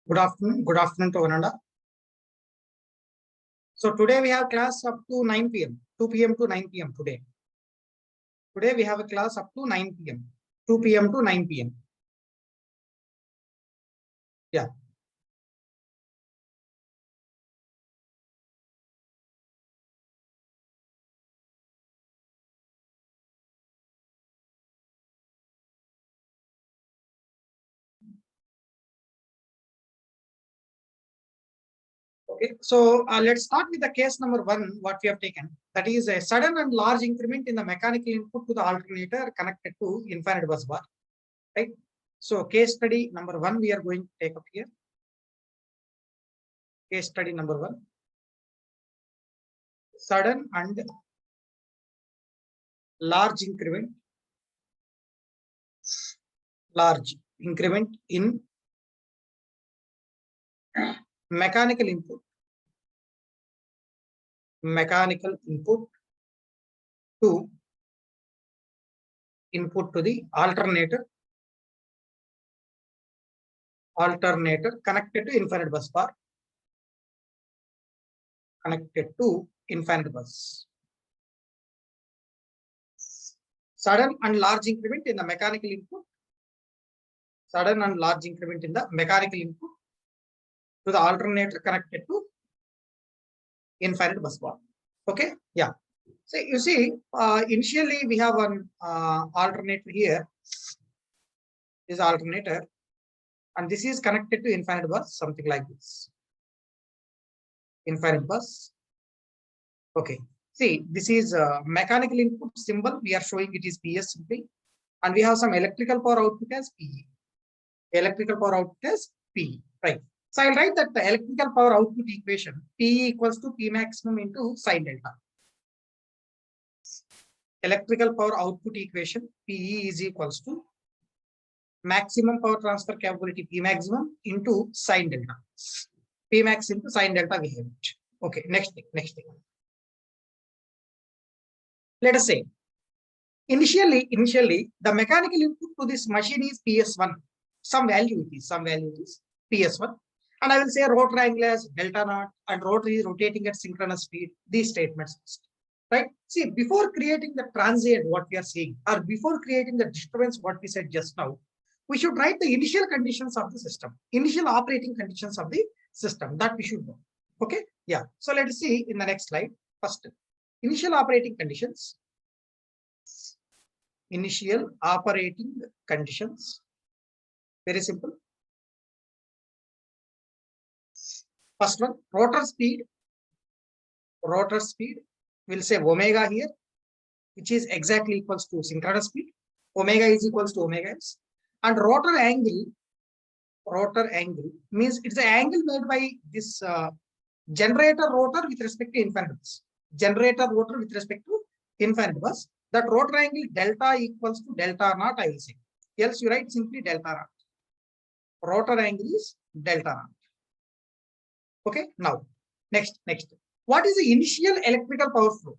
Good afternoon to one and all. So today we have class up to 9 p.m. 2 p.m. to 9 p.m. today. Today we have a class up to 9 p.m. 2 p.m. to 9 p.m. Yeah. Okay, so let's start with the case number 1, what we have taken. That is a sudden and large increment in the mechanical input to the alternator connected to infinite bus bar. Right. So case study number 1 we are going to take up here. Case study number 1. Sudden and large increment in mechanical input to the alternator connected to infinite bus bar. Sudden and large increment in the mechanical input. To the alternator connected to infinite bus bar. Okay, yeah. So you see, initially we have an alternator here. This alternator, and this is connected to infinite bus, something like this. Infinite bus. Okay. See, this is mechanical input symbol. We are showing it is PS simply, and we have some electrical power output as PE. Right. So I'll write that the electrical power output equation P equals to P maximum into sine delta. Electrical power output equation PE is equals to maximum power transfer capability P maximum into sine delta. P max into sine delta we have it. Okay, next thing. Let us say initially the mechanical input to this machine is PS1. Some value it is PS1. And I will say rotor angle as delta naught and rotor is rotating at synchronous speed. These statements first. Right? See, before creating the transient, what we are saying, or before creating the disturbance, what we said just now, we should write the initial conditions of the system, initial operating conditions of the system, that we should know. Okay, yeah. So let us see in the next slide. First, initial operating conditions. Very simple. First one, rotor speed. We'll say omega here, which is exactly equals to synchronous speed. Omega is equals to omega s. And rotor angle means it's the angle made by this generator rotor with respect to infinite bus. That rotor angle delta equals to delta naught, I will say. Else you write simply delta naught. Rotor angle is delta naught. Okay, now next. What is the initial electrical power flow?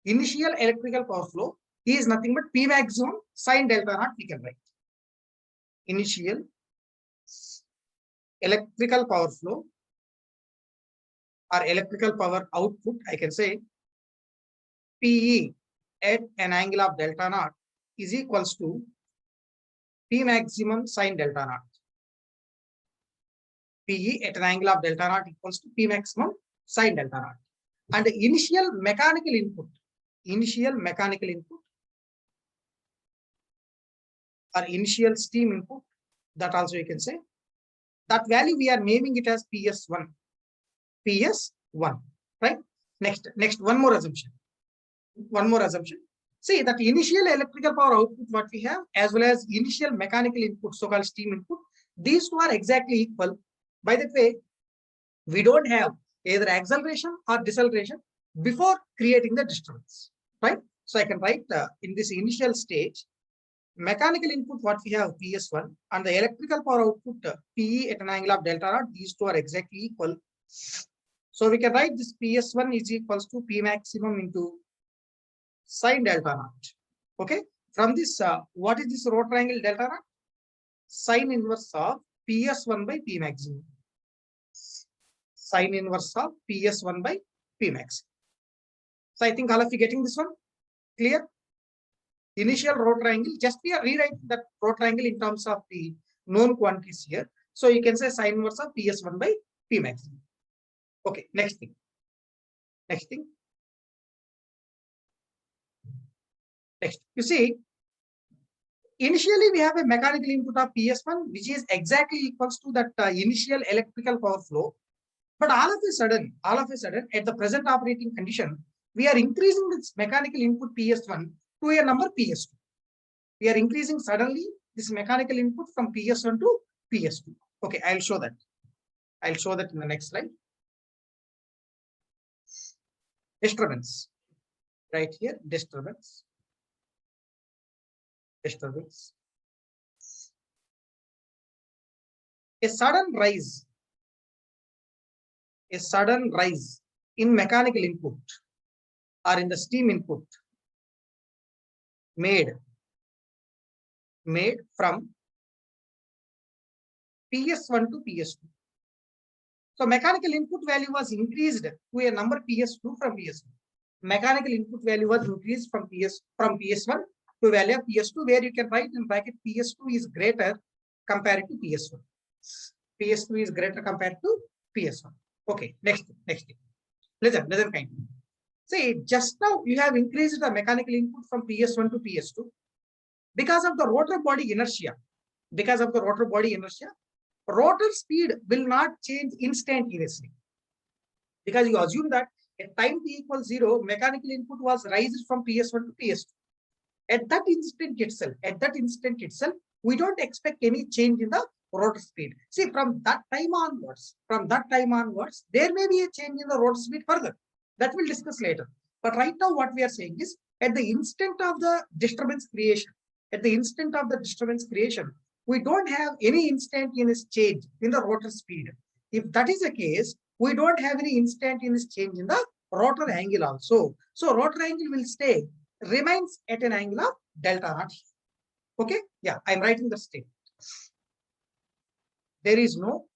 Initial electrical power flow is nothing but P maximum sine delta naught we can write. Initial electrical power flow or electrical power output, I can say PE at an angle of delta naught is equals to P maximum sine delta naught. PE at an angle of delta naught equals to P maximum sine delta naught. And the initial mechanical input or initial steam input, that also you can say, that value we are naming it as PS1. Right? Next, one more assumption. See that initial electrical power output what we have, as well as initial mechanical input, so-called steam input, these two are exactly equal. By the way, we don't have either acceleration or deceleration before creating the disturbance, right? So I can write in this initial stage, mechanical input what we have PS1 and the electrical power output PE at an angle of delta naught, these two are exactly equal. So we can write this PS1 is equals to P maximum into sine delta naught. Okay, from this, what is this rho triangle delta naught? Sine inverse of PS1 by P maximum. Sine inverse of PS1 by P max. So I think all of you getting this one clear? Initial rho triangle, just we are rewriting that rho triangle in terms of the known quantities here. So you can say sine inverse of PS1 by P maximum. Okay, next thing. Next thing. Next, you see, initially we have a mechanical input of PS1, which is exactly equals to that initial electrical power flow. But all of a sudden, at the present operating condition, we are increasing this mechanical input PS1 to a number PS2. We are increasing suddenly this mechanical input from PS1 to PS2. Okay, I'll show that. I'll show that in the next slide. Disturbance. Right here, disturbance. Disturbance. A sudden rise in mechanical input or in the steam input made from PS1 to PS2. So mechanical input value was increased to a number PS2 from PS1. Mechanical input value was increased from PS1 to value of PS2, where you can write in bracket PS2 is greater compared to PS1. PS2 is greater compared to PS1. Okay, next thing. Listen kindly. See, just now you have increased the mechanical input from PS1 to PS2 because of the rotor body inertia. Rotor speed will not change instantaneously. Because you assume that at time t equals 0, mechanical input was raised from PS1 to PS2. At that instant itself, we don't expect any change in the rotor speed. See, from that time onwards, there may be a change in the rotor speed further. That we'll discuss later. But right now, what we are saying is, at the instant of the disturbance creation, we don't have any instantaneous change in the rotor speed. If that is the case, we don't have any instantaneous change in the rotor angle also. So rotor angle will remains at an angle of delta naught. Okay, yeah, I'm writing the statement. There is no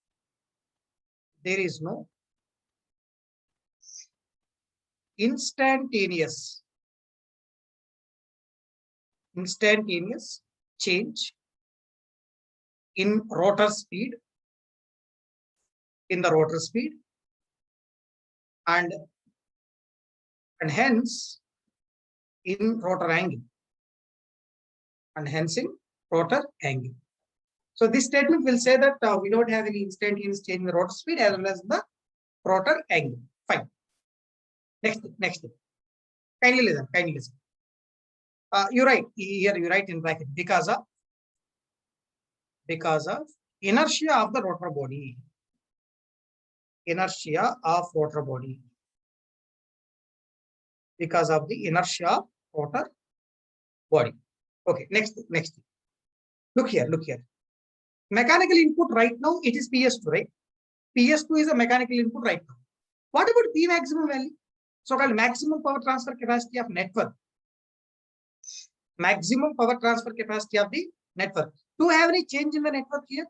instantaneous change in rotor speed, and hence in rotor angle, So this statement will say that we don't have any instantaneous change in the rotor speed as well as the rotor angle. Fine. Next thing. Kindly listen. You write here. You write in bracket because of inertia of the rotor body. Because of the inertia of rotor body. Okay. Next. Look here. Mechanical input right now, it is PS2, right? PS2 is a mechanical input right now. What about P maximum value? So-called maximum power transfer capacity of network. Maximum power transfer capacity of the network. Do you have any change in the network here?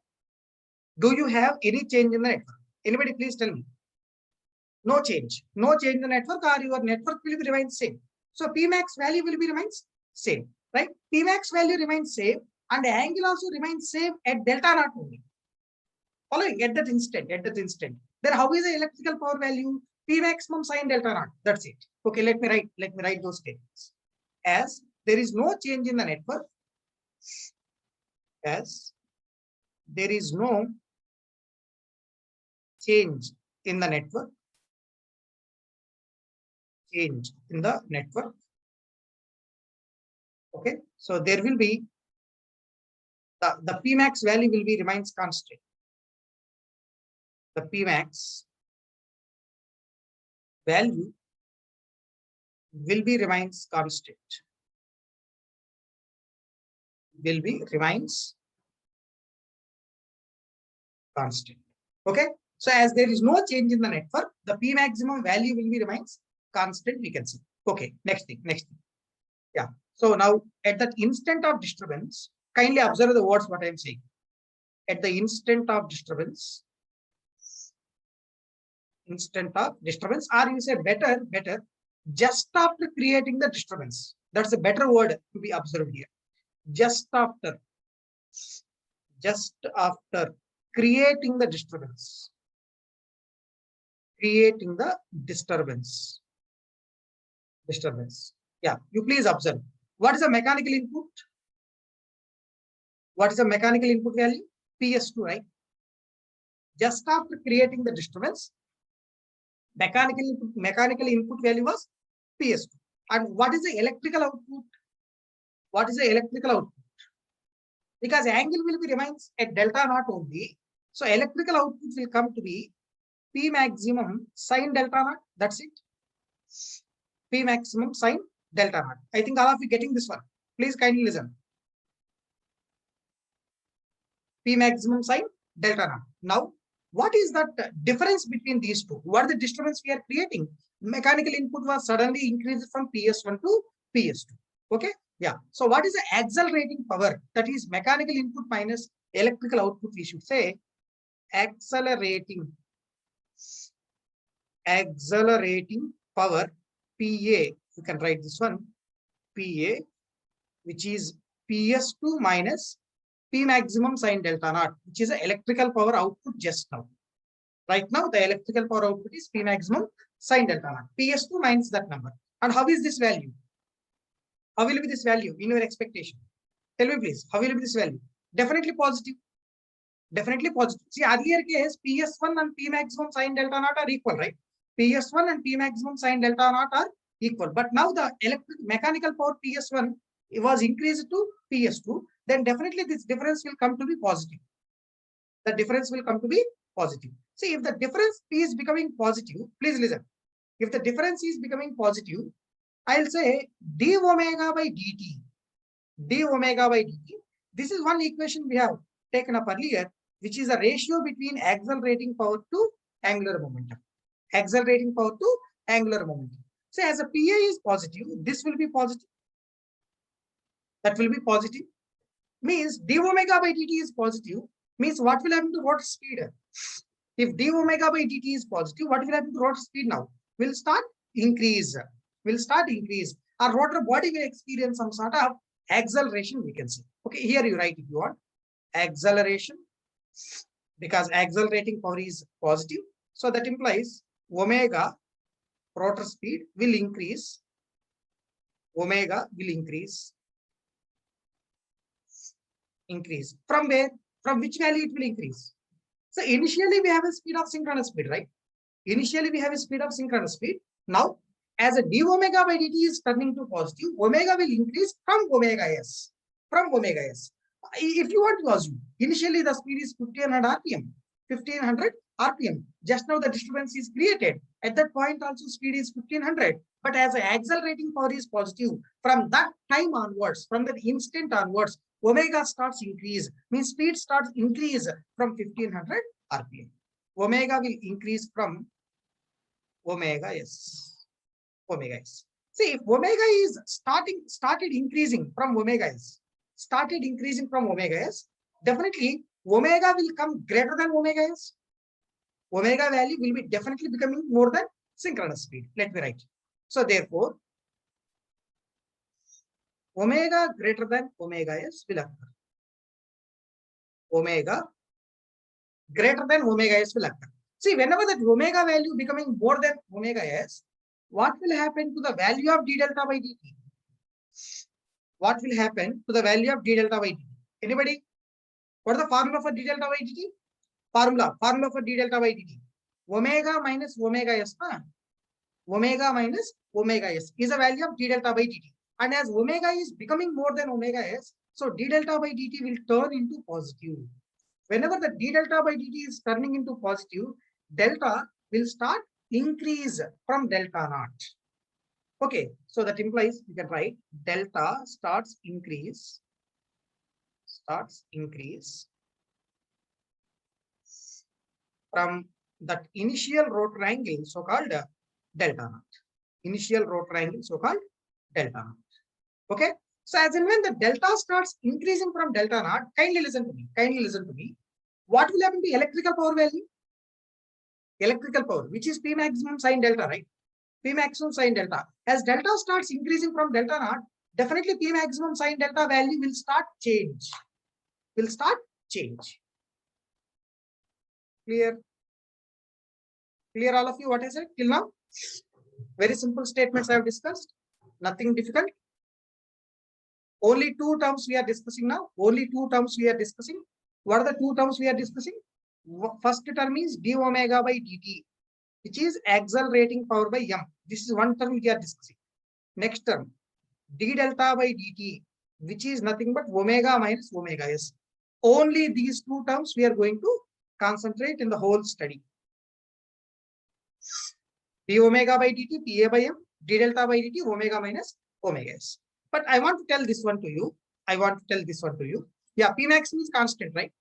Do you have any change in the network? Anybody please tell me. No change in the network, or your network will remain same. So P max value will be remains same, right? P max value remains same, and the angle also remains same at delta naught only. Following at that instant. Then how is the electrical power value? P maximum sine delta naught. That's it. Okay, let me write those statements. As there is no change in the network, Okay, so there will be the P max value will be remains constant. The P max value will be remains constant. Okay, so as there is no change in the network, the P maximum value will be remains constant, we can see. Okay, next thing. Yeah, So now at that instant of disturbance, kindly observe the words what I am saying. At the instant of disturbance, or you say better, just after creating the disturbance. That's a better word to be observed here. Just after creating the disturbance. Yeah, you please observe. What is the mechanical input? What is the mechanical input value? PS2, right? Just after creating the disturbance, mechanical input value was PS2. And what is the electrical output? What is the electrical output? Because angle will be remains at delta naught only. So electrical output will come to be P maximum sine delta naught. That's it. P maximum sine delta naught. I think all of you getting this one. Please kindly listen. P maximum sine delta naught. Now, what is that difference between these two? What is the disturbance we are creating? Mechanical input was suddenly increased from PS1 to PS2. Okay. Yeah. So what is the accelerating power? That is mechanical input minus electrical output. We should say accelerating power, PA. You can write this one, PA, which is PS2 minus P maximum sine delta naught, which is the electrical power output just now. Right now, the electrical power output is P maximum sine delta naught. PS2 minus that number. And how is this value? How will be this value in your expectation? Tell me please, how will be this value? Definitely positive. Definitely positive. See, earlier case, PS1 and P maximum sine delta naught are equal, right? PS1 and P maximum sine delta naught are equal. But now the mechanical power PS1 was increased to PS2, then definitely this difference will come to be positive. The difference will come to be positive. See, if the difference is becoming positive, please listen. If the difference is becoming positive, I'll say d omega by dt. D omega by dt. This is one equation we have taken up earlier, which is a ratio between accelerating power to angular momentum. Accelerating power to angular momentum. So as a PA is positive, this will be positive. That will be positive. Means d omega by dt is positive. Means what will happen to rotor speed? If d omega by dt is positive, what will happen to rotor speed now? Will start increase. Our rotor body will experience some sort of acceleration, we can say. Okay, here you write if you want acceleration, because accelerating power is positive. So that implies omega rotor speed will increase. Omega will increase. From where? From which value it will increase? So initially we have a speed of synchronous speed, right? Initially we have a speed of synchronous speed. Now, as a d omega by dt is turning to positive, omega will increase from omega s. If you want to assume, initially the speed is 1500 RPM. Just now the disturbance is created. At that point also speed is 1500. But as the accelerating power is positive, from that time onwards, from that instant onwards, omega starts increase. Means speed starts increase from 1500 RPM. Omega will increase from omega s. See, if omega is started increasing from omega s, definitely omega will come greater than omega s. Omega value will be definitely becoming more than synchronous speed. Let me write. So therefore, omega greater than omega s will occur. Omega greater than omega s will occur. See, whenever that omega value becoming more than omega s, what will happen to the value of d delta by dt? What will happen to the value of d delta by dt? Anybody? What is the formula for d delta by dt? Formula for d delta by dt. Omega minus omega s. Omega minus omega s is a value of d delta by dt. And as omega is becoming more than omega s, so d delta by dt will turn into positive. Whenever the d delta by dt is turning into positive, delta will start increase from delta naught. Okay, so that implies you can write delta starts increase from that initial rotor angle, so-called delta naught. Initial rotor angle, so-called delta naught. Okay, So as and when the delta starts increasing from delta naught, kindly listen to me. Kindly listen to me. What will happen to electrical power value? Electrical power, which is P maximum sine delta, right? P maximum sine delta. As delta starts increasing from delta naught, definitely P maximum sine delta value will start change. Will start change. Clear? Clear all of you what I said till now? Very simple statements I have discussed. Nothing difficult. Only two terms we are discussing now. Only two terms we are discussing. What are the two terms we are discussing? First term is d omega by dt, which is accelerating power by m. This is one term we are discussing. Next term, d delta by dt, which is nothing but omega minus omega s. Only these two terms we are going to concentrate in the whole study. d omega by dt, pa by m, d delta by dt, omega minus omega s. But I want to tell this one to you. I want to tell this one to you. Yeah, P maximum is constant, right?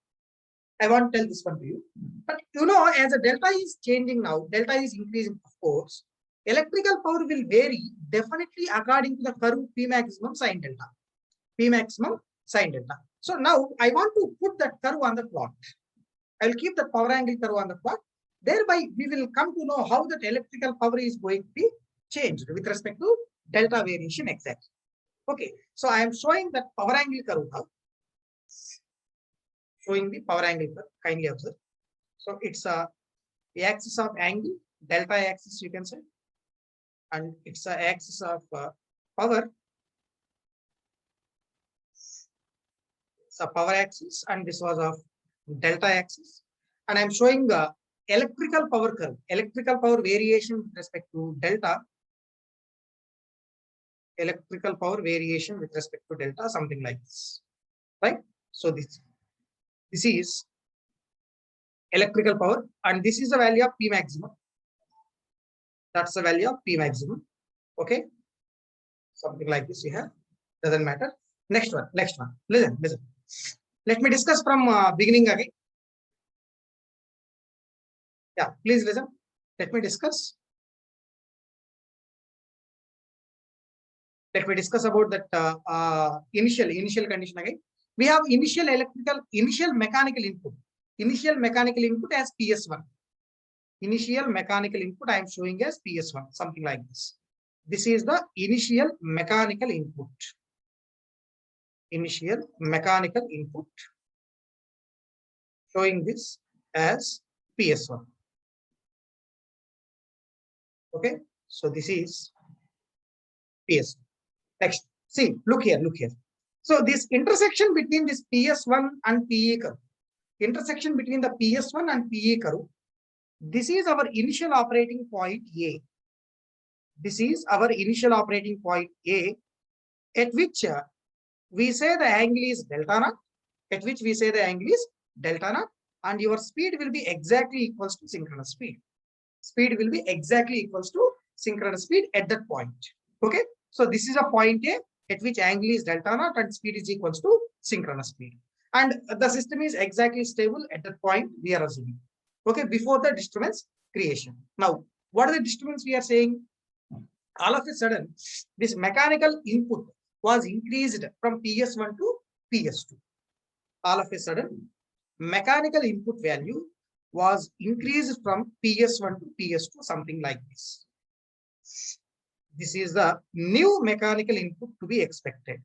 I want to tell this one to you. But you know, as the delta is changing now, delta is increasing, of course, electrical power will vary definitely according to the curve P maximum sine delta. P maximum sine delta. So now I want to put that curve on the plot. I will keep the power angle curve on the plot. Thereby, we will come to know how that electrical power is going to be changed with respect to delta variation exactly. Okay, so I am showing that power angle curve now. Showing the power angle curve, kindly observe. So it's the axis of angle, delta axis you can say, and it's a axis of power. It's a power axis, and this was of delta axis. And I'm showing the electrical power curve, electrical power variation with respect to delta. Electrical power variation with respect to delta, something like this, right? So this is electrical power, and this is the value of P maximum. That's the value of P maximum. Okay, something like this you have. Doesn't matter. Next one. Listen. Let me discuss from beginning again. Yeah, please listen. Let me discuss. Let me discuss about that initial condition again. We have initial mechanical input. Initial mechanical input as PS1. Initial mechanical input I am showing as PS1, something like this. This is the initial mechanical input. Initial mechanical input. Showing this as PS1. Okay, so this is PS1. Next, see, look here. So this intersection between this PS1 and PE curve, intersection between the PS1 and PE curve, this is our initial operating point A. This is our initial operating point A, at which we say the angle is delta naught, at which we say the angle is delta naught, and your speed will be exactly equals to synchronous speed. Speed will be exactly equals to synchronous speed at that point. Okay, so this is a point A at which angle is delta naught and speed is equals to synchronous speed. And the system is exactly stable at that point we are assuming. Okay, before the disturbance creation. Now, what are the disturbance we are saying? All of a sudden, this mechanical input was increased from PS1 to PS2. All of a sudden, mechanical input value was increased from PS1 to PS2, something like this. This is the new mechanical input to be expected.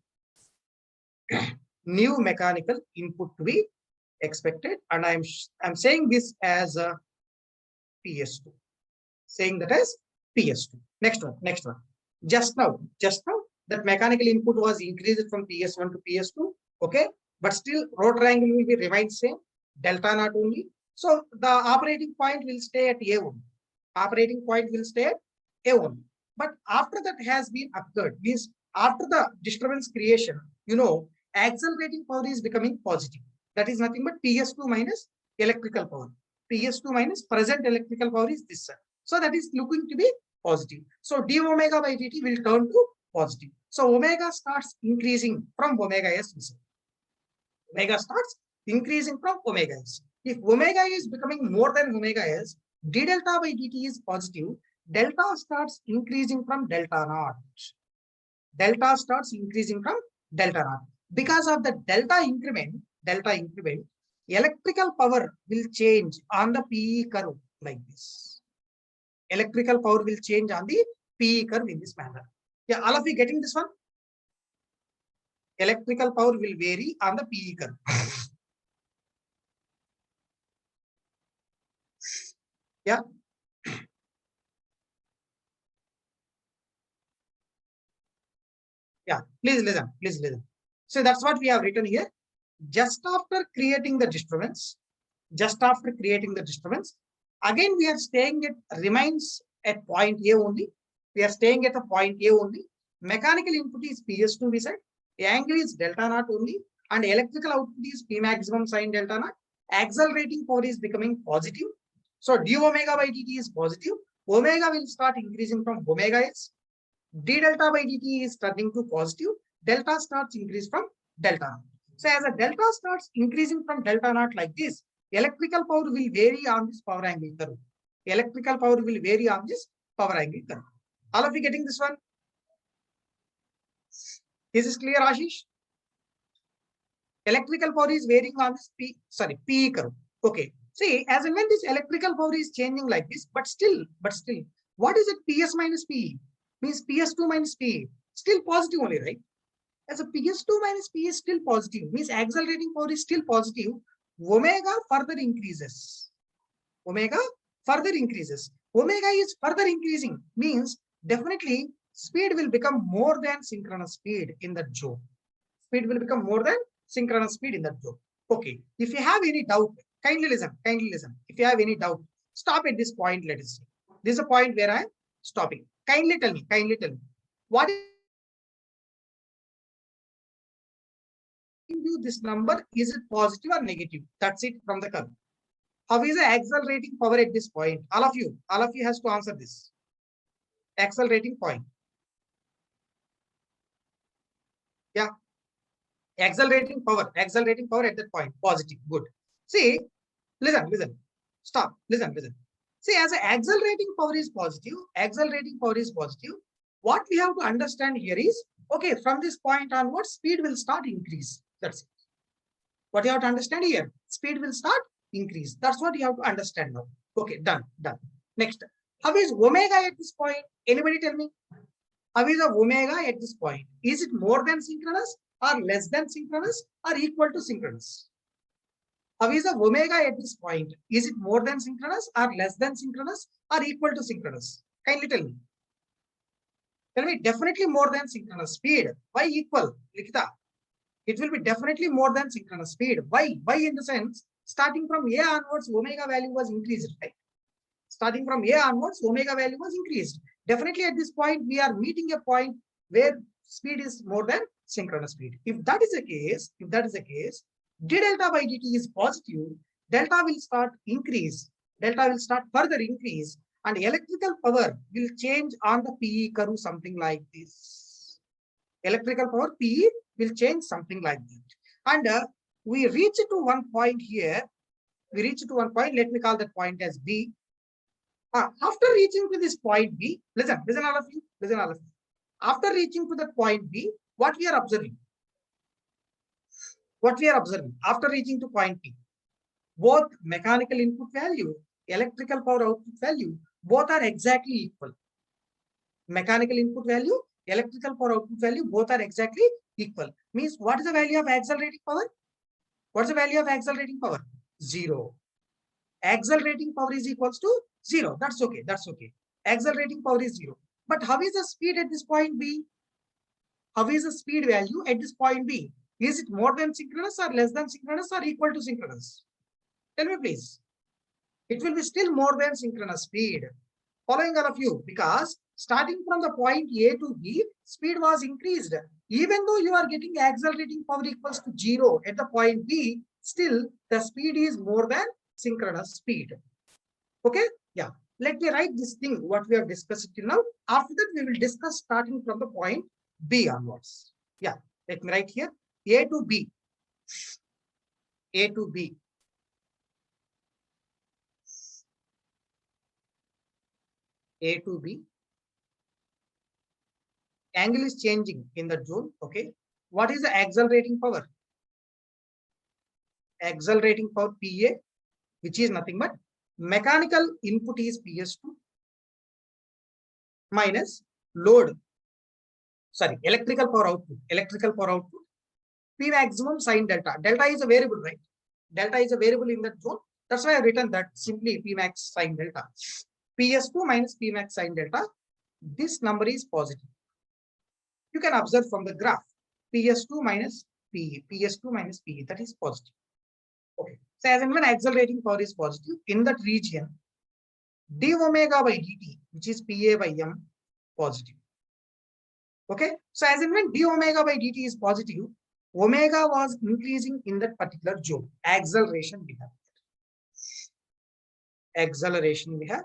New mechanical input to be expected, and I'm saying this as a PS2. Saying that as PS2. Next one. Just now, that mechanical input was increased from PS1 to PS2. Okay, but still rotor angle will be remain same, delta naught only. So the operating point will stay at A1. Operating point will stay at A1. But after that has been occurred, means after the disturbance creation, you know, accelerating power is becoming positive. That is nothing but PS2 minus electrical power. PS2 minus present electrical power is this. So that is looking to be positive. So d omega by dt will turn to positive. So omega starts increasing from omega s. Omega starts increasing from omega s. If omega is becoming more than omega s, d delta by dt is positive. Delta starts increasing from delta naught. Delta starts increasing from delta naught. Because of the delta increment, electrical power will change on the PE curve like this. Electrical power will change on the PE curve in this manner. Yeah, all of you getting this one? Electrical power will vary on the PE curve. Yeah. Yeah, please listen, please listen. So that's what we have written here. Just after creating the disturbance, again we are staying at remains at point A only. We are staying at a point A only. Mechanical input is PS2 we said. The angle is delta naught only, and electrical output is P maximum sine delta naught. Accelerating power is becoming positive. So d omega by dt is positive. Omega will start increasing from omega s. D delta by dt is turning to positive. Delta starts increase from delta naught. So as a delta starts increasing from delta naught like this, electrical power will vary on this power angle curve. Electrical power will vary on this power angle curve. All of you getting this one? This is clear, Ashish? Electrical power is varying on this PE curve. Okay. See, as and when this electrical power is changing like this, but still, what is it? PS minus PE means PS2 minus PE. Still positive only, right? As a PS2 minus P is still positive, means accelerating power is still positive. Omega further increases. Omega further increases. Omega is further increasing, means definitely speed will become more than synchronous speed in that zone. Speed will become more than synchronous speed in that zone. Okay. If you have any doubt, kindly listen. If you have any doubt, stop at this point. Let us see. This is a point where I am stopping. Kindly tell me. What is this number? Is it positive or negative? That's it from the curve. How is the accelerating power at this point? All of you has to answer this. Accelerating point. Yeah. Accelerating power at that point. Positive. Good. See, listen. Stop. Listen. See, as the accelerating power is positive, what we have to understand here is, okay, from this point onwards, speed will start increase. That's it. What you have to understand here, speed will start increase. That's what you have to understand now. Okay, done. Next, how is omega at this point? Anybody tell me? How is the omega at this point? Is it more than synchronous or less than synchronous or equal to synchronous? How is the omega at this point? Is it more than synchronous or less than synchronous or equal to synchronous? Kindly tell me. Tell me, definitely more than synchronous speed. Why equal? Likita. It will be definitely more than synchronous speed. Why? Why in the sense, starting from A onwards, omega value was increased, right? Starting from A onwards, omega value was increased. Definitely at this point, we are meeting a point where speed is more than synchronous speed. If that is the case, d delta by dt is positive, delta will start further increase, and electrical power will change on the PE curve something like this. Electrical power PE will change something like that. And we reach to one point here. Let me call that point as B. After reaching to this point B, listen all of you. After reaching to that point B, what we are observing? After reaching to point B, both mechanical input value, electrical power output value, both are exactly equal. Mechanical input value, electrical power output value, both are exactly equal. Means what is the value of accelerating power? What's the value of accelerating power? 0. Accelerating power is equals to 0. That's okay. Accelerating power is 0. But how is the speed at this point B? How is the speed value at this point B? Is it more than synchronous or less than synchronous or equal to synchronous? Tell me please. It will be still more than synchronous speed. Following all of you, because starting from the point A to B, speed was increased. Even though you are getting accelerating power equals to 0 at the point B, still the speed is more than synchronous speed. Okay? Yeah. Let me write this thing, what we have discussed till now. After that, we will discuss starting from the point B onwards. Yeah. Let me write here. A to B. A to B. A to B. Angle is changing in the zone. Okay. What is the accelerating power? Accelerating power PA, which is nothing but mechanical input is PS2 minus load, sorry, electrical power output, P maximum sine delta. Delta is a variable, right? Delta is a variable in that zone. That's why I've written that simply P max sine delta. PS2 minus P max sine delta. This number is positive. You can observe from the graph. PS2 minus PE. PS2 minus PE. That is positive. Okay. So as and when accelerating power is positive, in that region, d omega by dt, which is PA by M, positive. Okay. So as and when d omega by dt is positive, omega was increasing in that particular zone. Acceleration we have. Acceleration we have.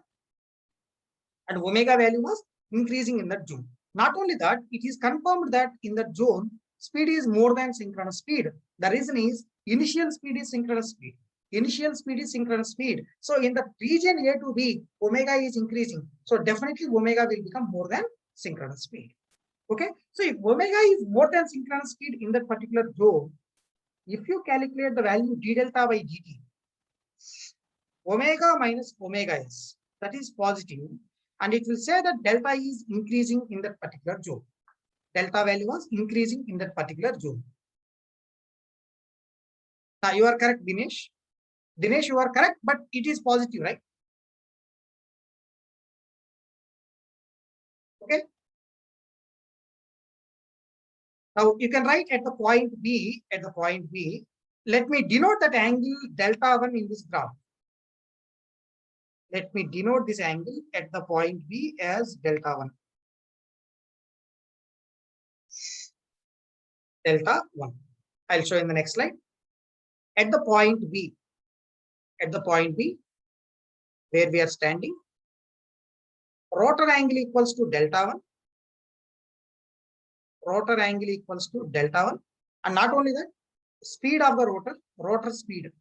And omega value was increasing in that zone. Not only that, it is confirmed that in that zone, speed is more than synchronous speed. The reason is initial speed is synchronous speed. Initial speed is synchronous speed. So in the region A to B, omega is increasing. So definitely omega will become more than synchronous speed. Okay. So if omega is more than synchronous speed in that particular zone, if you calculate the value d delta by dt, omega minus omega s, that is positive. And it will say that delta is increasing in that particular zone. Delta value was increasing in that particular zone. Now you are correct, Dinesh. Dinesh, you are correct, but it is positive, right? Okay. Now you can write at the point B, let me denote that angle delta 1 in this graph. Let me denote this angle at the point B as delta 1. Delta 1. I'll show in the next slide. At the point B, where we are standing, rotor angle equals to delta 1. Rotor angle equals to delta 1. And not only that, speed of the rotor speed,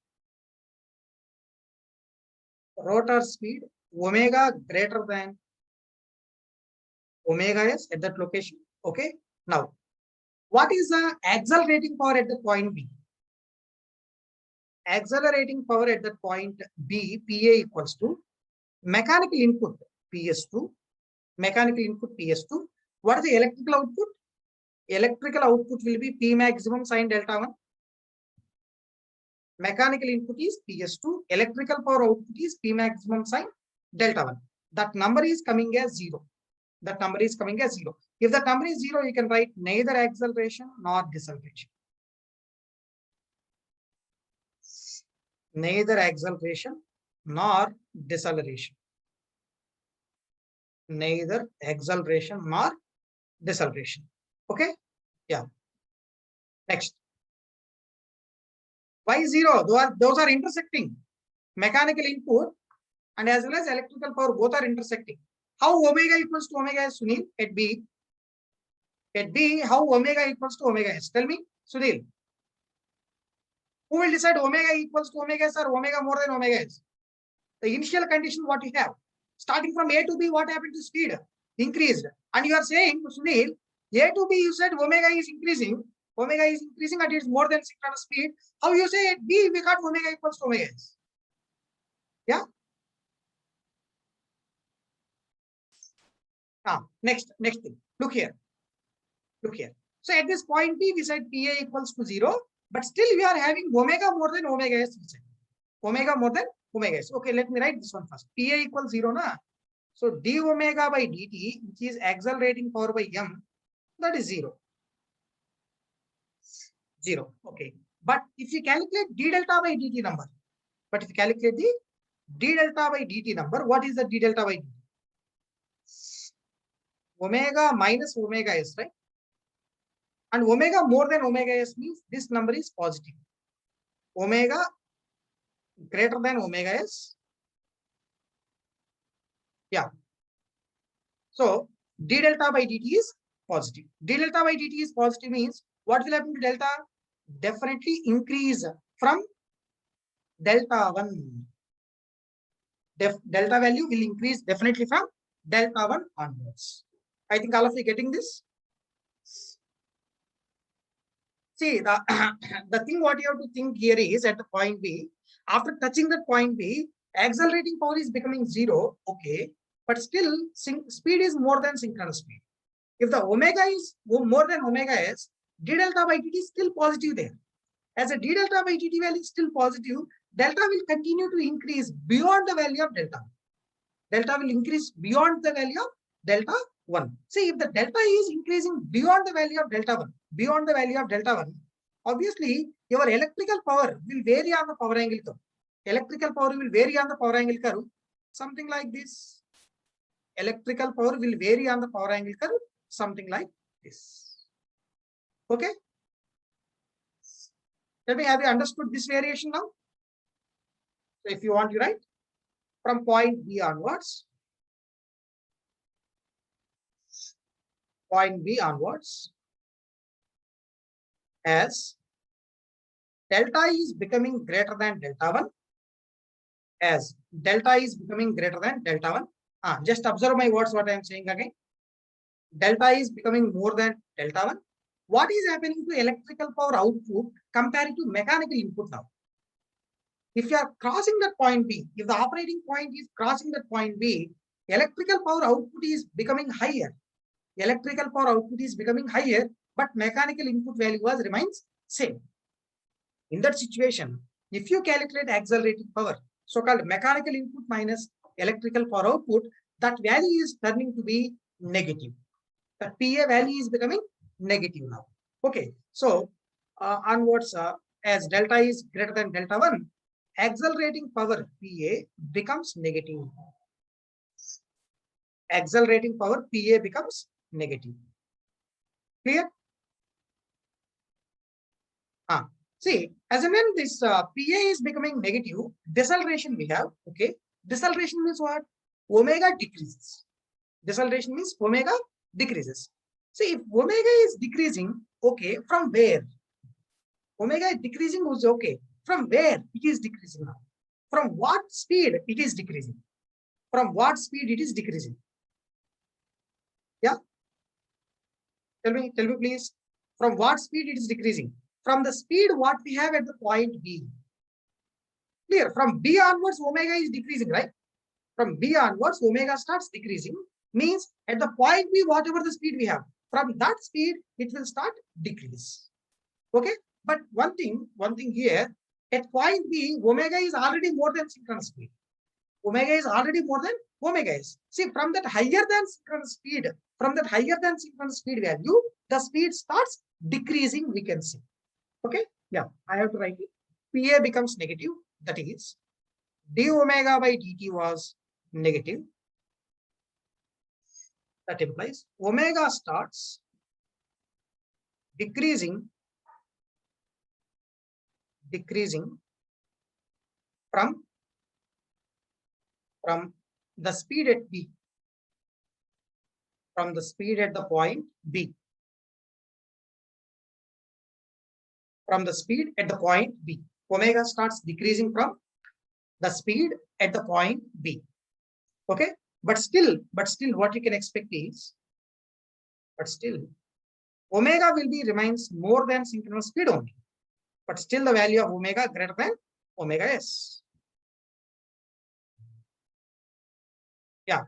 omega greater than omega s at that location. Okay. Now, what is the accelerating power at the point B? Accelerating power at that point B, PA equals to mechanical input PS2. Mechanical input PS2. What is the electrical output? Electrical output will be P maximum sine delta 1. Mechanical input is PS2. Electrical power output is P maximum sine delta 1. That number is coming as 0. That number is coming as 0. If that number is 0, you can write neither acceleration nor deceleration. Neither acceleration nor deceleration. Neither acceleration nor deceleration. Okay. Yeah. Next. Why 0? Those are intersecting. Mechanical input and as well as electrical power both are intersecting. How omega equals to omega s, Sunil, at B? At B, how omega equals to omega s? Tell me, Sunil. Who will decide omega equals to omega s or omega more than omega s? The initial condition what you have. Starting from A to B, what happened to speed? Increased. And you are saying, Sunil, A to B, you said omega is increasing. Omega is increasing and it is more than synchronous speed. How you say at B, we got omega equals to omega s? Yeah. Next thing. Look here. So at this point B, we said PA equals to 0, but still we are having omega more than omega s. Omega more than omega s. Okay, let me write this one first. PA equals 0, na? So d omega by dt, which is accelerating power by m, that is 0. 0. Okay. But if you calculate d delta by dt number, what is the d delta by dt? Omega minus omega s, right? And omega more than omega s means this number is positive. Omega greater than omega s. Yeah. So d delta by dt is positive. D delta by dt is positive means what will happen to delta? Definitely increase from delta 1. Delta value will increase definitely from delta 1 onwards. I think all of you getting this? See, the, the thing what you have to think here is at the point B, after touching that point B, accelerating power is becoming 0, okay, but still speed is more than synchronous speed. If the omega is more than omega s, d delta by dt is still positive there. As a d delta by dt value is still positive, delta will continue to increase beyond the value of delta. Delta will increase beyond the value of delta 1. See, if the delta is increasing beyond the value of delta 1, obviously your electrical power will vary on the power angle curve. Electrical power will vary on the power angle curve, something like this. Electrical power will vary on the power angle curve, something like this. Okay? Tell me, have you understood this variation now? So if you want to write from point B onwards, as delta is becoming greater than delta 1, as delta is becoming greater than delta 1. Just observe my words, what I am saying again. Delta is becoming more than delta 1. What is happening to electrical power output compared to mechanical input now? If you are crossing that point B, if the operating point is crossing that point B, electrical power output is becoming higher. Electrical power output is becoming higher, but mechanical input value remains same. In that situation, if you calculate accelerating power, so-called mechanical input minus electrical power output, that value is turning to be negative. The PA value is becoming negative now. Okay, so onwards, as delta is greater than delta 1, accelerating power PA becomes negative. Accelerating power PA becomes negative. Clear? See, as and when this PA is becoming negative, deceleration we have. Okay, deceleration means what? Omega decreases. Deceleration means omega decreases. See, if omega is decreasing, okay, from where? Omega is decreasing was okay. From where it is decreasing now? From what speed it is decreasing? From what speed it is decreasing? Yeah? Tell me please. From what speed it is decreasing? From the speed what we have at the point B. Clear? From B onwards, omega is decreasing, right? From B onwards, omega starts decreasing. Means at the point B, whatever the speed we have, from that speed, it will start decrease. Okay? But one thing here, at point B, omega is already more than synchronous speed. Omega is already more than omega is. See, from that higher than synchronous speed, value, the speed starts decreasing, we can see. Okay? Yeah, I have to write it. PA becomes negative, that is, d omega by dt was negative. That implies omega starts decreasing from the speed at B, from the speed at the point B. From the speed at the point B, omega starts decreasing from the speed at the point B. Okay, but still, what you can expect is, omega will be remains more than synchronous speed only. But still, the value of omega greater than omega s. Yeah.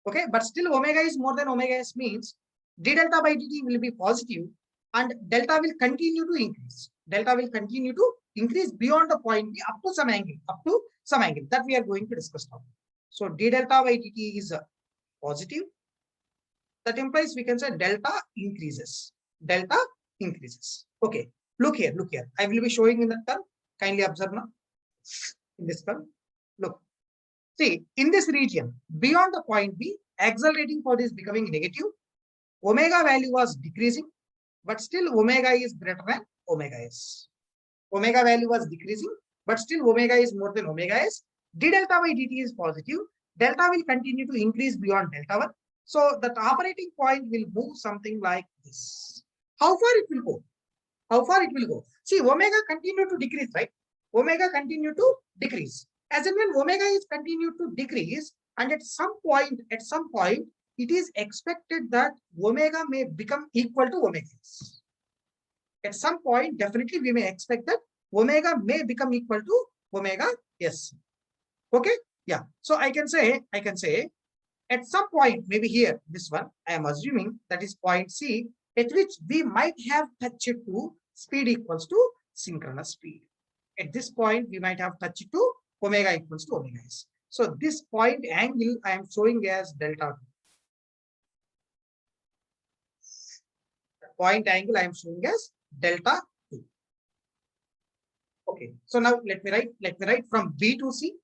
Okay, but still omega is more than omega s means d delta by dt will be positive and delta will continue to increase. Delta will continue to increase beyond the point B up to some angle, that we are going to discuss now. So d delta by dt is positive. That implies we can say delta increases. Delta increases. Okay, look here. I will be showing in the curve. Kindly observe now. In this curve, look. See, in this region, beyond the point B, accelerating power is becoming negative. Omega value was decreasing, but still omega is greater than omega s. Omega value was decreasing, but still omega is more than omega s. D delta by dt is positive. Delta will continue to increase beyond delta 1. So that operating point will move something like this. How far it will go? See, omega continue to decrease, right? Omega continue to decrease. As and when omega is continue to decrease And at some point, it is expected that omega may become equal to omega s. At some point, definitely we may expect that omega may become equal to omega s. Okay, yeah. So I can say at some point, maybe here, this one, I am assuming that is point C, at which we might have touched to speed equals to synchronous speed. At this point, we might have touched to omega equals to omega s. So this point angle I am showing as delta 2. Point angle I am showing as delta 2. Okay, so now let me write from B to C.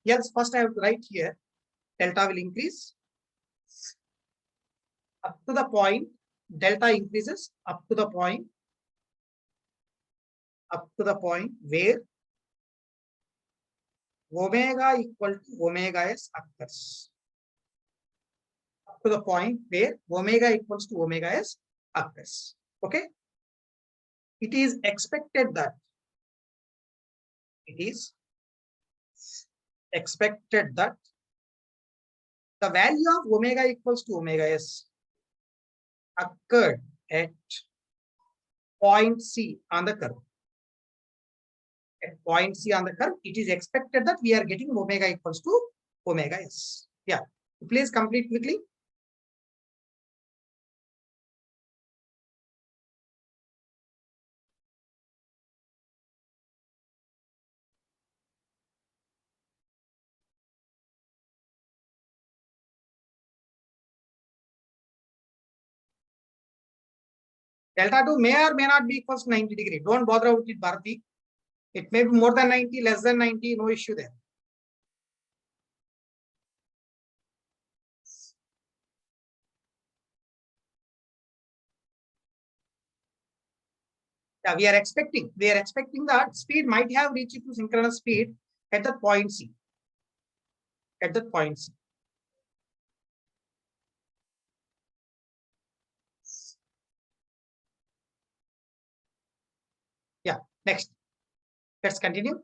Yes, first I have to write here delta will increase up to the point, delta increases up to the point where omega equal to omega s occurs. Up to the point where omega equals to omega s occurs. Okay, it is expected that the value of omega equals to omega s occurred at point C on the curve. At point C on the curve, it is expected that we are getting omega equals to omega s. Yeah, please complete quickly. Delta 2 may or may not be equals to 90 degree. Don't bother with it, Bharati. It may be more than 90, less than 90, no issue there. Yeah, we are expecting that speed might have reached to synchronous speed at that point C. Yeah, next. Let's continue.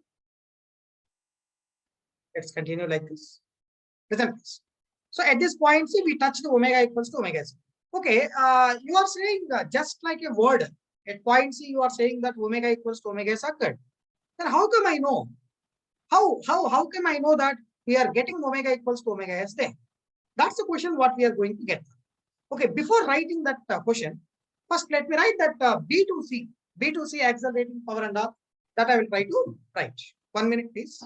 Like this. Listen, please. So at this point, see, we touch the omega equals to omega s. Okay, you are saying just like a word. At point C, you are saying that omega equals to omega s occurred. Then how come I know? How can I know that we are getting omega equals to omega s there? That's the question what we are going to get. Okay, before writing that question, first let me write that B2C accelerating power and all that I will try to write. 1 minute, please.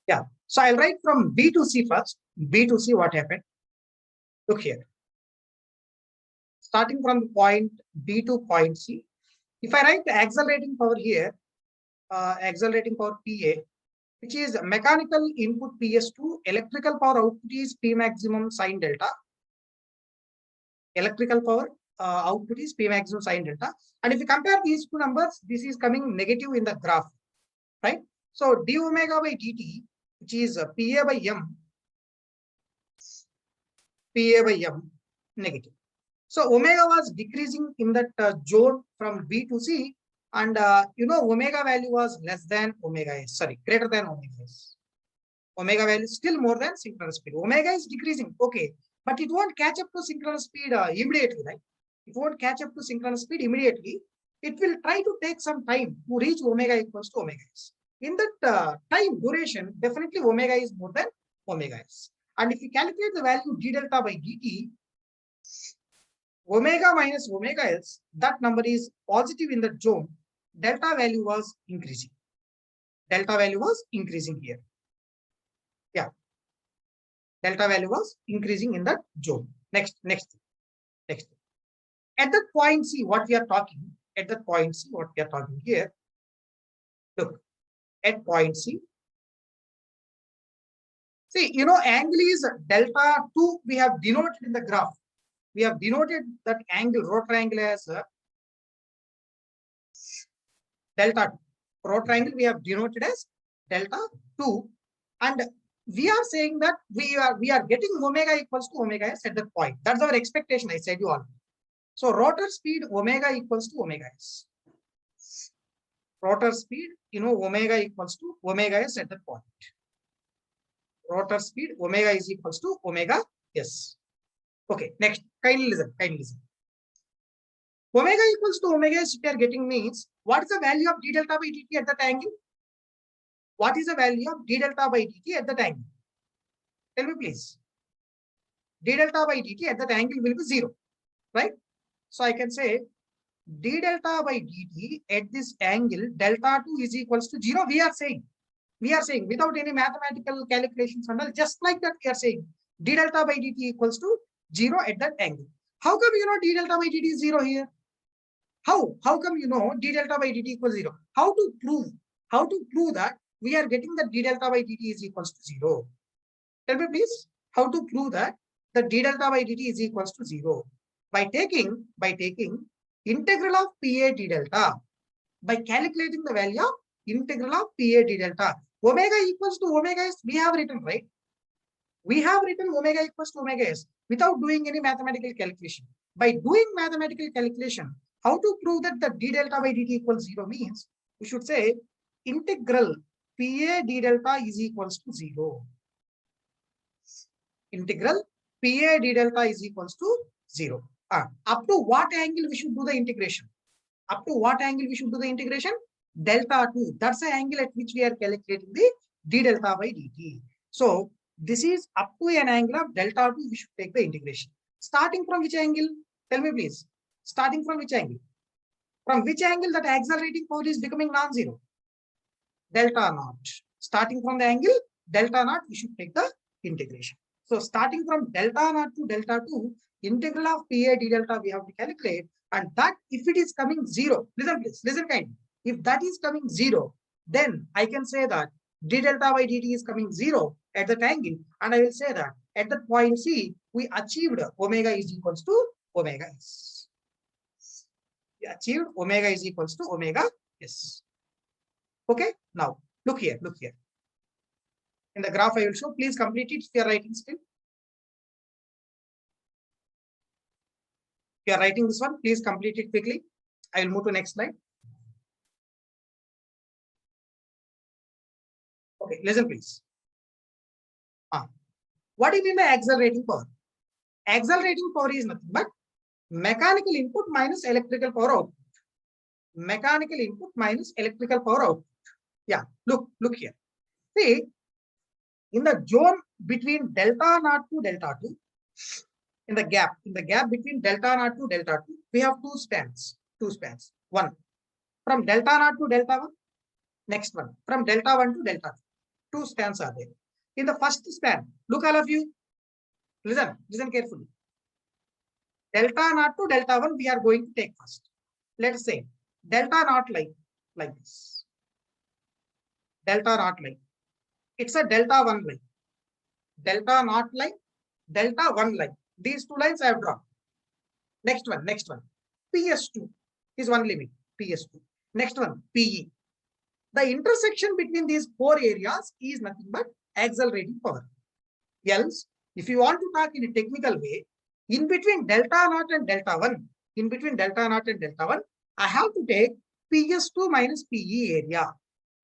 Yeah. So I'll write from B to C first. B to C, what happened? Look here. Starting from point B to point C. If I write the accelerating power here, accelerating power PA, which is mechanical input PS2, electrical power output is P maximum sine delta. Electrical power output is P maximum sine delta. And if you compare these two numbers, this is coming negative in the graph, right? So d omega by dt, which is PA by M, negative. So omega was decreasing in that zone from B to C, and omega value was less than omega s, sorry, greater than omega s. Omega value is still more than synchronous speed. Omega is decreasing, okay, but it won't catch up to synchronous speed immediately, right? It won't catch up to synchronous speed immediately. It will try to take some time to reach omega equals to omega s. In that time duration, definitely omega is more than omega s. And if you calculate the value d delta by dt, omega minus omega s, that number is positive in the zone. Delta value was increasing. Delta value was increasing here. Yeah. Delta value was increasing in that zone. Next. At that point, see what we are talking. At that point, see what we are talking here. Look, at point C. See, angle is delta 2. We have denoted in the graph. We have denoted that angle, rotor angle, as delta 2. Rotor angle we have denoted as delta 2. And we are saying that we are getting omega equals to omega s at that point. That's our expectation, I said you all. So rotor speed omega equals to omega s. Rotor speed, omega equals to omega s at that point. Rotor speed omega is equals to omega s. Okay, next, kindly listen. Omega equals to omega s, we are getting means, what is the value of d delta by dt at that angle? What is the value of d delta by dt at that angle? Tell me please. D delta by dt at that angle will be 0, right? So I can say d delta by dt at this angle, delta 2 is equals to 0. We are saying without any mathematical calculations and all, just like that we are saying d delta by dt equals to 0 at that angle. How come d delta by dt is 0 here? How come d delta by dt equals 0? How to prove that we are getting that d delta by dt is equals to 0? Tell me please, how to prove that the d delta by dt is equals to 0? By taking integral of PA d delta, by calculating the value of integral of PA d delta. Omega equals to omega s, we have written, right? We have written omega equals to omega s without doing any mathematical calculation. By doing mathematical calculation, how to prove that the d delta by dt equals 0 means, we should say integral PA d delta is equals to 0. Integral PA d delta is equals to 0. Up to what angle we should do the integration? Up to what angle we should do the integration? Delta 2. That's the angle at which we are calculating the d delta by dt. So this is up to an angle of delta 2, we should take the integration. Starting from which angle? Tell me please. Starting from which angle? From which angle that accelerating power is becoming non-zero? Delta naught. Starting from the angle delta naught, we should take the integration. So starting from delta naught to delta 2, integral of PA d delta we have to calculate, and that if it is coming 0, listen please, listen kindly. If that is coming 0, then I can say that d delta by dt is coming 0 at that angle, and I will say that at that point C, we achieved omega is equals to omega s. We achieved omega is equals to omega s. Okay, now look here. In the graph I will show, please complete it if you are writing still. If you are writing this one, please complete it quickly. I will move to next slide. Okay, listen please. What do you mean by accelerating power? Accelerating power is nothing but mechanical input minus electrical power output. Mechanical input minus electrical power output. Yeah, look here. See, in the zone between delta naught to delta 2, in the gap between delta naught to delta 2, we have two spans. One from delta naught to delta 1, next one from delta 1 to delta 2. Two spans are there. In the first span, look all of you, listen carefully. Delta naught to delta 1 we are going to take first. Let us say delta naught like this. Delta naught line. It's a delta 1 line. Delta naught line, delta 1 line. These two lines I have drawn. Next one. PS2 is one limit. PS2. Next one, PE. The intersection between these four areas is nothing but accelerating power. Else, if you want to talk in a technical way, in between delta naught and delta 1, I have to take PS2 minus PE area.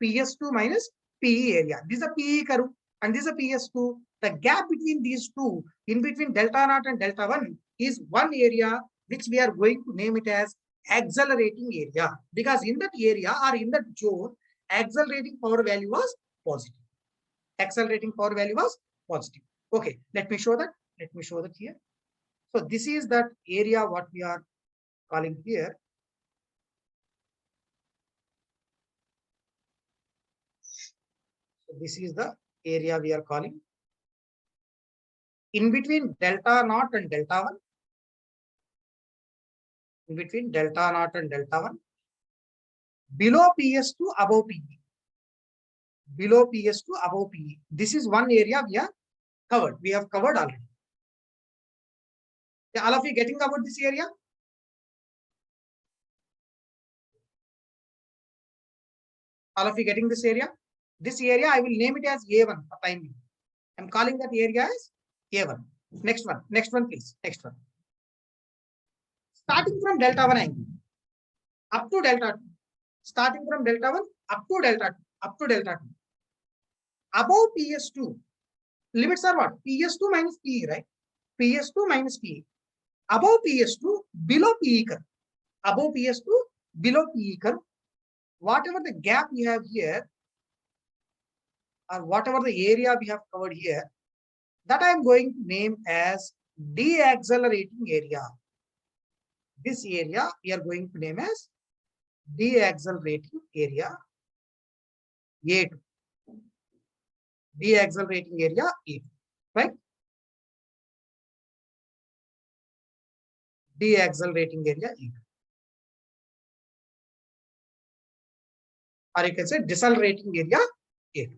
PS2 minus PE area. This is a PE curve and this is a PS2. The gap between these two, in between delta naught and delta 1, is one area which we are going to name it as accelerating area. Because in that area or in that zone, accelerating power value was positive. Accelerating power value was positive. Okay, let me show that. Let me show that here. So this is that area what we are calling here. So this is the area we are calling. In between delta naught and delta 1. In between delta naught and delta 1. Below PS2, above PE. Below PS2, above PE. This is one area we are covered. We have covered already. All of you getting about this area? All of you getting this area? This area I will name it as A1 for time being. I'm calling that area as A1. Next one please. Next one. Starting from delta 1 angle up to delta 2. Starting from delta 1 up to delta 2. Above PS2. Limits are what? PS2 minus PE, right? PS2 minus PE. Above PS2, below PE curve. Above PS2, below PE curve. Whatever the gap we have here, or whatever the area we have covered here, that I am going to name as deaccelerating area. This area we are going to name as deaccelerating area A2. Deaccelerating area A2, right? Deaccelerating area A2. Or you can say decelerating area A2.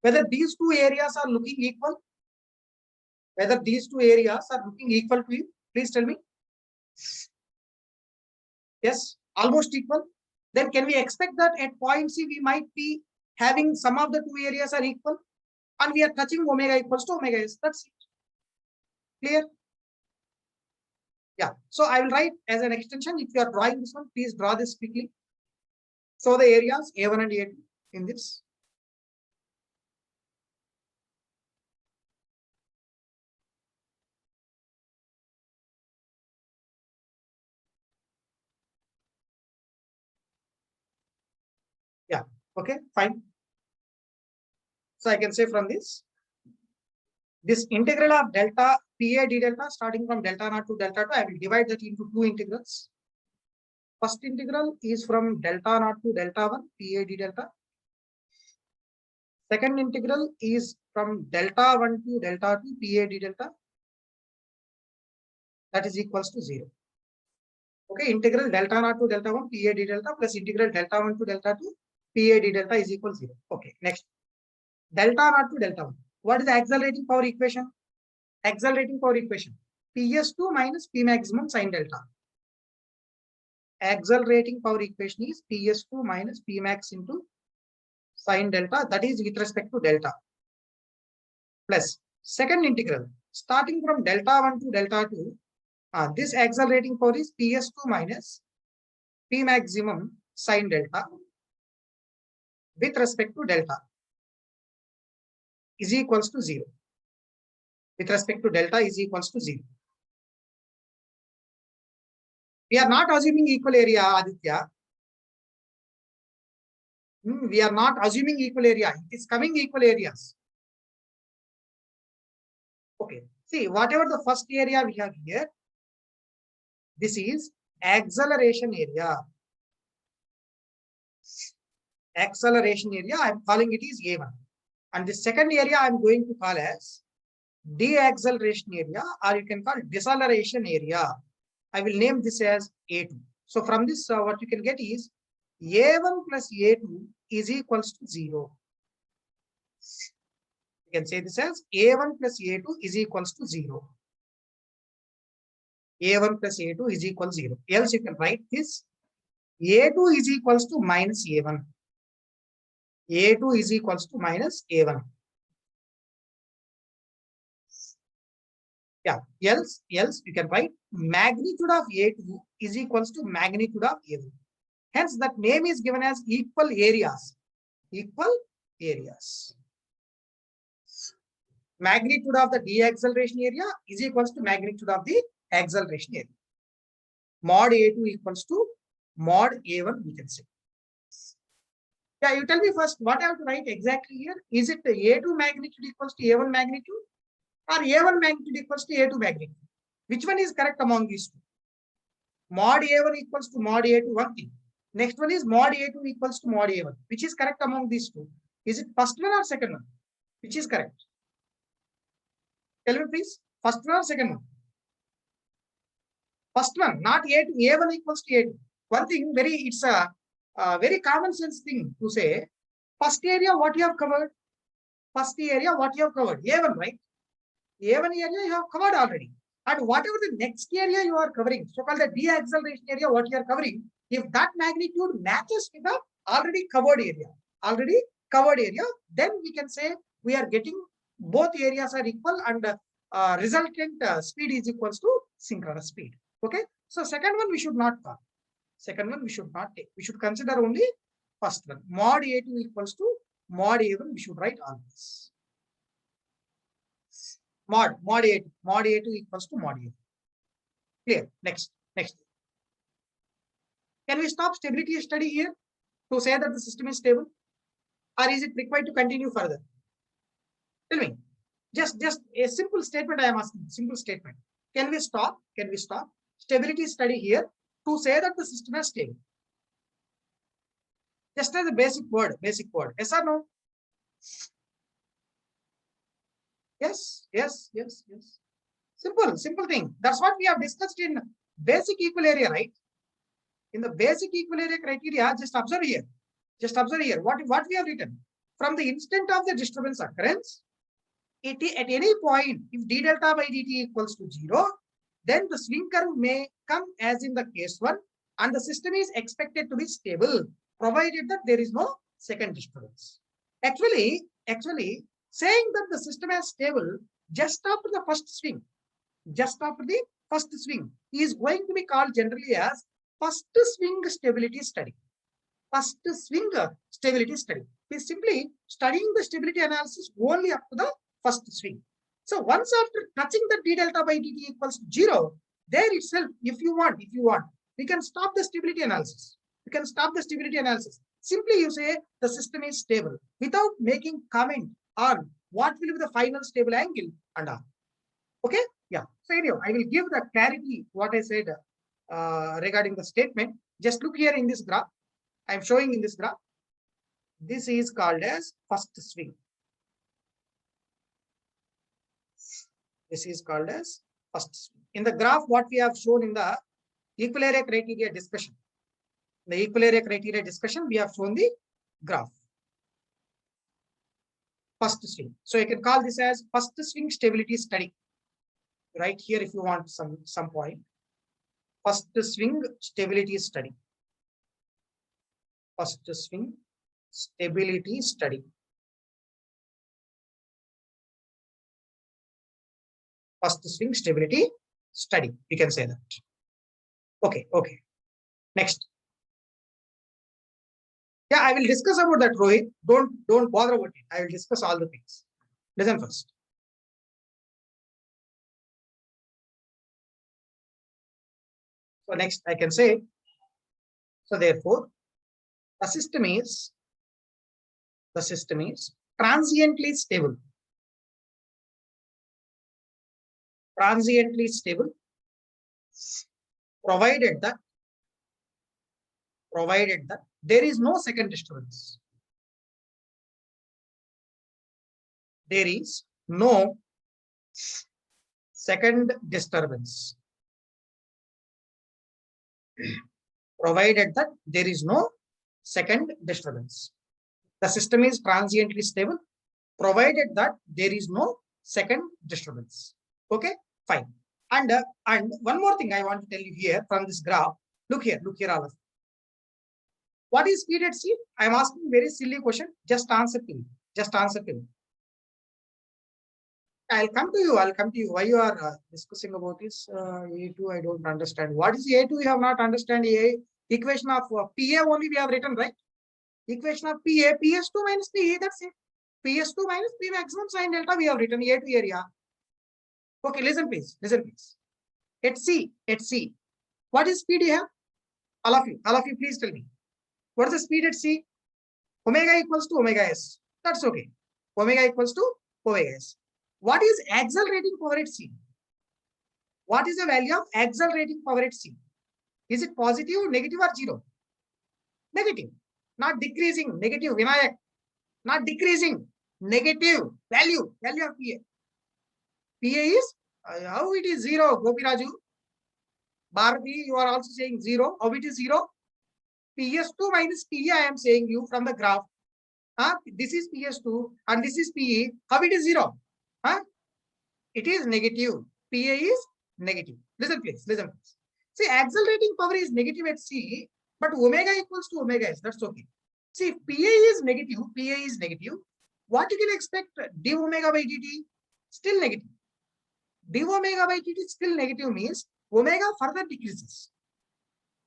Whether these two areas are looking equal? Whether these two areas are looking equal to you? Please tell me. Yes, almost equal. Then can we expect that at point C we might be having some of the two areas are equal and we are touching omega equals to omega s. That's it. Clear? Yeah. So I will write as an extension. If you are drawing this one, please draw this quickly. So the areas A1 and A2 in this. Yeah. Okay, fine. So I can say from this integral of delta PA d delta starting from delta naught to delta 2, I will divide that into two integrals. First integral is from delta naught to delta 1, PA d delta. Second integral is from delta 1 to delta 2, PA d delta. That is equals to 0. Okay, integral delta naught to delta 1, PA d delta plus integral delta 1 to delta 2, PA d delta is equal to 0. Okay, next. Delta naught to delta 1. What is the accelerating power equation? Accelerating power equation. PS2 minus P maximum sine delta. Accelerating power equation is PS2 minus P max into sine delta. That is with respect to delta. Plus second integral. Starting from delta 1 to delta 2. This accelerating power is PS2 minus P maximum sine delta with respect to delta is equals to 0. With respect to delta is equals to 0. We are not assuming equal area, Aditya. We are not assuming equal area. It is coming equal areas. Okay. See, whatever the first area we have here, this is acceleration area. acceleration area, I'm calling it is A1. And the second area I'm going to call as deacceleration area, or you can call deceleration area. I will name this as A2. So from this, what you can get is A1 plus A2 is equals to 0. You can say this as A1 plus A2 is equals to 0. A1 plus A2 is equal to 0. Else you can write this A2 is equals to minus A1. A2 is equals to minus A1. Yeah, else you can write magnitude of A2 is equals to magnitude of A1. Hence, that name is given as equal areas. Equal areas. Magnitude of the deacceleration area is equals to magnitude of the acceleration area. Mod A2 equals to mod A1, we can say. Yeah, you tell me first what I have to write exactly here. Is it A2 magnitude equals to A1 magnitude, or A1 magnitude equals to A2 magnitude? Which one is correct among these two? Mod A1 equals to mod A2, one thing. Next one is mod A2 equals to mod A1. Which is correct among these two? Is it first one or second one? Which is correct? Tell me please. First one or second one? First one, not A2. A1 equals to A2. One thing, it's a very common sense thing to say. First area, what you have covered? First area, what you have covered? A1, right? A1 area you have covered already. And whatever the next area you are covering, so-called the deacceleration area, what you are covering, if that magnitude matches with the already covered area, then we can say we are getting both areas are equal, and resultant speed is equals to synchronous speed. Okay. So second one we should not call. Second one we should not take. We should consider only first one. Mod A2 equals to mod A1. We should write all this. Mod A2 equals to mod A2. Clear. Next. Can we stop stability study here to say that the system is stable, or is it required to continue further? Tell me. Just a simple statement I am asking. Simple statement. Can we stop? Stability study here to say that the system is stable? Just as a basic word. Yes or no? Yes. Simple thing. That's what we have discussed in basic equal area, right? In the basic equal area criteria, just observe here. What we have written. From the instant of the disturbance occurrence, at any point, if d delta by dt equals to 0, then the swing curve may come as in the case 1, and the system is expected to be stable, provided that there is no second disturbance. Actually, saying that the system is stable just after the first swing, is going to be called generally as first swing stability study. Is simply studying the stability analysis only up to the first swing. So once after touching the d delta by dt equals 0, there itself, if you want, we can stop the stability analysis. Simply you say the system is stable without making comment on what will be the final stable angle and all. Okay? Yeah. So anyway, I will give the clarity what I said regarding the statement. Just look here in this graph. I am showing in this graph. This is called as first swing. In the graph, what we have shown in the equal area criteria discussion. We have shown the graph. First swing. So you can call this as first swing stability study. Right here, if you want some point. First swing stability study. First swing stability study. We can say that. Okay. Next. Yeah, I will discuss about that, Rohit. Don't bother about it. I will discuss all the things. Listen first. So next I can say, so therefore, the system is transiently stable. Provided that there is no second disturbance. there is no second disturbance. Provided that there is no second disturbance. The system is transiently stable, provided that there is no second disturbance. Okay, fine. And one more thing I want to tell you here from this graph. Look here, all of you. What is speed at sea? I am asking a very silly question. Just answer to me. Just answer to me. I'll come to you. Why you are discussing about this A2? I don't understand. What is A2? You have not understand equation of PA only we have written, right? Equation of PA, PS2 minus PE, that's it. PS2 minus P maximum sine delta we have written A2 area. Okay, listen please. At C, what is speed here? All of you, please tell me. What is the speed at C? Omega equals to omega s. That's okay. Omega equals to omega s. What is accelerating power at C? What is the value of accelerating power at C? Is it positive, negative, or zero? Negative. Not decreasing. Negative. Vinayak. Not decreasing. Negative. Value of PA. PA is how it is zero. Gopiraju. Bharati, you are also saying zero. How it is zero? PS2 minus PE, I am saying you from the graph. This is PS2 and this is PE. How it is zero? It is negative. PA is negative. Listen please. See, accelerating power is negative at C, but omega equals to omega s. That's okay. See, if PA is negative, what you can expect? D omega by dt still negative. D omega by dt still negative means omega further decreases.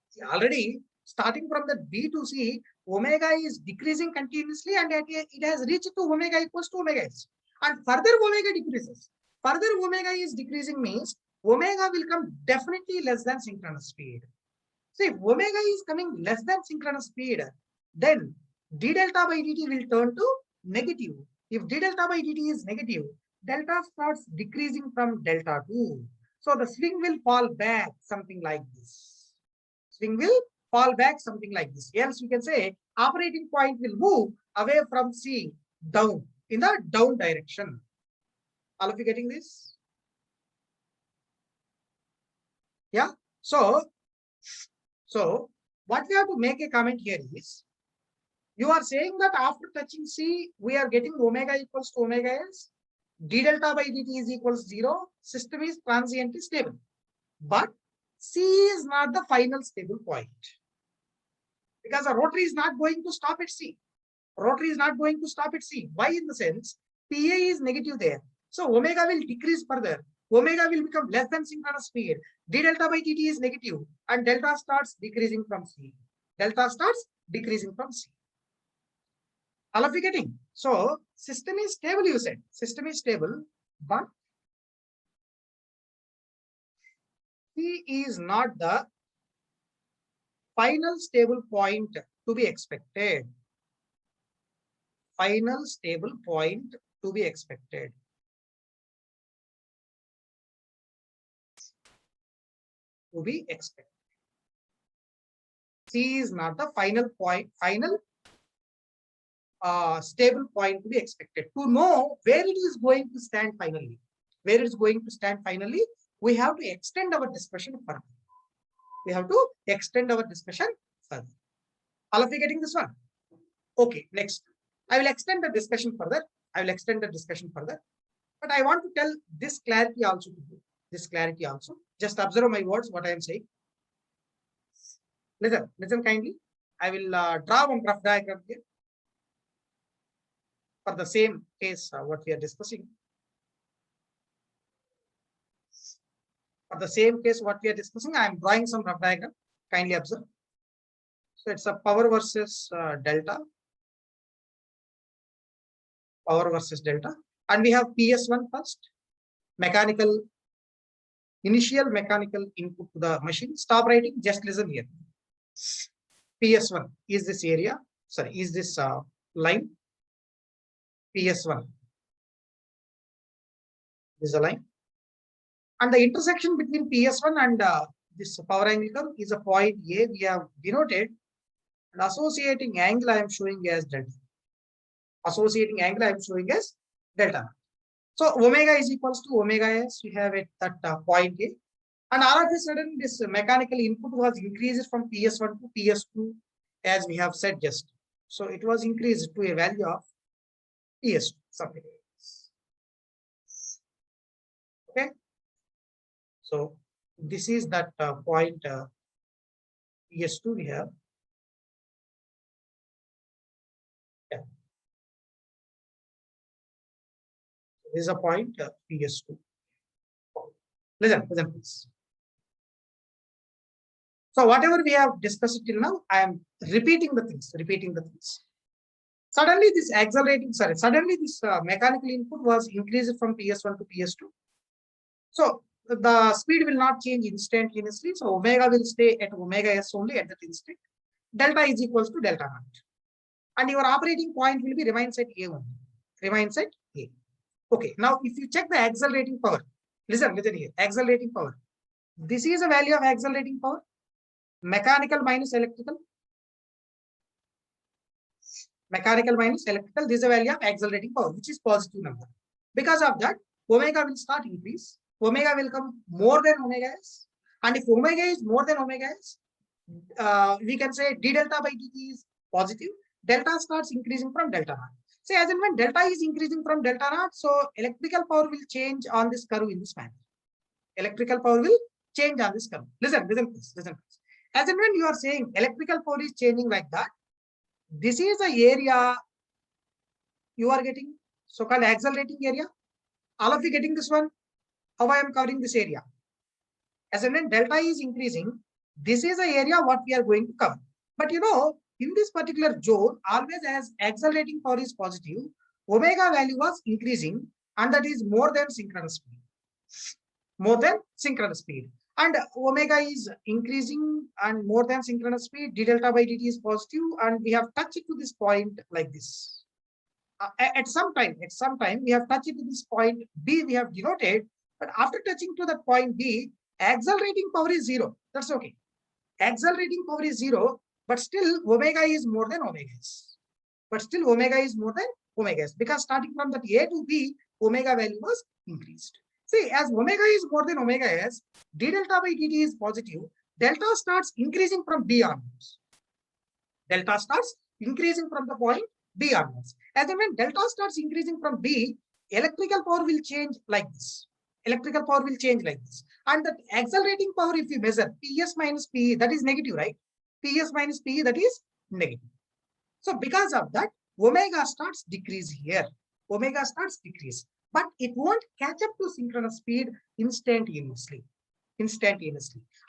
See, already starting from the B to C, omega is decreasing continuously and it has reached to omega equals to omega s. And further omega decreases. Further omega is decreasing means omega will come definitely less than synchronous speed. So if omega is coming less than synchronous speed, then d delta by dt will turn to negative. If d delta by dt is negative, delta starts decreasing from delta 2. So the swing will fall back something like this. Else we can say operating point will move away from C down in the down direction. All of you getting this? Yeah. So what we have to make a comment here is, you are saying that after touching C, we are getting omega equals to omega s, d delta by dt is equals 0, system is transiently stable. But C is not the final stable point. Because the rotary is not going to stop at C. Why? In the sense, PA is negative there. So omega will decrease further. Omega will become less than synchronous speed. D delta by dt is negative and delta starts decreasing from C. All of you getting? So system is stable, you said. System is stable, but C is not the final stable point to be expected. C is not the final stable point to be expected. To know where it is going to stand finally, we have to extend our discussion further. All of you getting this one? Okay, next. I will extend the discussion further. But I want to tell this clarity also to you. Just observe my words, what I am saying. Listen kindly. I will draw one rough diagram here for the same case what we are discussing. I am drawing some rough diagram. Kindly observe. So it's a power versus delta. And we have PS1 first. Initial mechanical input to the machine. Stop writing, just listen here. PS1 is this area. Is this line. PS1 is a line. And the intersection between PS1 and this power angle curve is a point A. We have denoted an associating angle I am showing as delta. delta. So omega is equals to omega s. We have it at point A. And all of a sudden, this mechanical input was increased from PS1 to PS2, as we have said just. So it was increased to a value of PS2, something like this. Okay. So this is that point PS2 we have. Yeah. This is a point PS2. Listen, please. So whatever we have discussed till now, I am repeating the things. Suddenly this mechanical input was increased from PS1 to PS2. So the speed will not change instantaneously. So omega will stay at omega s only at that instant. Delta is equals to delta naught. And your operating point will be remains at A only. Remains at A. Okay. Now if you check the accelerating power, listen here. Accelerating power. This is a value of accelerating power. Mechanical minus electrical. Mechanical minus electrical. This is a value of accelerating power, which is positive number. Because of that, omega will start increase. Omega will come more than omega s. And if omega is more than omega s, we can say d delta by dt is positive. Delta starts increasing from delta naught. Say as and when delta is increasing from delta naught, so electrical power will change on this curve in this manner. Electrical power will change on this curve. Listen please. As and when you are saying electrical power is changing like that, this is the area you are getting, so-called accelerating area. All of you getting this one? How I am covering this area? As and when delta is increasing, this is the area what we are going to cover. But in this particular zone, always as accelerating power is positive, omega value was increasing, and that is more than synchronous speed. More than synchronous speed. And omega is increasing and more than synchronous speed, d delta by dt is positive, and we have touched it to this point like this. At some time, we have touched it to this point B, we have denoted, but after touching to that point B, accelerating power is 0. That's okay. Accelerating power is 0, but still omega is more than omega s. Because starting from that A to B, omega value was increased. See, as omega is more than omega s, d delta by dt is positive. Delta starts increasing from B onwards. Delta starts increasing from the point B onwards. As and when delta starts increasing from B, electrical power will change like this. And the accelerating power, if you measure PS minus PE, that is negative, right? PS minus PE, that is negative. So because of that, omega starts decrease here. But it won't catch up to synchronous speed instantaneously.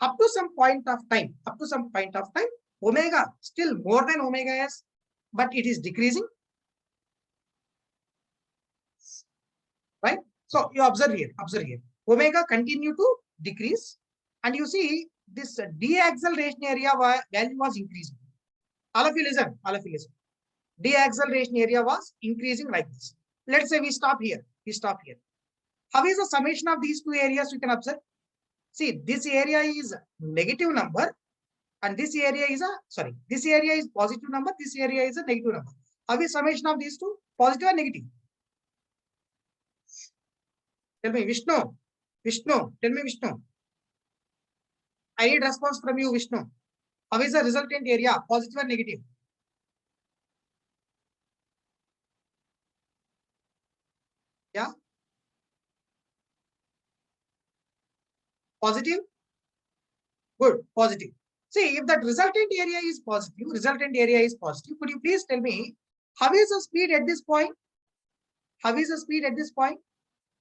Up to some point of time, omega still more than omega s, but it is decreasing. Right? So you observe here. Omega continue to decrease, and you see this deacceleration area value was increasing. All of you listen. Deacceleration area was increasing like this. Let's say we stop here. How is the summation of these two areas? You can observe. See, this area is negative number, and this area is positive number. This area is a negative number. How is summation of these two? Positive or negative? Tell me, Vishnu. Tell me, Vishnu. I need response from you, Vishnu. How is the resultant area? Positive or negative? Yeah. Positive. Good. Positive. See, if that resultant area is positive, could you please tell me how is the speed at this point?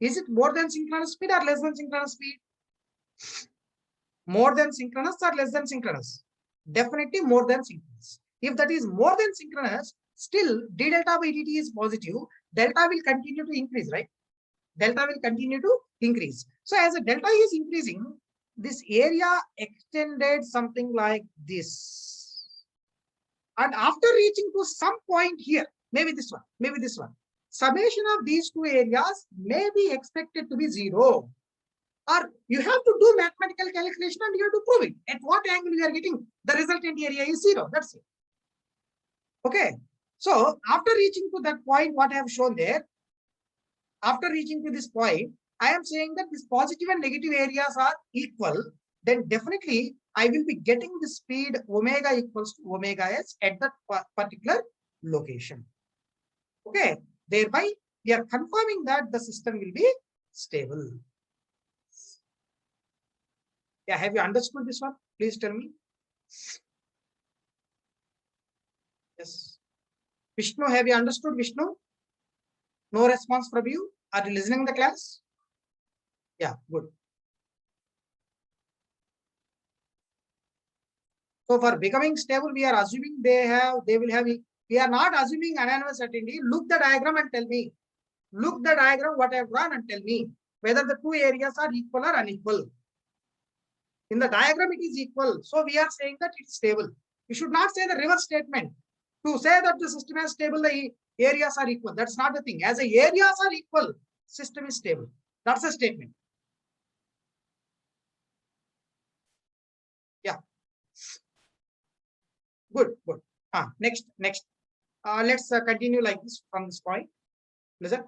Is it more than synchronous speed or less than synchronous speed? More than synchronous or less than synchronous? Definitely more than synchronous. If that is more than synchronous, still d delta by dt is positive. Delta will continue to increase, right? So as a delta is increasing, this area extended something like this. And after reaching to some point here, maybe this one, summation of these two areas may be expected to be 0. Or you have to do mathematical calculation and you have to prove it. At what angle you are getting, the resultant area is 0. That's it. Okay. So after reaching to that point, what I have shown there, after reaching to this point, I am saying that these positive and negative areas are equal, then definitely I will be getting the speed omega equals to omega s at that particular location. Okay, thereby we are confirming that the system will be stable. Yeah, have you understood this one? Please tell me. Yes. Vishnu, have you understood, Vishnu? No response from you? Are you listening to the class? Yeah, good. So for becoming stable, we are assuming they will have, we are not assuming unanimous certainty. Look the diagram and tell me. Look the diagram what I have drawn and tell me whether the two areas are equal or unequal. In the diagram, it is equal. So we are saying that it's stable. You should not say the reverse statement. To say that the system is stable, the areas are equal. That's not the thing. As the areas are equal, system is stable. That's a statement. Yeah. Good, good. Next. Let's continue like this from this point. Listen.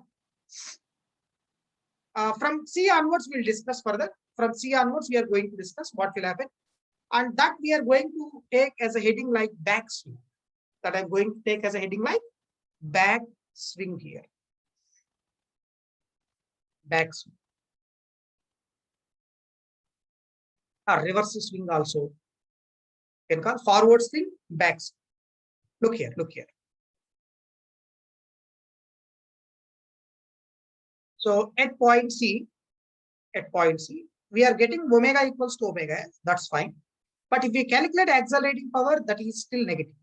From C onwards, we'll discuss further. From C onwards, we are going to discuss what will happen. And that we are going to take as a heading like back swing. That I'm going to take as a heading like back swing here. Back swing. Reverse swing also. You can call forward swing, back swing. Look here, look here. So at point C, we are getting omega equals to omega s. That's fine. But if we calculate accelerating power, that is still negative.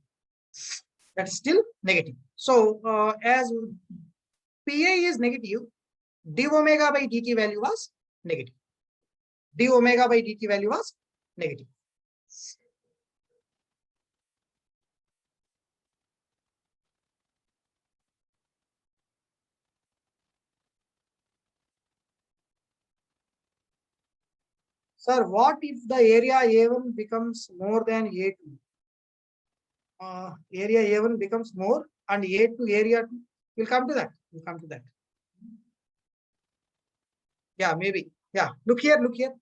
That is still negative. So as PA is negative, d omega by dt value was negative. D omega by dt value was negative. Sir, what if the area A1 becomes more than A2? Area A1 becomes more and A2 area 2. We'll come to that. We'll come to that. Yeah, maybe. Yeah, look here, look here.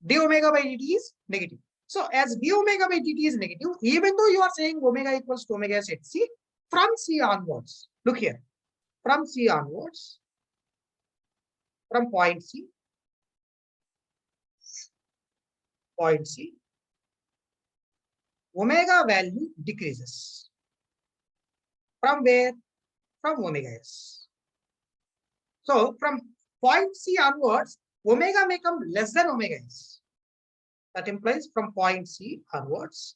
D omega by dt is negative. So as d omega by dt is negative, even though you are saying omega equals to omega s at C, from C onwards, look here. From C onwards, from point C, omega value decreases. From where? From omega s. So from point C onwards, omega may come less than omega s. That implies from point C onwards,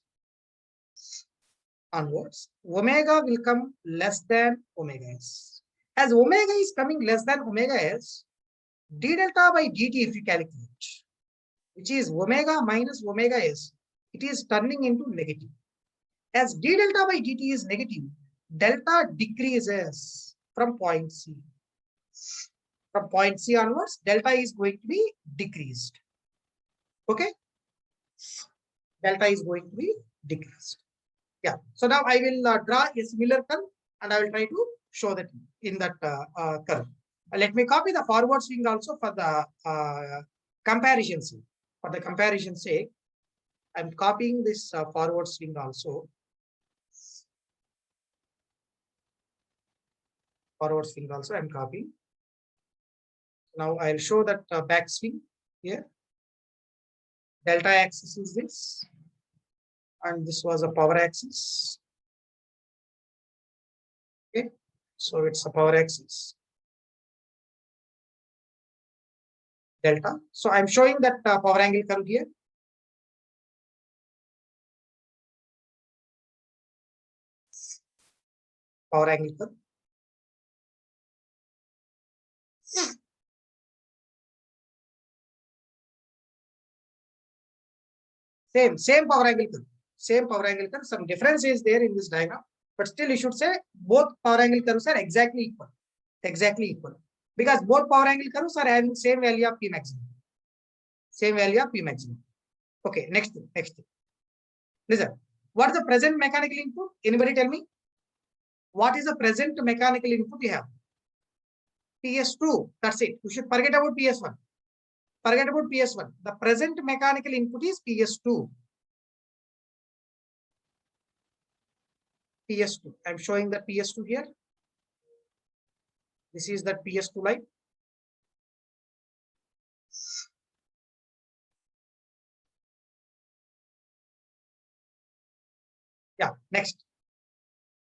omega will come less than omega s. As omega is coming less than omega s, d delta by dt if you calculate, which is omega minus omega s, it is turning into negative. As d delta by dt is negative, delta decreases from point C. From point C onwards, delta is going to be decreased. Okay? Delta is going to be decreased. Yeah. So now I will draw a similar curve and I will try to show that in that curve. Let me copy the forward swing also for the comparison sake. For the comparison sake, I'm copying this forward swing also. Forward swing also I'm copying. Now I'll show that back swing here. Delta axis is this, and this was a power axis. Okay, so it's a power axis. Delta. So I'm showing that power angle curve here. Power angle curve. Same power angle curve. Same power angle curve. Some difference is there in this diagram, but still you should say both power angle curves are exactly equal. Exactly equal. Because both power angle curves are having same value of P maximum. Same value of P maximum. Okay, next thing. Listen, what is the present mechanical input? Anybody tell me? What is the present mechanical input you have? PS2, that's it. You should forget about PS1. Forget about PS1. The present mechanical input is PS2. PS2. I'm showing the PS2 here. This is that PS2 line. Yeah, next.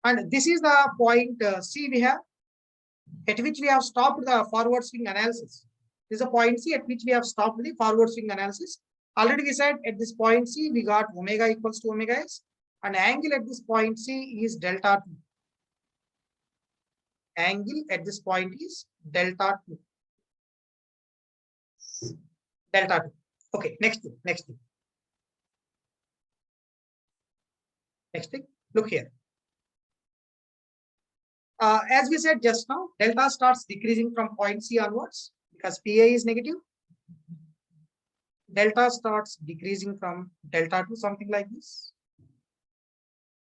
And this is the point C we have, at which we have stopped the forward swing analysis. This is a point C at which we have stopped the forward swing analysis. Already we said at this point C, we got omega equals to omega s, and angle at this point C is delta 2. Angle at this point is delta 2. Delta 2. Okay, next thing, next thing. Next thing, look here. As we said just now, delta starts decreasing from point C onwards because PA is negative. Delta starts decreasing from delta to something like this.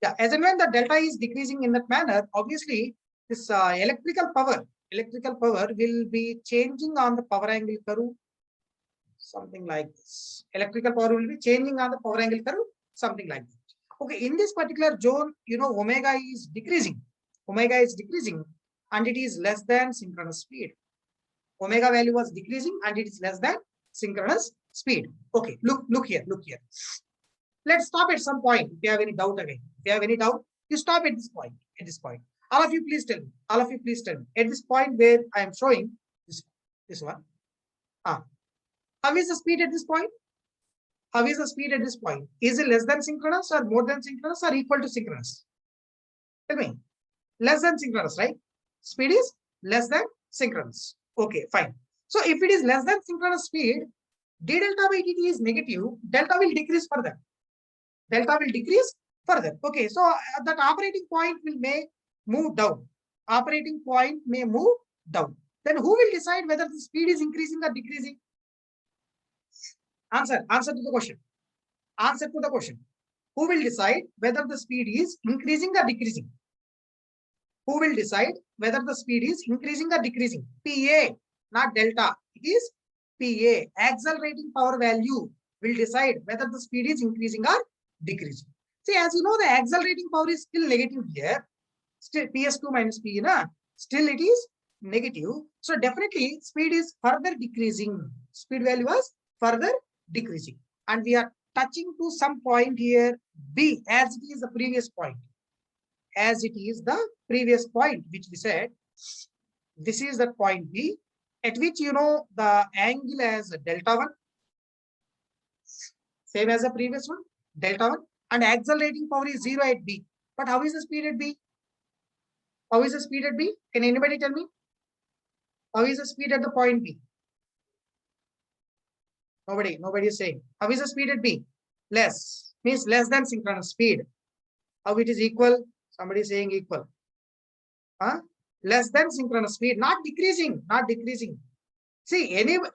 Yeah, as and when the delta is decreasing in that manner, obviously this electrical power will be changing on the power angle curve, something like this. Electrical power will be changing on the power angle curve, something like that. Okay, in this particular zone, you know, omega is decreasing. Omega is decreasing and it is less than synchronous speed. Omega value was decreasing and it is less than synchronous speed. Okay, look here. Let's stop at some point. If you have any doubt again, if you have any doubt, you stop at this point. At this point, all of you please tell me. All of you please tell me. At this point where I am showing this one. How is the speed at this point? How is the speed at this point? Is it less than synchronous or more than synchronous or equal to synchronous? Tell me. Less than synchronous, right? Speed is less than synchronous. Okay, fine. So if it is less than synchronous speed, d delta by dt is negative, delta will decrease further. Delta will decrease further. Okay, so that operating point may move down. Operating point may move down. Then who will decide whether the speed is increasing or decreasing? Answer to the question. Answer to the question. Who will decide whether the speed is increasing or decreasing? Who will decide whether the speed is increasing or decreasing? PA, not delta. It is PA. Accelerating power value will decide whether the speed is increasing or decreasing. See, as you know, the accelerating power is still negative here. Still PS2 minus PE, still it is negative. So definitely speed is further decreasing. Speed value was further decreasing. And we are touching to some point here, B, as it is the previous point. As it is the previous point, which we said, this is the point B, at which you know the angle as delta 1, same as the previous one, delta 1, and accelerating power is 0 at B. But how is the speed at B? How is the speed at B? Can anybody tell me? How is the speed at the point B? Nobody is saying. How is the speed at B? Less, means less than synchronous speed. How it is equal? Somebody is saying equal. Less than synchronous speed, not decreasing, not decreasing. See, anywhere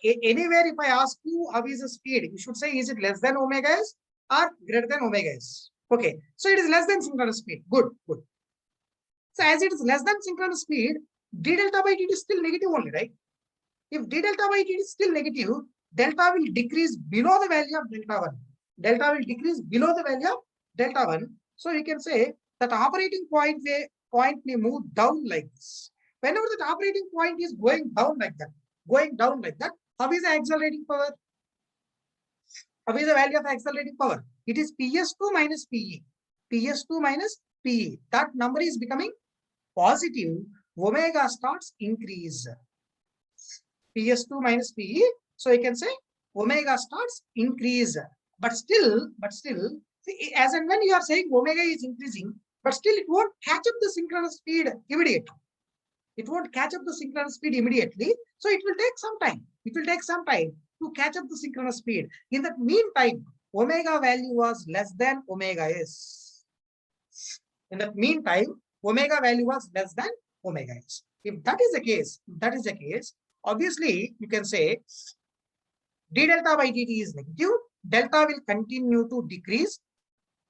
if I ask you how is the speed, you should say is it less than omega s or greater than omega s? Okay, so it is less than synchronous speed. Good. So as it is less than synchronous speed, d delta by dt is still negative only, right? If d delta by dt is still negative, delta will decrease below the value of delta 1. Delta will decrease below the value of delta 1. So you can say that operating point may move down like this. Whenever that operating point is going down like that, how is the accelerating power? How is the value of accelerating power? It is PS2 minus PE. PS2 minus PE. That number is becoming positive. Omega starts increase. PS2 minus PE. So you can say omega starts increase. But still, see, as and when you are saying omega is increasing, but still it won't catch up the synchronous speed immediately. It won't catch up the synchronous speed immediately. So it will take some time. It will take some time to catch up the synchronous speed. In that meantime, omega value was less than omega s. In that meantime, omega value was less than omega s. If that is the case, obviously you can say d delta by dt is negative. Delta will continue to decrease.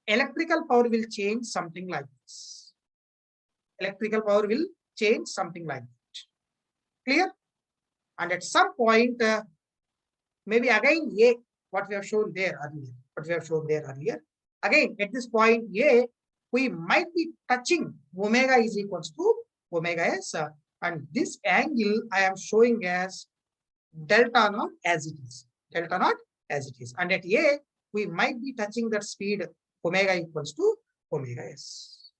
Electrical power will change something like this. Electrical power will change something like that. Clear? And at some point, maybe again A, what we have shown there earlier. Again, at this point A, we might be touching omega is equals to omega s, and this angle I am showing as delta naught as it is. Delta naught as it is. And at A, we might be touching that speed omega equals to omega s.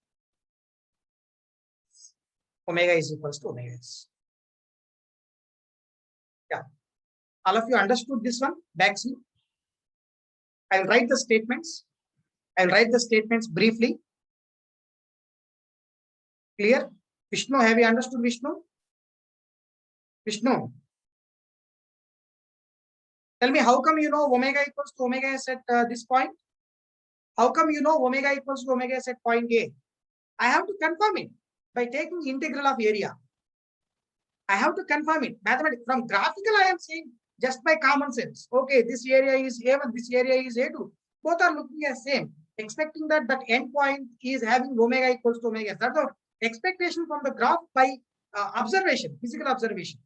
Omega is equals to omega s. Yeah. All of you understood this one? Backseat. I'll write the statements. Briefly. Clear? Vishnu, have you understood Vishnu? Vishnu. Tell me, how come you know omega equals to omega s at this point? How come you know omega equals to omega s at point A? I have to confirm it by taking integral of area. I have to confirm it. Mathematics, from graphical, I am saying just by common sense. Okay, this area is A1, this area is A2. Both are looking as same. Expecting that that end point is having omega equals to omega. That's the expectation from the graph by observation, physical observation.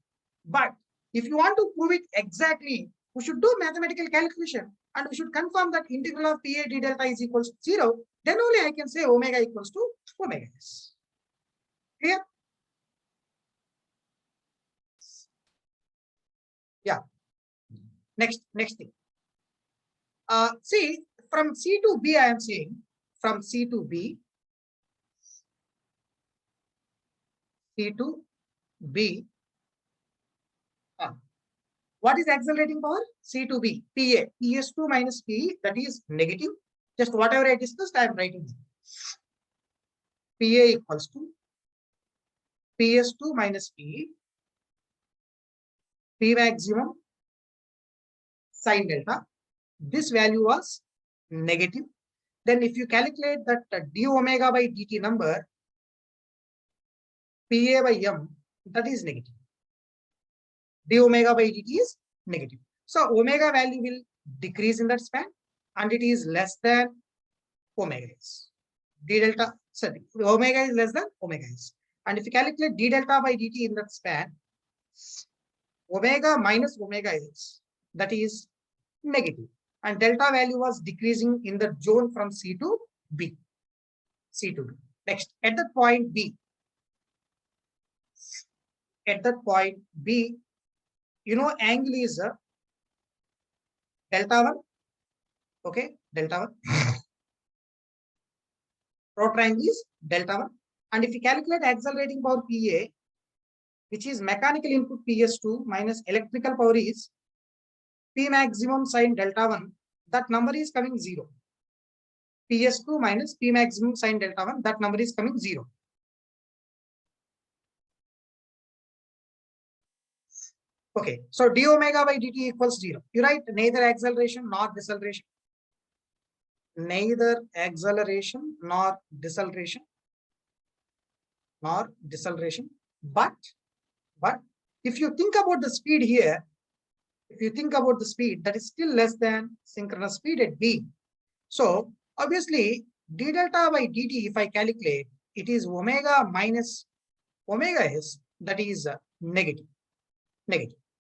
But if you want to prove it exactly, we should do mathematical calculation and we should confirm that integral of PA d delta is equals to 0. Then only I can say omega equals to omega s. Clear? Yeah. Next thing. See, from C to B, I am saying from C to B. What is accelerating power? C to B. PA. PS2 minus PE, that is negative. Just whatever I discussed, I am writing. PA equals to PS2 minus PE. P maximum sin delta. This value was negative. Then if you calculate that d omega by dt number, PA by M, that is negative. D omega by dt is negative. So omega value will decrease in that span and it is less than omega s. D delta, sorry, omega is less than omega s. And if you calculate d delta by dt in that span, omega minus omega s, that is negative. And delta value was decreasing in the zone from C to B. C to B. Next, at that point B, you know, angle is delta 1. Okay, delta 1. Rotor angle is delta 1. And if you calculate accelerating power PA, which is mechanical input PS2 minus electrical power is P maximum sin delta 1, that number is coming 0. PS2 minus P maximum sin delta 1, that number is coming 0. Okay, so d omega by dt equals 0. You write neither acceleration nor deceleration. Neither acceleration nor deceleration. But if you think about the speed here, that is still less than synchronous speed at B. So obviously d delta by dt, if I calculate, it is omega minus omega s, that is negative.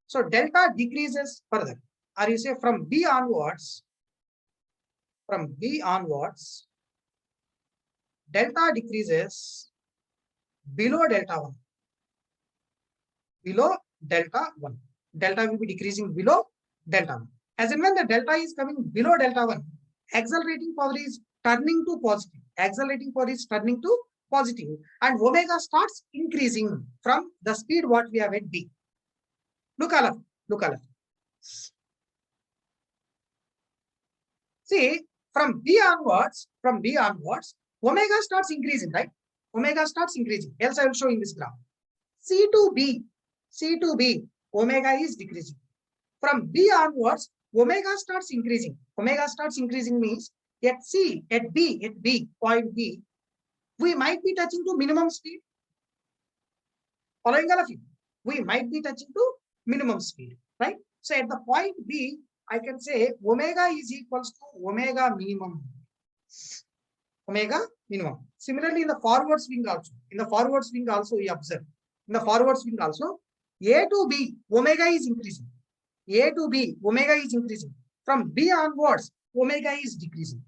So delta decreases further, or you say from B onwards, delta decreases below delta 1. Delta will be decreasing below delta 1. As and when the delta is coming below delta 1, accelerating power is turning to positive. And omega starts increasing from the speed what we have at B. Look all of. See, from B onwards, omega starts increasing, right? Else I will show in this graph. C to B, omega is decreasing. From B onwards, omega starts increasing. Means at B, point B, we might be touching to minimum speed. Following all of you, we might be touching to minimum speed, right? So at the point B, I can say omega is equals to omega minimum. Similarly, in the forward swing also, we observe. In the forward swing also, A to B, omega is increasing. A to B, omega is increasing. From B onwards, omega is decreasing.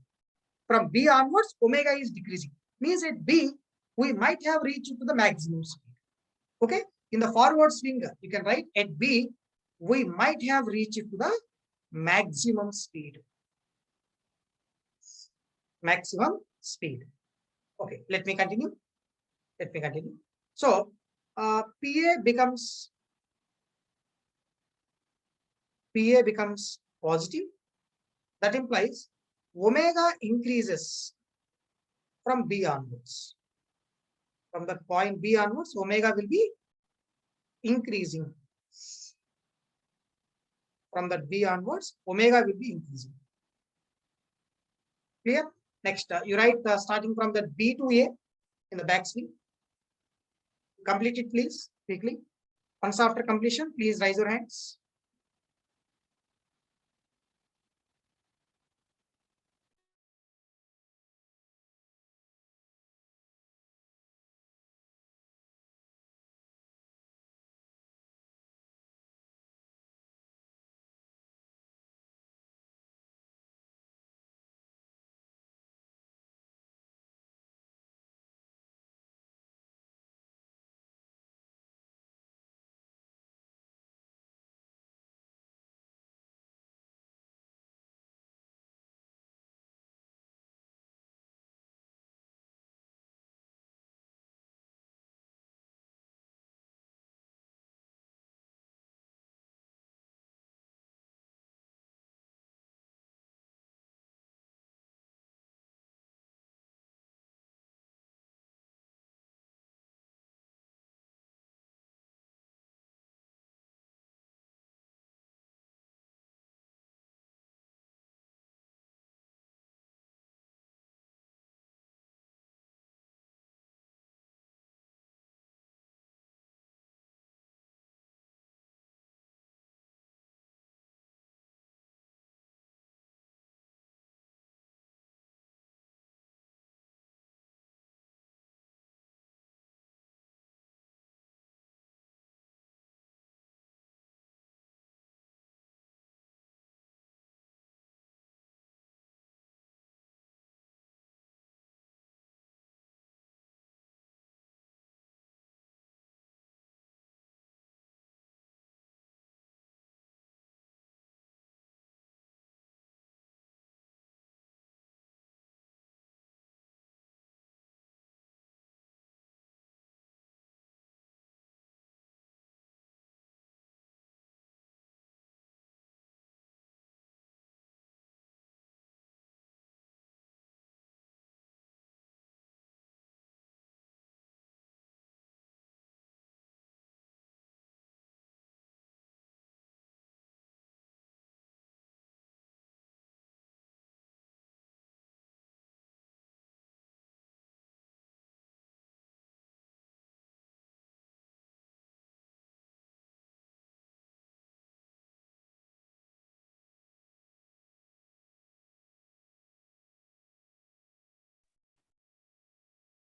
From B onwards, omega is decreasing. Means at B, we might have reached to the maximum speed. Okay, in the forward swing, you can write at B, we might have reached to the maximum speed. Maximum speed. Okay, let me continue. So, PA becomes positive. That implies omega increases from B onwards. From that point B onwards, omega will be increasing. From that B onwards, omega will be increasing. Clear? Next, you write starting from that B to A in the backswing. Complete it, please, quickly. Once after completion, please raise your hands.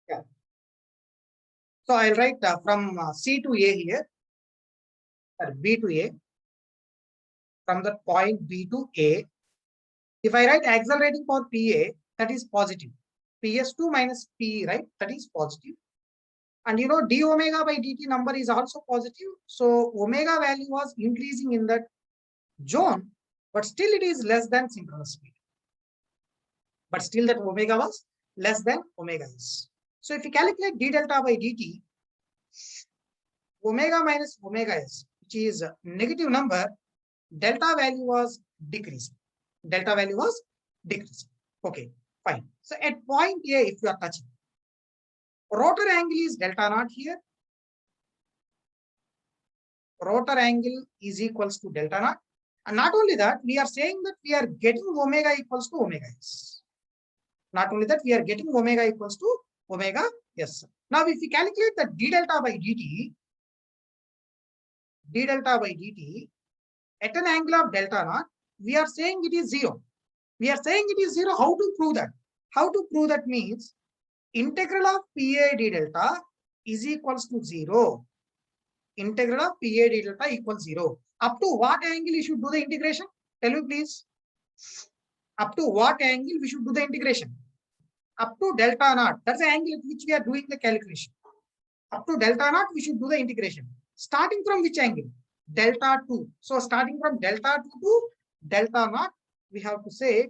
Yeah. So I'll write from C to A here, or B to A. From the point B to A, if I write accelerating for PA, that is positive. PS2 minus P, right? That is positive. And you know, d omega by dt number is also positive. So omega value was increasing in that zone, but still it is less than synchronous speed. But still that omega was less than omega is. So if you calculate d delta by dt, omega minus omega s, which is a negative number, delta value was decreasing. Delta value was decreasing. Okay, fine. So at point A, if you are touching, rotor angle is delta naught here. Rotor angle is equals to delta naught. And not only that, we are saying that we are getting omega equals to omega s. Not only that, we are getting omega equals to omega s. Now, if we calculate the d delta by dt at an angle of delta naught, we are saying it is 0. We are saying it is 0. How to prove that? How to prove that means integral of PA d delta is equals to 0. Integral of PA d delta equals 0. Up to what angle you should do the integration? Tell me please. Up to what angle we should do the integration? Up to delta naught. That's the angle at which we are doing the calculation. Up to delta naught, we should do the integration. Starting from which angle? Delta 2. So starting from delta 2 to delta naught, we have to say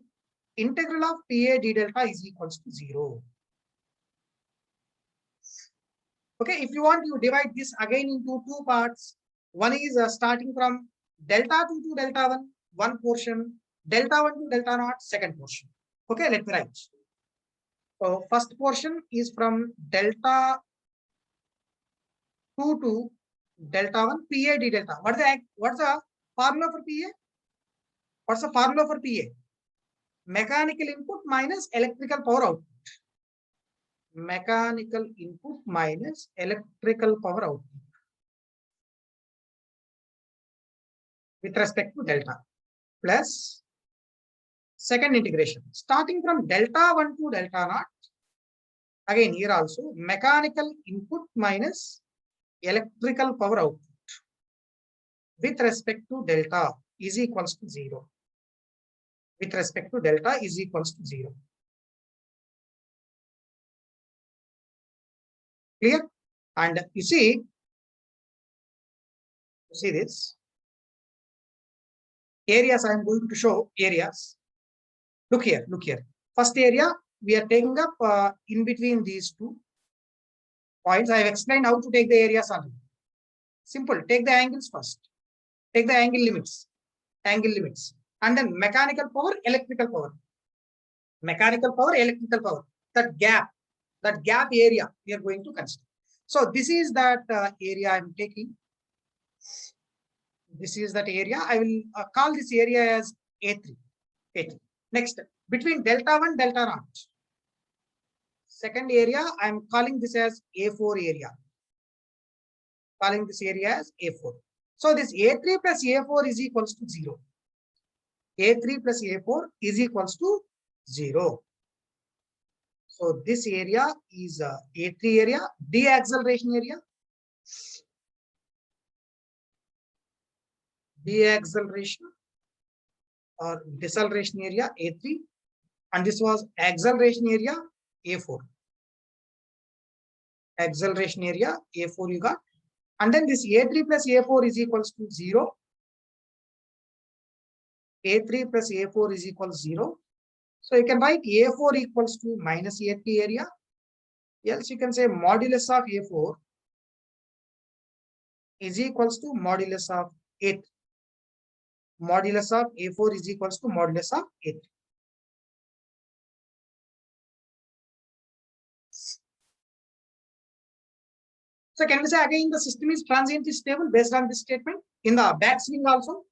integral of PA d delta is equals to 0. Okay, if you want, you divide this again into two parts. One is starting from delta 2 to delta 1, one portion, delta 1 to delta naught, second portion. Okay, let me write. So first portion is from delta 2 to delta 1, PA d delta. What's the formula for PA? What's the formula for PA? Mechanical input minus electrical power output. Mechanical input minus electrical power output with respect to delta plus second integration starting from delta 1 to delta naught. Again here also mechanical input minus electrical power output with respect to delta is equals to 0. With respect to delta is equals to 0. Clear? And you see this areas. I am going to show areas. Look here. First area we are taking up in between these two points. I have explained how to take the areas already. Simple. Take the angles first. Take the angle limits, and then mechanical power, electrical power. Mechanical power, electrical power. That gap area we are going to consider. So this is that area I am taking. This is that area. I will call this area as A3. Next, between delta 1, delta naught. Second area, I am calling this as A4 area. Calling this area as A4. So this A3 plus A4 is equals to 0. A3 plus A4 is equals to 0. So this area is A3 area, deacceleration area. Deacceleration or deceleration area A3, and this was acceleration area A4. Acceleration area A4 you got, and then this A3 plus A4 is equals to 0. A3 plus A4 is equals 0. So you can write A4 equals to minus A3 area. Else you can say modulus of A4 is equals to modulus of A3. Modulus of A4 is equals to modulus of A3. So can we say again the system is transiently stable based on this statement? In the backswing also?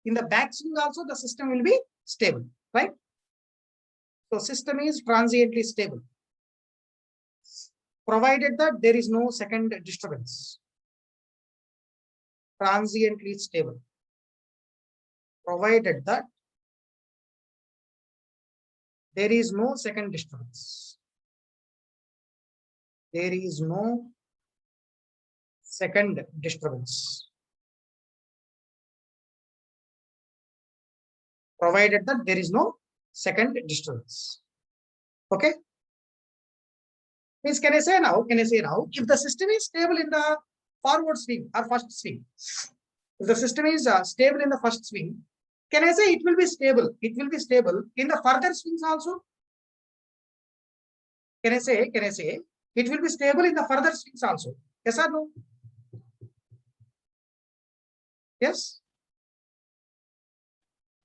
In the backswing also the system will be stable, right? So system is transiently stable, provided that there is no second disturbance. Transiently stable, provided that there is no second disturbance. There is no second disturbance. Provided that there is no second disturbance. Okay. Means can I say now, if the system is stable in the forward swing or first swing, if the system is stable in the first swing, can I say it will be stable? It will be stable in the further swings also. Can I say it will be stable in the further swings also? Yes or no? Yes.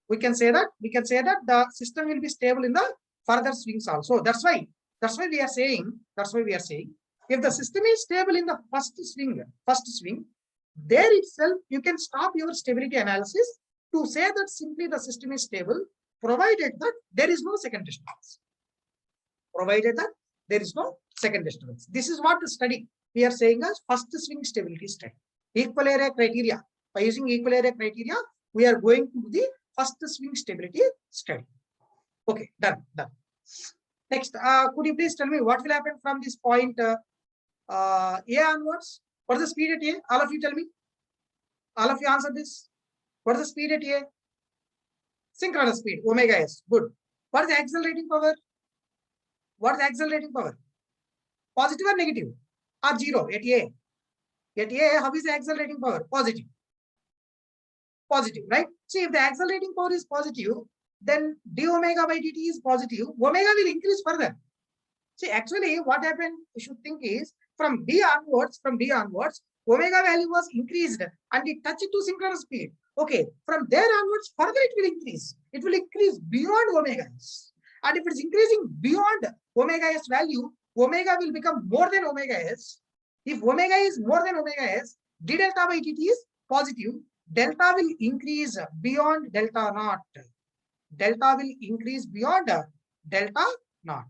We can say that the system will be stable in the further swings also. That's why we are saying if the system is stable in the first swing, there itself you can stop your stability analysis to say that simply the system is stable, provided that there is no second disturbance. Provided that there is no second disturbance. This is what the study we are saying as first swing stability study. Equal area criteria. By using equal area criteria, we are going to the first swing stability study. Okay, done. Next, could you please tell me what will happen from this point A onwards? What's the speed at A? All of you tell me. All of you answer this. What's the speed at A? Synchronous speed, omega s. Good. What is the accelerating power? What is the accelerating power? Positive or negative? Or zero at A? At A, how is the accelerating power? Positive. Positive, right? See, if the accelerating power is positive, then d omega by dt is positive. Omega will increase further. See, actually, what happened, you should think is from B onwards, omega value was increased and it touched to synchronous speed. Okay, from there onwards, further it will increase. It will increase beyond omega s. And if it's increasing beyond omega s value, omega will become more than omega s. If omega is more than omega s, d delta by dt is positive. Delta will increase beyond delta naught. Delta will increase beyond delta naught.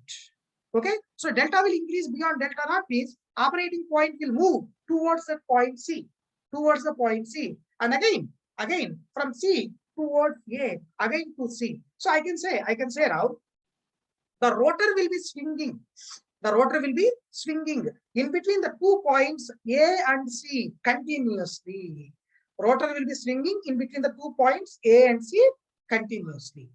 Okay, so delta will increase beyond delta naught means operating point will move towards the point C, and again from C towards A, again to C. So I can say now the rotor will be swinging. The rotor will be swinging in between the 2 points A and C continuously. Rotor will be swinging in between the 2 points A and C continuously.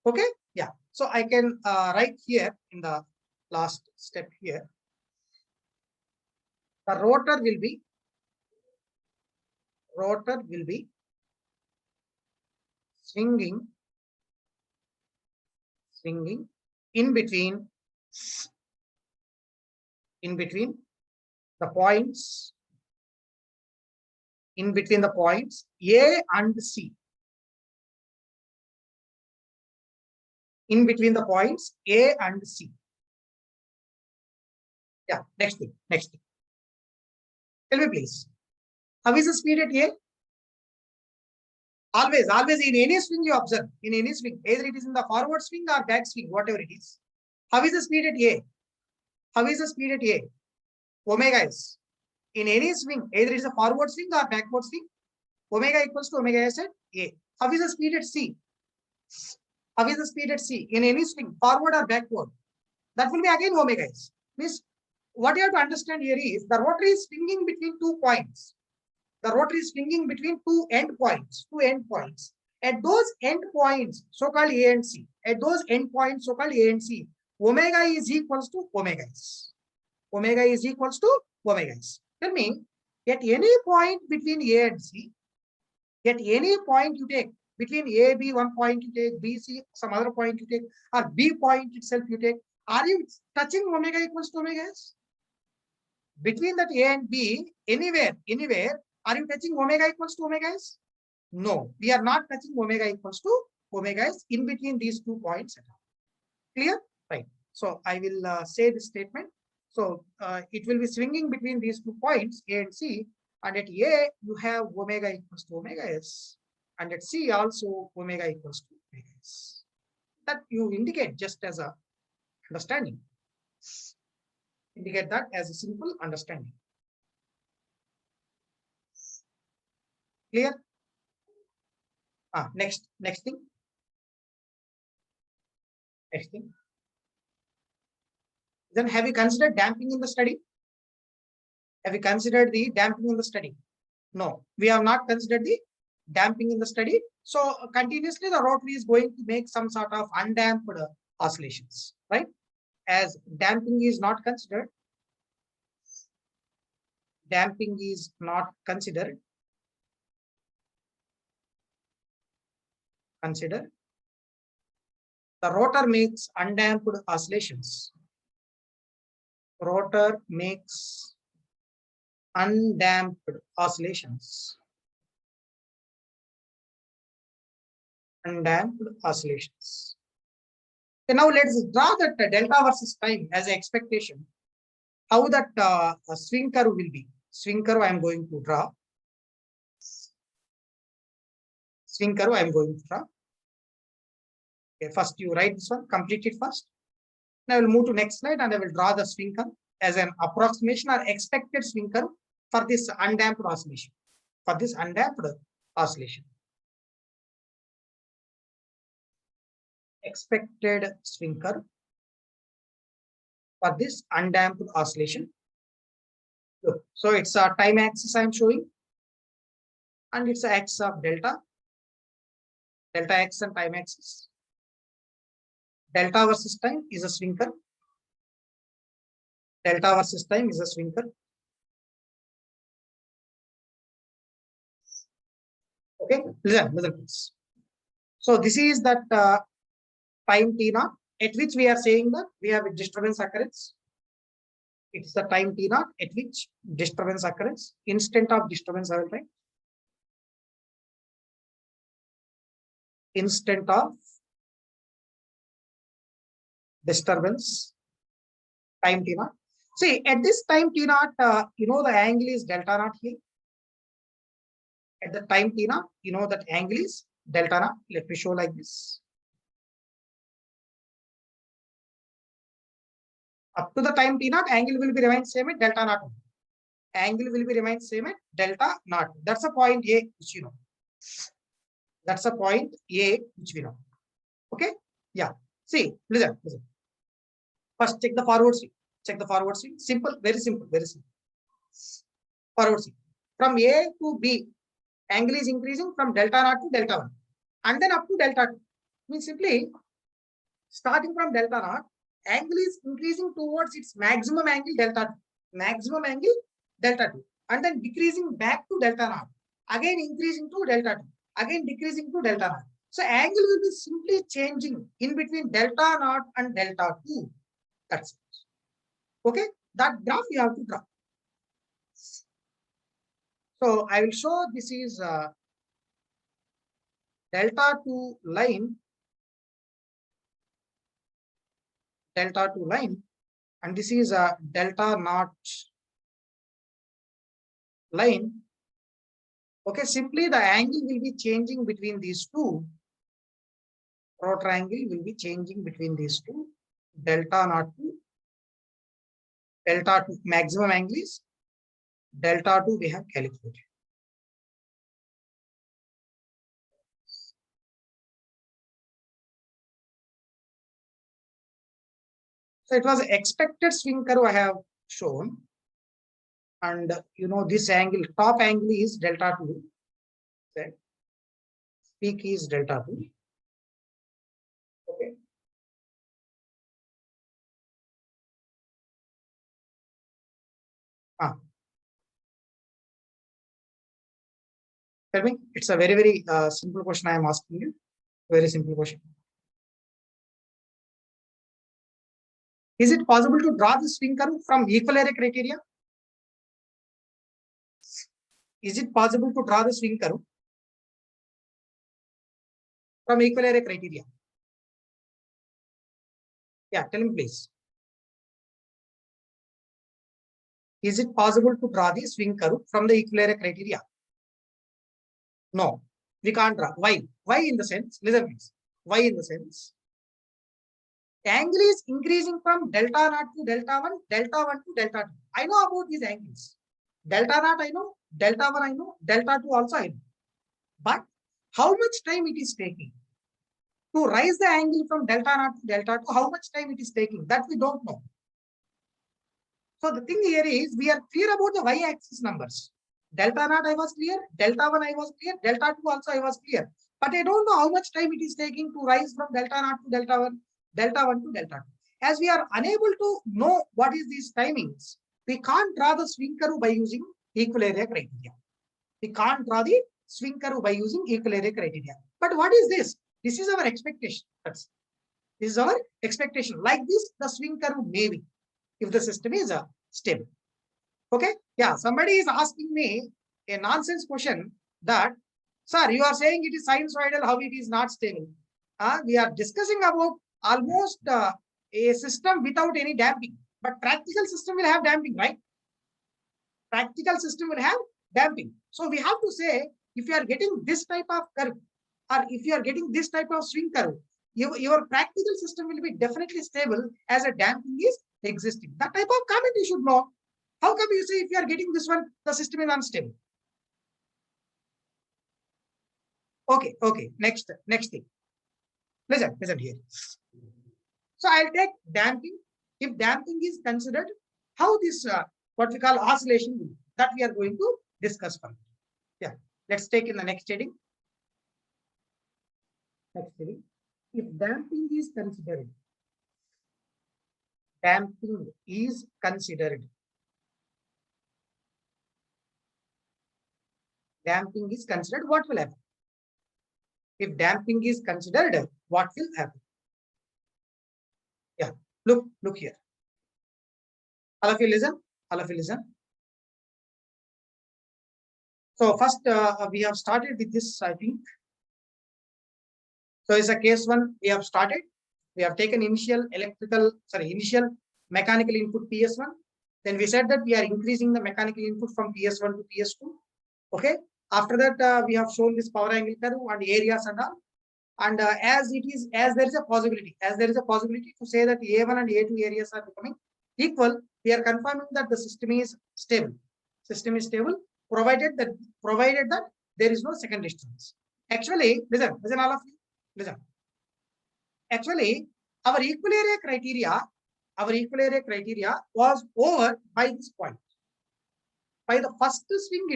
Okay, yeah. So I can write here in the last step here. The rotor will be swinging in between the points A and C. In between the points A and C. Yeah, next thing. Tell me please. How is the speed at A? Always in any swing you observe, in any swing, either it is in the forward swing or back swing, whatever it is. How is the speed at A? Omega s. In any swing, either it is a forward swing or backward swing, omega equals to omega s at A. How is the speed at C? In any swing, forward or backward? That will be again omega s. Means what you have to understand here is the rotor is swinging between 2 points. The rotor is swinging between two end points. At those end points, so-called A and C. Omega is equals to omega s. Tell me, at any point between A and C, at any point you take, between A, B, one point you take, B, C, some other point you take, or B point itself you take, are you touching omega equals to omega s? Between that A and B, anywhere, are you touching omega equals to omega s? No, we are not touching omega equals to omega s in between these 2 points. Clear? Right. So I will say this statement. So it will be swinging between these 2 points A and C, and at A you have omega equals to omega s, and at C also omega equals to omega s. That you indicate just as a understanding. Indicate that as a simple understanding. Clear? Next thing. Then have you considered damping in the study? Have you considered the damping in the study? No, we have not considered the damping in the study. So continuously the rotor is going to make some sort of undamped oscillations, right? As damping is not considered. Damping is not considered. The rotor makes undamped oscillations. Rotor makes undamped oscillations. Undamped oscillations. Okay, now let's draw that delta versus time as an expectation. How that swing curve will be. Swing curve I am going to draw. Okay, first you write this one, complete it first. Now I will move to next slide and I will draw the swing curve as an approximation or expected swing curve for this undamped oscillation. Expected swing curve for this undamped oscillation. Look, so it's a time axis I'm showing, and it's a x of delta x and time axis. Delta versus time is a swing curve. Delta versus time is a swing curve. Okay, listen, please. So this is that time t naught at which we are saying that we have a disturbance occurrence. It's the time t naught at which disturbance occurrence. Instant of disturbance, I will write. Instant of disturbance, time t naught. See, at this time t naught, you know the angle is delta naught here. At the time t naught, you know that angle is delta naught. Let me show like this. Up to the time t naught, angle will be remain same at delta naught. Angle will be remain same at delta naught. That's a point A which you know. That's a point A which we know. Okay? Yeah. See, listen. First, check the forward swing. Check the forward swing. Simple, very simple, very simple. Forward swing. From A to B, angle is increasing from delta naught to delta 1. And then up to delta 2. Means simply, starting from delta naught, angle is increasing towards its maximum angle delta 2. Maximum angle delta 2. And then decreasing back to delta naught. Again increasing to delta 2. Again decreasing to delta naught. So angle will be simply changing in between delta naught and delta 2. That's it. Okay? That graph you have to draw. So I will show this is delta 2 line. Delta 2 line. And this is a delta naught line. Okay, simply the angle will be changing between these two. Rotor angle will be changing between these two. Delta naught to delta 2 maximum angle is delta 2 we have calculated. So it was expected swing curve I have shown. And you know this angle, top angle is delta 2. Okay. Peak is delta 2. Okay. Tell me, it's a very simple question I am asking you. Very simple question. Is it possible to draw the swing curve from equal area criteria? Is it possible to draw the swing curve from equal area criteria? Yeah, tell me please. Is it possible to draw the swing curve from the equal area criteria? No, we can't draw. Why? Why in the sense? Listen please. Why in the sense? Angle is increasing from delta naught to delta 1, delta 1 to delta 2. I know about these angles. Delta naught I know, delta 1 I know, delta 2 also I know. But how much time it is taking to rise the angle from delta naught to delta 2? How much time it is taking? That we don't know. So the thing here is we are clear about the y-axis numbers. Delta naught I was clear, delta 1 I was clear, delta 2 also I was clear. But I don't know how much time it is taking to rise from delta naught to delta 1, delta 1 to delta 2. As we are unable to know what is these timings, we can't draw the swing curve by using equal area criteria. We can't draw the swing curve by using equal area criteria. But what is this? This is our expectation. This is our expectation. Like this, the swing curve may be if the system is stable. Okay? Yeah, somebody is asking me a nonsense question that, sir, you are saying it is sinusoidal, how it is not stable. We are discussing about almost a system without any damping. But practical system will have damping, right? Practical system will have damping. So we have to say, if you are getting this type of curve, or if you are getting this type of swing curve, your practical system will be definitely stable as a damping is existing. That type of comment you should know. How come you say if you are getting this one, the system is unstable? Okay. Next thing. Listen here. So I'll take damping. If damping is considered, how this what we call oscillation will be. That we are going to discuss further. Yeah, let's take in the next heading. Next heading. If damping is considered, damping is considered. Damping is considered, what will happen? If damping is considered, what will happen? Yeah, look here. All of you listen. All of you listen. So first, we have started with this, I think. So it's a case one. We have started. We have taken initial mechanical input PS1. Then we said that we are increasing the mechanical input from PS1 to PS2. Okay. After that, we have shown this power angle curve and areas and all. And as there is a possibility to say that A1 and A2 areas are becoming equal, we are confirming that the system is stable. System is stable, provided that there is no second disturbance. Actually, listen all of you, listen. Actually, our equal area criteria was over by this point. By the first swing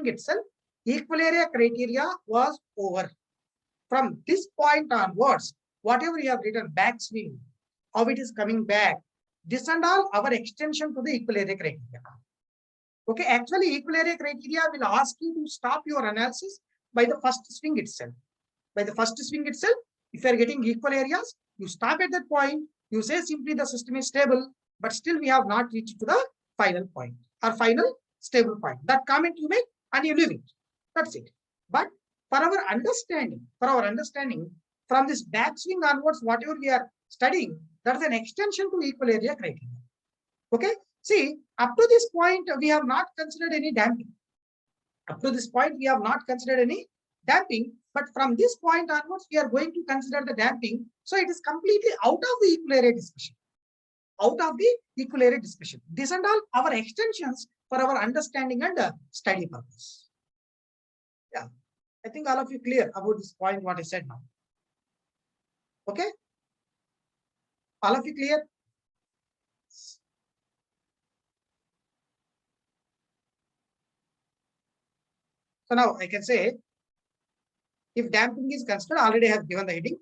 itself, equal area criteria was over. From this point onwards, whatever you have written backswing, how it is coming back, this and all our extension to the equal area criteria. Okay, actually equal area criteria will ask you to stop your analysis by the first swing itself. By the first swing itself, if you are getting equal areas, you stop at that point, you say simply the system is stable, but still we have not reached to the final point or final stable point. That comment you make and you leave it. That's it. But for our understanding, from this backswing onwards, whatever we are studying, that is an extension to equal area criteria. Okay. See, up to this point, we have not considered any damping. But from this point onwards, we are going to consider the damping. So it is completely out of the equal area discussion. This and all our extensions for our understanding and study purpose. Yeah, I think all of you clear about this point, what I said now. Okay? All of you clear? So now I can say, if damping is considered, already I have given the heading.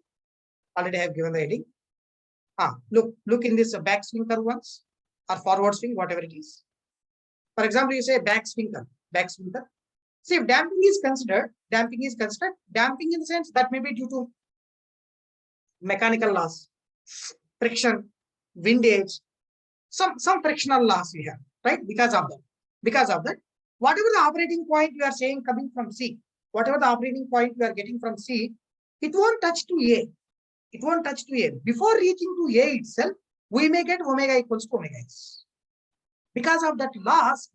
Look in this backswing curve once, or forward swing, whatever it is. For example, you say backswing curve. See, if damping is considered, damping in the sense that may be due to mechanical loss, friction, windage, some frictional loss we have, right? Because of that, whatever the operating point you are saying coming from C, whatever the operating point you are getting from C, it won't touch to A. Before reaching to A itself, we may get omega equals to omega s. Because of that loss,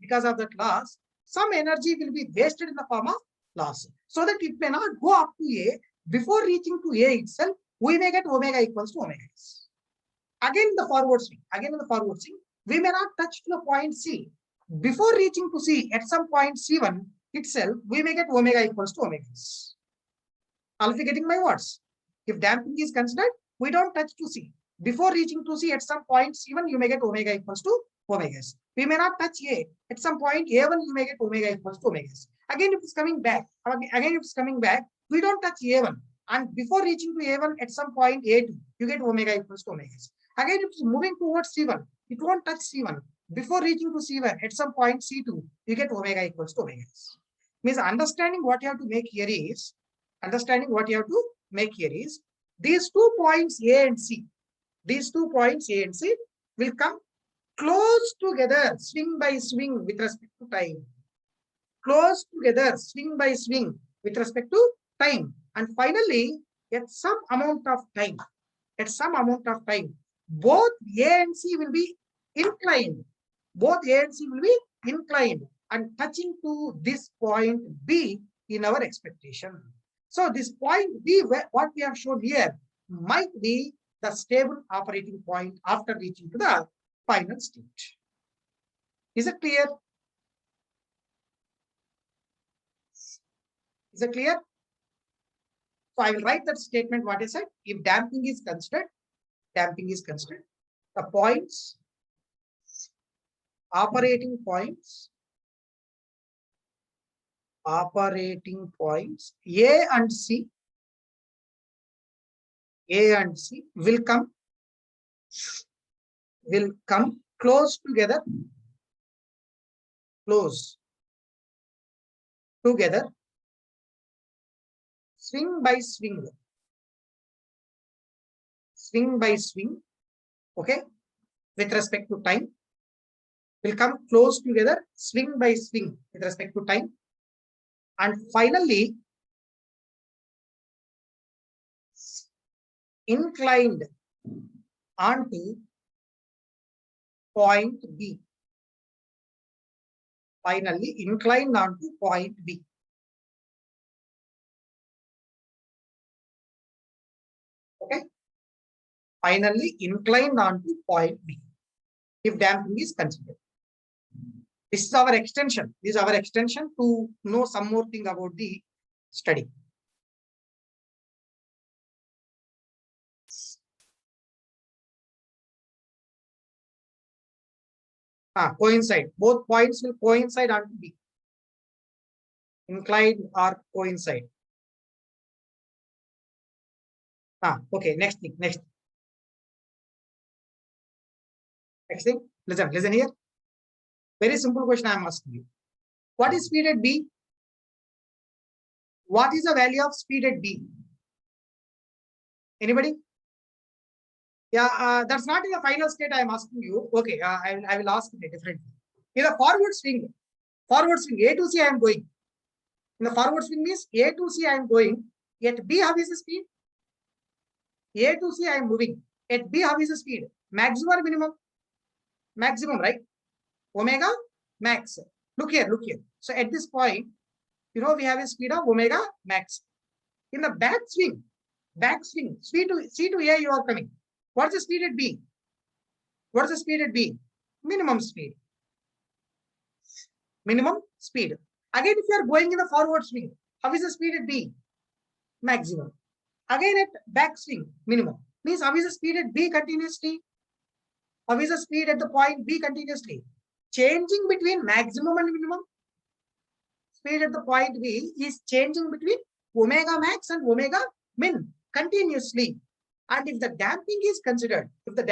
some energy will be wasted in the form of loss. So that it may not go up to A. Before reaching to A itself, we may get omega equals to omega s. Again in the forward swing, we may not touch to the point C. Before reaching to C, at some point C1 itself, we may get omega equals to omega s. Are you getting my words? If damping is considered, we don't touch to C. Before reaching to C, at some point C1, you may get omega equals to omega s. We may not touch A. At some point A1, you may get omega equals to omega s. Again, if it's coming back, we don't touch A1. And before reaching to A1, at some point A2, you get omega equals to omega s. Again, if it's moving towards C1, it won't touch C1. Before reaching to C1, at some point C2, you get omega equals to omega s. Means understanding what you have to make here is, these 2 points A and C, will come close together, swing by swing with respect to time. And finally, at some amount of time, both A and C will be inclined. And touching to this point B in our expectation. So this point B, what we have shown here, might be the stable operating point after reaching to the final state. Is it clear? So I will write that statement what I said. If damping is considered, the points operating points A and C will come close together swing by swing, okay, with respect to time, will come close together swing by swing with respect to time, and finally inclined onto point B. Finally inclined onto point B. Okay. Finally inclined onto point B if damping is considered. This is our extension. This is our extension to know some more thing about the study. Coincide. Both points will coincide onto B. Inclined or coincide. Okay. Next thing. Next thing. Listen here. Very simple question I am asking you. What is speed at B? What is the value of speed at B? Anybody? Yeah, that's not in the final state I am asking you. Okay, I will ask it differently. In the forward swing, A to C I am going. In the forward swing means A to C I am going. At B, how is the speed? A to C I am moving. At B, how is the speed? Maximum or minimum? Maximum, right? Omega max. Look here. So at this point, we have a speed of omega max. In the back swing, C to A you are coming. What's the speed at B? What's the speed at B? Minimum speed. Minimum speed. Again, if you are going in the forward swing, how is the speed at B? Maximum. Again at back swing, minimum. Means how is the speed at B continuously? How is the speed at the point B continuously? Changing between maximum and minimum. Speed at the point B is changing between omega max and omega min continuously. And if the damping is considered, the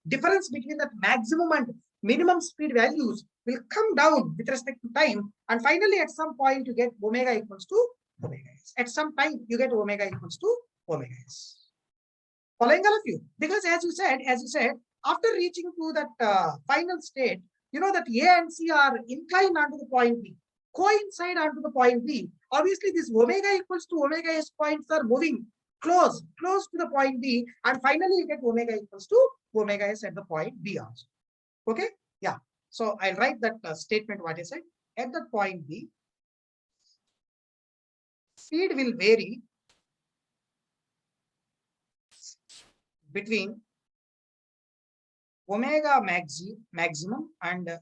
difference between the maximum and minimum speed values will come down with respect to time. And finally, at some point, you get omega equals to omega s. At some time, you get omega equals to omega s. Following all of you? Because as you said, after reaching to that final state, you know that A and C are inclined onto the point B, coincide onto the point B. Obviously, this omega equals to omega s points are moving close to the point B, and finally you get omega equals to omega s at the point B also. Okay? Yeah. So I'll write that statement what I said. At the point B, speed will vary between omega maximum and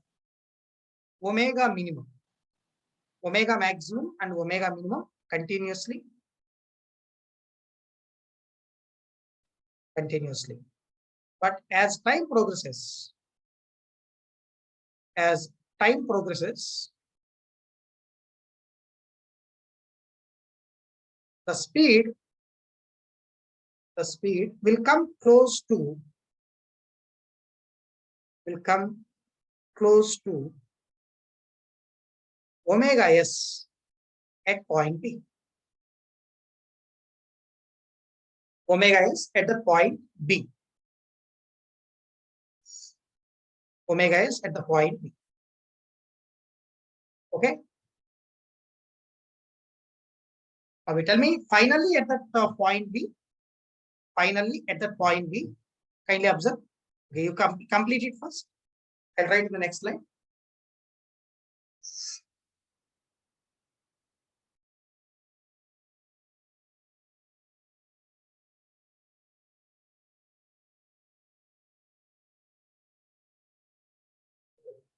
omega minimum. Omega maximum and omega minimum continuously. But as time progresses, the speed will come close to omega s at point B. Omega s at the point B. Omega s at the point B. Okay. Now tell me, finally at that point B. Kindly observe. Okay, you complete it first. I'll write in the next line.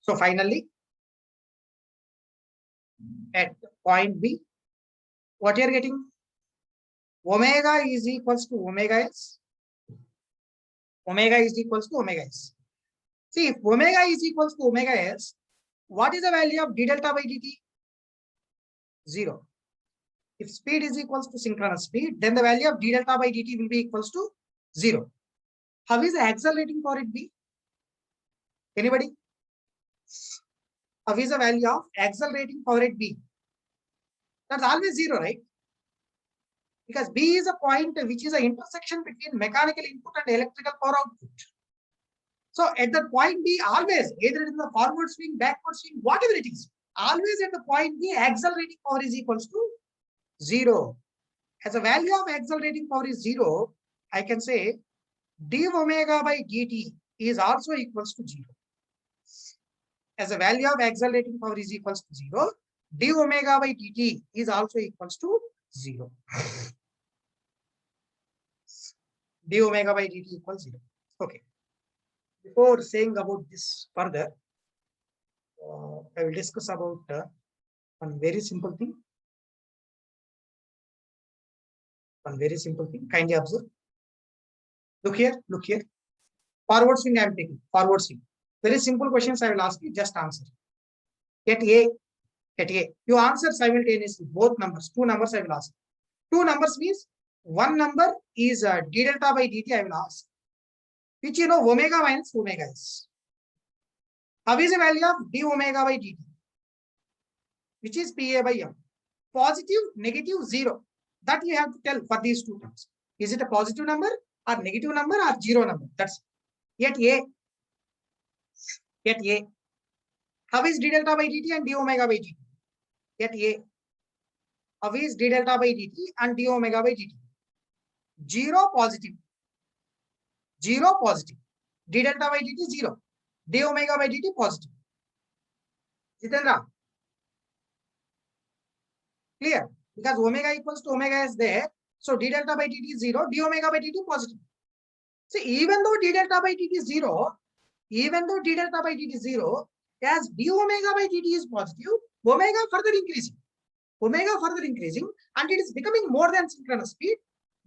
So finally, at point B, what you are getting? Omega is equals to omega s. Omega is equals to omega s. See, if omega is equals to omega s, what is the value of d delta by dt? 0. If speed is equals to synchronous speed, then the value of d delta by dt will be equals to 0. How is the accelerating power it be? Anybody? How is the value of accelerating power at B? That's always 0, right? Because B is a point which is an intersection between mechanical input and electrical power output. So at that point B, always, either in the forward swing, backward swing, whatever it is, always at the point B, accelerating power is equals to 0. As a value of accelerating power is 0, I can say d omega by dt is also equals to 0. As a value of accelerating power is equals to 0, d omega by dt is also equals to 0. d omega by dt equals 0. Okay. Before saying about this further, I will discuss about one very simple thing. One very simple thing. Kindly observe. Look here. Look here. Forward swing I am taking. Forward swing. Very simple questions I will ask you. Just answer. Get A. Get A. You answer simultaneously. Both numbers. Two numbers I will ask. Two numbers means one number is d delta by dt I will ask. Which you know omega minus omega is. How is the value of d omega by dt? Which is PA by M. Positive, negative, 0. That you have to tell for these two terms. Is it a positive number or negative number or 0 number? That's yet A. Yet A. How is d delta by dt and d omega by dt? Yet A. How is d delta by dt and d omega by dt? 0 positive. 0 positive. D delta by dt 0. D omega by dt positive. Jitendra. Clear? Because omega equals to omega is there. So d delta by dt is 0. D omega by dt positive. See, even though d delta by dt is 0, as d omega by dt is positive, omega further increasing. And it is becoming more than synchronous speed.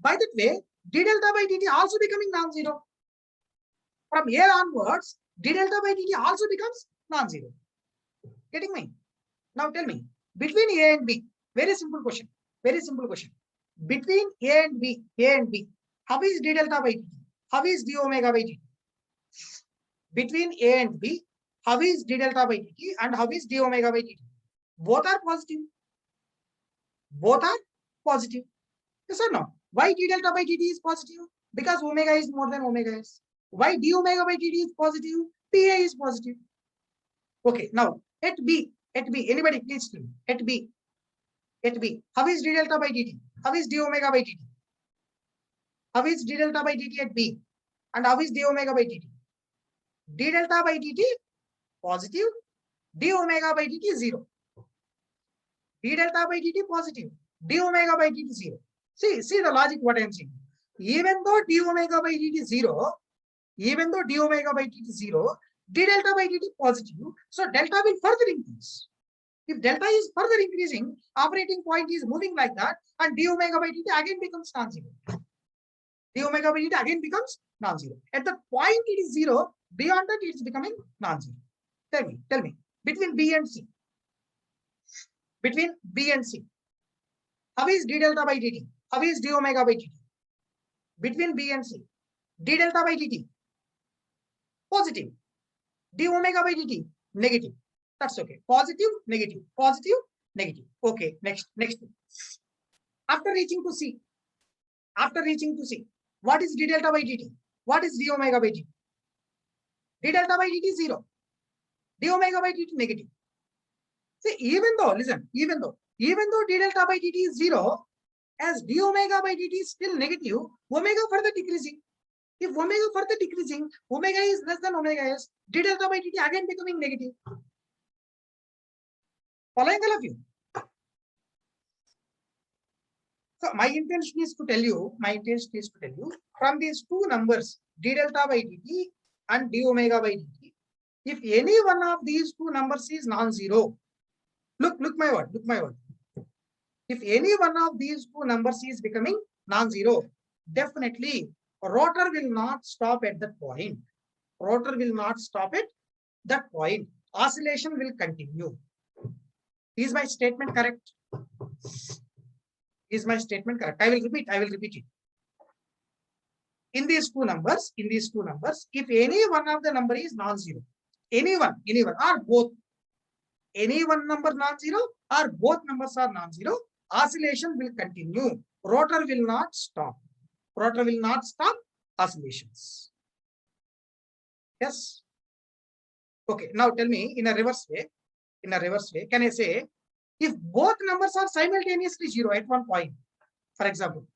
By that way, d delta by dt also becoming non-zero. From here onwards, d delta by dt also becomes non-zero. Getting me? Now tell me, between A and B, very simple question. Between A and B, how is d delta by dt? How is d omega by dt? Between A and B, how is d delta by dt and how is d omega by dt? Both are positive. Yes or no? Why d delta by dt is positive? Because omega is more than omega s. Why d omega by dt is positive? PA is positive. Okay, now at B, anybody please tell me. At B, how is d delta by dt? How is d omega by dt? How is d delta by dt at B? And how is d omega by dt? D delta by dt positive, d omega by dt 0. D delta by dt positive, d omega by dt 0. See the logic what I am saying. Even though d omega by dt 0, d delta by dt positive, so delta will further increase. If delta is further increasing, operating point is moving like that, and d omega by dt again becomes non-zero. At the point it is 0, beyond that it is becoming non-zero. Tell me, between B and C, how is d delta by dt? How is d omega by dt? Between B and C, d delta by dt positive, d omega by dt negative. That's okay. Positive, negative. Okay, next. After reaching to C, what is d delta by dt? What is d omega by dt? D delta by dt 0. D omega by dt negative. See, even though d delta by dt is 0, as d omega by dt is still negative, omega further decreasing. If omega further decreasing, omega is less than omega s, d delta by dt again becoming negative. Following all of you? So my intention is to tell you, from these two numbers, d delta by dt and d omega by dt, if any one of these two numbers is non-zero, look my word. If any one of these two numbers is becoming non-zero, definitely rotor will not stop at that point. Rotor will not stop at that point. Oscillation will continue. Is my statement correct? Is my statement correct? I will repeat it. In these two numbers, if any one of the number is non-zero, anyone, or both, any one number non-zero or both numbers are non-zero, oscillation will continue. Rotor will not stop. Rotor will not stop oscillations. Yes. Okay. Now tell me in a reverse way. Can I say if both numbers are simultaneously zero at one point, for example,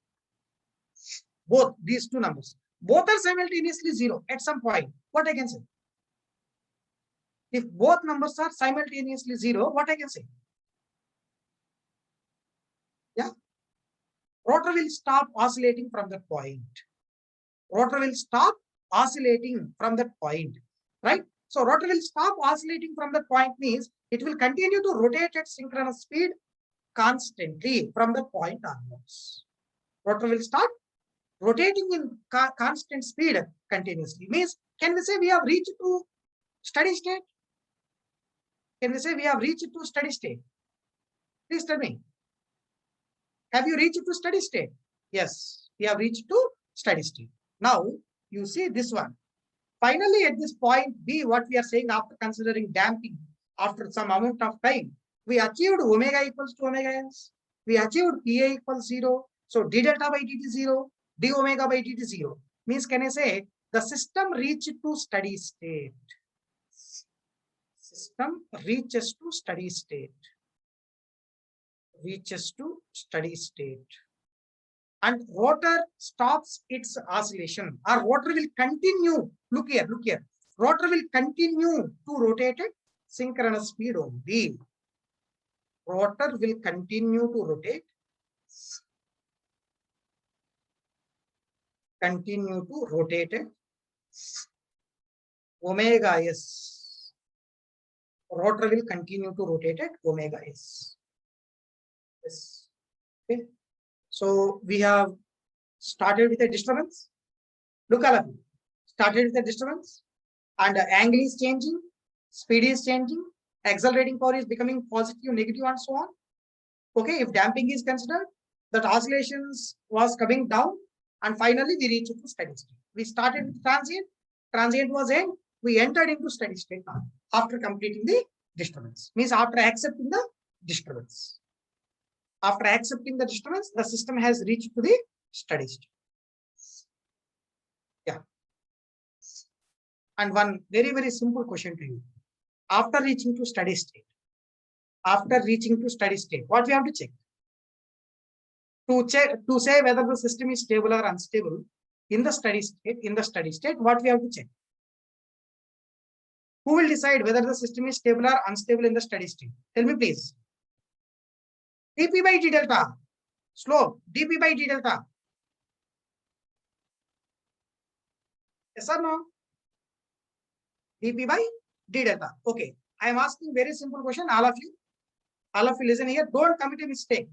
both these two numbers, both are simultaneously zero at some point, what I can say? If both numbers are simultaneously zero, what I can say? Yeah. Rotor will stop oscillating from that point. Rotor will stop oscillating from that point, right? So rotor will stop oscillating from that point means it will continue to rotate at synchronous speed constantly from the point onwards. Rotor will start rotating in constant speed continuously. Means, can we say we have reached to steady state? Can we say we have reached to steady state? Please tell me. Have you reached to steady state? Yes, we have reached to steady state. Now, you see this one. Finally, at this point B, what we are saying after considering damping, after some amount of time, we achieved omega equals to omega s. We achieved PA equals 0. So d delta by dt 0, d omega by dt 0. Means, can I say the system reached to steady state? System reaches to steady state. Reaches to steady state. And rotor stops its oscillation, or rotor will continue. Look here. Rotor will continue to rotate at synchronous speed only. Rotor will continue to rotate. Continue to rotate at omega s. Rotor will continue to rotate at omega s. Yes. Okay. So we have started with a disturbance. Look at it. Started with a disturbance, and the angle is changing, speed is changing, accelerating power is becoming positive, negative, and so on. Okay, if damping is considered, that oscillations was coming down, and finally we reached to steady state. We started with transient was end, we entered into steady state now after completing the disturbance. Means after accepting the disturbance. After accepting the disturbance, the system has reached to the steady state. Yeah. And one very, very simple question to you. After reaching to steady state, what we have to check? To say whether the system is stable or unstable in the steady state, what we have to check? Who will decide whether the system is stable or unstable in the steady state? Tell me, please. dP by d delta. Slope, dP by d delta. Yes or no? dP by d delta. Okay. I am asking very simple question. All of you listen here. Don't commit a mistake.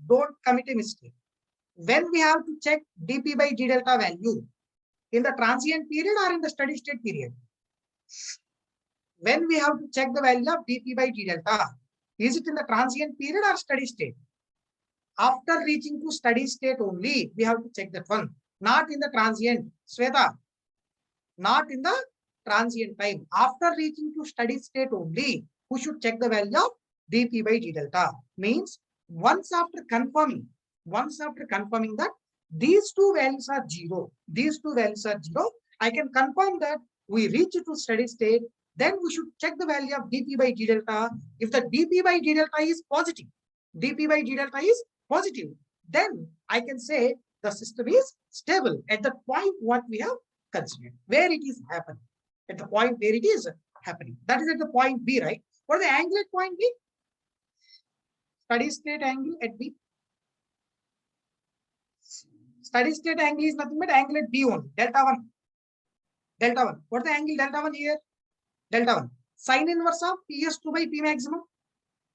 When we have to check dP by d delta value, in the transient period or in the steady state period? When we have to check the value of dP by d delta, is it in the transient period or steady state? After reaching to steady state only, we have to check that one. Not in the transient. Sweta, not in the transient time. After reaching to steady state only, we should check the value of dP by d delta. Means once after confirming that these two values are zero, I can confirm that we reach to steady state. Then we should check the value of dP by d delta. If the dP by d delta is positive, then I can say the system is stable at the point what we have considered, where it is happening. At the point where it is happening. That is at the point B, right? What is the angle at point B? Steady state angle at B. Steady state angle is nothing but angle at B only. Delta 1. What is the angle delta 1 here? Delta 1. Sine inverse of PS2 by P maximum.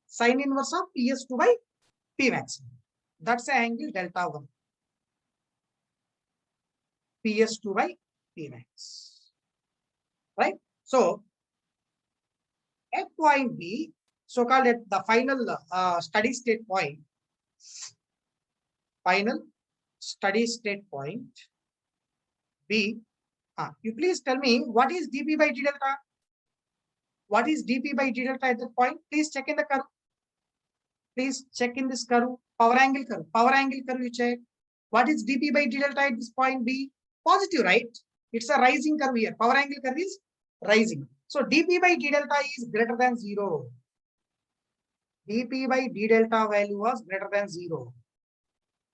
Sine inverse of PS2 by P maximum. That's the angle delta 1. PS2 by Pmax, right? So at point B, so-called at the final steady state point, final steady state point B. You please tell me what is dP by d delta? What is dP by d delta at that point? Please check in the curve. Please check in this curve. Power angle curve. Power angle curve you check. What is dP by d delta at this point B? Positive, right? It's a rising curve here. Power angle curve is rising. So dP by d delta is greater than 0. dP by d delta value was greater than 0.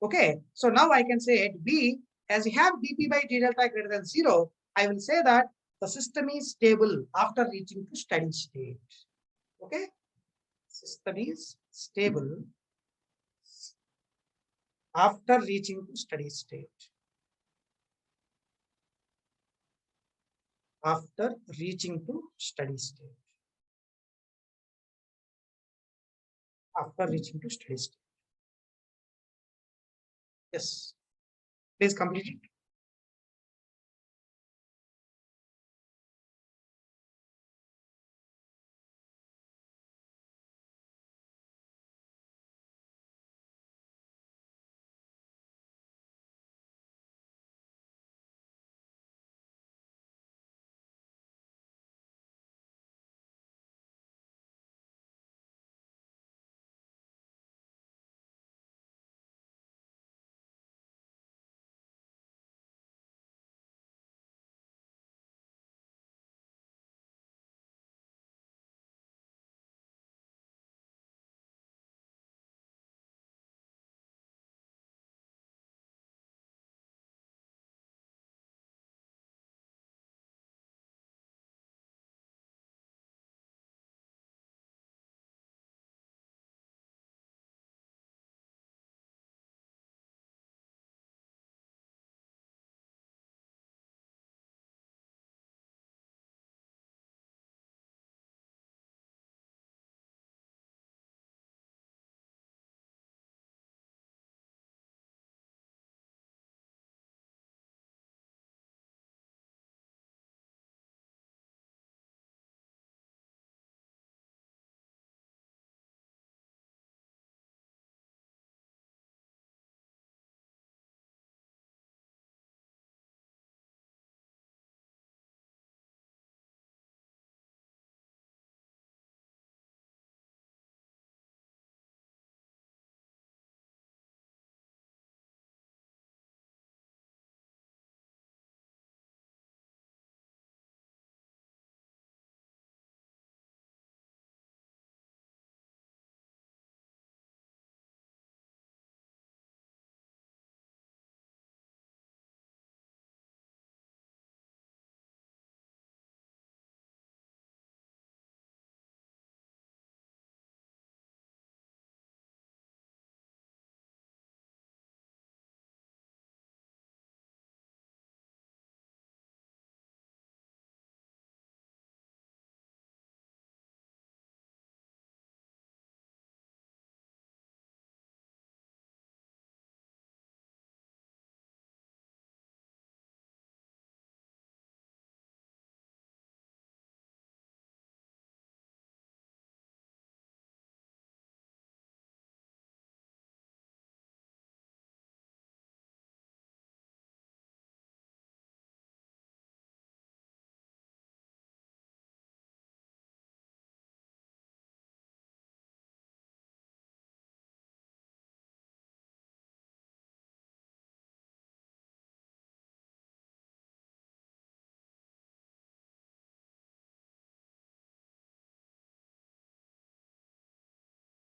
Okay. So now I can say at B, as you have dP by d delta greater than 0, I will say that the system is stable after reaching to steady state. Okay. System is stable after reaching to steady state. After reaching to steady state. After reaching to steady state. Yes. Please complete it.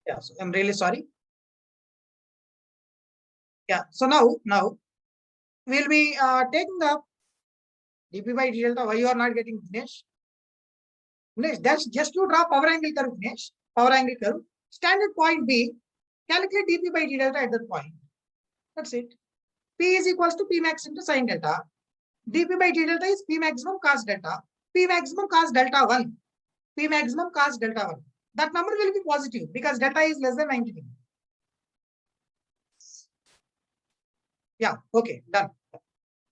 Yeah, so I'm really sorry. Yeah, so now we'll be taking the dP by d delta. Why you are not getting Dinesh? Dinesh, that's just to draw power angle curve, Dinesh. Power angle curve. Standard point B, calculate dP by d delta at that point. That's it. P is equals to P max into sin delta. dP by d delta is P maximum cos delta. P maximum cos delta 1. P maximum cos delta 1. That number will be positive because delta is less than 90 degree. Yeah, okay, done.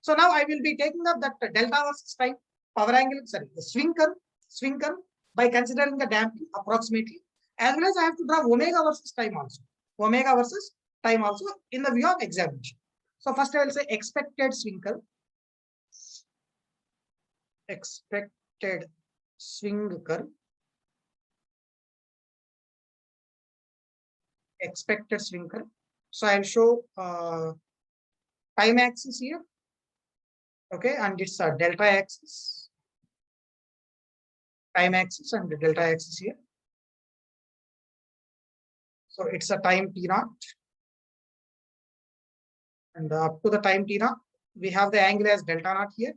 So now I will be taking up that delta versus time, power angle, sorry, the swing curve by considering the damping approximately, as well as I have to draw omega versus time also. Omega versus time also in the view of examination. So first I will say expected swing curve. Expected swing curve. Expected swing curve. So I'll show time axis here. Okay, and it's a delta axis. Time axis and the delta axis here. So it's a time t naught. And up to the time t naught, we have the angle as delta naught here.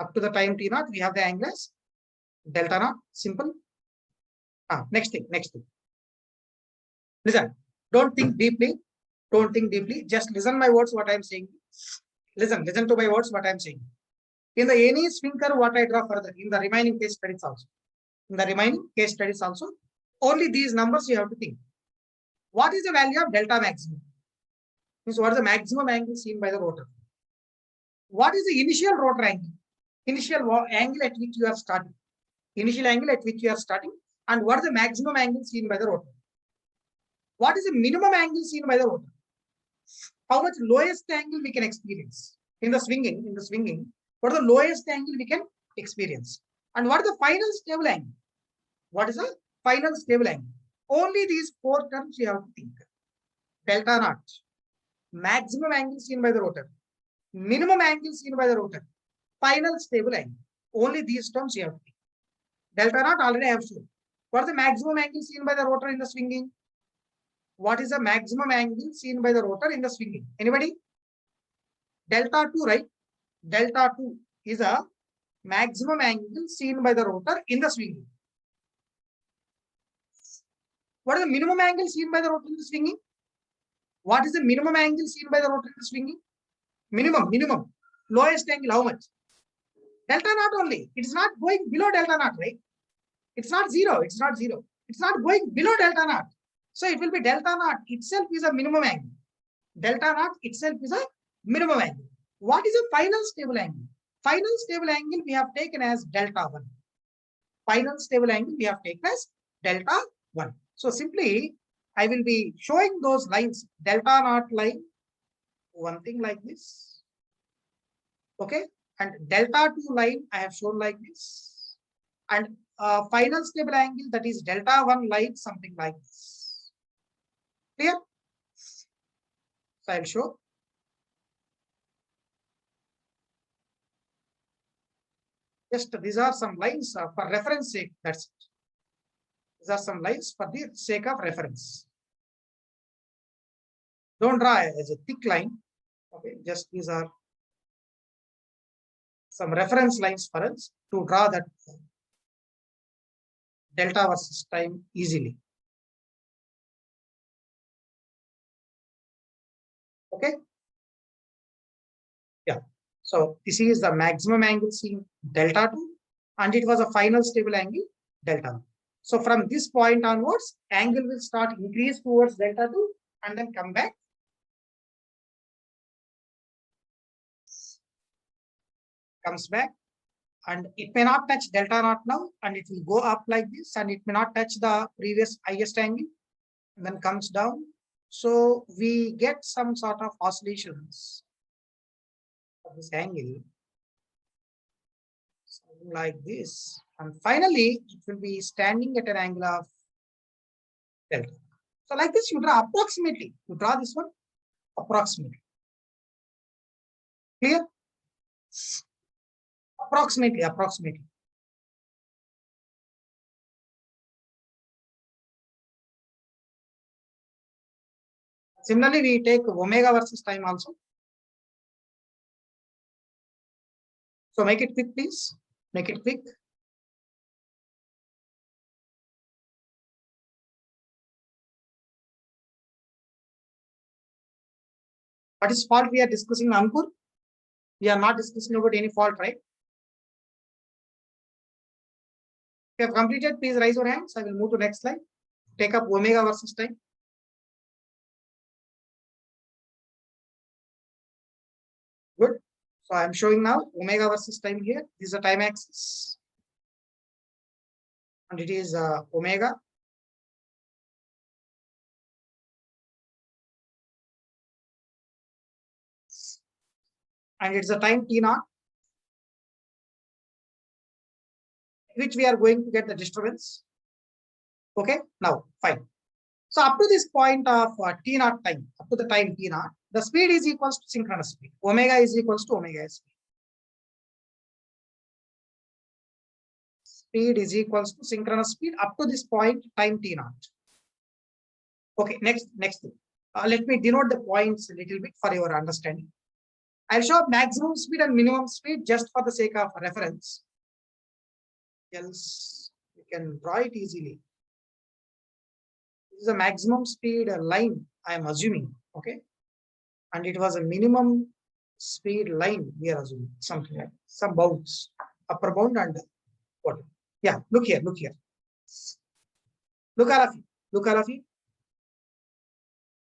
Up to the time t naught, we have the angle as delta naught. Simple. Next thing. Listen, don't think deeply. Don't think deeply. Just listen my words, what I'm saying. Listen to my words, what I'm saying. In the any swing curve, what I draw further in the remaining case studies also. In the remaining case studies also, only these numbers you have to think. What is the value of delta maximum? Means what is the maximum angle seen by the rotor? What is the initial rotor angle? Initial angle at which you are starting. Initial angle at which you are starting. And what is the maximum angle seen by the rotor? What is the minimum angle seen by the rotor? How much lowest angle we can experience in the swinging? What is the lowest angle we can experience? And what is the final stable angle? What is the final stable angle? Only these four terms you have to think. Delta naught, maximum angle seen by the rotor, minimum angle seen by the rotor, final stable angle. Only these terms you have to think. Delta naught already I have shown. What is the maximum angle seen by the rotor in the swinging? What is the maximum angle seen by the rotor in the swinging? Anybody? Delta 2, right? Delta 2 is a maximum angle seen by the rotor in the swinging. What is the minimum angle seen by the rotor in the swinging? What is the minimum angle seen by the rotor in the swinging? Minimum. Lowest angle, how much? Delta naught only. It's not going below delta naught, right? It's not zero. It's not going below delta naught. So it will be delta naught itself is a minimum angle. Delta naught itself is a minimum angle. What is the final stable angle? Final stable angle we have taken as delta 1. Final stable angle we have taken as delta 1. So simply I will be showing those lines, delta naught line, one thing like this. Okay. And delta 2 line I have shown like this. And final stable angle, that is delta 1 line, something like this. Clear? So I'll show. Just these are some lines for reference sake. That's it. These are some lines for the sake of reference. Don't draw as a thick line. Okay, just these are some reference lines for us to draw that delta versus time easily. Okay. Yeah. So this is the maximum angle seen delta 2, and it was a final stable angle delta 1. So from this point onwards, angle will start increase towards delta 2 and then come back. Comes back, and it may not touch delta naught now, and it will go up like this, and it may not touch the previous highest angle, and then comes down. So we get some sort of oscillations of this angle, something like this, and finally it will be standing at an angle of delta. So like this, you draw approximately. You draw this one approximately. Clear? Approximately. Similarly, we take omega versus time also. So make it quick, please. Make it quick. What is fault we are discussing, Ankur? We are not discussing about any fault, right? If you have completed, please raise your hands. I will move to next slide. Take up omega versus time. So I'm showing now omega versus time here. This is a time axis. And it is omega. And it's a time t naught, which we are going to get the disturbance. Okay, now fine. So up to this point of t naught time, up to the time t naught, the speed is equals to synchronous speed. Omega is equals to omega s. Speed is equals to synchronous speed up to this point time t naught. Okay, next thing. Let me denote the points a little bit for your understanding. I'll show maximum speed and minimum speed just for the sake of reference. Else you can draw it easily. This is a maximum speed line, I am assuming. Okay. And it was a minimum speed line, we are assuming something like some bounds, upper bound and what? Yeah, look here, look here. Look, Alafi.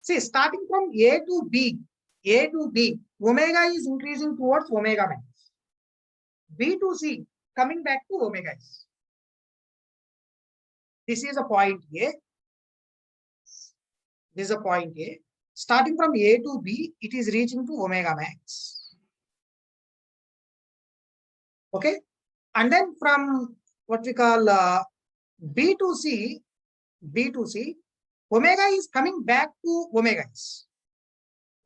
See, starting from A to B, omega is increasing towards omega max. B to C, coming back to omega s. This is a point A. This is a point A. Starting from A to B, it is reaching to omega max. Okay. And then from what we call B to C, omega is coming back to omega s.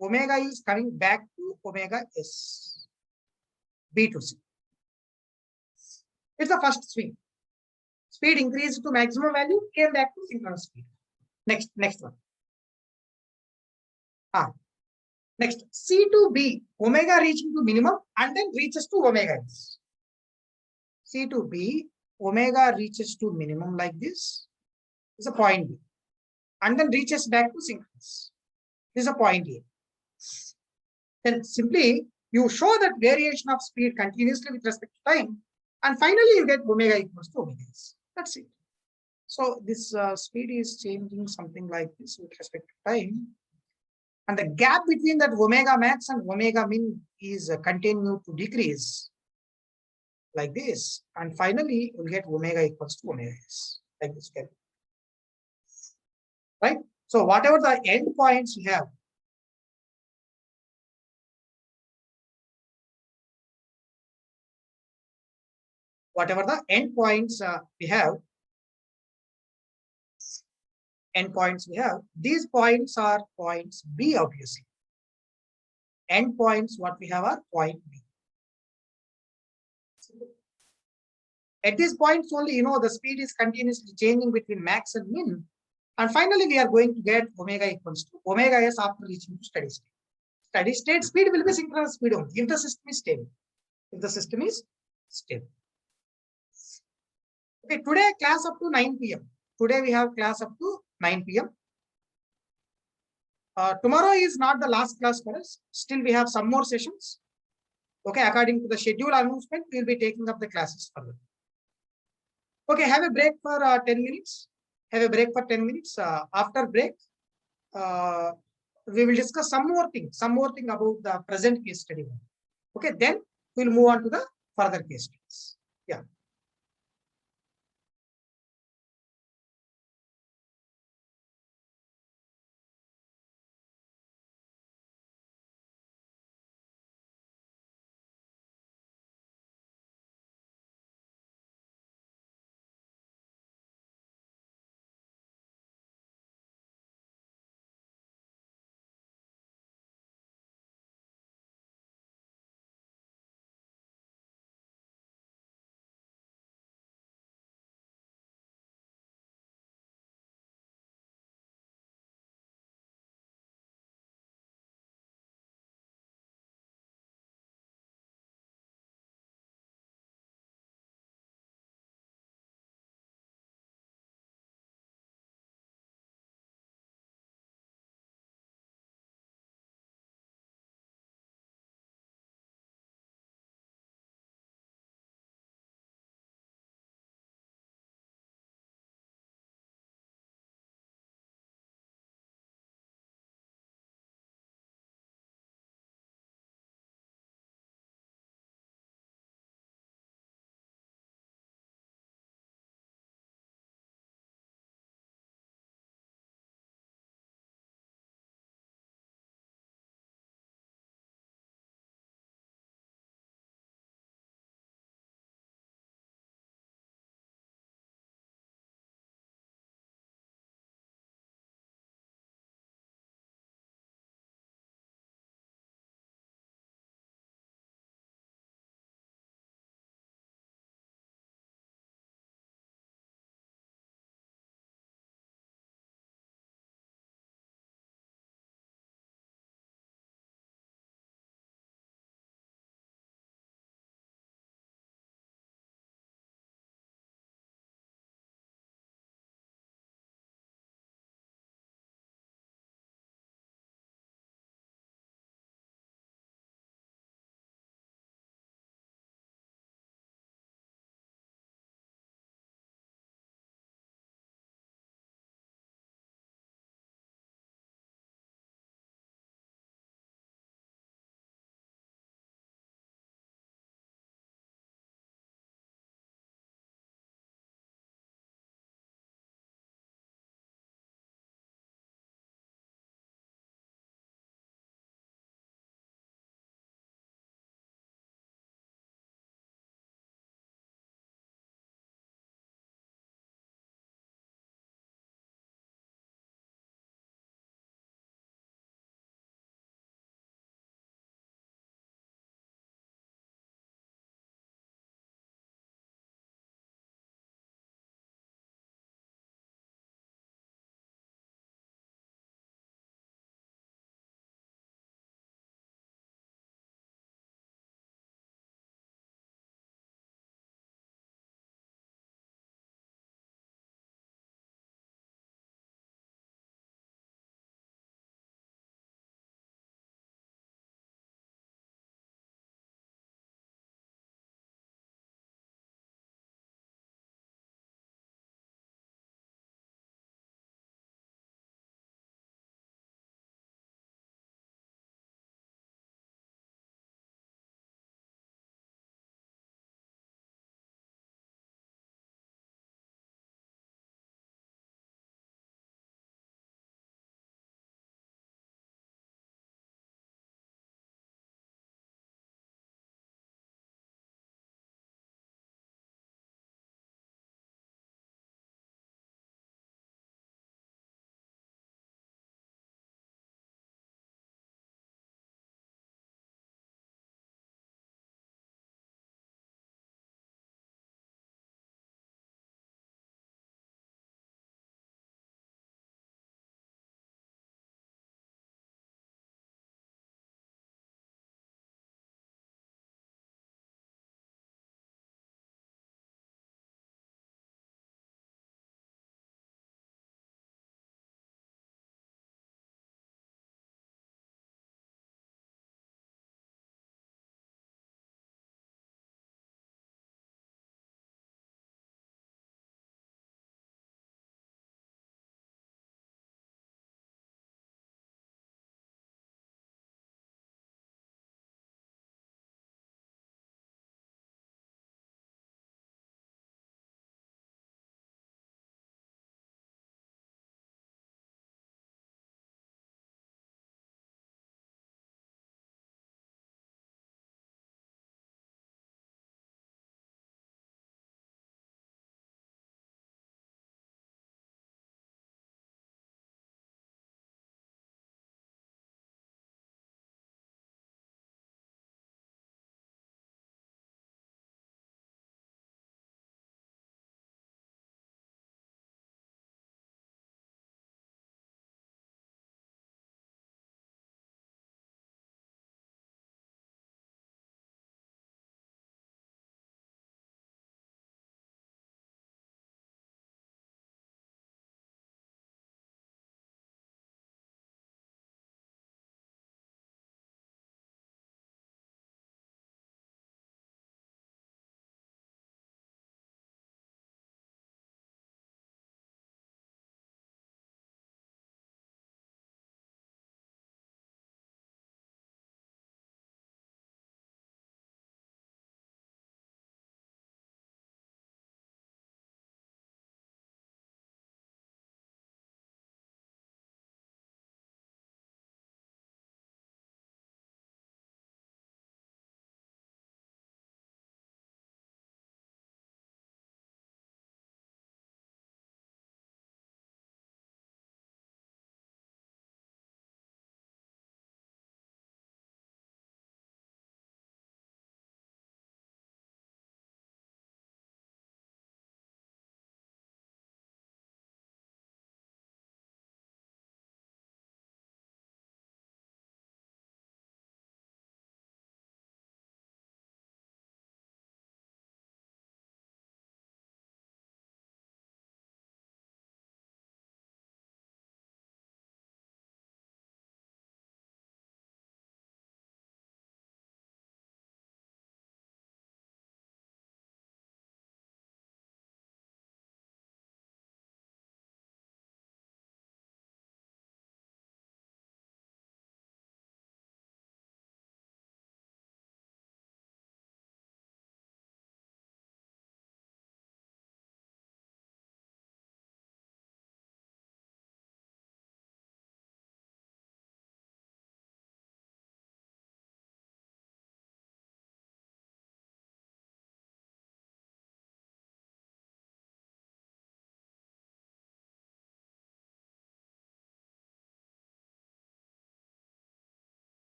Omega is coming back to omega s. B to C. It's the first swing. Speed increased to maximum value, came back to synchronous speed. Next one. Next, C to B, omega reaching to minimum and then reaches to omega s. C to B, omega reaches to minimum like this. This is a point B. And then reaches back to synchronous. This is a point A. Then simply you show that variation of speed continuously with respect to time, and finally you get omega equals to omega s. That's it. So this speed is changing something like this with respect to time. And the gap between that omega max and omega min is continued to decrease like this. And finally, you'll get omega equals to omega s, like this. Right? So whatever the end points you have, we have, these points are points B, obviously. Endpoints, what we have are point B. At these points only, the speed is continuously changing between max and min. And finally, we are going to get omega equals to omega s after reaching to steady state. Steady state speed will be synchronous speed only if the system is stable. Okay, today class up to 9 p.m. Today we have class up to 9 p.m. Tomorrow is not the last class for us. Still, we have some more sessions. Okay, according to the schedule announcement, we will be taking up the classes further. Okay, have a break for 10 minutes. After break, we will discuss some more thing about the present case study. Okay, then we'll move on to the further case studies. Yeah.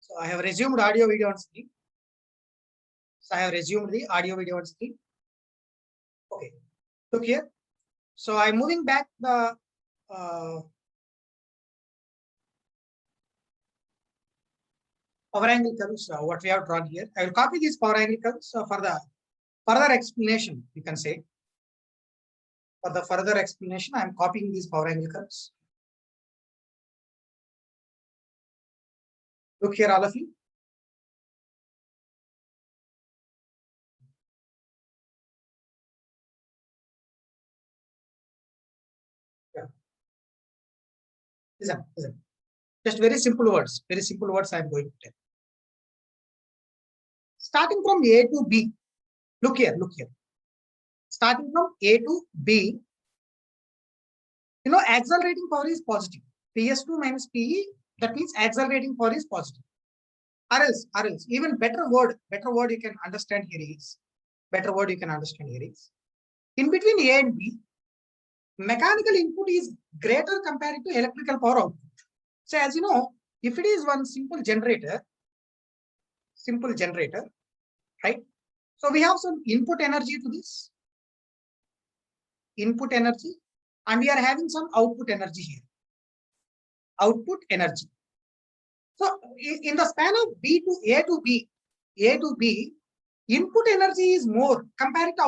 So I have resumed audio video on screen. So I have resumed the audio video on screen. Okay, look here. So I'm moving back the power angle curves, what we have drawn here. I will copy these power angle curves for the further explanation, you can say. For the further explanation, I am copying these power angle curves. Look here, all of you. Yeah. Listen. Just very simple words I am going to tell. Starting from A to B, look here. Starting from A to B, accelerating power is positive. PS2 minus PE, that means accelerating power is positive. Or else, even better word you can understand here is, in between A and B, mechanical input is greater compared to electrical power output. So as you know, if it is one simple generator, right? So we have some input energy to this, and we are having some output energy here. So in the span of A to B, input energy is more compared to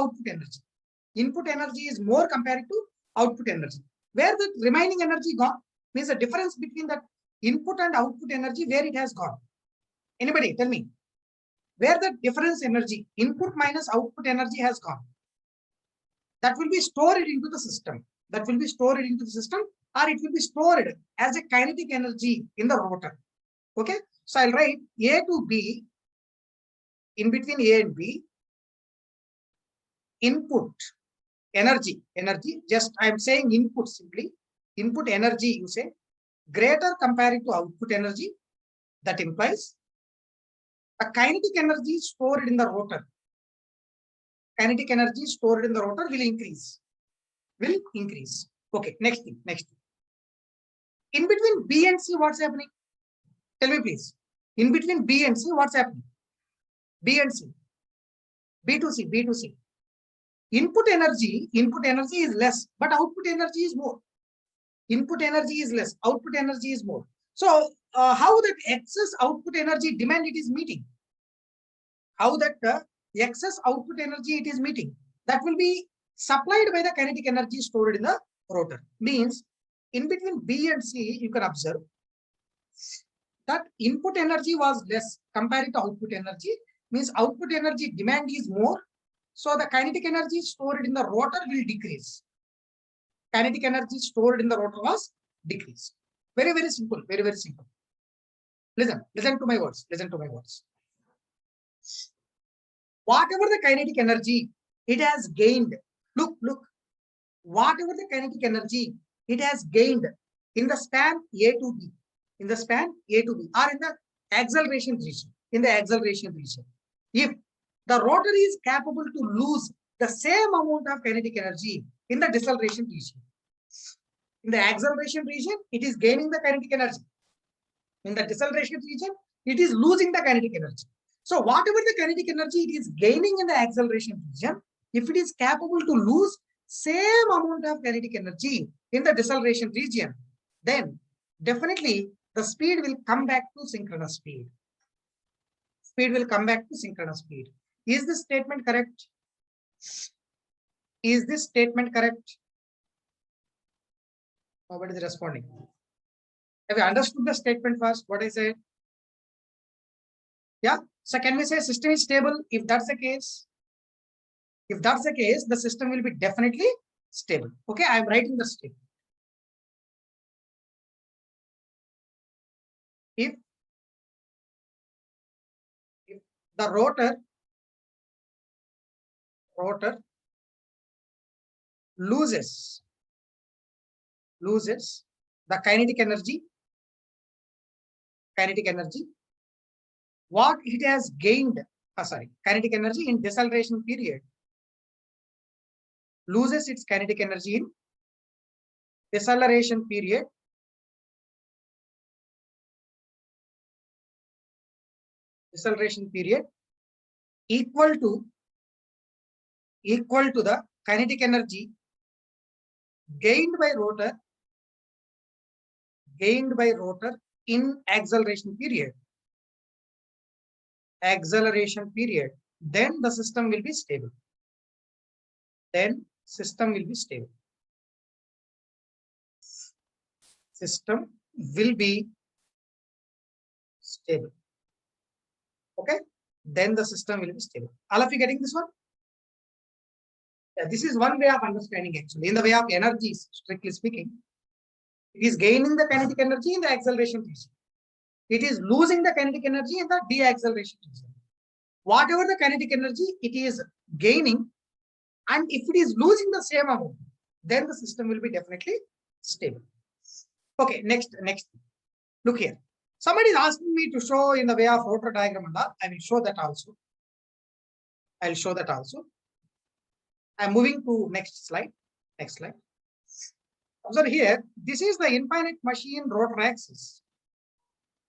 output energy. Where the remaining energy gone means the difference between the input and output energy, where it has gone. Anybody tell me where the difference energy, input minus output energy, has gone. That will be stored into the system. Or it will be stored as a kinetic energy in the rotor. Okay, so I'll write A to B, in between A and B, input energy, just I'm saying input simply, input energy you say, greater compared to output energy. That implies a kinetic energy stored in the rotor. Will increase. Okay, next thing. In between B and C, what's happening? Tell me please. In between B and C, what's happening? B and C. B to C. Input energy is less, but output energy is more. Input energy is less, output energy is more. So how that excess output energy demand it is meeting? Excess output energy it is meeting? That will be supplied by the kinetic energy stored in the rotor. Means in between B and C, you can observe that input energy was less compared to output energy. Means output energy demand is more. So the kinetic energy stored in the rotor will decrease. Kinetic energy stored in the rotor was decreased. Very, very simple. Listen to my words. Whatever the kinetic energy it has gained, look, whatever the kinetic energy it has gained in the span A to B, or in the acceleration region, if the rotor is capable to lose the same amount of kinetic energy in the deceleration region. In the acceleration region, it is gaining the kinetic energy. In the deceleration region, it is losing the kinetic energy. So whatever the kinetic energy it is gaining in the acceleration region, if it is capable to lose same amount of kinetic energy in the deceleration region, then definitely the speed will come back to synchronous speed. Is this statement correct? Nobody is responding. Have you understood the statement first? What I said? Yeah. So can we say system is stable? If that's the case, the system will be definitely stable. Okay, I am writing the statement. If the rotor loses the kinetic energy, what it has gained, kinetic energy in deceleration period, loses its kinetic energy in deceleration period, deceleration period equal to the kinetic energy gained by rotor in acceleration period. Then the system will be stable. System will be stable. Okay, then the system will be stable. All of you getting this one? Yeah, this is one way of understanding actually. In the way of energies, strictly speaking, it is gaining the kinetic energy in the acceleration region. It is losing the kinetic energy in the deacceleration region. Whatever the kinetic energy it is gaining, and if it is losing the same amount, then the system will be definitely stable. Okay, next. Look here. Somebody is asking me to show in the way of rotor diagram and all. I will show that also. I'll show that also. I'm moving to next slide. Observe here, this is the infinite machine rotor axis.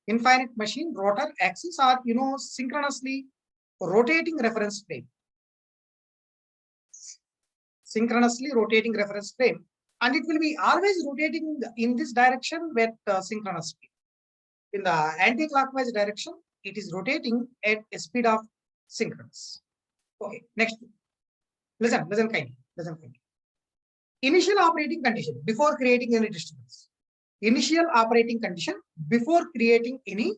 Infinite machine rotor axis, or synchronously rotating reference frame. Synchronously rotating reference frame, and it will be always rotating in this direction with synchronous speed. In the anti-clockwise direction, it is rotating at a speed of synchronous. Okay, next. Listen kindly. Initial operating condition before creating any disturbance. Initial operating condition before creating any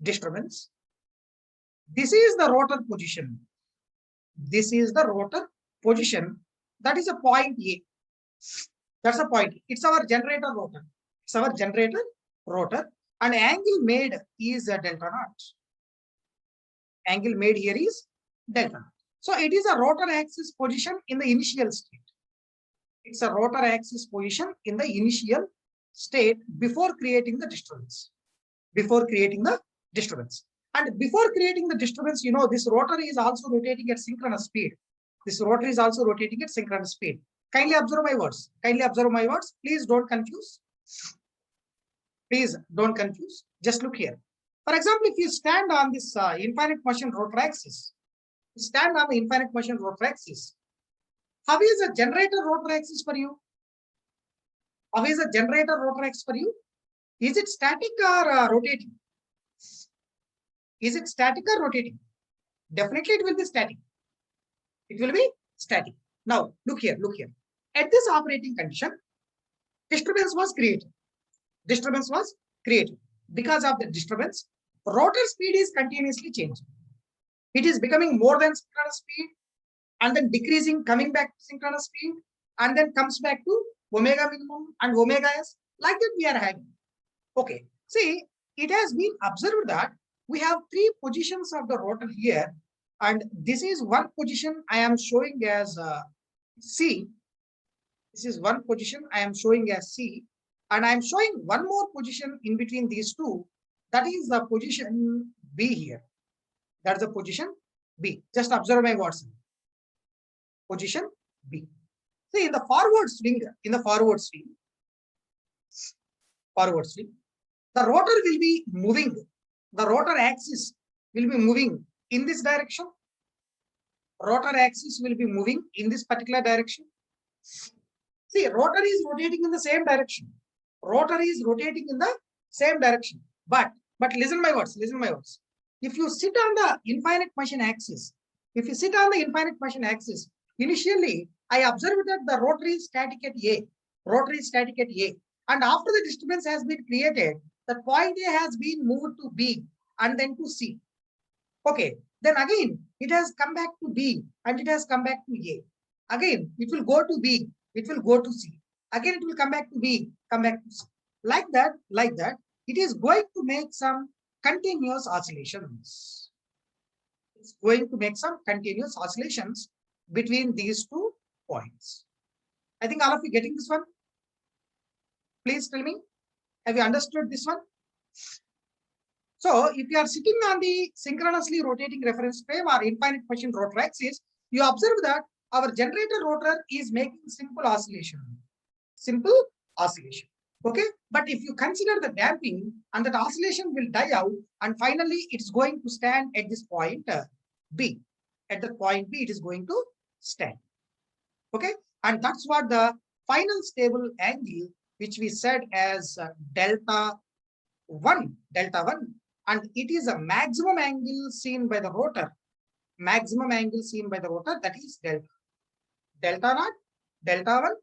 disturbance. This is the rotor position. That is a point A. That's a point. It's our generator rotor. And angle made is a delta naught. Angle made here is delta naught. So it is a rotor axis position in the initial state. It's a rotor axis position in the initial state before creating the disturbance. And before creating the disturbance, this rotor is also rotating at synchronous speed. Kindly observe my words. Please don't confuse. Just look here. For example, if you stand on this infinite motion rotor axis, how is a generator rotor axis for you? Is it static or rotating? Definitely it will be static. Now, look here. At this operating condition, disturbance was created. Because of the disturbance, rotor speed is continuously changing. It is becoming more than synchronous speed, and then decreasing, coming back to synchronous speed, and then comes back to omega minimum and omega s. Like that we are having. Okay. See, it has been observed that we have three positions of the rotor here, and this is one position I am showing as C. And I am showing one more position in between these two. That is the position B here. That's the position B. Just observe my words. Position B. See, in the forward swing, the rotor will be moving. The rotor axis will be moving in this direction. Rotor axis will be moving in this particular direction. See, rotor is rotating in the same direction. But listen my words. If you sit on the infinite motion axis, initially I observed that the rotor is static at A. And after the disturbance has been created, the point A has been moved to B and then to C. Okay. Then again, it has come back to B and it has come back to A. Again, it will go to B. It will go to C. Again, it will come back to B, come back to C. Like that, it is going to make some continuous oscillations. Between these 2 points. I think all of you getting this one? Please tell me, have you understood this one? So if you are sitting on the synchronously rotating reference frame or infinite motion rotor axis, you observe that our generator rotor is making simple oscillation. Okay, but if you consider the damping, and that oscillation will die out, and finally it's going to stand at this point B. At the point B, it is going to stand. Okay, and that's what the final stable angle, which we said as delta 1, and it is a maximum angle seen by the rotor. Maximum angle seen by the rotor, that is delta naught, delta 1,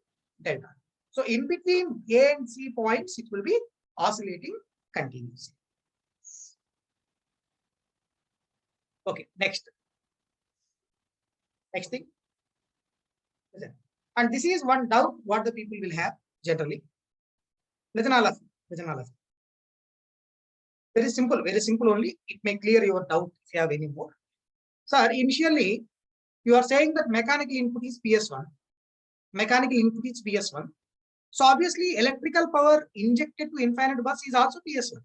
delta. So in between A and C points, it will be oscillating continuously. Okay, next thing. And this is one doubt what the people will have generally. Listen all of you. Very simple only. It may clear your doubt if you have any more. Sir, initially, you are saying that mechanical input is PS1. So obviously, electrical power injected to infinite bus is also PS1.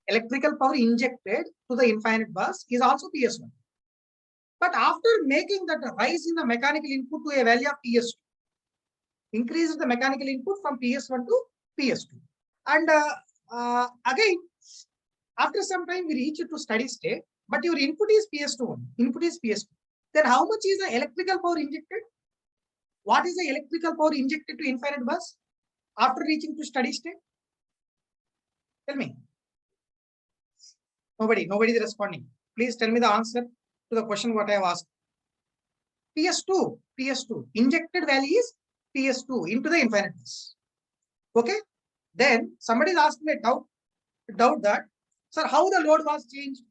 Electrical power injected to the infinite bus is also PS1. But after making that rise in the mechanical input to a value of PS2, increases the mechanical input from PS1 to PS2. And again, after some time, we reach it to steady state, but your input is PS2. Then how much is the electrical power injected? What is the electrical power injected to infinite bus after reaching to steady state? Tell me. Nobody is responding. Please tell me the answer to the question what I have asked. PS2. Injected value is PS2 into the infinite bus. Okay. Then somebody is asking a doubt that, sir, how the load was changed?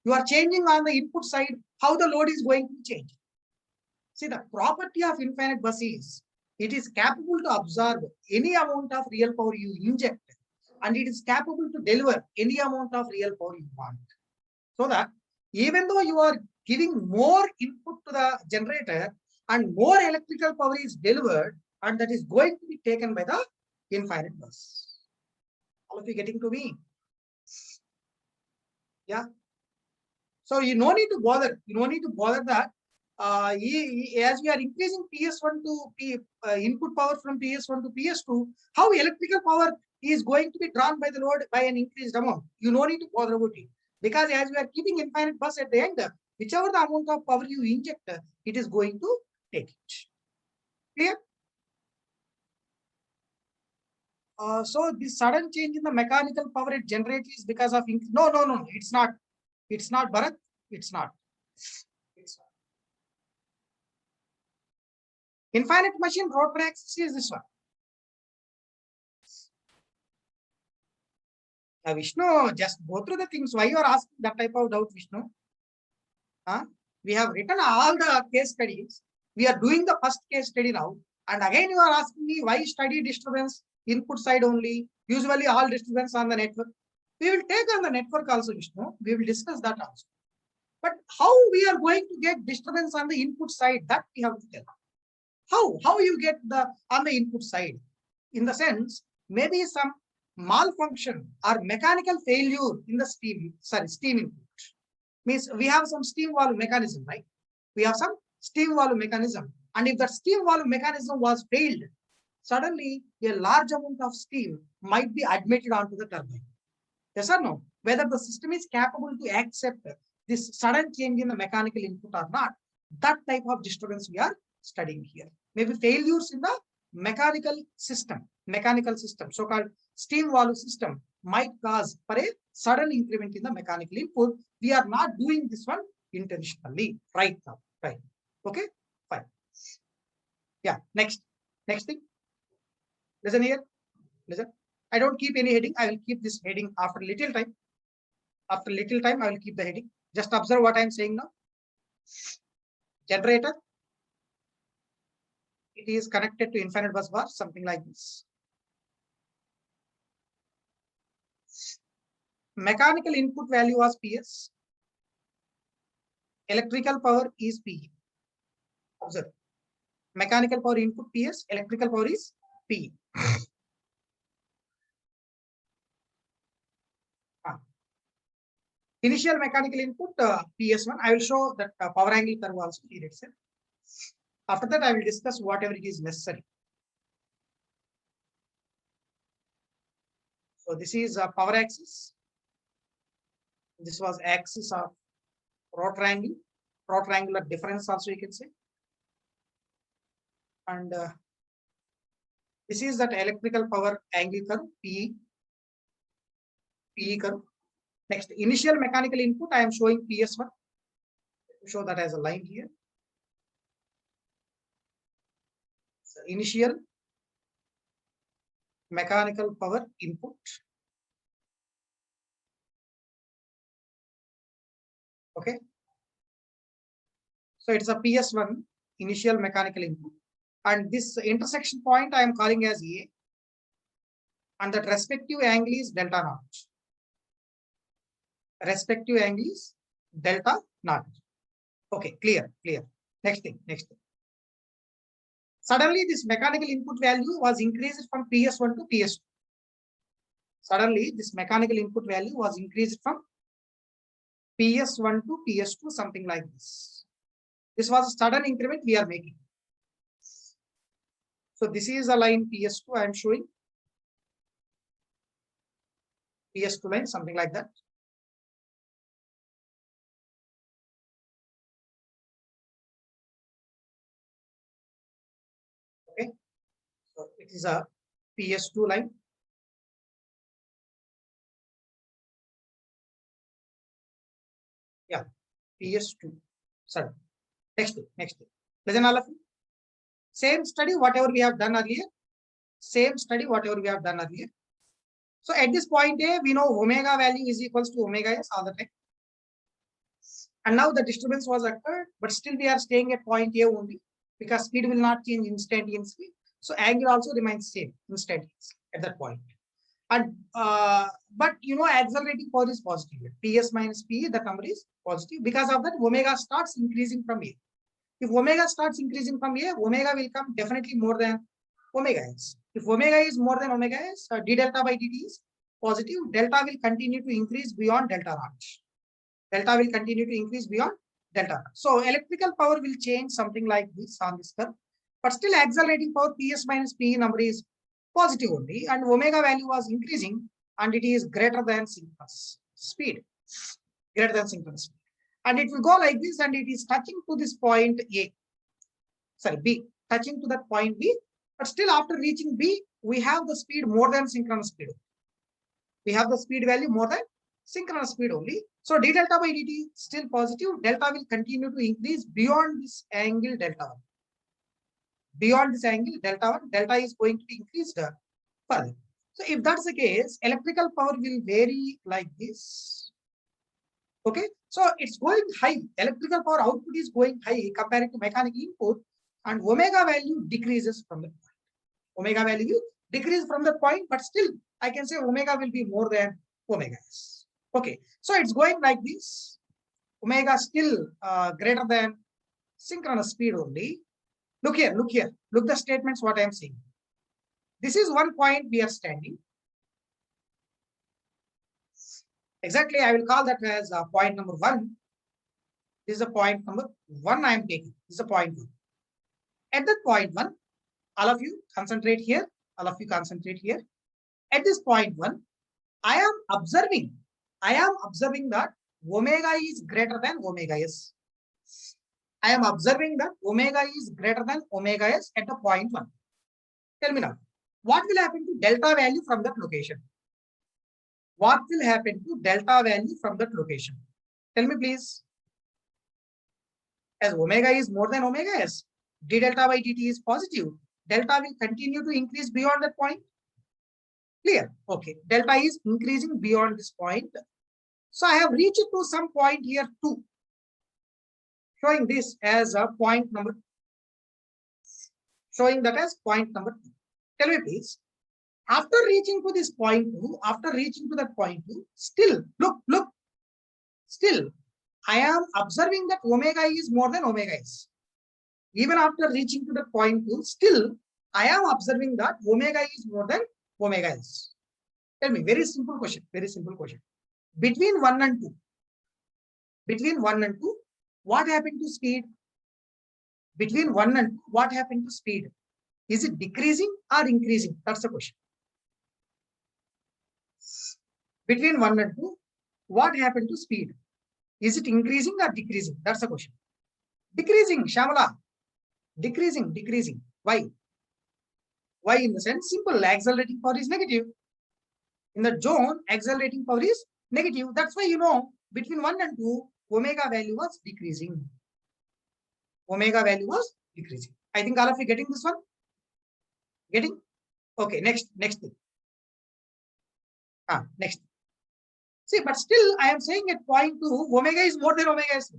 You are changing on the input side. How the load is going to change? See, the property of infinite bus is it is capable to absorb any amount of real power you inject, and it is capable to deliver any amount of real power you want. So that even though you are giving more input to the generator and more electrical power is delivered, and that is going to be taken by the infinite bus. All of you getting to me? Yeah. So you no need to bother. That as we are increasing PS1 to input power from PS1 to PS2, how electrical power is going to be drawn by the load by an increased amount. You no need to bother about it, because as we are keeping infinite bus at the end, whichever the amount of power you inject, it is going to take it. Clear? So this sudden change in the mechanical power it generates is because of no, it's not. It's not, Bharat. It's not. Infinite machine rotor axis is this one. Vishnu, just go through the things. Why you are asking that type of doubt, Vishnu? We have written all the case studies. We are doing the first case study now. And again, you are asking me why study disturbance input side only. Usually all disturbance on the network. We will take on the network also, Vishnu. We will discuss that also. But how we are going to get disturbance on the input side, that we have to tell. How you get the on the input side? In the sense, maybe some malfunction or mechanical failure in the steam input. Means we have some steam valve mechanism, right? We have some steam valve mechanism. And if that steam valve mechanism was failed, suddenly a large amount of steam might be admitted onto the turbine. Yes or no? Whether the system is capable to accept this sudden change in the mechanical input or not, that type of disturbance we are studying here. Maybe failures in the mechanical system, so-called steam valve system might cause for a sudden increment in the mechanical input. We are not doing this one intentionally right now. Right. Okay, fine. Yeah, next thing. Listen here. Listen. I don't keep any heading. I will keep this heading after little time. After little time, I will keep the heading. Just observe what I am saying now. Generator. It is connected to infinite bus bar, something like this. Mechanical input value was PS. Electrical power is PE. Observe. Mechanical power input PS, electrical power is PE. Initial mechanical input PS1. I will show that power angle curve also here itself. After that, I will discuss whatever it is necessary. So this is a power axis. This was axis of rho triangular difference also you can say. And this is that electrical power angle curve, PE curve. Next, initial mechanical input, I am showing PS1. Show that as a line here. So initial mechanical power input. Okay. So it's a PS1 initial mechanical input. And this intersection point I am calling as A. And that respective angle is delta naught. Respective angle is delta naught. Okay, clear. Next thing. Suddenly, this mechanical input value was increased from PS1 to PS2. Suddenly, this mechanical input value was increased from PS1 to PS2, something like this. This was a sudden increment we are making. So this is a line PS2 I am showing. PS2 line, something like that. Okay. So it is a PS2 line. Yeah, PS2. Sorry. Next. Listen, all of you. Same study, whatever we have done earlier. So at this point A, we know omega value is equals to omega s all the time. And now the disturbance was occurred, but still we are staying at point A only because speed will not change instantaneously. So angle also remains same instantaneously at that point. And but accelerating power is positive. PS minus P, the number is positive. Because of that, omega starts increasing from A. If omega starts increasing from A, omega will come definitely more than omega s. If omega is more than omega s, d delta by dt is positive. Delta will continue to increase beyond delta naught. Delta will continue to increase beyond delta. So electrical power will change something like this on this curve. But still accelerating power PS minus P number is positive only, and omega value was increasing, and it is greater than synchronous speed. Greater than synchronous speed. And it will go like this, and it is touching to this point A. Sorry, B. Touching to that point B. But still after reaching B, we have the speed more than synchronous speed. We have the speed value more than synchronous speed only. So d delta by dt still positive. Delta will continue to increase beyond this angle delta 1. Beyond this angle delta 1, delta is going to be increased further. So if that's the case, electrical power will vary like this. Okay, so it's going high. Electrical power output is going high compared to mechanical input, and omega value decreases from the point. Omega value decreases from the point, but still I can say omega will be more than omega s. Okay, so it's going like this. Omega still greater than synchronous speed only. Look here. Look the statements what I am saying. This is one point we are standing. Exactly, I will call that as point number 1. This is a point number 1 I am taking. This is a point 1. At that point 1, all of you concentrate here. At this point 1, I am observing that omega is greater than omega s. I am observing that omega is greater than omega s at the point 1. Tell me now, what will happen to delta value from that location? What will happen to delta value from that location? Tell me please. As omega is more than omega s, d delta by dt is positive. Delta will continue to increase beyond that point. Clear? Okay. Delta is increasing beyond this point. So I have reached to some point here 2. Showing this as a point number 2. Showing that as point number 2. Tell me please. After reaching to this point 2, still, look. Still, I am observing that omega is more than omega s. Even after reaching to the point 2, still, I am observing that omega is more than omega s. Tell me, very simple question. Between 1 and 2, what happened to speed? Between 1 and 2, what happened to speed? Is it decreasing or increasing? That's the question. between 1 and 2, what happened to speed? Is it increasing or decreasing? That's the question. Decreasing, Shamala. Decreasing. Why? Why? In the sense, simple, accelerating power is negative. In the zone, accelerating power is negative. That's why, between 1 and 2, omega value was decreasing. Omega value was decreasing. I think all of you getting this one? Getting? Okay, next thing. Next. See, but still I am saying at point 2, omega is more than omega s.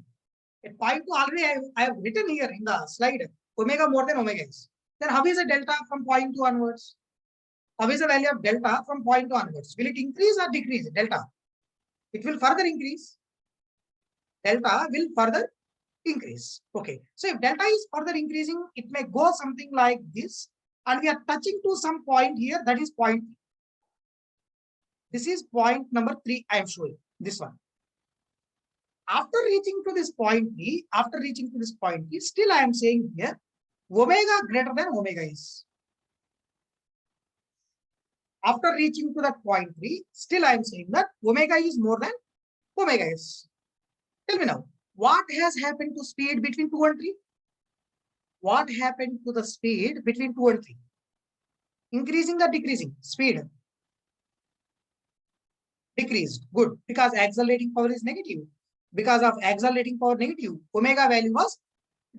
At point 2, already I have written here in the slide, omega more than omega s. Then how is the delta from point 2 onwards? How is the value of delta from point 2 onwards? Will it increase or decrease? Delta. It will further increase. Delta will further increase. Okay. So if delta is further increasing, it may go something like this. And we are touching to some point here, that is point. This is point number 3 I am showing. This one. After reaching to this point B, still I am saying here, omega greater than omega is. After reaching to that point 3, still I am saying that omega is more than omega is. Tell me now, what has happened to speed between 2 and 3? What happened to the speed between 2 and 3? Increasing or decreasing? Speed. Decreased. Good. Because accelerating power is negative. Because of accelerating power negative, omega value was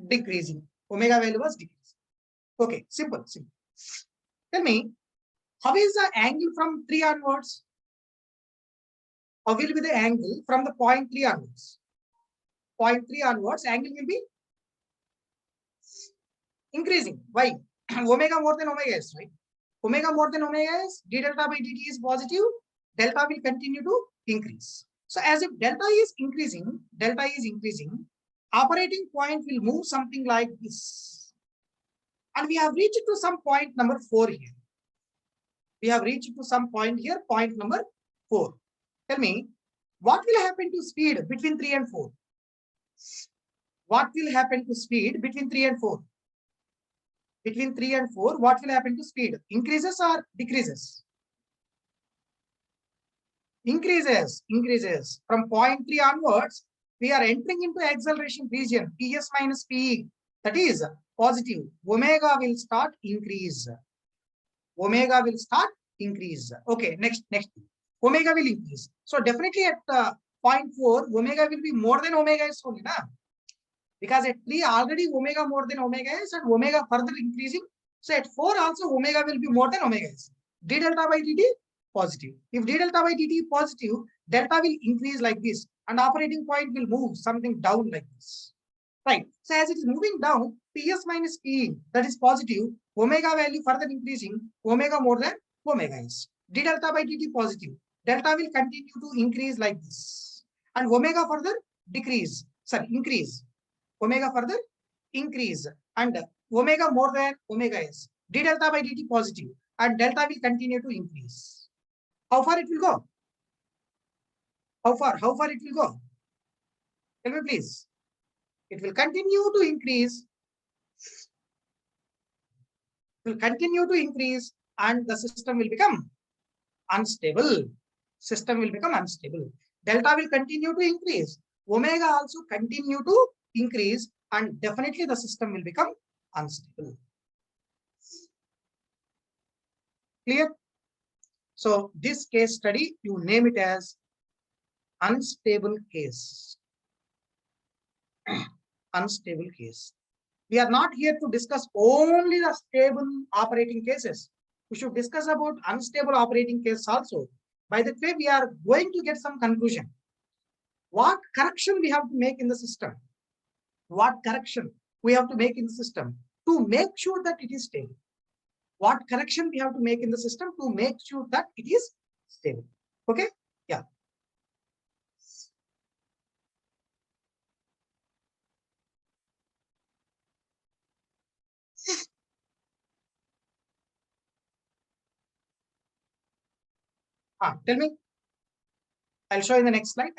decreasing. Omega value was decreasing. Okay, simple. Tell me, how is the angle from 3 onwards? How will be the angle from the point 3 onwards? Point 3 onwards, angle will be increasing. Why? Omega more than omega s, right? Omega more than omega s, d delta by dt is positive. Delta will continue to increase. So as if delta is increasing, operating point will move something like this. And we have reached to some point number 4 here. Point number 4. Tell me, what will happen to speed between 3 and 4? What will happen to speed between 3 and 4? Between 3 and 4, what will happen to speed? Increases or decreases? Increases. From point 3 onwards, we are entering into acceleration region, Ps minus Pe. That is positive. Omega will start increase. Okay, next. Omega will increase. So definitely at point 4, omega will be more than omega s only, na? Because at 3 already omega more than omega s and omega further increasing. So at 4 also omega will be more than omega s. D delta by dt positive. If d delta by dt positive, delta will increase like this and operating point will move something down like this. Right. So as it is moving down, Ps minus Pe, that is positive, omega value further increasing, omega more than omega is. D delta by dt positive. Delta will continue to increase like this. And omega further increase. Omega further increase. And omega more than omega is. D delta by dt positive. And delta will continue to increase. How far it will go? How far it will go? Tell me please. It will continue to increase. And the system will become unstable. Delta will continue to increase. Omega also continue to increase and definitely the system will become unstable. Clear? So this case study, you name it as unstable case. Unstable case. We are not here to discuss only the stable operating cases. We should discuss about unstable operating case also. By that way, we are going to get some conclusion. What correction we have to make in the system? To make sure that it is stable? What correction we have to make in the system to make sure that it is stable? Okay? Yeah. Tell me. I'll show in the next slide.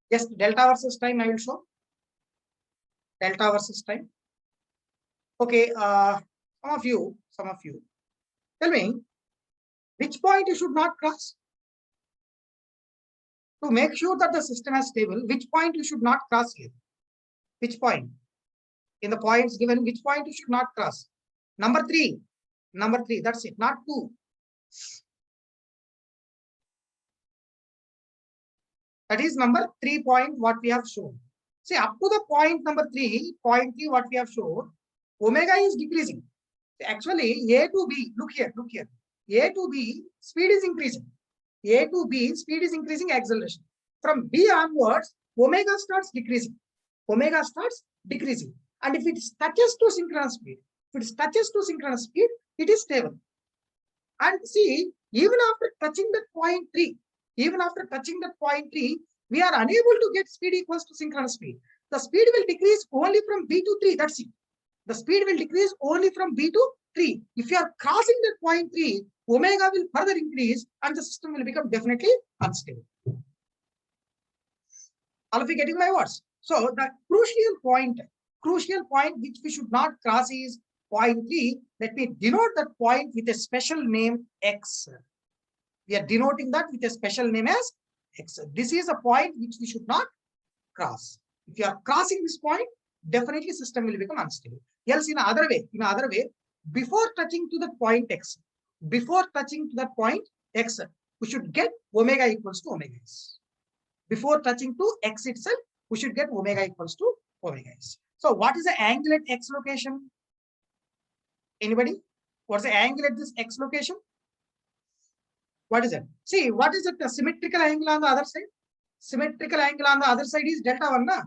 Yes, delta versus time I will show. Delta versus time. Okay, some of you. Tell me, which point you should not cross? To make sure that the system is stable, which point you should not cross here? Which point? In the points given, which point you should not cross? Number 3. Number 3, that's it, not 2. That is number 3 point what we have shown. See, up to the point number 3, point 3 what we have shown, omega is decreasing. Actually, A to B, look here. A to B, speed is increasing. A to B, speed is increasing acceleration. From B onwards, omega starts decreasing. Omega starts decreasing. And if it touches to synchronous speed, it is stable. And see, even after touching that point 3, we are unable to get speed equals to synchronous speed. The speed will decrease only from B to 3. That's it. The speed will decrease only from B to 3. If you are crossing that point 3, omega will further increase and the system will become definitely unstable. All of you getting my words? So the crucial point which we should not cross is point 3. Let me denote that point with a special name X. We are denoting that with a special name as X. This is a point which we should not cross. If you are crossing this point, definitely system will become unstable. Else in another way, before touching to that point X, we should get omega equals to omega s. Before touching to X itself, we should get omega equals to omega s. So what is the angle at X location? Anybody? What's the angle at this X location? What is it? See, what is it? The symmetrical angle on the other side? Symmetrical angle on the other side is delta 1. Na?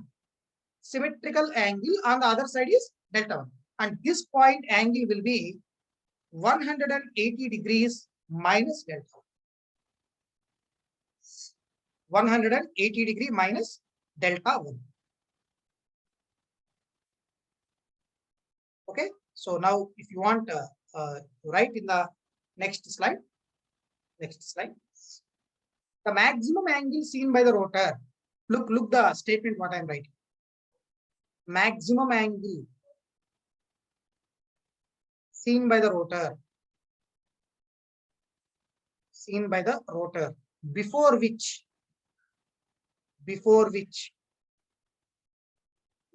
Symmetrical angle on the other side is delta 1. And this point angle will be 180 degrees minus delta 1. 180 degree minus delta 1. Okay. So now if you want to write in the next slide. The maximum angle seen by the rotor. Look the statement what I am writing. Maximum angle seen by the rotor. Before which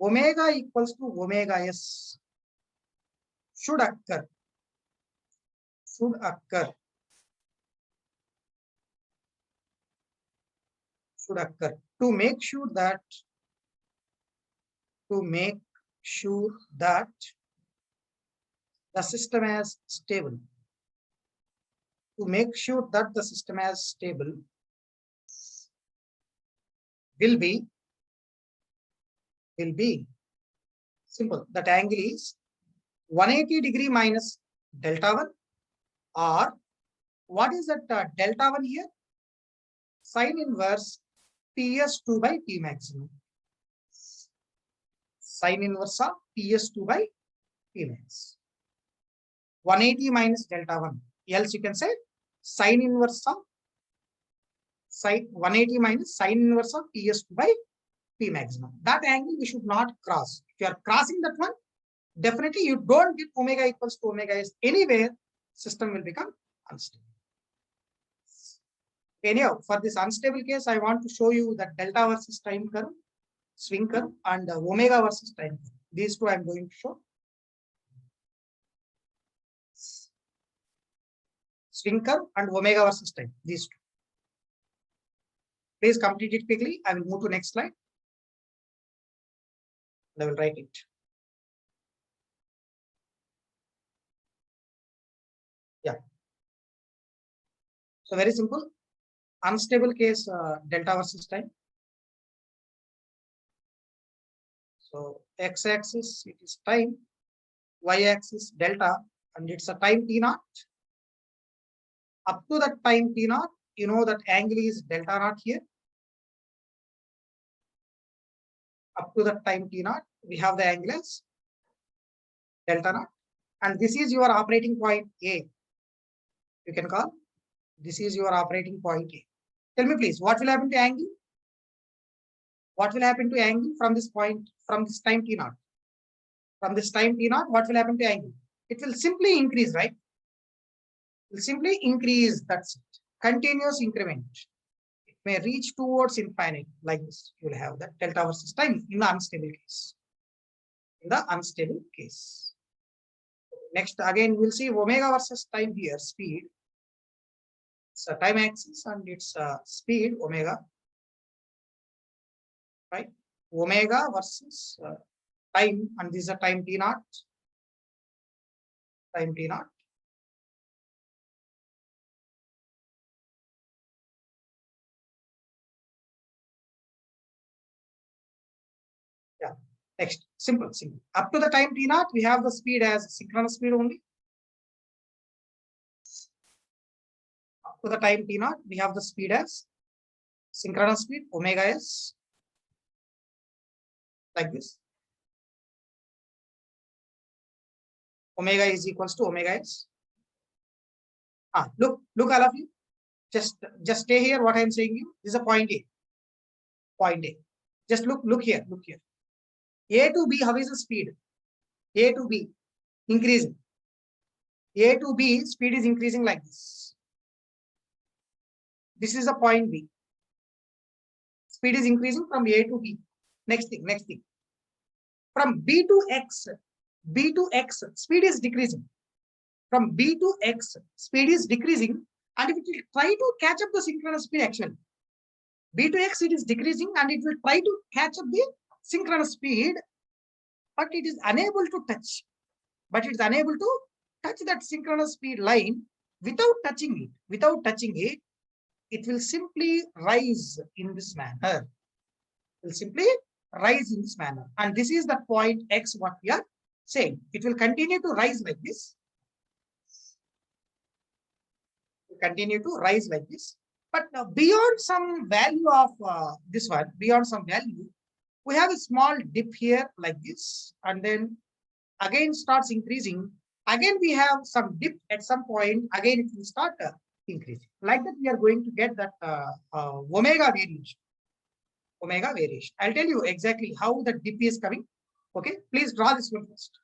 omega equals to omega s should occur. To make sure that the system is stable. Will be simple. That angle is 180 degree minus delta 1, or what is that delta 1 here? Sine inverse PS2 by P maximum. Sine inverse of PS2 by P max. 180 minus delta 1. Else you can say sine inverse of 180 minus sine inverse of PS2 by P maximum. That angle we should not cross. If you are crossing that one, definitely you don't get omega equals to omega s anywhere, system will become unstable. Anyhow, for this unstable case, I want to show you that delta versus time curve, swing curve, and omega versus time curve. These two I am going to show. Swing curve and omega versus time. These two. Please complete it quickly. I will move to next slide. I will write it. Yeah. So very simple. Unstable case, delta versus time. So x-axis it is time, y-axis delta, and it's a time t0. Up to that time t0, you know that angle is delta naught here. Up to that time t0, we have the angle as delta naught, and this is your operating point A. You can call this is your operating point A. Tell me please, what will happen to angle? What will happen to angle from this point, from this time t0? From this time t0, what will happen to angle? It will simply increase, right? It will simply increase, that's it. Continuous increment. may reach towards infinite, like this. You will have that delta versus time in the unstable case. In the unstable case. Next, again, we'll see omega versus time here, speed. It's a time axis and it's speed, omega. Right? Omega versus time, and this is a time t naught. Time t naught. Yeah. Next, simple. Up to the time t naught, we have the speed as synchronous speed only. Up to the time t naught, we have the speed as synchronous speed, omega s, like this. Omega is equals to omega s. Look, all of you. Just stay here. What I'm saying you, this is a point A. Point A. Just look here. A to B, how is the speed? A to B, increasing. A to B, speed is increasing like this. This is a point B. Speed is increasing from A to B. Next thing. From B to X, speed is decreasing. From B to X, speed is decreasing, and it will try to catch up the synchronous speed actually. B to X, it is decreasing, and it will try to catch up the synchronous speed, but it is unable to touch. That synchronous speed line without touching it. It will simply rise in this manner. And this is the point X, what we are saying. It will continue to rise like this. But beyond some value of this one, we have a small dip here like this, and then again starts increasing. Again, we have some dip at some point. Again, it will start increasing. Like that, we are going to get that omega variation. I'll tell you exactly how the dip is coming. Okay, please draw this one first.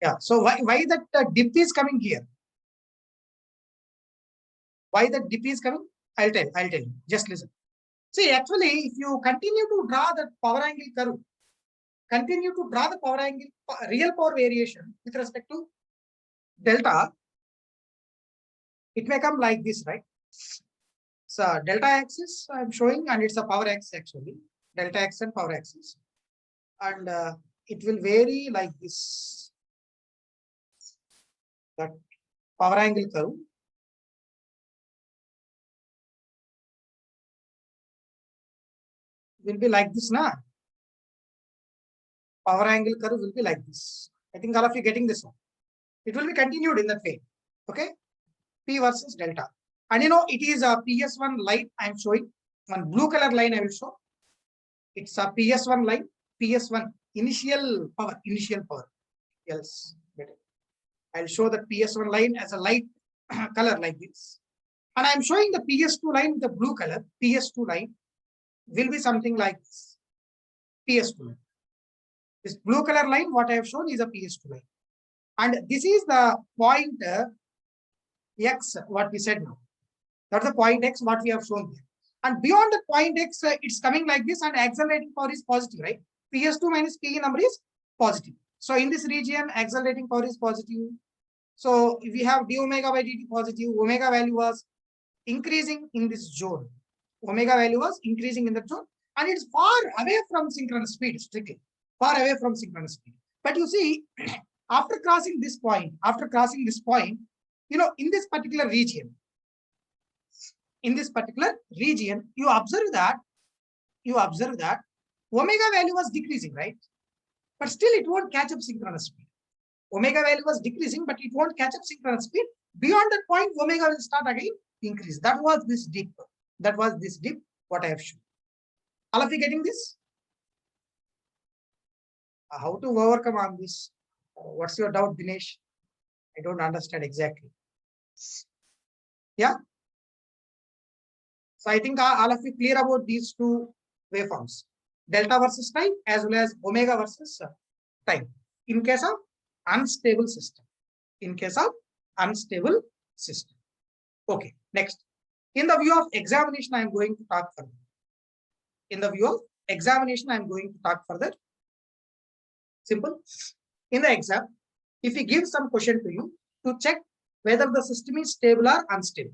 Yeah. So why that dip is coming here? Why that dip is coming? I'll tell you. Just listen. See, actually, if you continue to draw the power angle curve, continue to draw the power angle, real power variation with respect to delta, it may come like this, right? So delta axis I'm showing, and it's a power axis actually, delta axis and power axis, and it will vary like this. That power angle curve will be like this, na? Power angle curve will be like this. I think all of you getting this one. It will be continued in that way. Okay, P versus delta, and it is a PS1 line I'm showing. One blue color line I will show. It's a PS1 line. PS1 initial power. Yes, better. I'll show the PS1 line as a light color like this. And I'm showing the PS2 line with the blue color. PS2 line will be something like this. PS2 line. This blue color line, what I have shown is a PS2 line. And this is the point X, what we said now. That's the point X, what we have shown here. And beyond the point X, it's coming like this, and accelerating power is positive, right? PS2 minus PE number is positive. So in this region, accelerating power is positive. So if we have d omega by dt positive, omega value was increasing in this zone. Omega value was increasing in the zone, and it's far away from synchronous speed, strictly far away from synchronous speed. But you see, after crossing this point, in this particular region, you observe that omega value was decreasing, right? But still it won't catch up synchronous speed. Omega value was decreasing, but it won't catch up synchronous speed. Beyond that point, omega will start again increase. That was this dip. What I have shown. All of you getting this? How to overcome on this? What's your doubt, Dinesh? I don't understand exactly. Yeah. So I think all of you clear about these two waveforms, delta versus time as well as omega versus time. In case of unstable system. Okay, next. In the view of examination, I am going to talk further. Simple. In the exam, if we give some question to you to check whether the system is stable or unstable,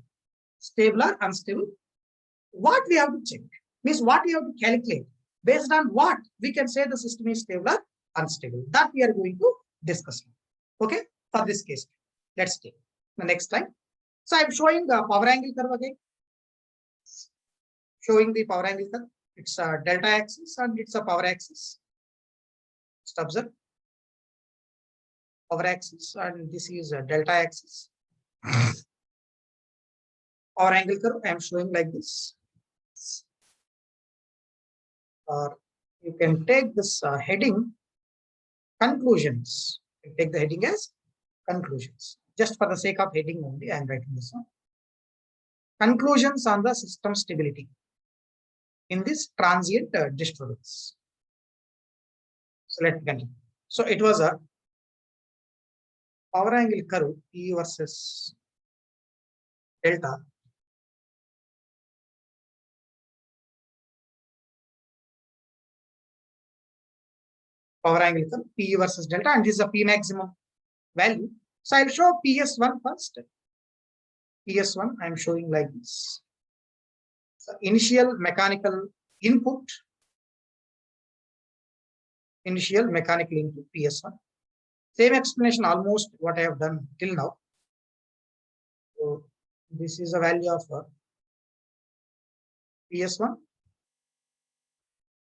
what we have to check means what we have to calculate. Based on what we can say the system is stable or unstable. That we are going to discuss. Okay, for this case, let's take the next slide. So I'm showing the power angle curve again. It's a delta axis and it's a power axis. Just observe power axis, and this is a delta axis. Power angle curve I am showing like this. Or you can take this heading conclusions. You take the heading as conclusions. Just for the sake of heading only, I am writing this one. Conclusions on the system stability in this transient disturbance. So let's continue. So it was a power angle curve E versus delta. Power angle curve P versus delta, and this is a P maximum value. So I'll show PS1 first. PS1 I'm showing like this. So initial mechanical input. PS1. Same explanation almost what I have done till now. So this is a value of PS1.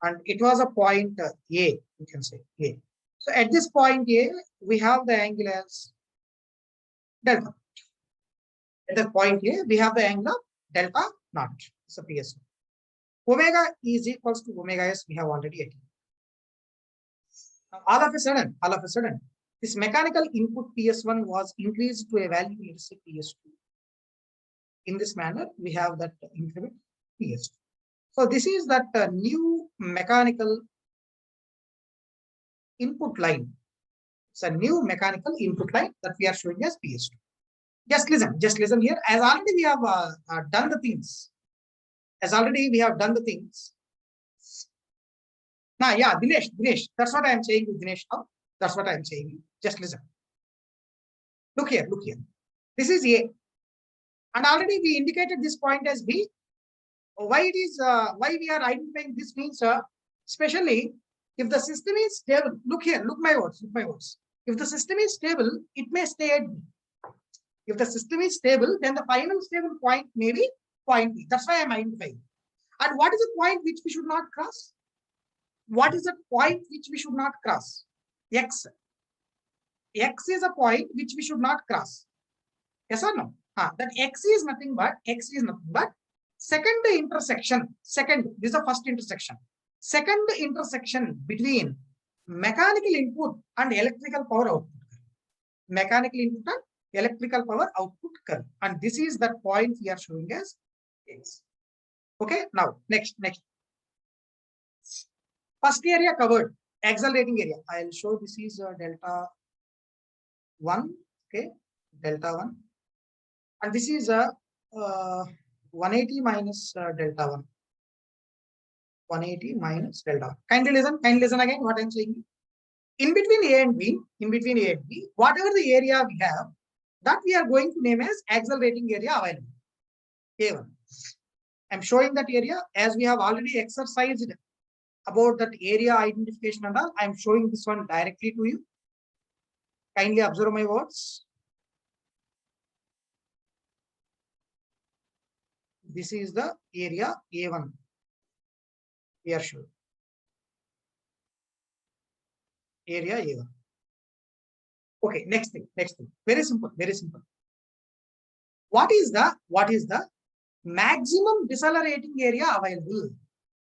And it was a point A, you can say A. So at this point A, we have the angle as delta. At the point A, we have the angle of delta naught. So PS1. Omega is equals to omega S, we have already attained. All of a sudden, this mechanical input PS1 was increased to a value, let's say PS2. In this manner, we have that increment PS2. So this is that new mechanical input line. It's a new mechanical input line that we are showing as PS2. Just listen here. As already we have done the things. Now, yeah, Dinesh, that's what I am saying with Dinesh now. That's what I am saying. Just listen. Look here. This is A. And already we indicated this point as B. Why we are identifying this means, especially if the system is stable. Look here, look my words. If the system is stable, it may stay at B. If the system is stable, then the final stable point may be point B. That's why I'm identifying. And what is the point which we should not cross? What is the point which we should not cross? X. X is a point which we should not cross. Yes or no? That X is nothing but second intersection. This is the first intersection. Second intersection between mechanical input and electrical power output. Mechanical input and electrical power output curve. And this is that point we are showing as X. Okay, now next. First area covered, accelerating area. I'll show this is delta 1. Okay, delta 1. And this is 180 minus delta 1. 180 minus delta 1. Kindly listen again what I'm saying. In between A and B, whatever the area we have, that we are going to name as accelerating area available. A1. I'm showing that area as we have already exercised about that area identification and all. I'm showing this one directly to you. Kindly observe my words. This is the area A1. We are showing. Area A1. Okay, next thing. Very simple. What is the maximum decelerating area available?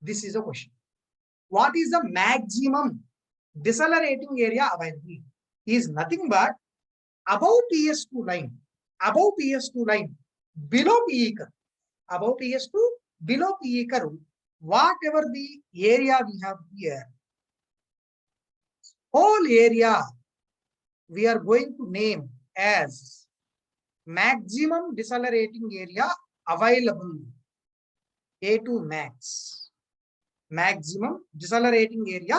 This is a question. What is the maximum decelerating area available? Is nothing but above PS2 line, below PE curve. Above PS2, below PE curve, whatever the area we have here, whole area we are going to name as maximum decelerating area available, A2 max. Maximum decelerating area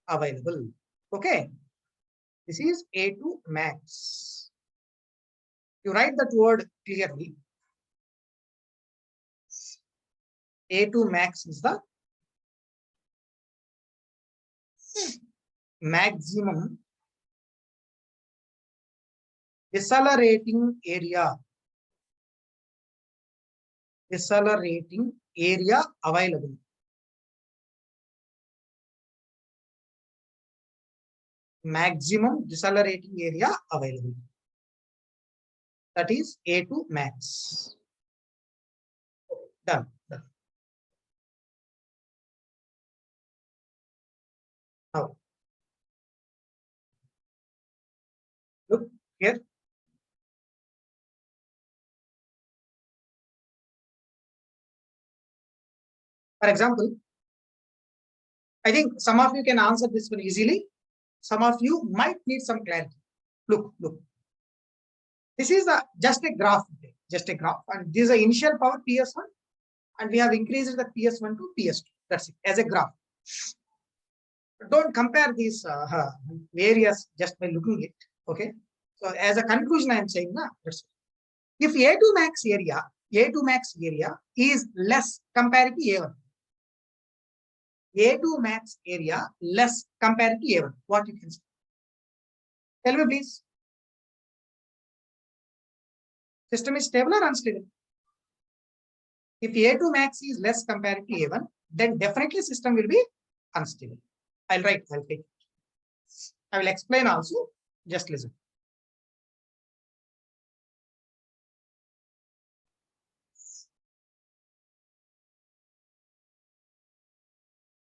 available. Okay, this is A2 max. You write that word clearly. A2 max is the maximum decelerating area. Available. Maximum decelerating area available. That is A2 max. Done. Now, look here. For example, I think some of you can answer this one easily. Some of you might need some clarity. Look. This is just a graph, and this is the initial power PS1, and we have increased the PS1 to PS2. That's it, as a graph. Don't compare these areas just by looking at it. Okay. So as a conclusion, I am saying if A2 max area is less compared to A1. A2 max area less compared to A1. What you can say? Tell me, please. System is stable or unstable? If A2 max is less compared to A1, then definitely system will be unstable. I'll take it. I will explain also. Just listen.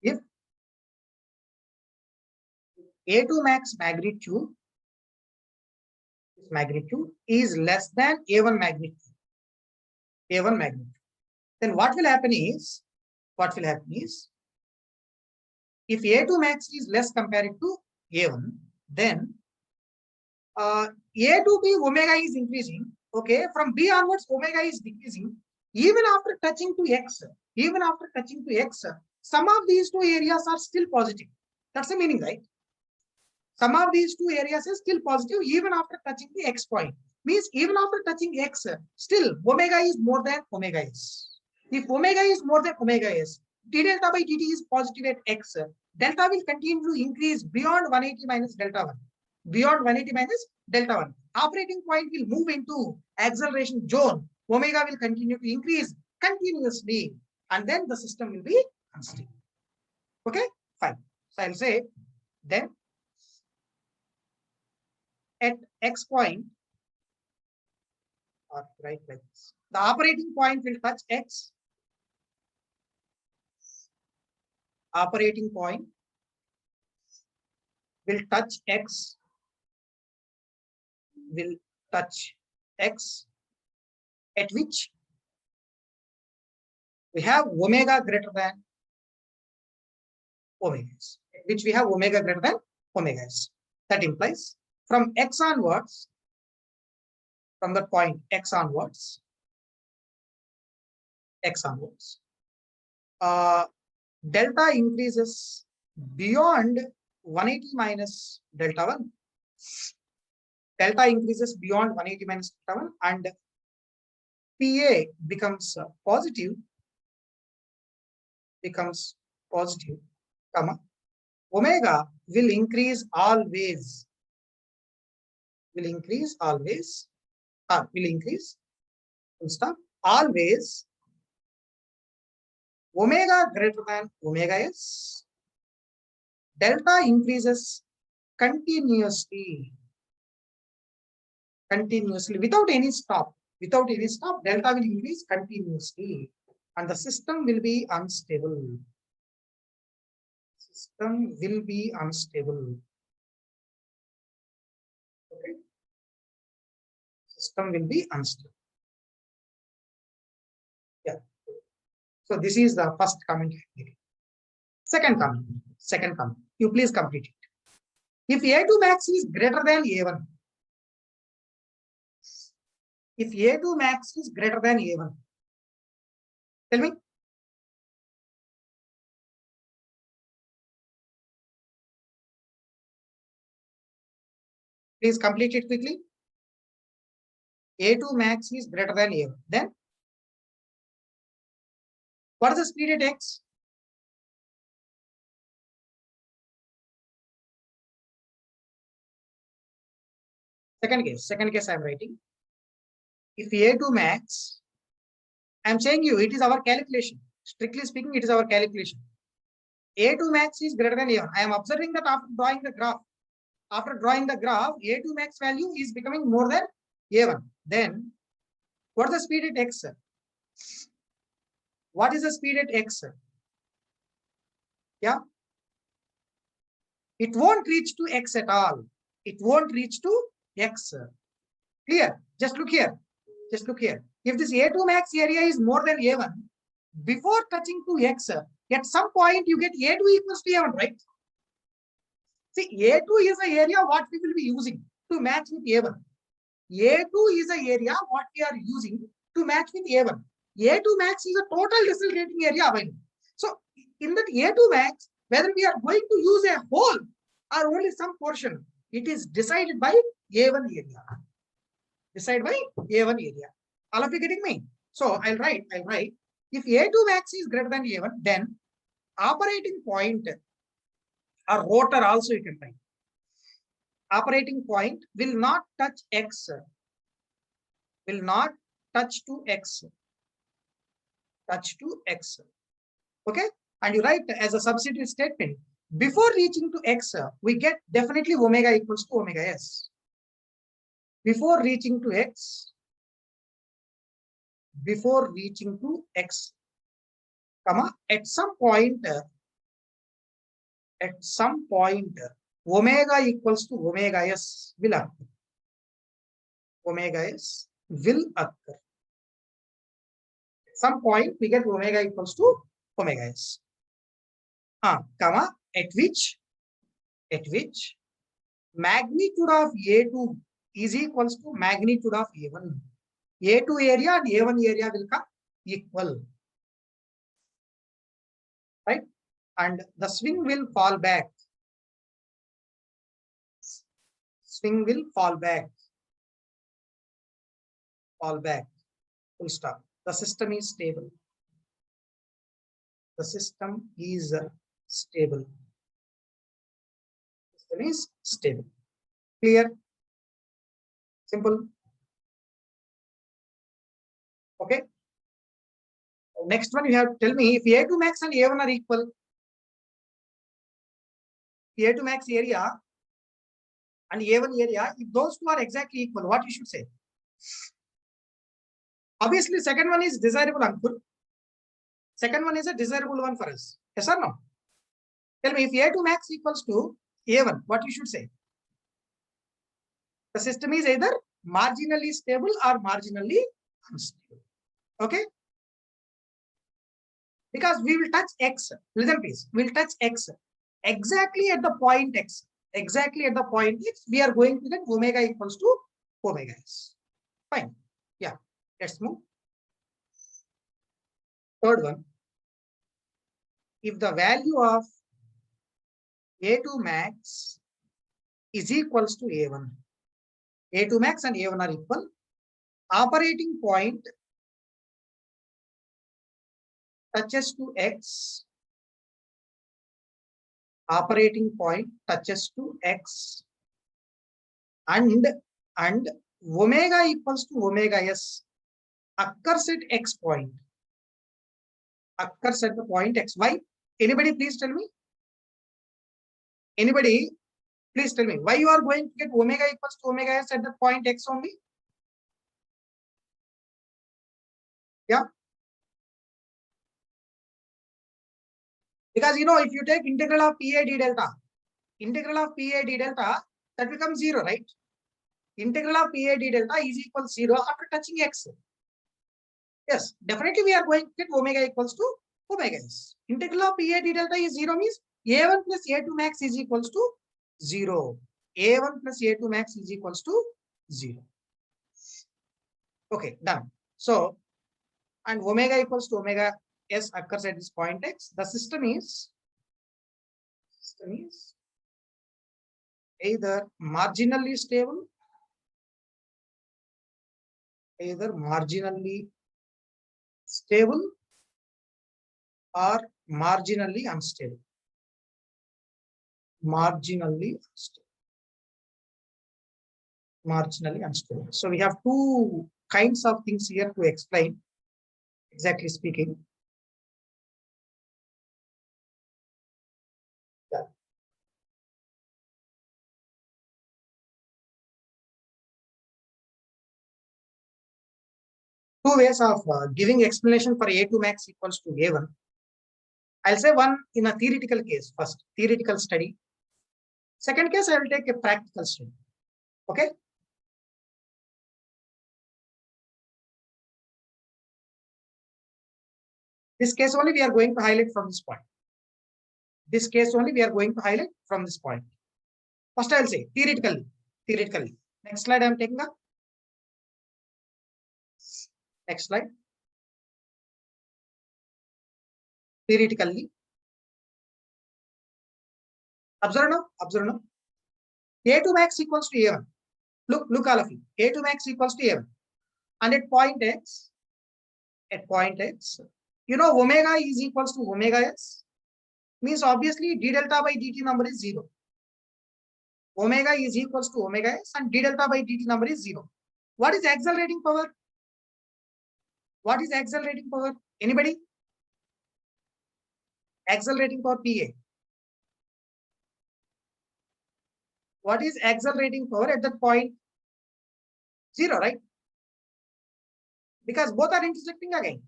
If A2 max magnitude is less than A1 magnitude, then what will happen is, if A2 max is less compared to A1, then A to B, omega is increasing. Okay, from B onwards, omega is decreasing. Even after touching to X, some of these two areas are still positive. That's the meaning, right? Some of these two areas is still positive even after touching the X point. Means even after touching X, still omega is more than omega s. If omega is more than omega s, d delta by dt is positive at X. Delta will continue to increase beyond 180 minus delta 1. Beyond 180 minus delta 1. Operating point will move into acceleration zone. Omega will continue to increase continuously. And then the system will be unstable. Okay, fine. So I'll say then at X point, or right like this, the operating point will touch X. Operating point will touch X. Will touch X, at which we have omega greater than omega s. Which we have omega greater than omega s. That implies from X onwards, from the point X onwards, delta increases beyond 180 minus delta 1. Delta increases beyond 180 minus delta 1 and PA becomes positive, comma, omega will increase always, full stop, always omega greater than omega s. Delta increases continuously, without any stop. Delta will increase continuously and the system will be unstable. Okay. System will be unstable. Yeah. So this is the first comment. Second comment. You please complete it. If A2 max is greater than A1, if A2 max is greater than A1, tell me. Please complete it quickly. A2 max is greater than A1. Then what is the speed at X? Second case I am writing. If A2 max, I am saying you, it is our calculation. Strictly speaking, it is our calculation. A2 max is greater than A1. I am observing that after drawing the graph, A2 max value is becoming more than A1. Then what is the speed at X? What is the speed at X? Yeah. It won't reach to X at all. Clear? Just look here. If this A2 max area is more than A1, before touching to X, at some point you get A2 equals to A1, right? See, A2 is the area what we will be using to match with A1. A2 is the area what we are using to match with A1. A2 max is a total decelerating area available. So in that A2 max, whether we are going to use a whole or only some portion, it is decided by A1 area. All of you getting me? So I'll write, if A2 max is greater than A1, then operating point or rotor also you can write. Operating point will not touch X, touch to X. Okay, and you write as a substitute statement, before reaching to X, we get definitely omega equals to omega s. Before reaching to X, comma, at some point, omega equals to omega s will occur. At some point we get omega equals to omega s. Comma, at which magnitude of A2 is equals to magnitude of A1. A2 area and A1 area will come equal. Right? And the swing will fall back. Swing will fall back. Fall back. Full stop. The system is stable. The system is stable. System is stable. Clear? Simple. Okay. Next one, you have to tell me if A2 max and A1 are equal. A2 max area and A1 area, if those two are exactly equal, what you should say? Obviously, second one is desirable, Ankur. Second one is a desirable one for us. Yes or no? Tell me if A2 max equals to A1, what you should say? The system is either marginally stable or marginally unstable. Okay? Because we will touch X. Listen, please. We will touch X. Exactly at the point X. Exactly at the point X, we are going to get omega equals to omega S. Fine. Yeah. Let's move. Third one. If the value of A2 max is equals to A1. A2 max and A1 are equal. Operating point touches to X. Operating point touches to X. And omega equals to omega S occurs at X point. Occurs at the point X. Why? Anybody please tell me? Anybody please tell me why you are going to get omega equals to omega S at the point X only? Yeah. Because you know, if you take integral of PA d delta, that becomes 0, right? Integral of PA d delta is equal 0 after touching X. Yes, definitely we are going to get omega equals to omega S. Integral of PA d delta is 0 means A1 plus A2 max is equals to 0. A1 plus A2 max is equals to 0. Okay, done. So, and omega equals to omega S occurs at this point X. The system is either marginally stable, or marginally unstable. Marginally unstable. So we have two kinds of things here to explain, exactly speaking. Yeah. Two ways of giving explanation for A2 max equals to A1. I'll say one in a theoretical case first, theoretical study. Second case, I will take a practical study. Okay. This case only we are going to highlight from this point. This case only we are going to highlight from this point. First, I will say theoretically. Next slide I am taking up. Next slide. Theoretically. Observe now. A2 max equals to A1. Look all of you. A2 max equals to A1. And at point X, you know omega is equals to omega S. Means obviously d delta by dt number is 0. Omega is equals to omega S and d delta by dt number is 0. What is accelerating power? Anybody? Accelerating power PA. What is accelerating power at that point? 0, right? Because both are intersecting again.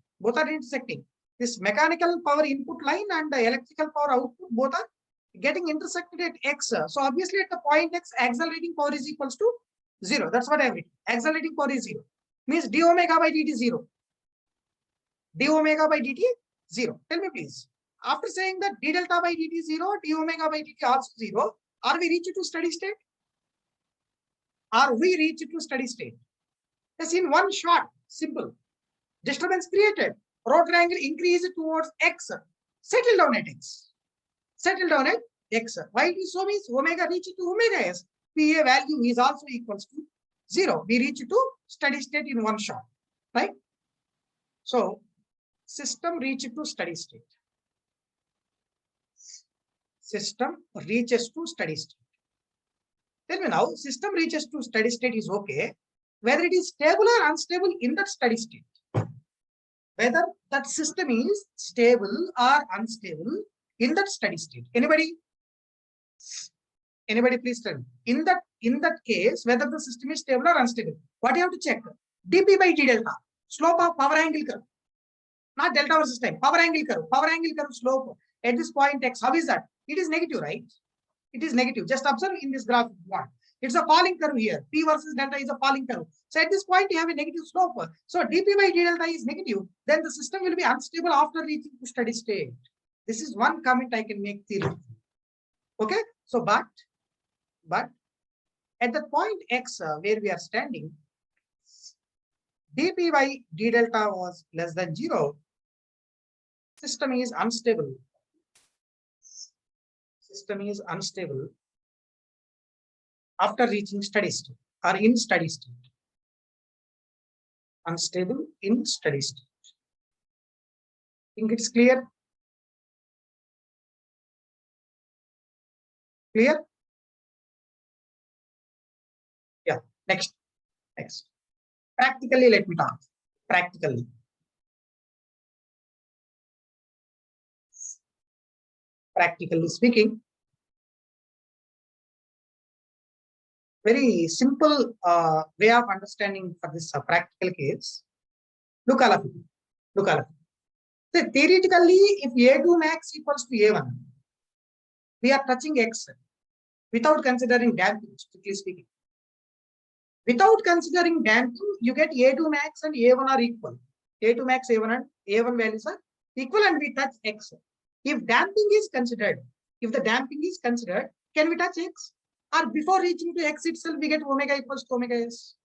This mechanical power input line and the electrical power output both are getting intersected at X. So obviously at the point X, accelerating power is equals to 0. That's what I have written. Accelerating power is 0. Means d omega by dt 0. D omega by dt 0. Tell me please. After saying that d delta by dt 0, d omega by dt also 0, are we reached to steady state? or we reach to steady state? Yes, in one shot, simple. Disturbance created, rotor angle increased towards x, settle down at x. Settle down at x. Why it is so means omega reach to omega s. PA value is also equals to 0. We reach to steady state in one shot, right? So system reach to steady state. System reaches to steady state. Tell me now, system reaches to steady state is okay, whether it is stable or unstable in that steady state. Whether that system is stable or unstable in that steady state. Anybody? Anybody please tell me. In that case, whether the system is stable or unstable. What you have to check? dp by d delta. Slope of power angle curve. Not delta versus time. Power angle curve. Power angle curve slope at this point x. How is that? It is negative, right? It is negative. Just observe in this graph one. It's a falling curve here. P versus delta is a falling curve. So at this point, you have a negative slope. So dp by d delta is negative. Then the system will be unstable after reaching to steady state. This is one comment I can make theoretically. Okay. So, but at the point x where we are standing, dp by d delta was less than 0. System is unstable. System is unstable after reaching steady state or in steady state. Unstable in steady state. Think it's clear? Clear? Yeah. Next. Practically, let me talk. Practically. Practically speaking, very simple way of understanding for this practical case. Look all of it. Look all of it. So theoretically, if A2 max equals to A1, we are touching x without considering damping, strictly speaking. Without considering damping, you get A2 max and A1 are equal. A2 max, A1 and A1 values are equal and we touch x. If damping is considered, if the damping is considered, can we touch x? Or before reaching to x itself, we get omega equals to omega s.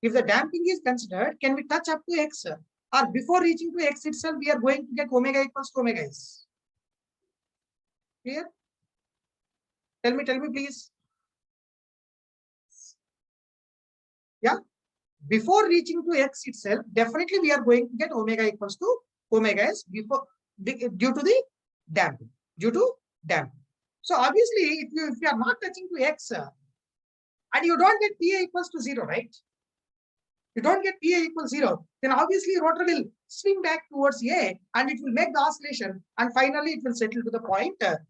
If the damping is considered, can we touch up to x? Or before reaching to x itself, we are going to get omega equals to omega s. Clear? Tell me please. Yeah. Before reaching to x itself, definitely we are going to get omega equals to omega s before due to the damping. Due to damping. So obviously, if you are not touching to x and you don't get PA equals to 0, right? You don't get PA equals 0, then obviously rotor will swing back towards A and it will make the oscillation and finally it will settle to the point A.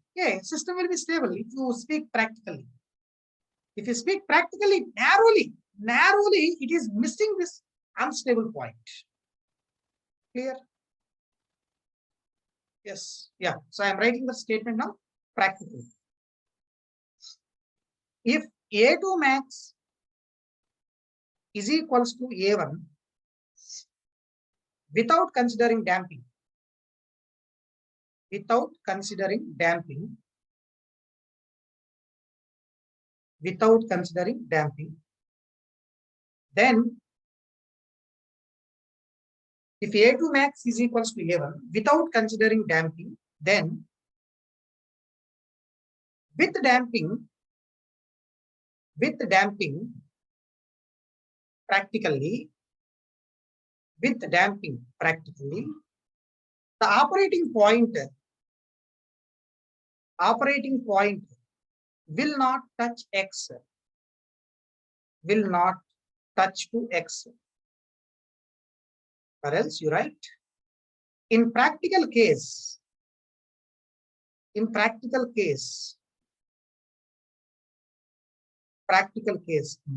System will be stable if you speak practically. If you speak practically, narrowly, it is missing this unstable point. Clear? Yes. Yeah. So I am writing the statement now practically. If A2 max is equals to A1 without considering damping, then if A2 max is equals to A1 without considering damping, then with damping practically, the operating point will not touch x, will not touch to x, or else you write in practical case,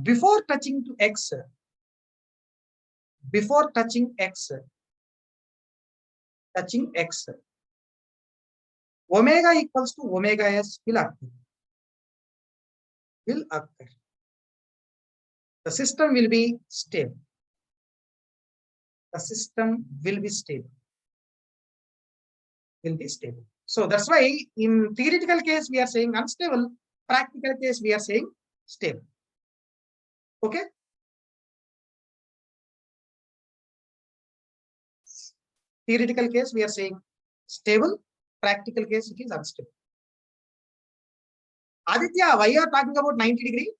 before touching to x, omega equals to omega s will occur. The system will be stable. Will be stable. So that's why in theoretical case we are saying unstable, practical case we are saying stable. Okay. Theoretical case, we are saying stable. Practical case, it is unstable. Aditya, why you are talking about 90 degree?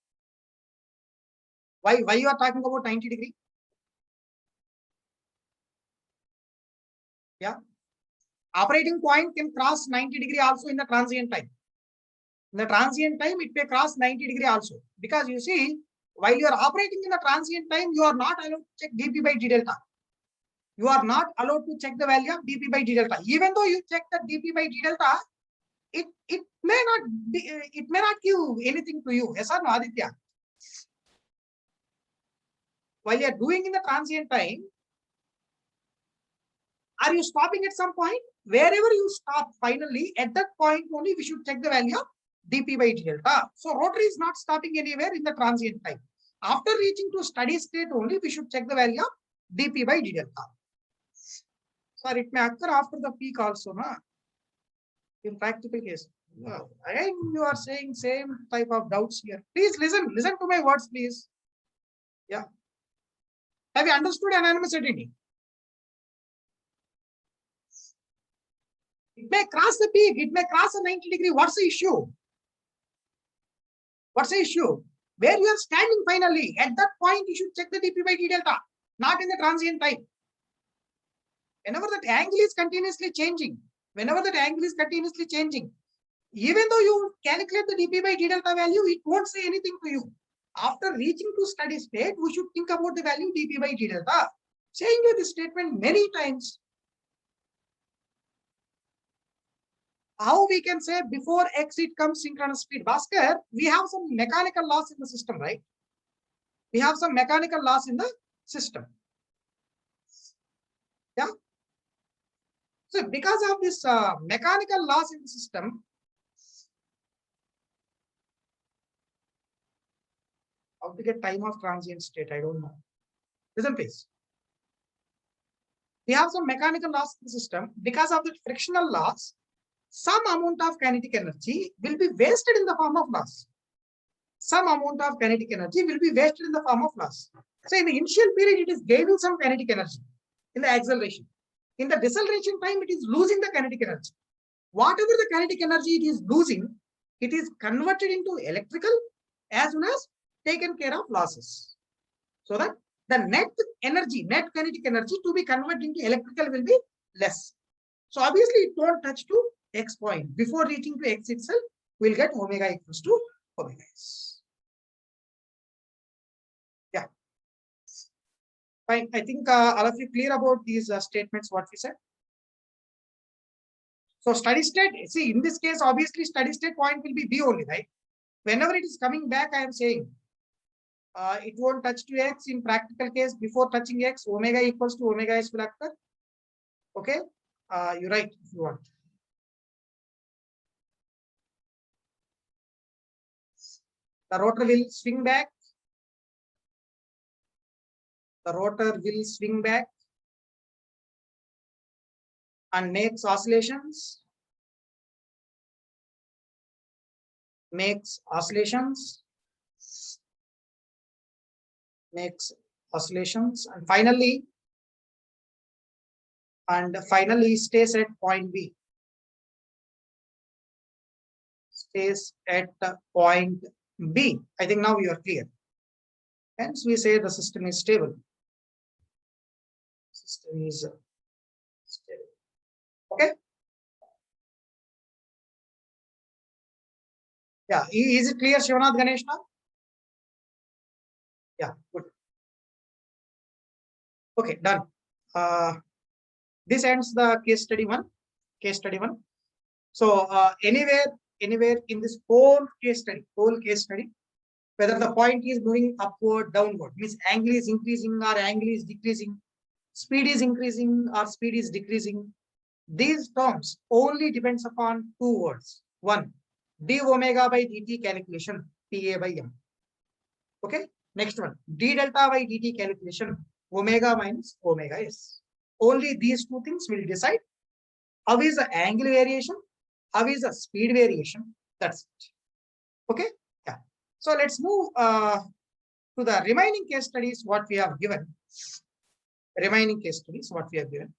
Why you are talking about 90 degree? Yeah. Operating point can cross 90 degree also in the transient time. In the transient time, it may cross 90 degree also. Because you see, while you are operating in the transient time, you are not allowed to check dp by d delta. You are not allowed to check the value of dp by d delta. Even though you check the dp by d delta, it may not give anything to you. Yes or no, Aditya? While you are doing in the transient time, are you stopping at some point? Wherever you stop, finally, at that point only we should check the value of dp by d delta. So rotary is not stopping anywhere in the transient time. After reaching to steady state only, we should check the value of dp by d delta. Sir, it may occur after the peak also, na? In practical case. No. Again, you are saying same type of doubts here. Please listen to my words, please. Yeah. Have you understood anonymous identity? It may cross the peak, it may cross a 90 degree. What's the issue? What's the issue? Where you are standing finally, at that point, you should check the dp by d delta, not in the transient time. Whenever that angle is continuously changing, even though you calculate the dp by d delta value, it won't say anything to you. After reaching to steady state, we should think about the value dp by d delta. Saying you this statement many times. How we can say before x it comes synchronous speed? Bhaskar, we have some mechanical loss in the system, right? We have some mechanical loss in the system. Yeah. So because of this mechanical loss in the system, how to get time of transient state, I don't know. Listen, please. We have some mechanical loss in the system. Because of the frictional loss, some amount of kinetic energy will be wasted in the form of loss. Some amount of kinetic energy will be wasted in the form of loss. So in the initial period, it is gaining some kinetic energy in the acceleration. In the deceleration time, it is losing the kinetic energy. Whatever the kinetic energy it is losing, it is converted into electrical as well as taken care of losses. So that the net energy, net kinetic energy to be converted into electrical will be less. So obviously it won't touch to x point. Before reaching to x itself, we'll get omega equals to omega s. Yeah. Fine. I think all of you clear about these statements, what we said. So steady state, see, in this case, obviously steady state point will be B only, right? Whenever it is coming back, I am saying it won't touch to x. In practical case, before touching x, omega equals to omega s will occur. Okay, you write if you want. The rotor will swing back. The rotor will swing back and makes oscillations. Makes oscillations, and finally stays at point B. Stays at point B. I think now you are clear. Hence, we say the system is stable. System is stable. Okay. Yeah. Is it clear, Shivanath Ganesh now? Yeah. Good. Okay. Done. This ends the case study one. So anywhere in this whole case study, whether the point is moving upward, downward, means angle is increasing or angle is decreasing, speed is increasing or speed is decreasing. These terms only depends upon two words. One, d omega by dt calculation, PA by M. Okay. Next one, d delta by dt calculation, omega minus omega s. Only these two things will decide how is the angle variation, how is the speed variation. That's it. Okay. Yeah. So let's move to the remaining case studies what we have given. Remaining case studies what we have given.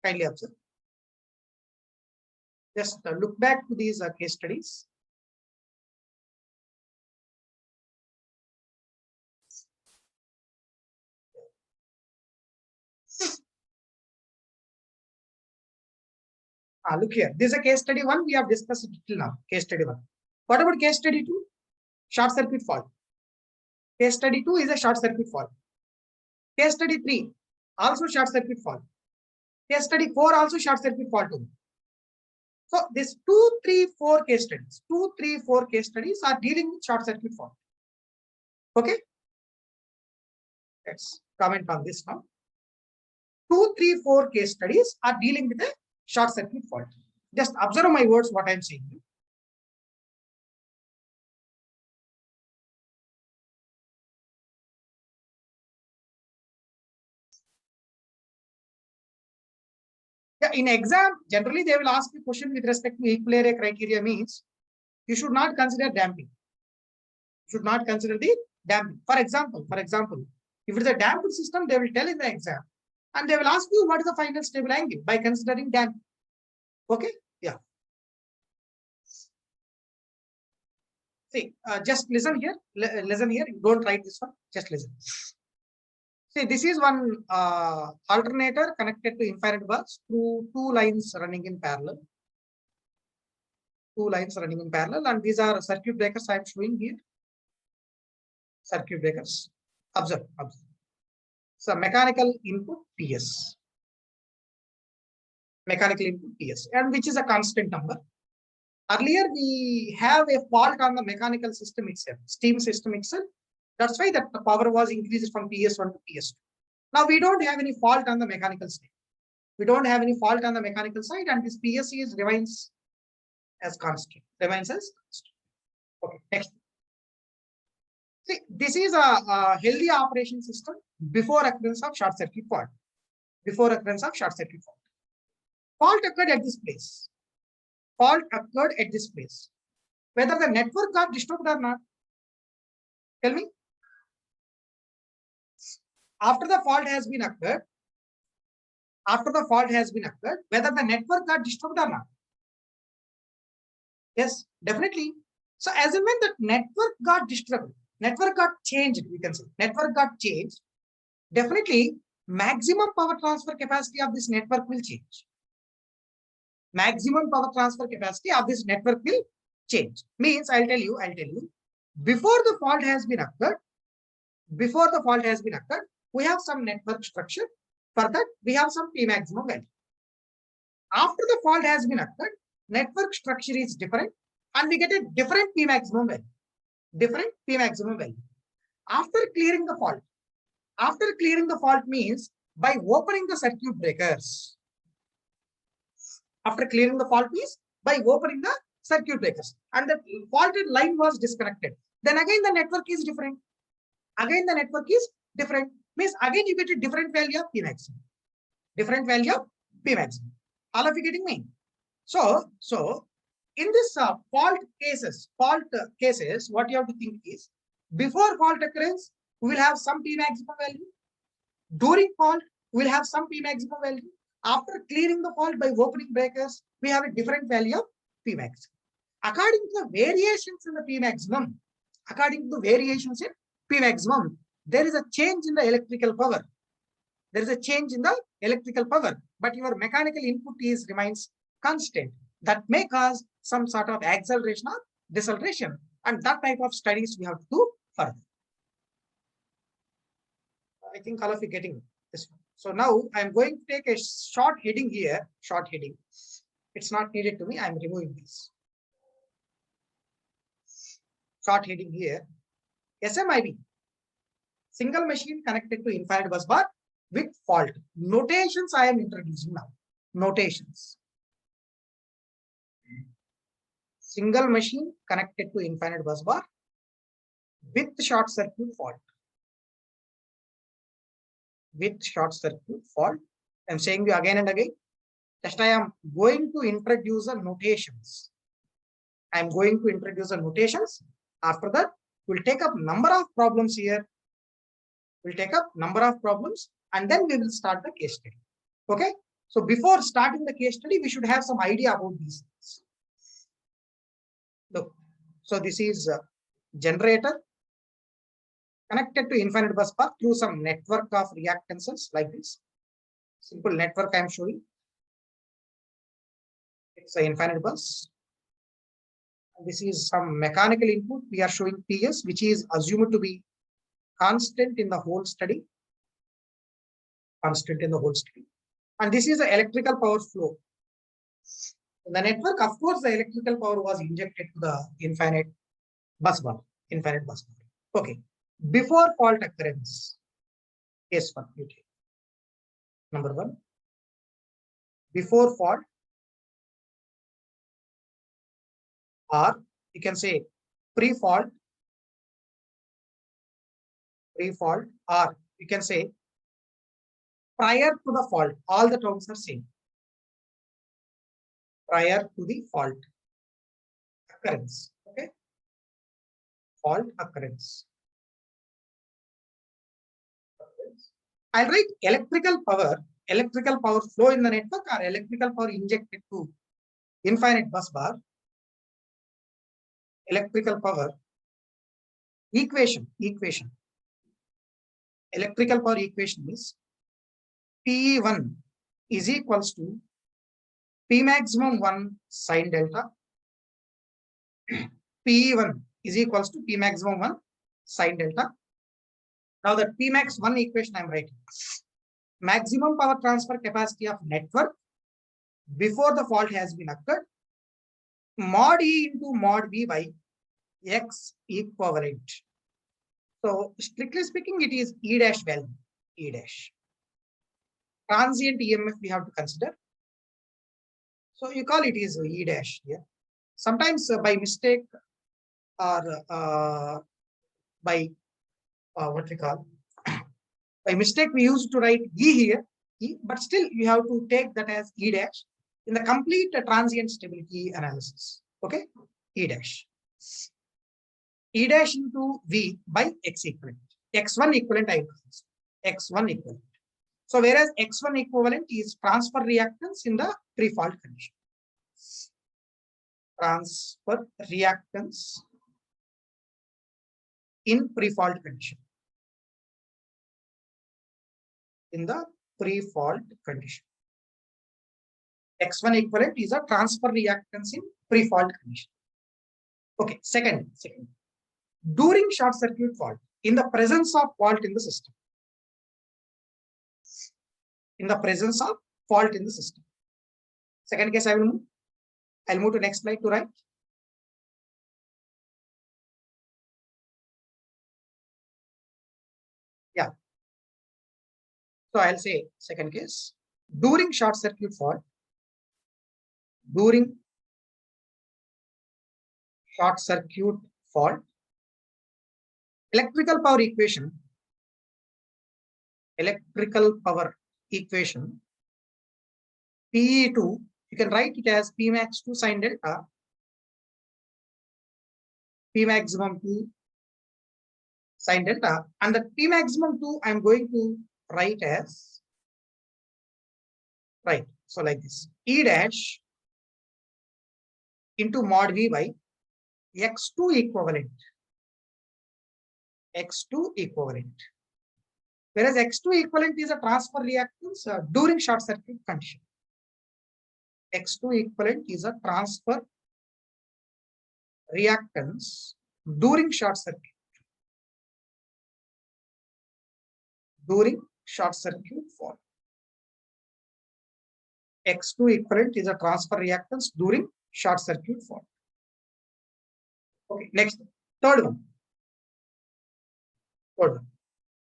Kindly observe. Just look back to these case studies. Look here. This is a case study 1. We have discussed it till now. Case study 1. What about case study 2? Short circuit fault. Case study 2 is a short circuit fault. Case study 3 also short circuit fault. Case study 4 also short circuit fault. So this 2, 3, 4 case studies. 2, 3, 4 case studies are dealing with short circuit fault. Okay. Let's comment on this now. 2, 3, 4 case studies are dealing with a short circuit fault. Just observe my words, what I'm saying. Yeah, in exam, generally they will ask you question with respect to equilibrium criteria means you should not consider damping. You should not consider the damping. For example, if it's a damped system, they will tell in the exam and they will ask you what is the final stable angle by considering damping. Okay, yeah. See, just listen here. Listen here. Don't write this one. Just listen. See, this is one alternator connected to infinite bus through 2 lines running in parallel. 2 lines running in parallel, and these are circuit breakers I am showing here. Circuit breakers. Observe. So mechanical input PS. Mechanical input PS, and which is a constant number. Earlier, we have a fault on the mechanical system itself, steam system itself. That's why that the power was increased from PS1 to PS2. Now we don't have any fault on the mechanical side. We don't have any fault on the mechanical side, and this PSC remains as constant. Remains as constant. Okay, next. See, this is a healthy operation system before occurrence of short circuit fault. Before occurrence of short circuit fault. Fault occurred at this place. Fault occurred at this place. Whether the network got disturbed or not. Tell me. After the fault has been occurred, whether the network got disturbed or not. Yes, definitely. So as and when the network got disturbed, network got changed, we can say. Network got changed. Definitely, maximum power transfer capacity of this network will change. Maximum power transfer capacity of this network will change. Means I'll tell you, before the fault has been occurred, we have some network structure. For that, we have some P maximum value. After the fault has been occurred, network structure is different, and we get a different P maximum value. Different P maximum value. After clearing the fault means by opening the circuit breakers. After clearing the fault means by opening the circuit breakers, and the faulted line was disconnected. Then again the network is different. Means again you get a different value of P maximum. Different value of P maximum. All of you getting me? So in this fault cases, what you have to think is, before fault occurrence, we will have some P maximum value. During fault, we will have some P maximum value. After clearing the fault by opening breakers, we have a different value of P maximum. According to the variations in the P maximum, there is a change in the electrical power. But your mechanical input remains constant. That may cause some sort of acceleration or deceleration, and that type of studies we have to do further. I think all of you getting this one. So now I am going to take a short heading here. Short heading. It's not needed to me. I am removing this. Short heading here. SMIB. Single machine connected to infinite bus bar with fault. Notations I am introducing now. Notations. Single machine connected to infinite bus bar with short circuit fault. With short circuit fault. I'm saying you again and again. Just I am going to introduce the notations. After that, we'll take up number of problems here We'll take up number of problems and then we will start the case study. Okay. So before starting the case study, we should have some idea about these things. Look, so this is a generator connected to infinite bus bar through some network of reactances like this. Simple network I am showing. It's an infinite bus. This is some mechanical input. We are showing PS, which is assumed to be constant in the whole study. Constant in the whole study. And this is the electrical power flow. The network, of course, the electrical power was injected to the infinite bus bar. Infinite bus bar. Okay. Before fault occurrence. Case 1. Number 1. Before fault, or you can say pre-fault, or you can say prior to the fault. All the terms are same. Prior to the fault occurrence. Okay. Fault occurrence. I'll write electrical power flow in the network or electrical power injected to infinite bus bar. Electrical power equation. Electrical power equation is PE1 is equals to P maximum 1 sine delta. PE1 is equals to P maximum 1 sine delta. Now that P max 1 equation I am writing. Maximum power transfer capacity of network before the fault has been occurred. Mod E into mod V by X equivalent. So strictly speaking, it is E dash value. E dash. Transient EMF we have to consider. So you call it is E dash here. Sometimes by mistake or by what we call by mistake we used to write E here, E, but still you have to take that as E dash in the complete transient stability analysis. Okay, E dash. E dash into V by X equivalent. X1 equivalent I use. X1 equivalent. So whereas X1 equivalent is transfer reactance in the pre-fault condition. Transfer reactance in pre-fault condition. In the pre-fault condition. X1 equivalent is a transfer reactance in pre-fault condition. Okay, second. During short circuit fault, in the presence of fault in the system. In the presence of fault in the system. Second case I will move. I'll move to next slide to write. Yeah. So I'll say second case. During short circuit fault. During short circuit fault. Electrical power equation. PE2, you can write it as P max 2 sine delta, P maximum 2 sine delta, and the P maximum 2 I'm going to write as, right, so like this, E dash into mod V by X2 equivalent. X2 equivalent. Whereas X2 equivalent is a transfer reactance during short circuit condition. X2 equivalent is a transfer reactance during short circuit. During short circuit fault. X2 equivalent is a transfer reactance during short circuit fault. Okay, next, third one.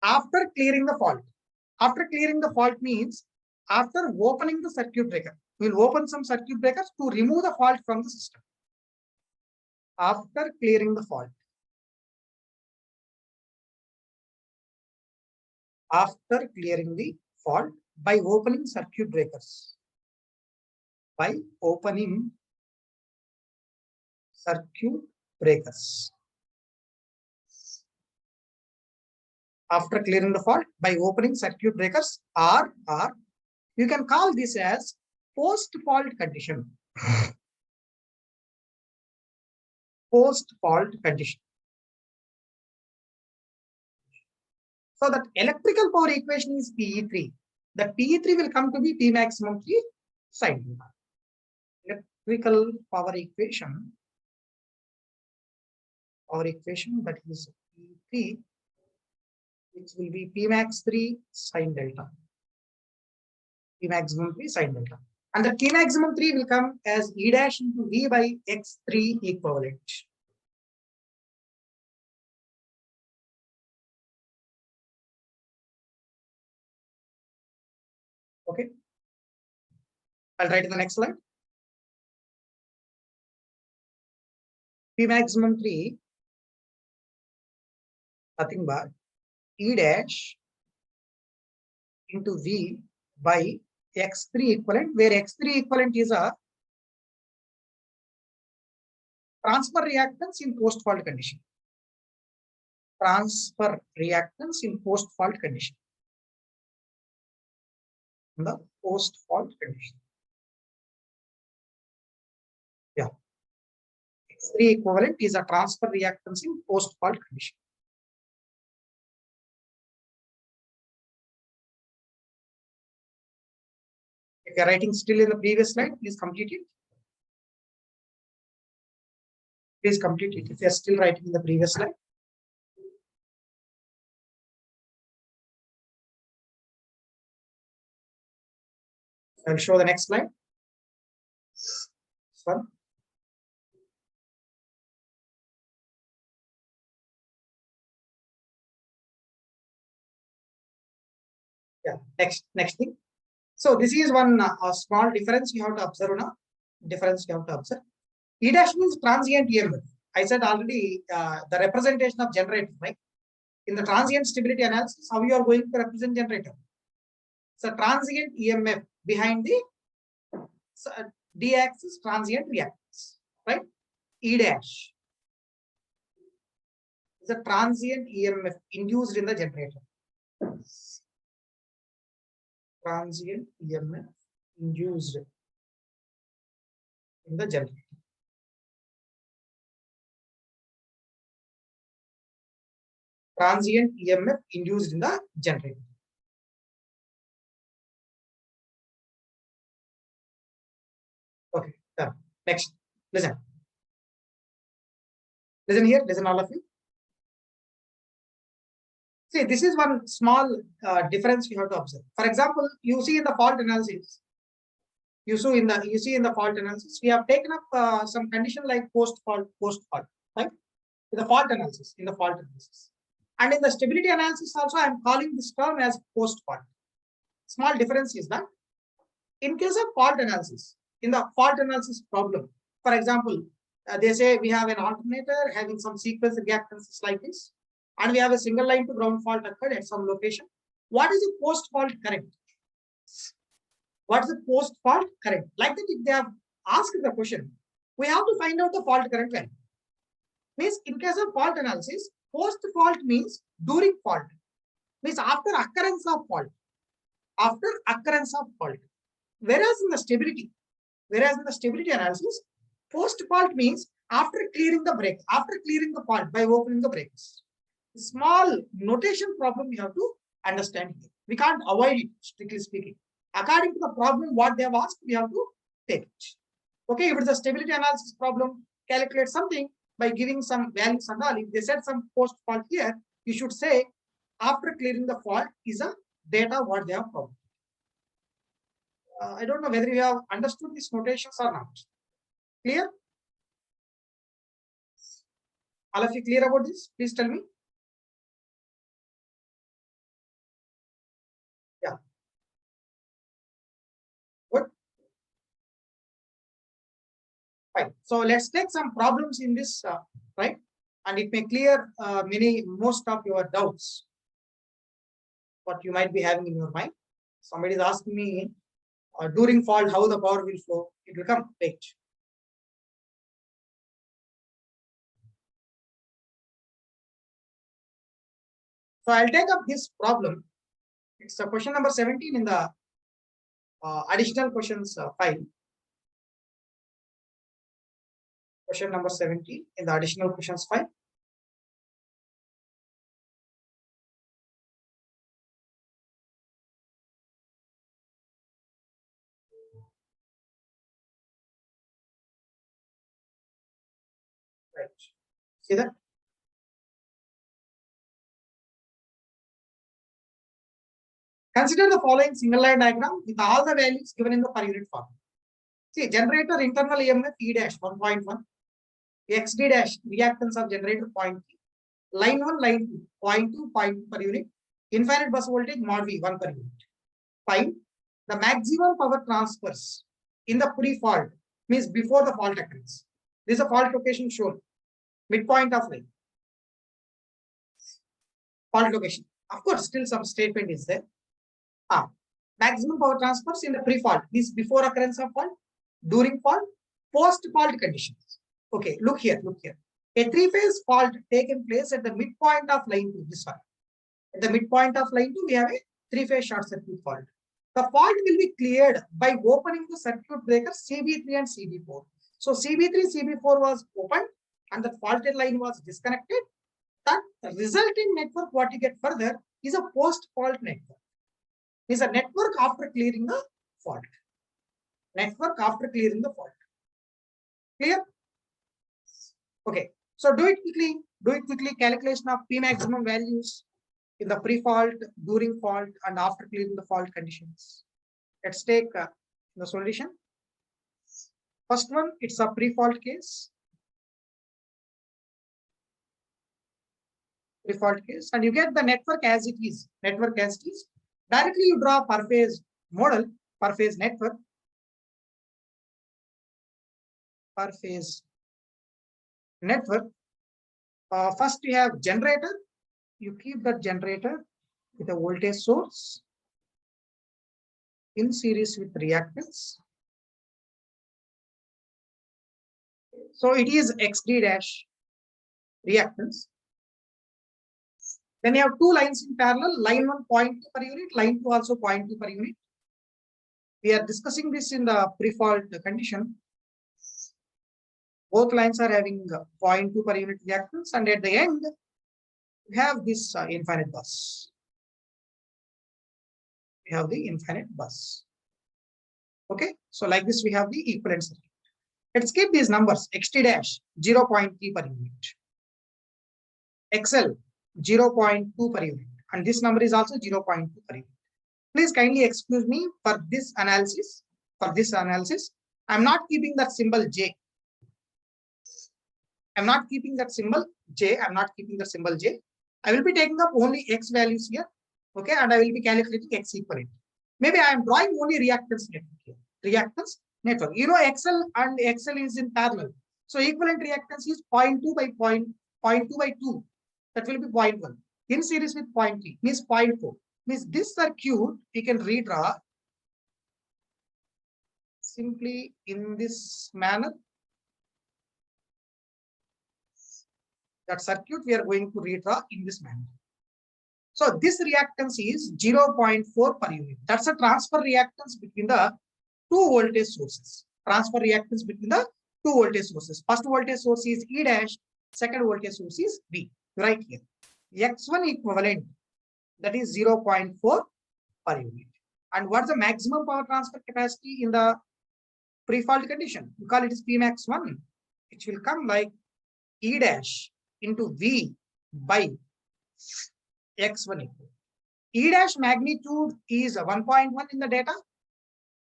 After clearing the fault. After clearing the fault means after opening the circuit breaker. We will open some circuit breakers to remove the fault from the system. After clearing the fault. After clearing the fault by opening circuit breakers. By opening circuit breakers. after clearing the fault by opening circuit breakers, or you can call this as post-fault condition. Post-fault condition. So that electrical power equation is PE3. That PE3 will come to be P maximum 3 sine delta. Electrical power equation that is P3, which will be P max 3 sine delta. P maximum 3 sine delta. And the P maximum 3 will come as E dash into V by X3 equivalent. Okay. I'll write in the next slide. P maximum 3, nothing but E dash into V by X3 equivalent, where X3 equivalent is a transfer reactance in post-fault condition. Transfer reactance in post-fault condition. In the post-fault condition. Yeah. X3 equivalent is a transfer reactance in post-fault condition. If you are writing still in the previous slide, please complete it. Please complete it if you are still writing in the previous slide. I'll show the next slide. This one. Yeah, next thing. So this is one a small difference you have to observe now. E dash means transient EMF. I said already the representation of generator, right? In the transient stability analysis, how you are going to represent generator? So transient EMF behind the D-axis transient reactance, right? E dash is a transient EMF induced in the generator. Transient EMF induced in the generator. Transient EMF induced in the generator. Okay, done. Next, listen. Listen here, listen all of you. See, this is one small difference you have to observe. For example, you see in the fault analysis, you see in the fault analysis, we have taken up some condition like post-fault, right? In the fault analysis, and in the stability analysis also, I am calling this term as post-fault. Small difference is that in case of fault analysis, in the fault analysis problem, for example, they say we have an alternator having some sequence reactances like this, and we have a single line to ground fault occurred at some location. What is the post-fault current? What is the post-fault current? Like that, if they have asked the question, we have to find out the fault current value. Means in case of fault analysis, post-fault means during fault. Means after occurrence of fault. After occurrence of fault. Whereas in the stability analysis, post-fault means after clearing the break, after clearing the fault by opening the breaks. Small notation problem you have to understand here. We can't avoid it, strictly speaking. According to the problem, what they have asked, we have to take it. Okay, if it's a stability analysis problem, calculate something by giving some values and all. If they said some post-fault here, you should say after clearing the fault is a data what they have provided. I don't know whether you have understood these notations or not. Clear? All of you clear about this? Please tell me. Yeah. Good. Fine. So let's take some problems in this, right? And it may clear most of your doubts, what you might be having in your mind. Somebody is asking me during fault how the power will flow. It will come. Wait. So I'll take up this problem. It's a question number 17 in the additional questions file. Question number 17 in the additional questions file. Right. See that? Consider the following single line diagram with all the values given in the per unit form. See, generator internal EMF E dash 1.1, XD dash reactance of generator 0.3, line 1, line 2, 0.2 per unit, infinite bus voltage mod V 1 per unit. Find the maximum power transfers in the pre-fault, means before the fault occurs. This is a fault location shown, midpoint of line. Fault location. Of course, still some statement is there. Maximum power transfers in the pre-fault, means before occurrence of fault, during fault, post-fault conditions. Okay, look here. A three-phase fault taken place at the midpoint of line 2, this one. At the midpoint of line 2, we have a three-phase short circuit fault. The fault will be cleared by opening the circuit breakers CB3 and CB4. So CB3, CB4 was opened and the faulted line was disconnected. That resulting network, what you get further, is a post-fault network. Is a network after clearing the fault. Network after clearing the fault. Clear? Okay. So do it quickly. Calculation of P maximum values in the pre-fault, during fault, and after clearing the fault conditions. Let's take the solution. First one, it's a pre-fault case. Pre-fault case, and you get the network as it is. Directly you draw per phase model, per phase network. Per phase network. First you have generator. You keep that generator with a voltage source in series with reactance. So it is XD dash reactance. Then you have two lines in parallel, line 1 0.2 per unit, line 2 also 0.2 per unit. We are discussing this in the pre-fault condition. Both lines are having 0.2 per unit reactance, and at the end, we have this infinite bus. We have the infinite bus. Okay, so like this, we have the equivalent circuit. Let's keep these numbers. XT dash 0.3 per unit, XL 0.2 per unit, and this number is also 0.2 per unit. Please kindly excuse me for this analysis. I'm not keeping that symbol J. I'm not keeping that symbol J. I will be taking up only X values here. Okay, and I will be calculating X equivalent. Maybe I am drawing only reactance network here. Reactance network. You know, XL and XL is in parallel. So equivalent reactance is 0.2 by 2. That will be 0.1. In series with 0.3 means 0.4. Means this circuit we can redraw simply in this manner. That circuit we are going to redraw in this manner. So this reactance is 0.4 per unit. That's a transfer reactance between the two voltage sources. First voltage source is E dash, second voltage source is V. Right here. X1 equivalent, that is 0.4 per unit. And what's the maximum power transfer capacity in the pre-fault condition? We call it as P max 1. It will come like E dash into V by X1 equal. E dash magnitude is 1.1 in the data.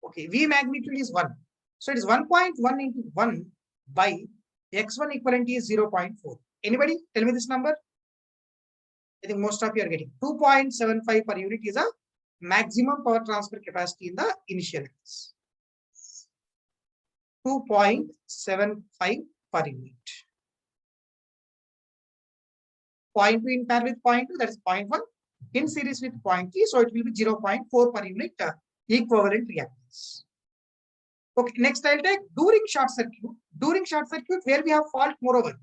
Okay, V magnitude is 1. So it is 1.1 into 1 by X1 equivalent is 0.4. Anybody tell me this number? I think most of you are getting 2.75 per unit is a maximum power transfer capacity in the initial case. 2.75 per unit. 0.2 in parallel with 0.2, that is 0.1 in series with 0.3, so it will be 0.4 per unit equivalent reactance. Okay, next I'll take during short circuit. During short circuit, where we have fault moreover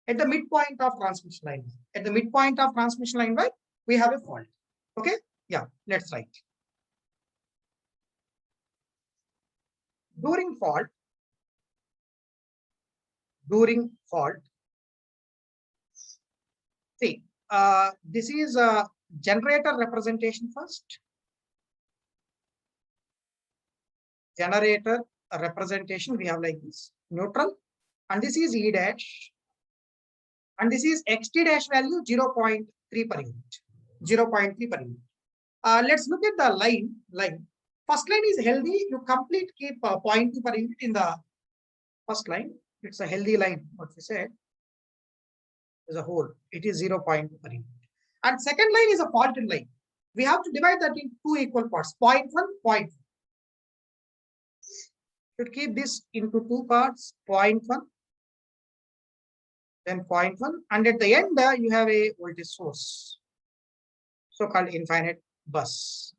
at the midpoint of transmission line. At the midpoint of transmission line, right? we have a fault. Okay, yeah, let's write. During fault, see, this is a generator representation first. Generator representation we have like this, neutral, and this is E dash, and this is xt dash value 0.3 per unit. 0.3 per unit. Let's look at the line. First line is healthy. You complete keep 0.2 per unit in the first line. It's a healthy line. What we said as a whole, it is 0.2 per unit. And second line is a faulted line. We have to divide that in two equal parts. 0.1, 0.1. Should keep this into two parts. 0.1, then 0.1, and at the end you have a voltage source, so-called infinite bus.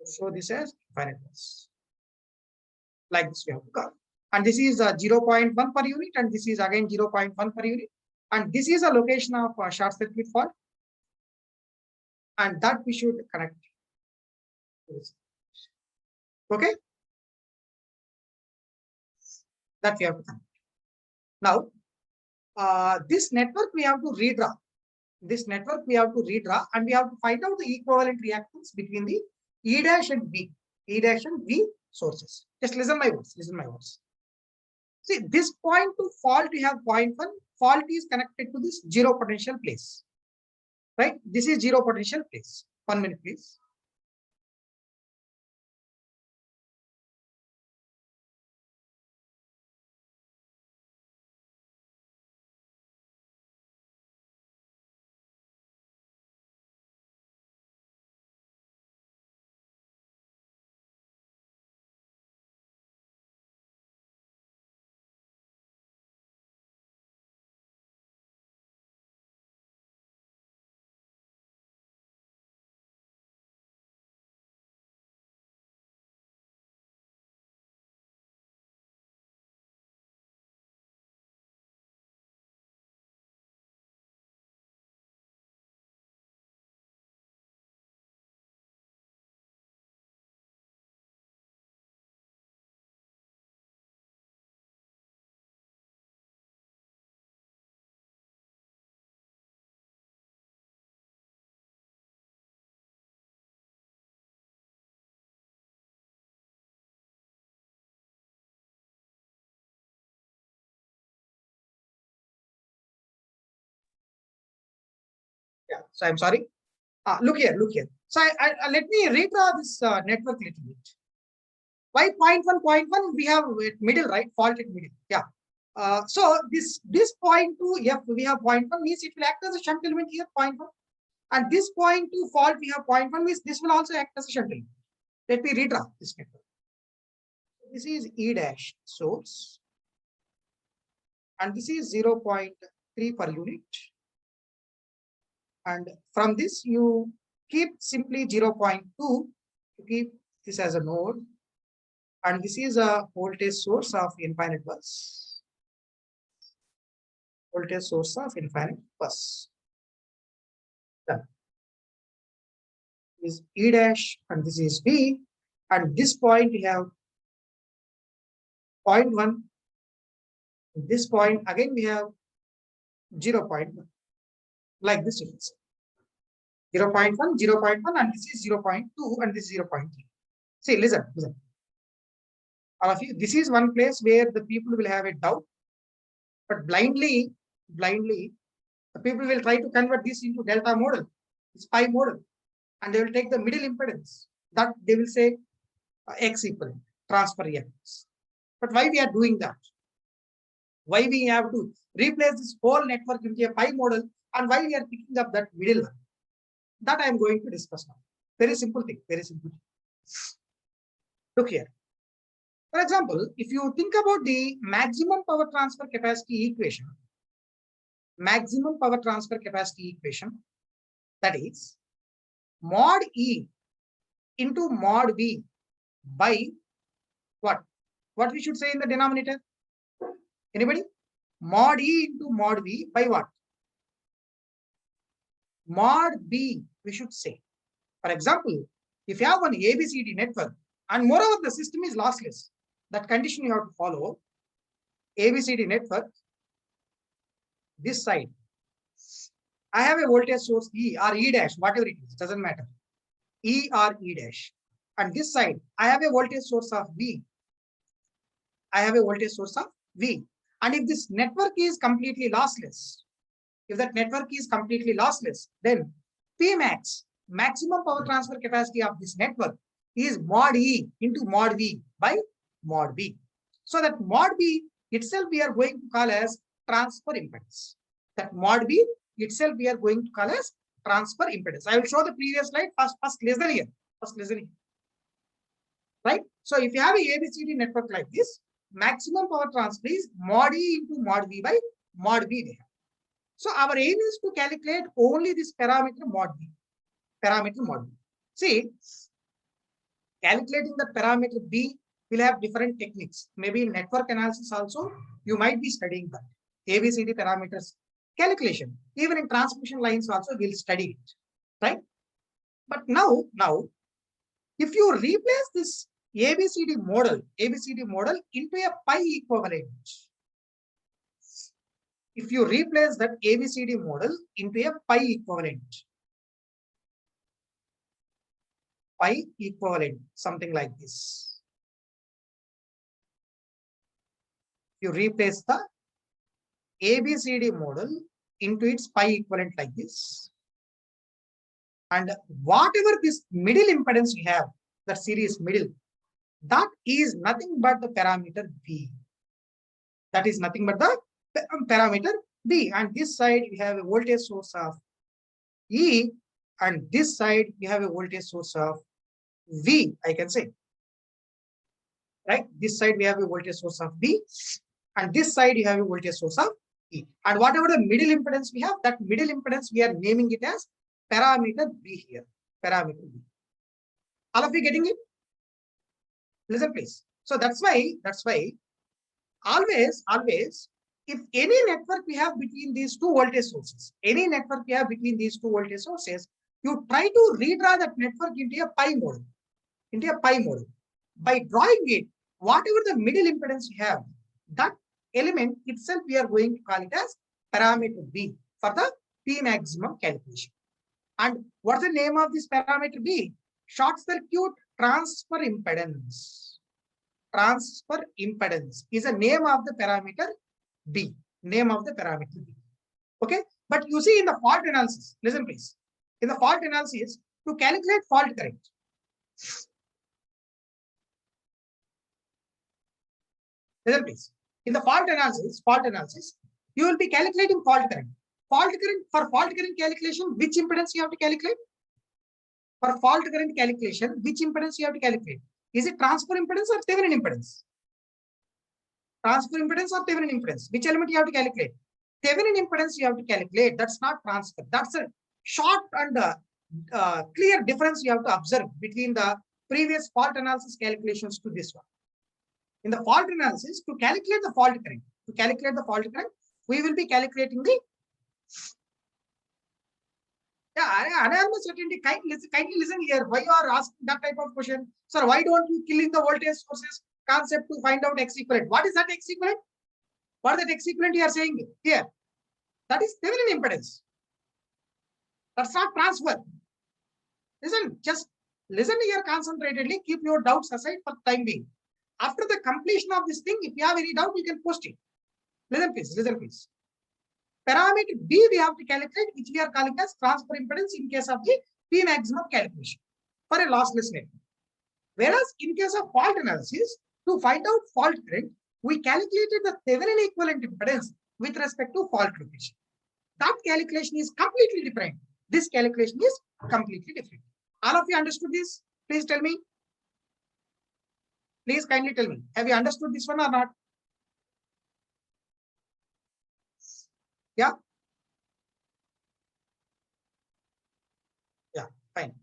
So this as infinite bus. Like this we have to call. And this is 0.1 per unit, and this is again 0.1 per unit. And this is a location of short circuit fault. And that we should connect. Okay? That we have to connect. Now, this network we have to redraw. This network we have to redraw, and we have to find out the equivalent reactance between the E dash and B. E dash and B sources. Just listen my words. Listen my words. See, this point to fault, we have 0.1. Fault is connected to this zero potential place. Right? This is zero potential place. 1 minute, please. Yeah. So I'm sorry. Look here. So let me redraw this network a little bit. Why 0.1, we have middle, right? Fault at middle. Yeah. So this 0.2, yeah, we have 0.1 means it will act as a shunt element here, 0.1. And this 0.2 fault we have 0.1 means this will also act as a shunt element. Let me redraw this network. This is E dash source, and this is 0.3 per unit. And from this you keep simply 0.2 to keep this as a node, and this is a voltage source of infinite bus. Voltage source of infinite bus. Done. This is E dash and this is B, and this point we have 0.1. This point again we have 0.1. Like this, 0.1, 0.1, and this is 0.2, and this is 0.3. See, listen. All of you, this is one place where the people will have a doubt, but blindly, the people will try to convert this into delta model, this pi model, and they will take the middle impedance. That they will say X equivalent, transfer reactance. But why we are doing that? Why we have to replace this whole network into a pi model, and why we are picking up that middle one? That I am going to discuss now. Very simple thing, very simple. Look here. For example, if you think about the maximum power transfer capacity equation, that is mod E into mod V by what? What we should say in the denominator? Anybody? Mod E into mod V by what? mod B, we should say. For example, if you have an ABCD network and moreover the system is lossless, that condition you have to follow. ABCD network, this side, I have a voltage source E or E dash, whatever it is, doesn't matter. E or E dash. And this side, I have a voltage source of V. I have a voltage source of V. And if this network is completely lossless, if that network is completely lossless, then Pmax, maximum power transfer capacity of this network, is mod E into mod V by mod B. So that mod B itself we are going to call as transfer impedance. That mod B itself we are going to call as transfer impedance. I will show the previous slide. First listen here. First listen here. Right? So if you have a ABCD network like this, maximum power transfer is mod E into mod V by mod B we have. So our aim is to calculate only this parameter mod B. Parameter mod B. See, calculating the parameter B will have different techniques. Maybe in network analysis also, you might be studying that. ABCD parameters calculation. Even in transmission lines also, we'll study it. Right? But now, if you replace this ABCD model into a pi equivalent, if you replace that ABCD model into a pi equivalent, something like this. You replace the ABCD model into its pi equivalent like this. And whatever this middle impedance we have, that series middle, that is nothing but the parameter B. That is nothing but the parameter B. And this side we have a voltage source of E, and this side we have a voltage source of V, I can say. Right? This side we have a voltage source of B, and this side you have a voltage source of E. And whatever the middle impedance we have, that middle impedance we are naming it as parameter B here. Parameter B. All of you getting it? Listen, please. So that's why always, if any network we have between these two voltage sources, you try to redraw that network into a pi model. By drawing it, whatever the middle impedance you have, that element itself we are going to call it as parameter B for the P maximum calculation. And what's the name of this parameter B? Short circuit transfer impedance. Transfer impedance is a name of the parameter B. Okay. But you see in the fault analysis, listen please. In the fault analysis, to calculate fault current, listen please. In the fault analysis, you will be calculating fault current. For fault current calculation, which impedance you have to calculate? For fault current calculation, which impedance you have to calculate? Is it transfer impedance or Thevenin impedance? Transfer impedance or Thevenin impedance? Which element you have to calculate? Thevenin impedance you have to calculate. That's not transfer. That's a short and clear difference you have to observe between the previous fault analysis calculations to this one. In the fault analysis, to calculate the fault current, we will be calculating the anonymous certainty. Kindly listen here. Why you are asking that type of question? Sir, why don't you kill in the voltage sources concept to find out X equivalent? What is that X equivalent? What is that X equivalent you are saying here? That is Thevenin impedance. That's not transfer. Listen, just listen here concentratedly. Keep your doubts aside for the time being. After the completion of this thing, if you have any doubt, you can post it. Listen, please. Parameter B we have to calculate, which we are calling as transfer impedance in case of the P maximum calculation for a lossless network. Whereas in case of fault analysis, to find out fault current, we calculated the Thevenin equivalent impedance with respect to fault location. That calculation is completely different. This calculation is completely different. All of you understood this? Please tell me. Please kindly tell me. Have you understood this one or not? Yeah. Yeah, fine.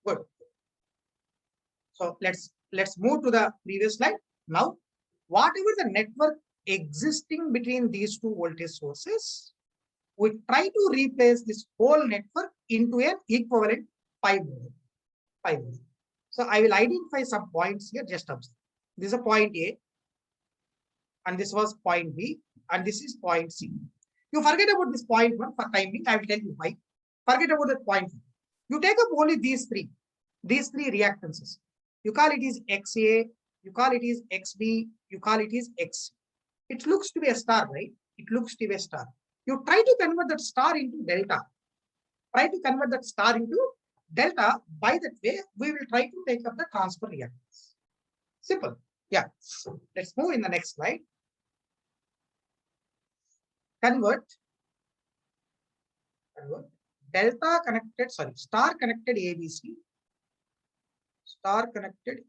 Good. So let's move to the previous slide. Now, whatever the network existing between these two voltage sources, we try to replace this whole network into an equivalent pi model. So I will identify some points here. Just observe. This is a point A, and this was point B, and this is point C. You forget about this point 1 for time being. I will tell you why. Forget about that point 1. You take up only these three reactances. You call it is XA, you call it is XB, you call it is X. It looks to be a star, right? It looks to be a star. You try to convert that star into delta. By that way, we will try to take up the transfer reactance. Simple. Yeah. Let's move in the next slide. Convert star connected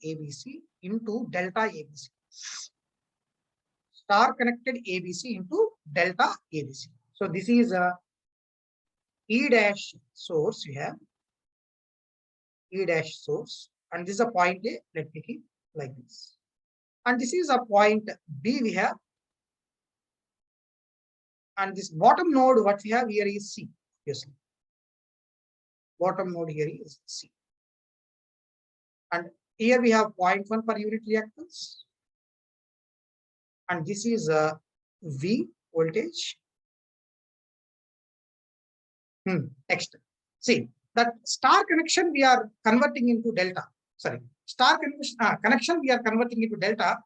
ABC into delta ABC. Star connected ABC into delta ABC. So this is a E dash source. We have E dash source, and this is a point A. Let me keep like this. And this is a point B we have. And this bottom node, what we have here is C. Yes. Bottom node here is C. And here we have 0.1 per unit reactance. And this is a V voltage. Next. See, that star connection we are converting into delta. Sorry, star connection we are converting into delta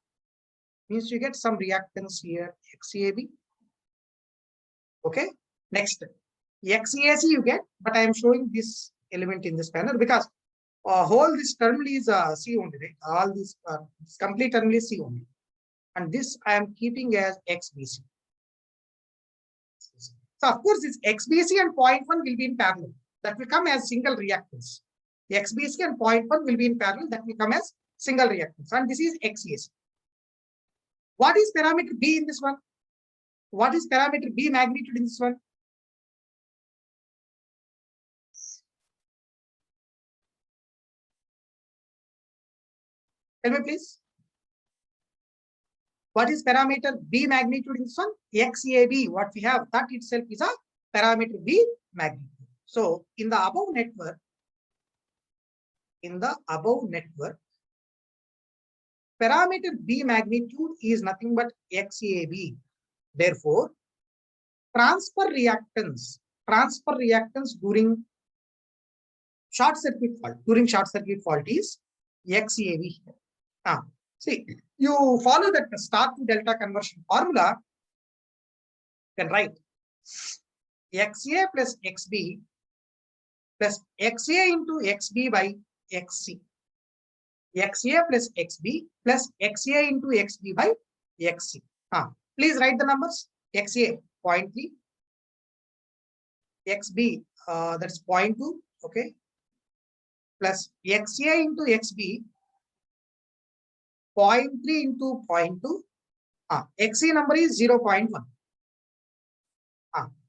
means you get some reactance here, XAB. Okay. Next, XAC you get, but I am showing this element in this manner because whole this terminal is C only, right? All this complete terminal is C only, and this I am keeping as XBC. So of course this XBC and 0.1 will be in parallel. That will come as single reactance. The XBC and 0.1 will be in parallel. That will come as single reactance, and this is XAC. What is parameter B in this one? What is parameter B magnitude in this one? Tell me please. What is parameter B magnitude in this one? XAB, what we have, that itself is a parameter B magnitude. So in the above network, parameter B magnitude is nothing but XAB. Therefore, transfer reactance during short circuit fault is XAB. See, you follow that star to delta conversion formula, you can write XA plus XB plus XA into XB by XC. XA plus XB plus XA into XB by XC. Please write the numbers. XA 0.3, XB that's 0.2, okay, plus XA into XB 0.3 into 0.2. XC number is 0.1.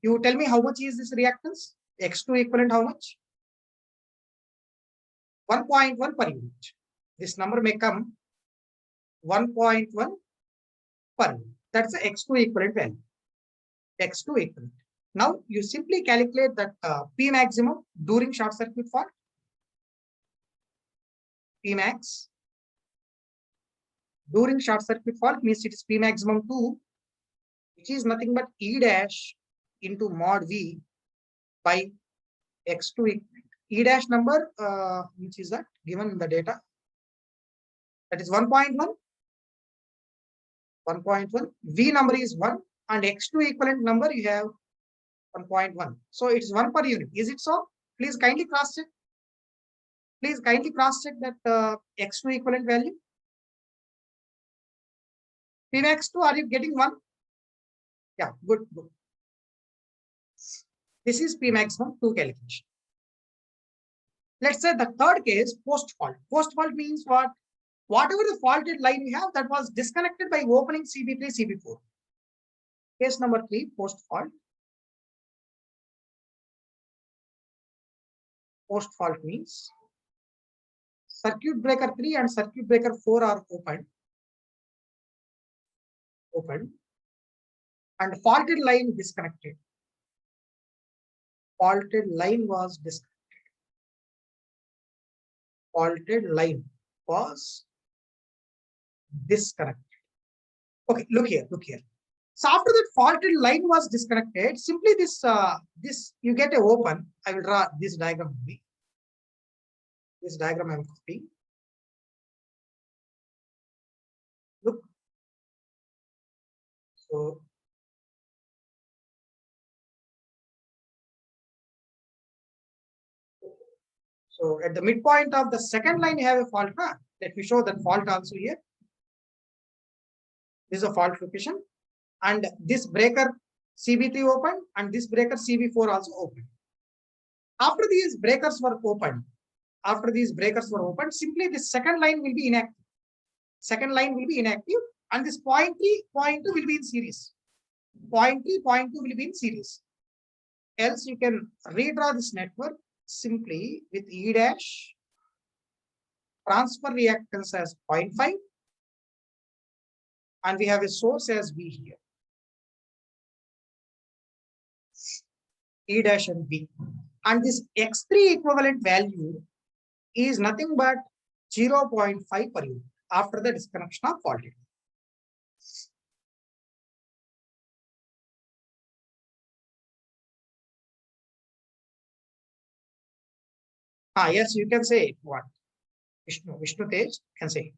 You tell me how much is this reactance? X2 equivalent how much? 1.1 per unit. This number may come 1.1 per unit. That's the X2 equivalent value. X2 equivalent. Now you simply calculate that P maximum during short circuit fault. P max during short circuit fault means it is P maximum 2, which is nothing but E dash into mod V by X2 equivalent. E dash number, which is that given in the data, that is 1.1. 1.1. V number is 1, and X2 equivalent number you have 1.1. So it is 1 per unit. Is it so? Please kindly cross check. That X2 equivalent value. P max 2, are you getting 1? Yeah, good. This is P maximum 2 calculation. Let's say the third case, post fault. Post fault means what? Whatever the faulted line we have, that was disconnected by opening CB3, CB4. Case number 3, post fault. Post fault means circuit breaker 3 and circuit breaker 4 are open, and faulted line disconnected. faulted line was disconnected. Faulted line was disconnected. Okay, look here, look here. So after that faulted line was disconnected, simply this you get a open. I will draw this diagram. This diagram I am copying. Look. So at the midpoint of the second line, you have a fault. Let me show that fault also here. This is a fault location, and this breaker CB3 open and this breaker CB4 also open. After these breakers were opened, simply the second line will be inactive. Second line will be inactive, and this point 3, point 2 will be in series. Point 3, point 2 will be in series. Else you can redraw this network simply with E dash, transfer reactance as 0.5, and we have a source as V here. E dash and V. And this X3 equivalent value is nothing but 0.5 per unit after the disconnection of faulted. Yes, you can say what? Vishnu Tej can say it.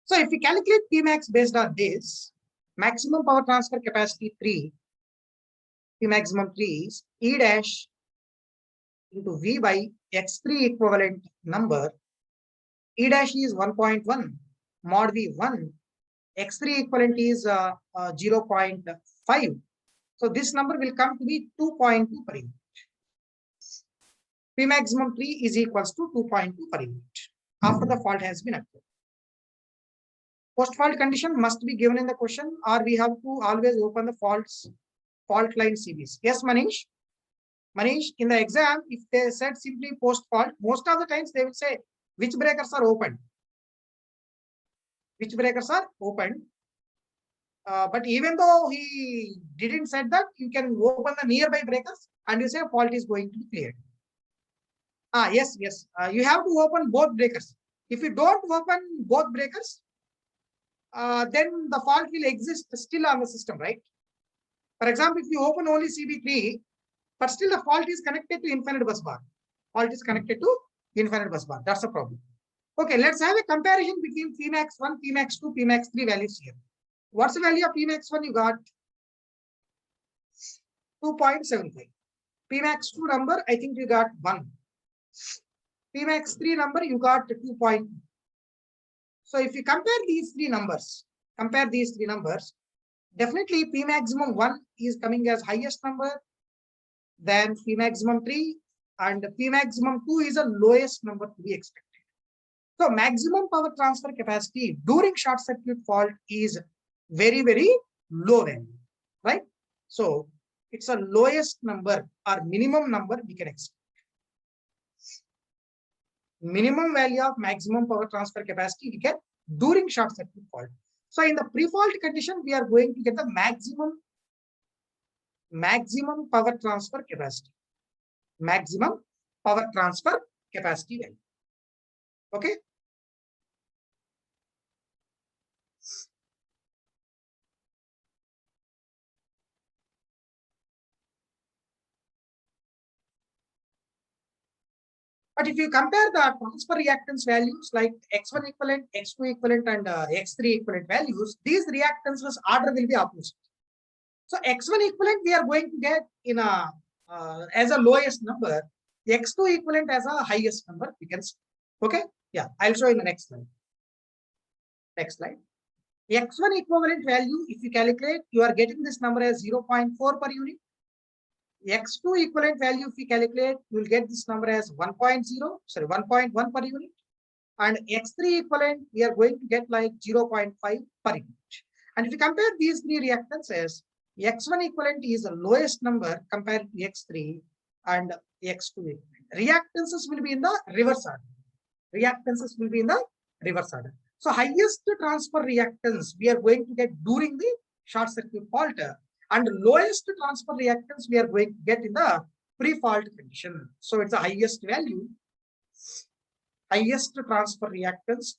So if we calculate Pmax based on this, maximum power transfer capacity 3, P maximum 3 is E dash into V by X3 equivalent number. E dash is 1.1, mod V 1, X3 equivalent is 0.5. So this number will come to be 2.2 per unit. P maximum 3 is equals to 2.2 per unit after the fault has been occurred. Post-fault condition must be given in the question, or we have to always open the fault line CBs. Yes, Manish? Manish, in the exam, if they said simply post-fault, most of the times they will say which breakers are open. Which breakers are open. But even though he didn't say that, you can open the nearby breakers and you say fault is going to be cleared. Yes. You have to open both breakers. If you don't open both breakers, then the fault will exist still on the system, right? For example, if you open only CB3, but still the fault is connected to infinite bus bar. Fault is connected to infinite bus bar. That's the problem. Okay, let's have a comparison between Pmax1, Pmax2, Pmax3 values here. What's the value of Pmax1? You got 2.75. Pmax2 number, I think you got 1. Pmax3 number, you got 2.2. So if you compare these three numbers, definitely P maximum 1 is coming as highest number, then P maximum 3, and P maximum 2 is the lowest number to be expected. So maximum power transfer capacity during short circuit fault is very, very low value, right? So it's a lowest number or minimum number we can expect. Minimum value of maximum power transfer capacity we get during short circuit fault. So in the pre-fault condition, we are going to get the maximum power transfer capacity. Maximum power transfer capacity value. Okay. But if you compare the transfer reactance values like X1 equivalent, X2 equivalent, and X3 equivalent values, these reactances order will be opposite. So X1 equivalent we are going to get in a as a lowest number, X2 equivalent as a highest number we can see. Okay, yeah, I'll show in the next slide. Next slide. X1 equivalent value, if you calculate, you are getting this number as 0.4 per unit. X2 equivalent value, if we calculate, you will get this number as 1.1 per unit. And X3 equivalent, we are going to get like 0.5 per unit. And if you compare these three reactances, X1 equivalent is the lowest number compared to X3 and X2 equivalent. Reactances will be in the reverse order. So highest transfer reactance we are going to get during the short circuit fault, and lowest transfer reactance we are going to get in the pre-fault condition. So it's the highest value, highest transfer reactance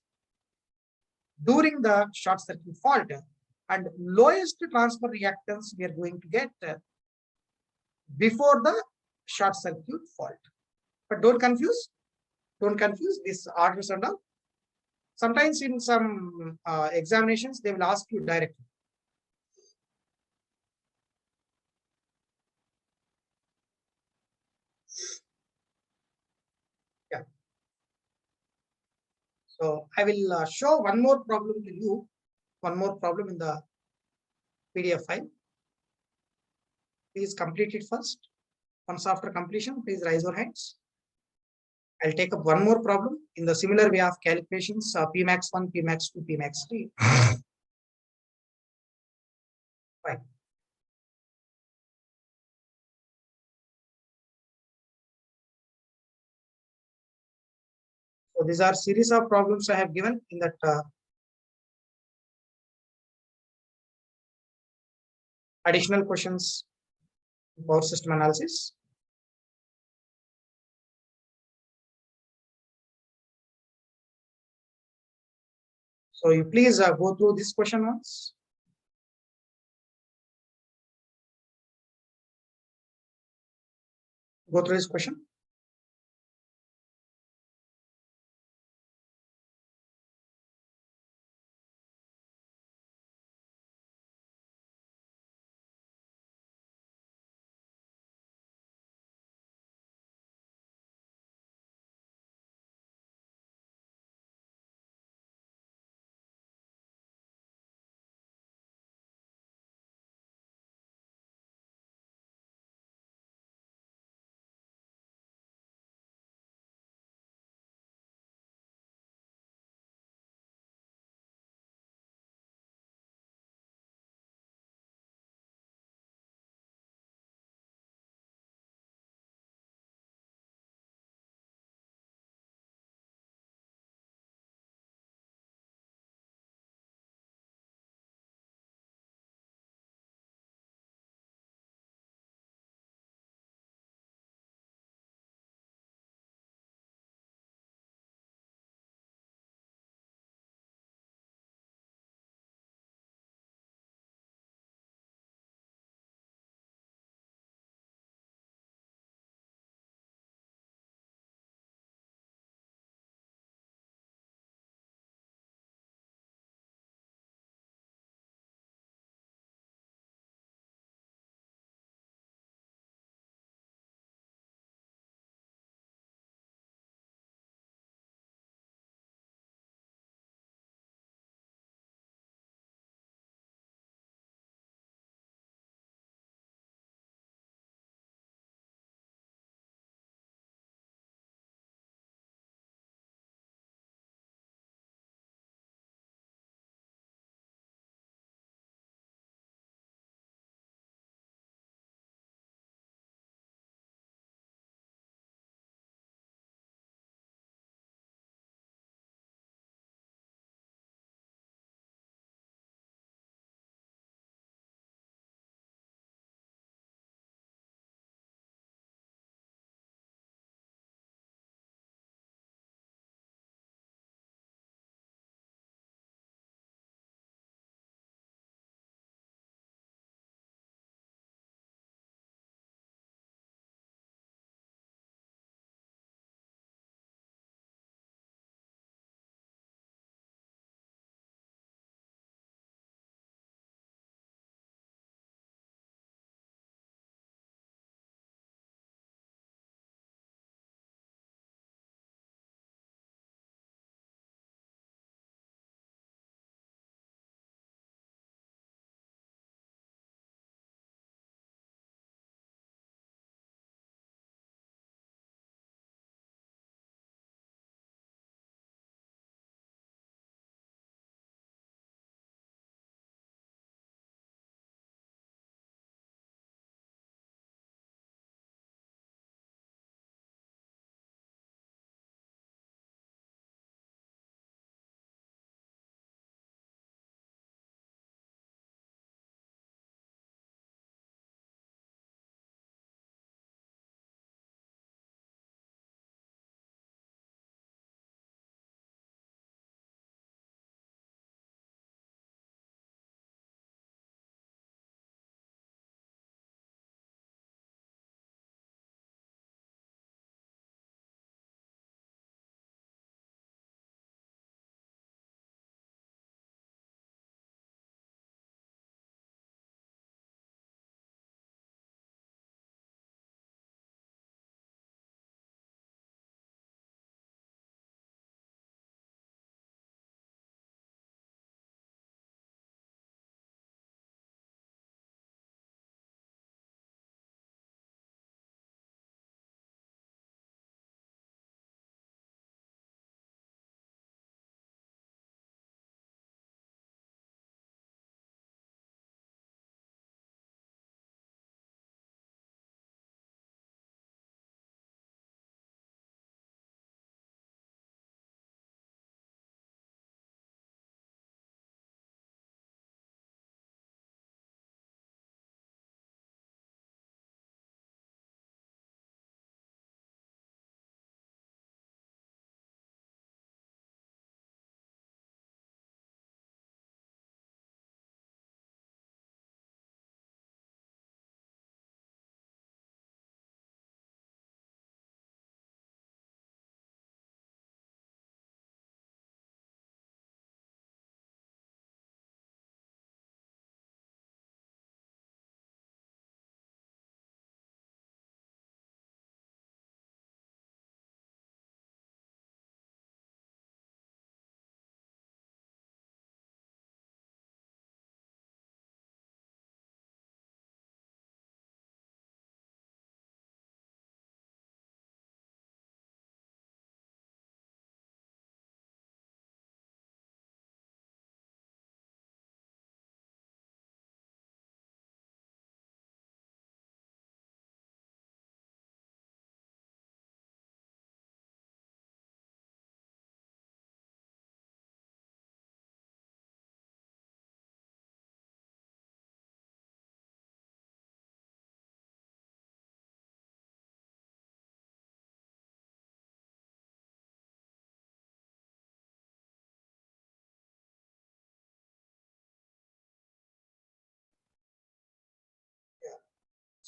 during the short circuit fault, and lowest transfer reactance we are going to get before the short circuit fault. But don't confuse these orders and all. Sometimes in some examinations, they will ask you directly. Yeah. So I will show one more problem to you, one more problem in the PDF file. Please complete it first. Once after completion, please raise your hands. I'll take up one more problem in the similar way of calculations, Pmax 1, Pmax 2, Pmax 3. Fine. So these are series of problems I have given in that additional questions, power system analysis. So you please go through this question once. Go through this question.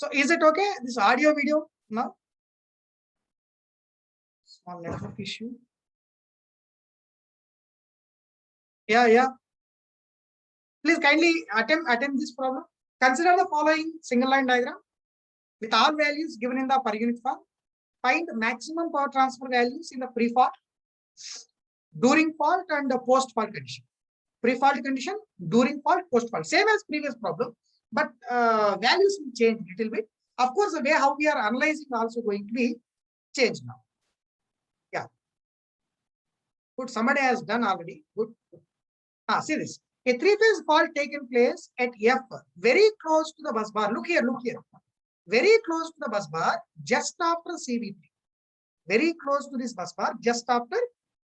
So is it okay? This audio video now? Small network issue. Yeah. Please kindly attempt this problem. Consider the following single line diagram with all values given in the per unit form. Find maximum power transfer values in the pre-fault, during fault, and the post-fault condition. Pre-fault condition, during fault, post-fault. Same as previous problem, but values will change a little bit. Of course, the way how we are analyzing also going to be changed now. Yeah. Good. Somebody has done already. Good. See this. A three-phase fault taken place at F, very close to the bus bar. Look here. Very close to the bus bar, just after CB3. Very close to this bus bar, just after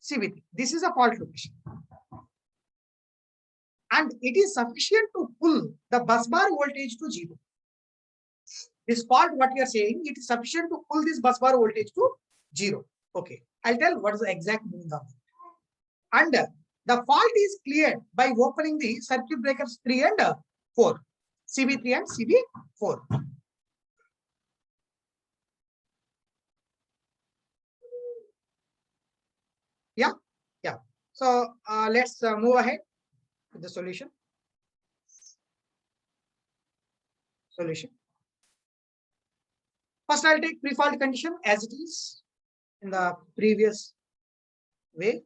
CB3. This is a fault location. And it is sufficient to pull the bus bar voltage to 0. This fault, what you are saying, it is sufficient to pull this bus bar voltage to 0. Okay. I'll tell what is the exact meaning of it. And the fault is cleared by opening the circuit breakers 3 and 4. CB3 and CB4. Yeah. So let's move ahead with the solution. First, I'll take pre-fault condition as it is in the previous way.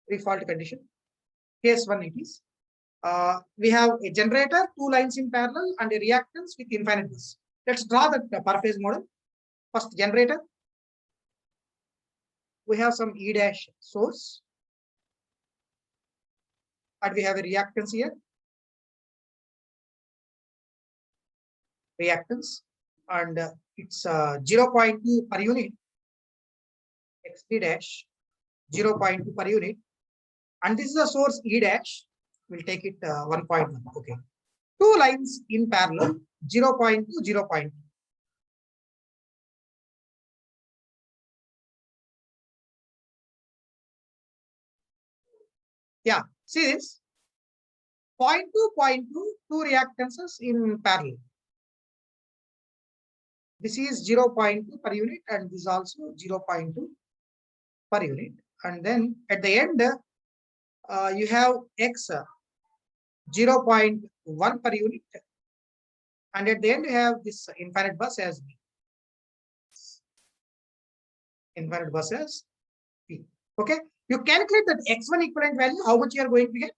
Pre-fault condition. Case 1 it is. We have a generator, 2 lines in parallel, and a reactance with infinite bus. Let's draw the per phase model. First, generator. We have some E dash source, and we have a reactance here. Reactance, and it's 0.2 per unit. X3 dash 0.2 per unit, and this is the source E dash. We'll take it 1.1. Okay. 2 lines in parallel, 0.2, 0.2. Yeah, see this. 0.2, 0.2, 2 reactances in parallel. This is 0.2 per unit, and this is also 0.2 per unit. And then at the end, you have X 0.1 per unit, and at the end you have this infinite bus as B. Infinite bus as P. Okay, you calculate that X1 equivalent value, how much you are going to get?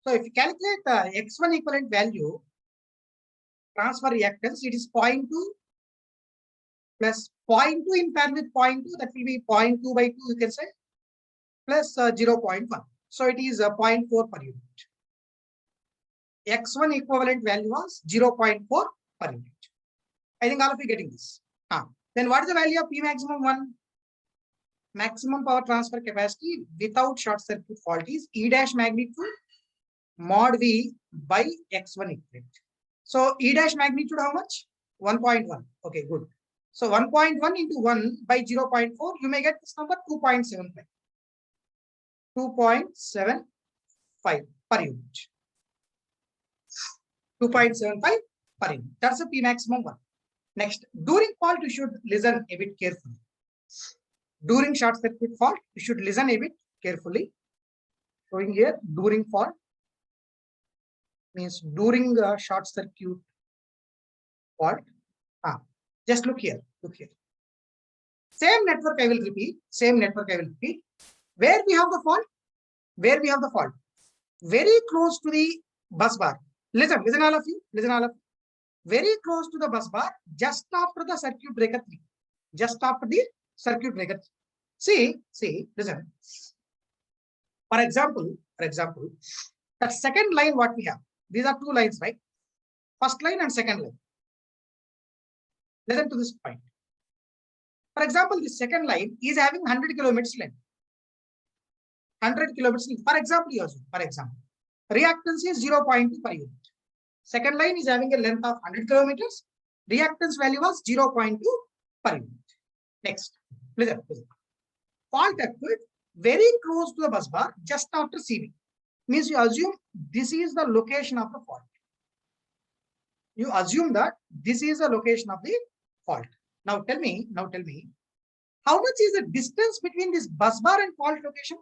So if you calculate the X1 equivalent value, transfer reactance, it is 0.2 plus 0.2 in parallel with 0.2, that will be 0.2 by 2, you can say, plus 0.1. So it is 0.4 per unit. X1 equivalent value was 0.4 per unit. I think all of you getting this. Then what is the value of P maximum 1? Maximum power transfer capacity without short circuit fault is E dash magnitude mod V by X1 equivalent. So E dash magnitude how much? 1.1. Okay, good. So 1.1 into 1 by 0.4, you may get this number 2.75. 2.75 per unit. 2.75 per unit. That's the P maximum 1. Next, during fault, you should listen a bit carefully. During short circuit fault, you should listen a bit carefully. Showing here, during fault means during short circuit fault. Just look here. Same network I will repeat. Where we have the fault? Very close to the bus bar. Listen all of you. Very close to the bus bar, just after the circuit breaker 3. See, listen. For example, That second line what we have, these are two lines, right? First line and second line. Listen to this point. For example, the second line is having 100 kilometers length. 100 kilometers length. For example, reactance is 0.2 per unit. Second line is having a length of 100 kilometers. Reactance value was 0.2 per unit. Next, listen. Fault occurred very close to the bus bar just after CV. Means you assume this is the location of the fault. You assume that this is the location of the fault. Now tell me, how much is the distance between this bus bar and fault location?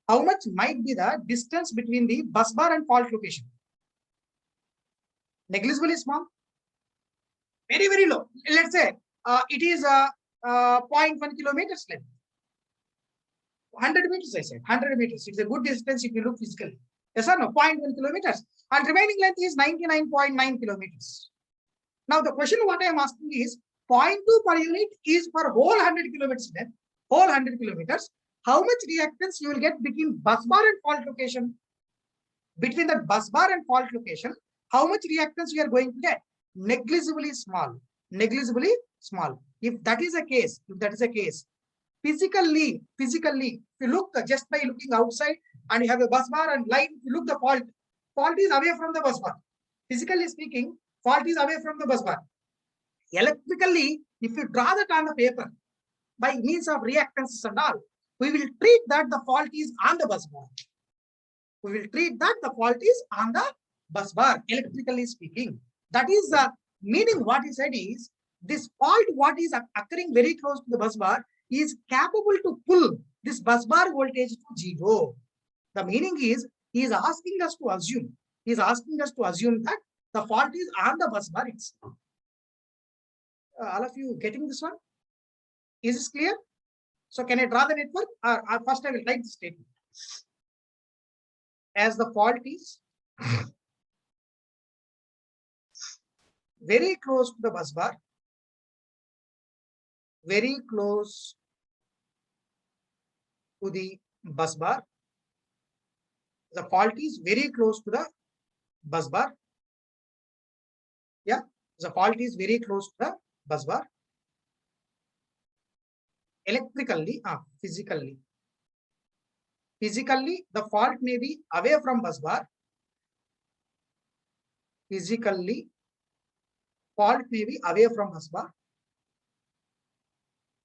How much might be the distance between the bus bar and fault location? Negligibly small, very, very low. Let's say it is 0.1 kilometers length. 100 meters, I said, 100 meters. It's a good distance if you look physically. Yes or no? 0.1 kilometers. And remaining length is 99.9 kilometers. Now the question what I am asking is 0.2 per unit is for whole 100 kilometers length, whole 100 kilometers. How much reactance you will get between bus bar and fault location? Between the bus bar and fault location, how much reactance you are going to get? Negligibly small. Negligibly small. If that is a case, physically, if you look just by looking outside and you have a bus bar and line, if you look the fault is away from the bus bar. Physically speaking, fault is away from the bus bar. Electrically, if you draw that on the paper by means of reactances and all, we will treat that the fault is on the bus bar. We will treat that the fault is on the bus bar, electrically speaking. That is the meaning. What he said is this fault, what is occurring very close to the bus bar, is capable to pull this bus bar voltage to zero. The meaning is he is asking us to assume. He is asking us to assume that the fault is on the bus bar itself. All of you getting this one? Is this clear? So can I draw the network? Or first I will write the statement. As the fault is very close to the bus bar, very close to the bus bar. The fault is very close to the bus bar. Yeah, the fault is very close to the bus bar. Electrically, physically, the fault may be away from bus bar. Physically, fault may be away from bus bar.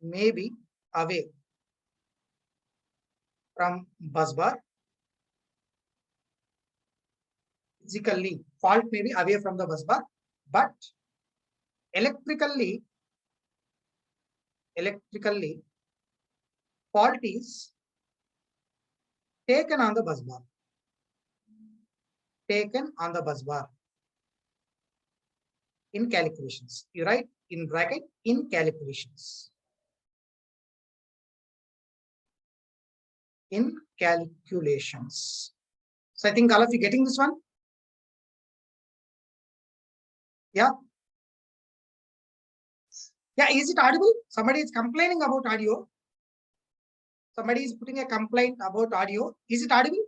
May be away from bus bar. Physically, fault may be away from the bus bar, but electrically, fault is taken on the bus bar. Taken on the bus bar. In calculations, you write in bracket in calculations. In calculations. So I think all of you getting this one? Yeah. Yeah, is it audible? Somebody is complaining about audio. Somebody is putting a complaint about audio. Is it audible?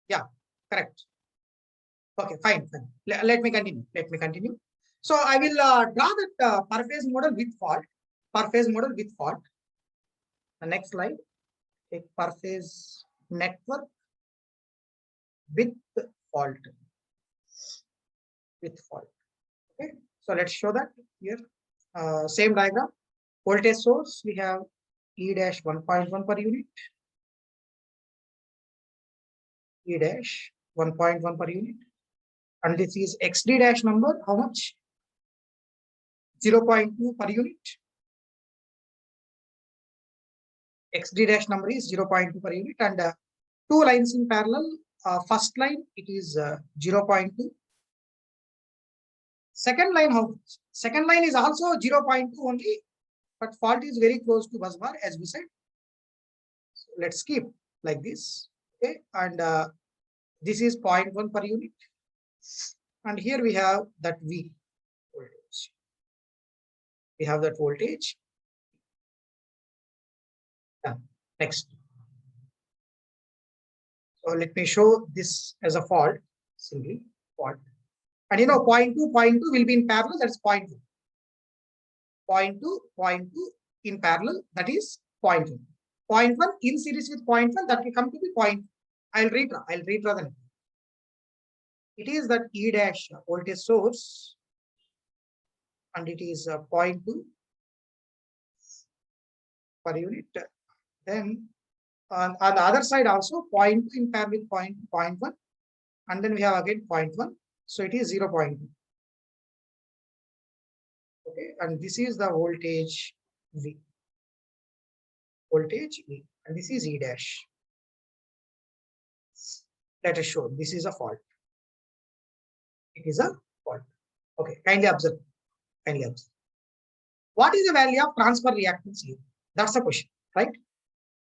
Yeah, correct. Okay, fine. Let me continue. So I will draw that per phase model with fault. Per phase model with fault. The next slide. A per phase network with fault. With fault. Okay. So let's show that here. Same diagram. Voltage source, we have E dash 1.1 per unit. E dash 1.1 per unit. And this is XD dash number, how much? 0.2 per unit. XD dash number is 0.2 per unit, and two lines in parallel. First line, it is 0.2. Second line, how much? Second line is also 0.2 only, but fault is very close to bus bar, as we said. So let's keep like this. Okay, and this is 0.1 per unit. And here we have that V voltage. We have that voltage. Done. Next. So let me show this as a fault, simply fault. And you know, point 2 will be in parallel, that's point 2. Point 2 in parallel, that is point 1. Point 1 in series with point 1, that will come to be point. I'll redraw the network. It is that E dash voltage source, and it is 0.2 per unit. Then on the other side also 0.2 in parallel with 0.1, and then we have again 0.1. So it is 0.2. Okay, and this is the voltage V. Voltage V, and this is E dash. Let us show this is a fault. It is a fault. Okay, kindly observe. Kindly observe. What is the value of transfer reactance here? That's the question, right?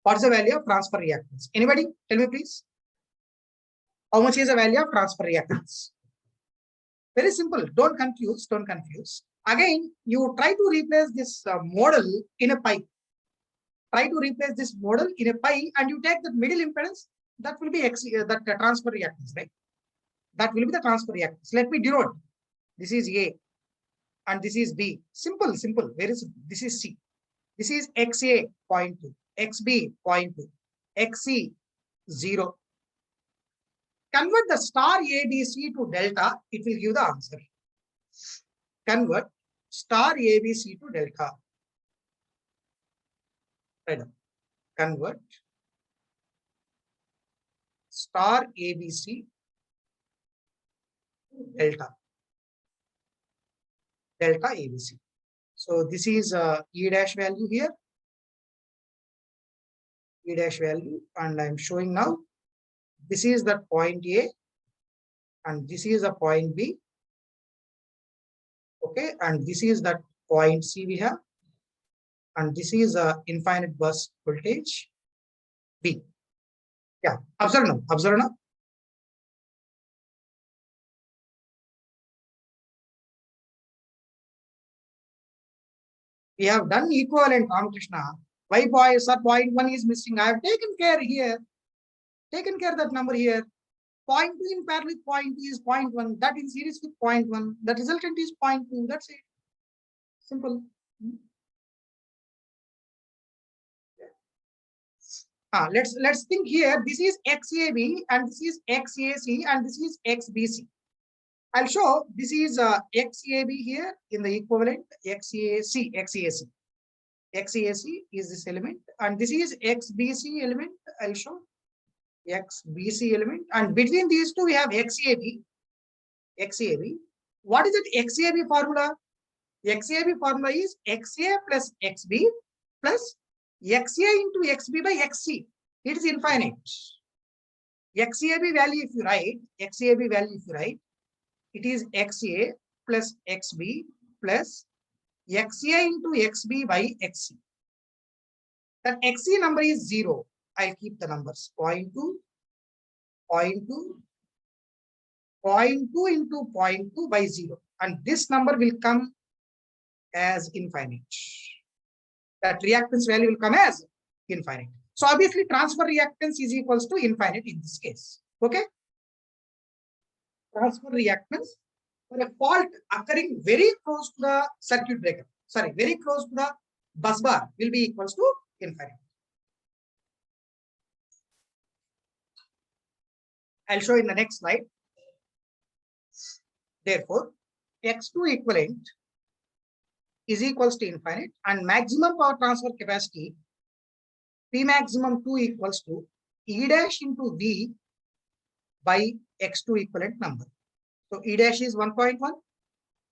What is the value of transfer reactance? Anybody? Tell me, please. How much is the value of transfer reactance? Very simple. Don't confuse. Don't confuse. Again, you try to replace this model in a pi. Try to replace this model in a pi, and you take the middle impedance. That will be X, that transfer reactance, right? That will be the transfer reactance. Let me denote. This is A, and this is B. Simple, simple, very simple. This is C. This is XA 0.2, XB 0.2, XC 0. Convert the star ABC to delta, it will give the answer. Convert star ABC to delta. Right. Convert star ABC to delta. Delta ABC. So this is E dash value here. E dash value, and I'm showing now. This is the point A, and this is a point B. Okay, and this is that point C we have, and this is a infinite bus voltage B. Yeah, observe now. Observe now. We have done equivalent, Ramakrishna. Why boys are 0.1 is missing? I have taken care here. Taken care of that number here. 0.2 in parallel with 0.2 is 0.1. That in series with 0.1. The resultant is 0.2. That's it. Simple. Let's think here. This is XAB, and this is XAC, and this is XBC. I'll show this is XAB here in the equivalent XAC. XAC is this element, and this is XBC element. I'll show XBC element, and between these two we have XAB. What is that XAB formula? XAB formula is XA plus XB plus XA into XB by XC. It is infinite. XAB value if you write, it is XA plus XB plus XA into XB by XC. That XC number is 0. I'll keep the numbers 0.2, 0.2, 0.2 into 0.2 by 0. And this number will come as infinite. That reactance value will come as infinite. So obviously transfer reactance is equals to infinite in this case. Okay. Transfer reactance for a fault occurring very close to the circuit breaker. Sorry, very close to the bus bar will be equals to infinite. I'll show in the next slide. Therefore, X2 equivalent is equals to infinite, and maximum power transfer capacity P maximum 2 equals to E dash into V by X2 equivalent number. So E dash is 1.1,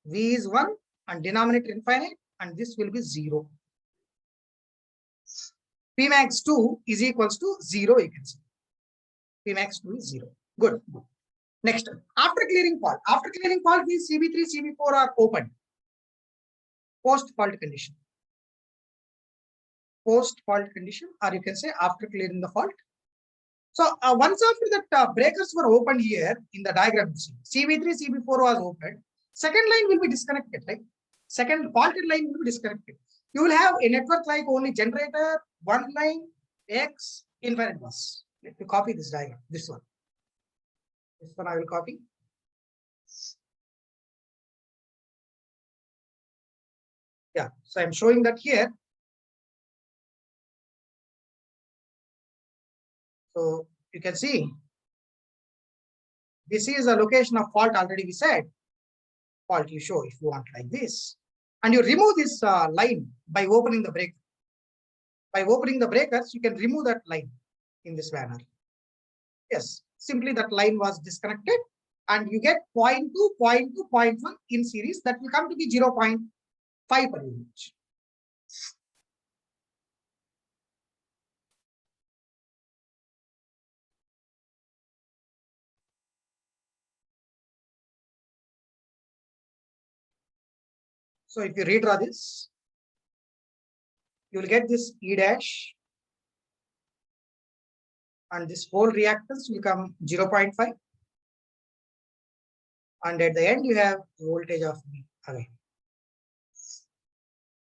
V is 1, and denominator infinite, and this will be 0. P max 2 is equals to 0, you can see. P max 2 is 0. Good. Next, after clearing fault. After clearing fault means CB3, CB4 are open. Post fault condition. Post fault condition, or you can say after clearing the fault. So once after that breakers were opened here in the diagram, CB3, CB4 was opened. Second line will be disconnected, right? Second faulted line will be disconnected. You will have a network like only generator, one line, X, infinite bus. Let me copy this diagram, this one. This one I will copy. Yeah, so I'm showing that here. So you can see this is a location of fault already we said. Fault you show if you want like this. And you remove this line by opening the breaker. By opening the breakers, you can remove that line in this manner. Yes, simply that line was disconnected and you get 0.2, 0.2, 0.1 in series. That will come to be 0.5 per unit. So if you redraw this, you will get this E dash and this whole reactance will come 0.5. And at the end, you have voltage of V again.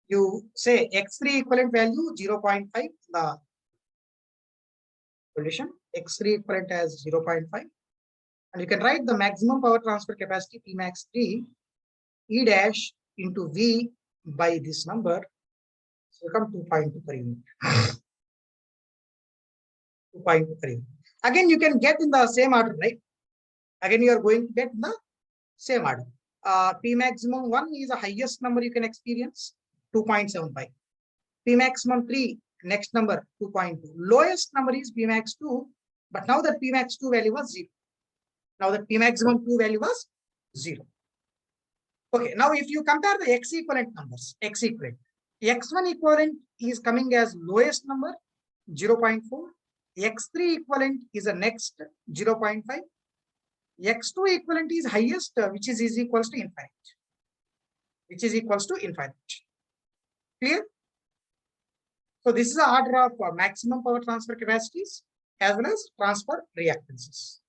You say X3 equivalent value 0.5, the solution, X3 equivalent as 0.5. And you can write the maximum power transfer capacity Pmax3 E dash into V by this number. So come 2.2 per unit. 2.2 per unit. Again, you can get in the same order, right? Again, you are going to get the same order. P maximum 1 is the highest number you can experience, 2.75. P maximum 3, next number 2.2. Lowest number is P max 2, but now that P max 2 value was 0. Now that P maximum 2 value was 0. Okay, now if you compare the X equivalent numbers, X equivalent, X1 equivalent is coming as lowest number, 0.4. X3 equivalent is the next 0.5. X2 equivalent is highest, which is equals to infinite. Which is equals to infinite. Clear? So this is the order of maximum power transfer capacities as well as transfer reactances.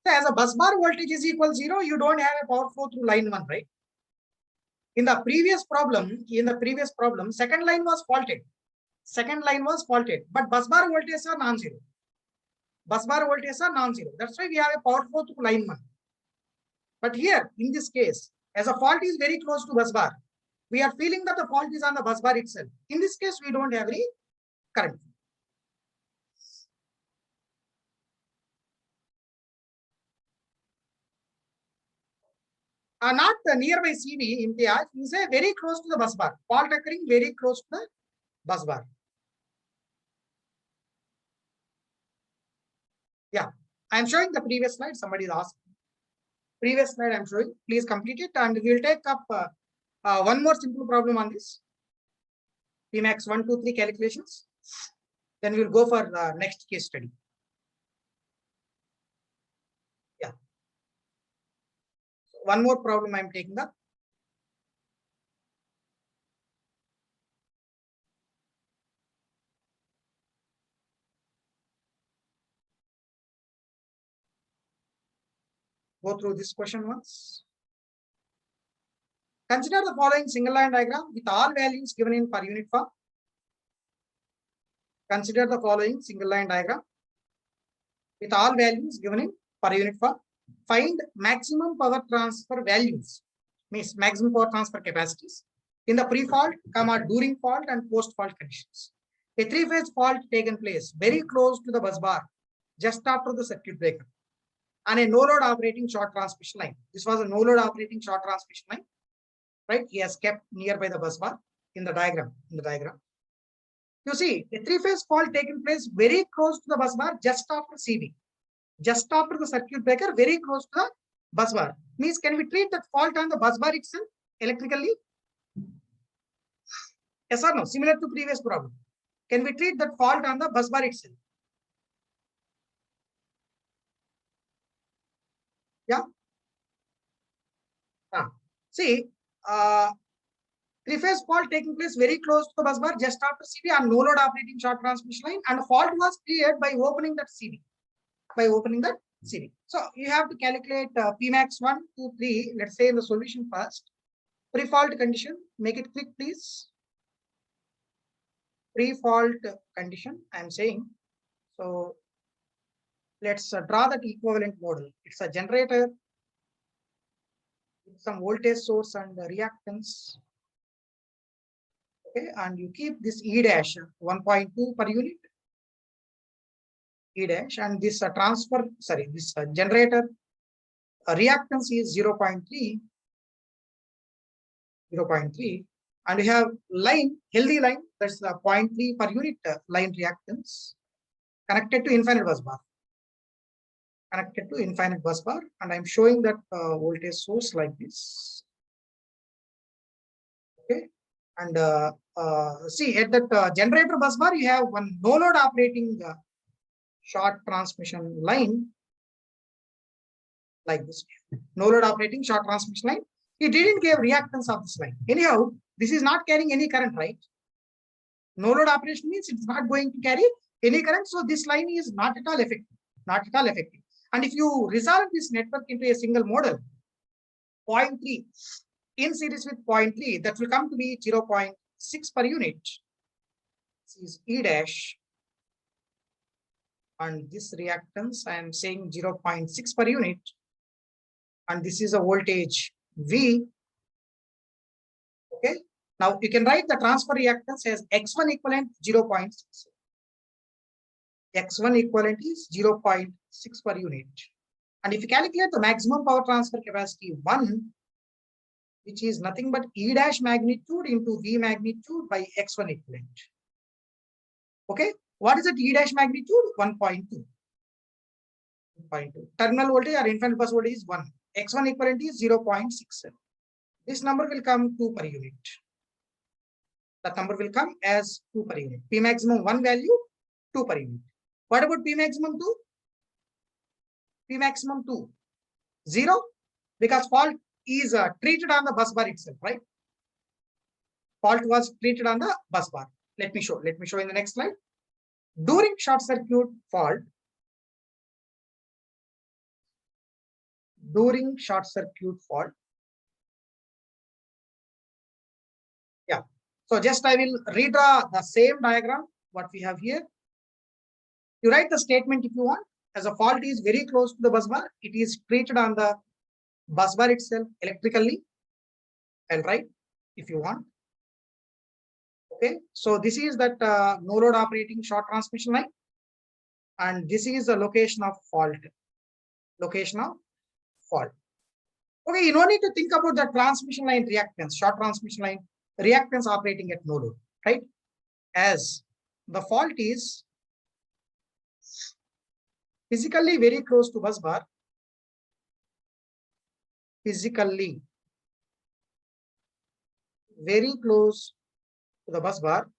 So as a bus bar voltage is equal 0, you don't have a power flow through line 1, right? In the previous problem, second line was faulted. Second line was faulted, but bus bar voltages are non-zero. Bus bar voltages are non-zero. That's why we have a power flow through line 1. But here, in this case, as a fault is very close to bus bar, we are feeling that the fault is on the bus bar itself. In this case, we don't have any current. Not nearby CV imtiaz is a very close to the bus bar. Fault occurring very close to the bus bar. Yeah, I am showing the previous slide. Somebody is asked. Previous slide I am showing. Please complete it, and we will take up one more simple problem on this. Pmax 1, 2, 3 calculations. Then we will go for the next case study. Yeah. So one more problem I am taking up. Go through this question once. Consider the following single line diagram with all values given in per unit form. Consider the following single line diagram with all values given in per unit form. Find maximum power transfer values, means maximum power transfer capacities in the pre-fault, during fault and post-fault conditions. A three-phase fault taken place very close to the bus bar just after the circuit breaker and a no-load operating short transmission line. This was a no-load operating short transmission line, right? He has kept nearby the bus bar in the diagram. You see, a three-phase fault taken place very close to the bus bar just after CV. Just after the circuit breaker, very close to the bus bar. Means, can we treat that fault on the bus bar itself electrically? Yes or no? Similar to previous problem. Can we treat that fault on the bus bar itself? Yeah. See, three-phase fault taking place very close to the bus bar just after CV and no load operating short transmission line, and fault was cleared by opening that CV. by opening that CV. So you have to calculate Pmax 1, 2, 3. Let's say in the solution first. Pre-fault condition, make it quick, please. Pre-fault condition, I'm saying. So let's draw that equivalent model. It's a generator with some voltage source and reactance. Okay, and you keep this E dash 1.2 per unit. E dash, and this generator reactance is 0.3, and we have line, healthy line, that's the 0.3 per unit line reactance connected to infinite bus bar. And I'm showing that voltage source like this. Okay, and see at that generator bus bar, you have one no load operating short transmission line like this. No load operating short transmission line. It didn't give reactance of this line. Anyhow, this is not carrying any current, right? No load operation means it's not going to carry any current. So this line is not at all effective. And if you resolve this network into a single model, 0.3 in series with 0.3, that will come to be 0.6 per unit. This is E dash. And this reactance, I am saying 0.6 per unit. And this is a voltage V. Okay. Now you can write the transfer reactance as X1 equivalent 0.6. X1 equivalent is 0.6 per unit. And if you calculate the maximum power transfer capacity 1, which is nothing but E dash magnitude into V magnitude by X1 equivalent. Okay. What is the E dash magnitude? 1.2. Terminal voltage or infinite bus voltage is 1. X1 equivalent is 0.6. This number will come 2 per unit. That number will come as 2 per unit. P maximum 1 value, 2 per unit. What about P maximum 2? P maximum 2, 0, because fault is treated on the bus bar itself, right? Fault was treated on the bus bar. Let me show in the next slide. During short circuit fault, yeah. So just I will redraw the same diagram what we have here. You write the statement if you want. As a fault is very close to the bus bar, it is treated on the bus bar itself electrically. I'll write if you want. Okay, so this is that no load operating short transmission line, and this is the location of fault. Okay, you don't need to think about the transmission line reactance, short transmission line reactance operating at no load, right? As the fault is physically very close to bus bar, physically very close to the bus bar,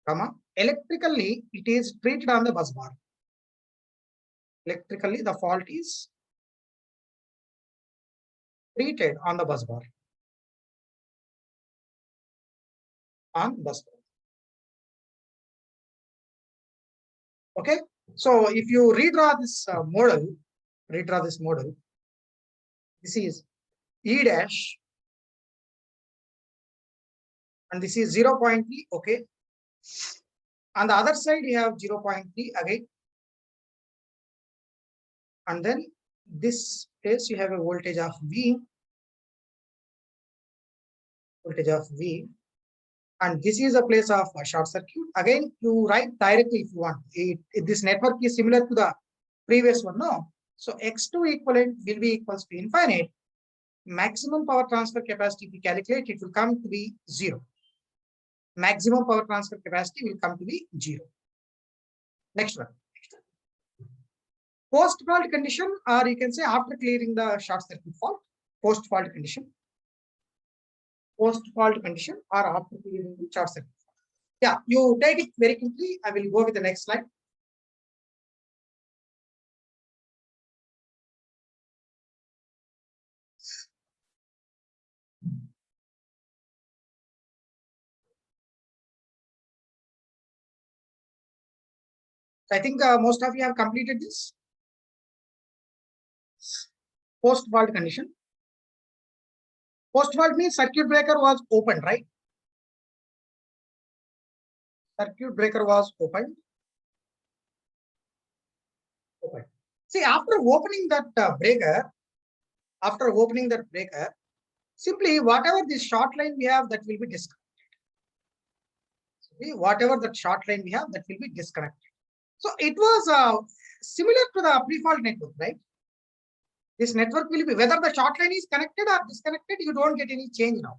comma, electrically it is treated on the bus bar. Electrically the fault is treated on the bus bar. Okay, so if you redraw this model, this is E dash, and this is 0.3. Okay, on the other side you have 0.3 again, and then this place you have a voltage of V, and this is a place of a short circuit. Again, you write directly if you want. This network is similar to the previous one, no? So X2 equivalent will be equals to infinite. Maximum power transfer capacity, if we calculate, it will come to be 0. Maximum power transfer capacity will come to be 0. Next one. Post-fault condition, or you can say after clearing the short circuit fault, post-fault condition. Post-fault condition or after clearing the short circuit. Yeah, you take it very quickly. I will go with the next slide. I think most of you have completed this. Post fault condition. Post fault means circuit breaker was opened, right? Circuit breaker was opened. See, after opening that breaker, simply whatever this short line we have, that will be disconnected. See, whatever that short line we have, that will be disconnected. So it was similar to the pre-fault network, right? This network will be, whether the short line is connected or disconnected, you don't get any change now.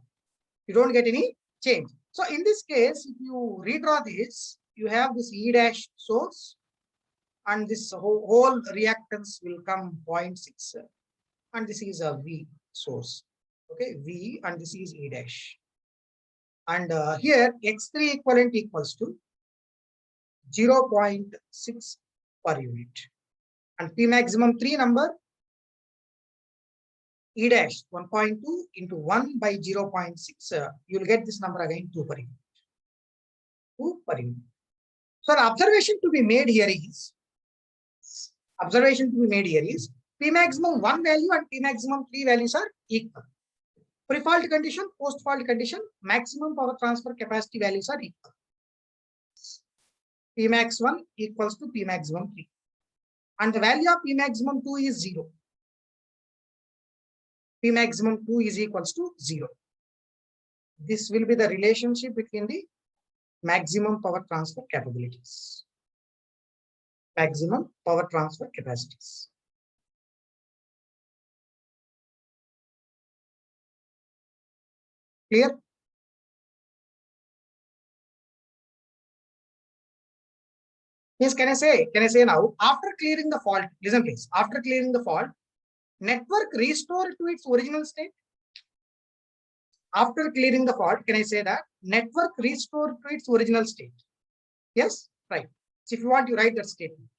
You don't get any change. So in this case, if you redraw this, you have this E dash source, and this whole reactance will come 0.6, and this is a V source. Okay, V, and this is E dash. And here X3 equivalent equals to 0.6 per unit. And P maximum 3 number, E dash 1.2 into 1 by 0.6, you will get this number again 2 per unit. 2 per unit. So the observation to be made here is, P maximum 1 value and P maximum 3 values are equal. Pre-fault condition, post-fault condition, maximum power transfer capacity values are equal. P max 1 equals to P maximum 3. And the value of P maximum 2 is 0. P maximum 2 is equals to 0. This will be the relationship between the maximum power transfer capabilities. Maximum power transfer capacities. Clear? Yes, can I say now, after clearing the fault, listen please, after clearing the fault, network restore to its original state? After clearing the fault, can I say that network restore to its original state? Yes, right. So if you want, you write that statement.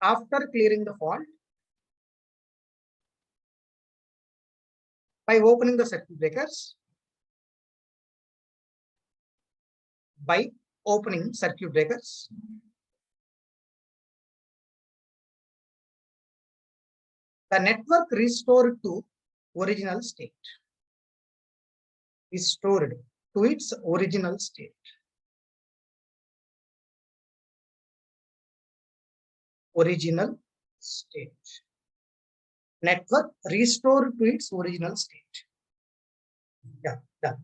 After clearing the fault, by opening the circuit breakers, the network restored to original state. Restored to its original state. Original state. Network restored to its original state. Yeah, done.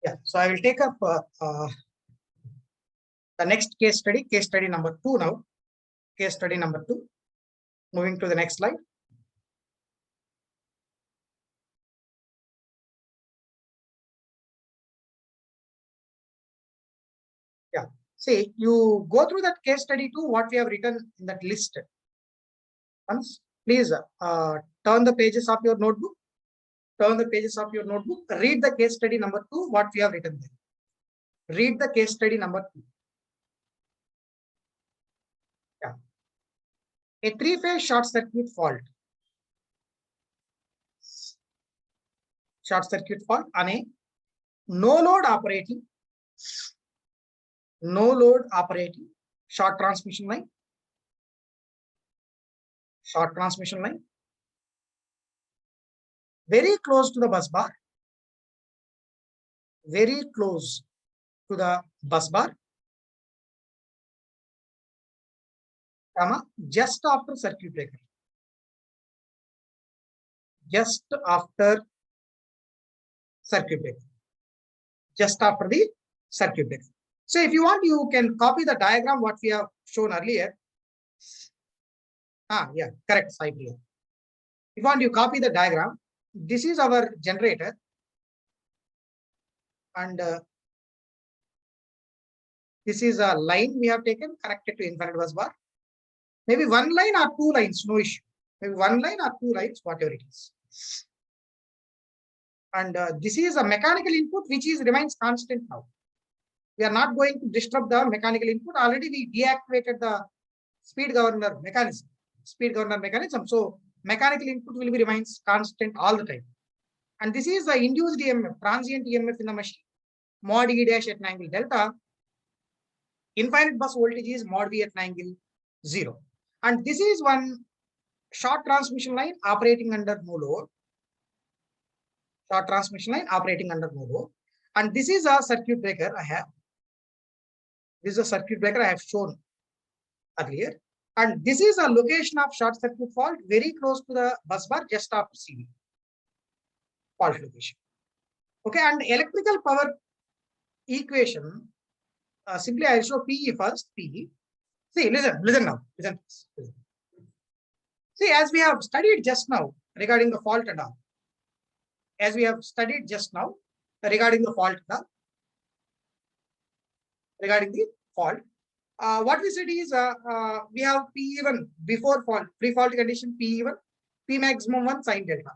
Yeah, so I will take up the next case study number 2 now. Case study number 2. Moving to the next slide. Yeah, see, you go through that case study 2, what we have written in that list. Once, please turn the pages of your notebook. Turn the pages of your notebook. Read the case study number 2, what we have written there. Read the case study number 2. Yeah. A 3-phase short circuit fault. Short circuit fault on a no load operating short transmission line. Short transmission line. Very close to the bus bar. Very close to the bus bar. Just after circuit breaker. Just after circuit breaker. Just after the circuit breaker. So if you want, you can copy the diagram what we have shown earlier. Yeah, correct, side here. If you want, you copy the diagram. This is our generator. And this is a line we have taken connected to infinite bus bar. Maybe one line or 2 lines, no issue. Maybe one line or 2 lines, whatever it is. And this is a mechanical input which remains constant now. We are not going to disturb the mechanical input. Already we deactivated the speed governor mechanism. So mechanical input will be remains constant all the time. And this is the induced EMF, transient EMF in the machine, mod E dash at an angle delta. Infinite bus voltage is mod V at an angle 0. And this is one short transmission line operating under no load. Short transmission line operating under no load. And this is a circuit breaker I have. This is a circuit breaker I have shown earlier. And this is a location of short circuit fault very close to the bus bar just after CV. Fault location. Okay, and electrical power equation, simply I'll show PE first, PE. See, listen now, listen. See, as we have studied just now regarding the fault and all, as we have studied just now regarding the fault and all, regarding the fault, what we said is we have PE1 before fault, pre-fault condition PE1, P maximum 1 sin delta.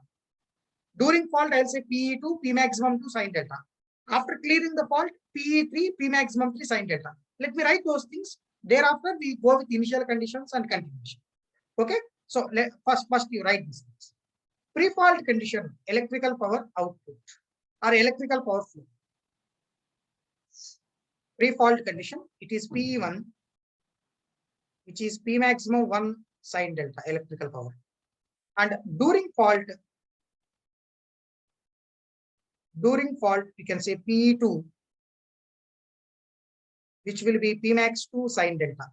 During fault, I'll say PE2, P maximum 2 sin delta. After clearing the fault, PE3, P maximum 3 sin delta. Let me write those things. Thereafter, we go with initial conditions and continuation. Okay. So first you write these things. Pre-fault condition, electrical power output or electrical power flow. Pre-fault condition, it is PE1, which is P maximum 1 sin delta electrical power. And during fault, we can say PE2, which will be P max 2 sin delta.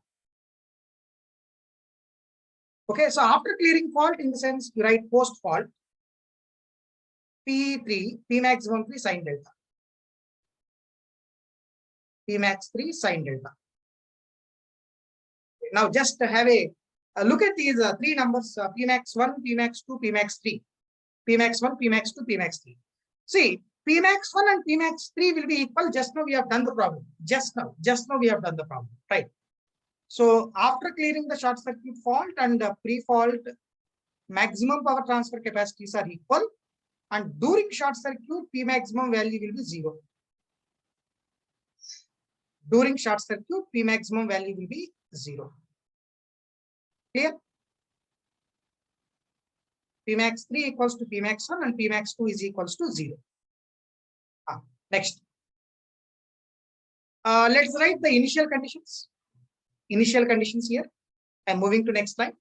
Okay, so after clearing fault, in the sense you write post fault, PE3, P maximum 3 sin delta. P max 3 sin delta. Now just have a look at these three numbers, P max 1, P max 2, P max 3. P max 1, P max 2, P max 3. See, P max 1 and P max 3 will be equal. Just now we have done the problem. Just now we have done the problem, right? So after clearing the short circuit fault and pre-fault, maximum power transfer capacities are equal. And during short circuit, P maximum value will be 0. During short circuit, P maximum value will be 0. Clear? P max 3 equals to P max 1 and P max 2 is equals to 0. Next. Let's write the initial conditions. Initial conditions here. I'm moving to next slide.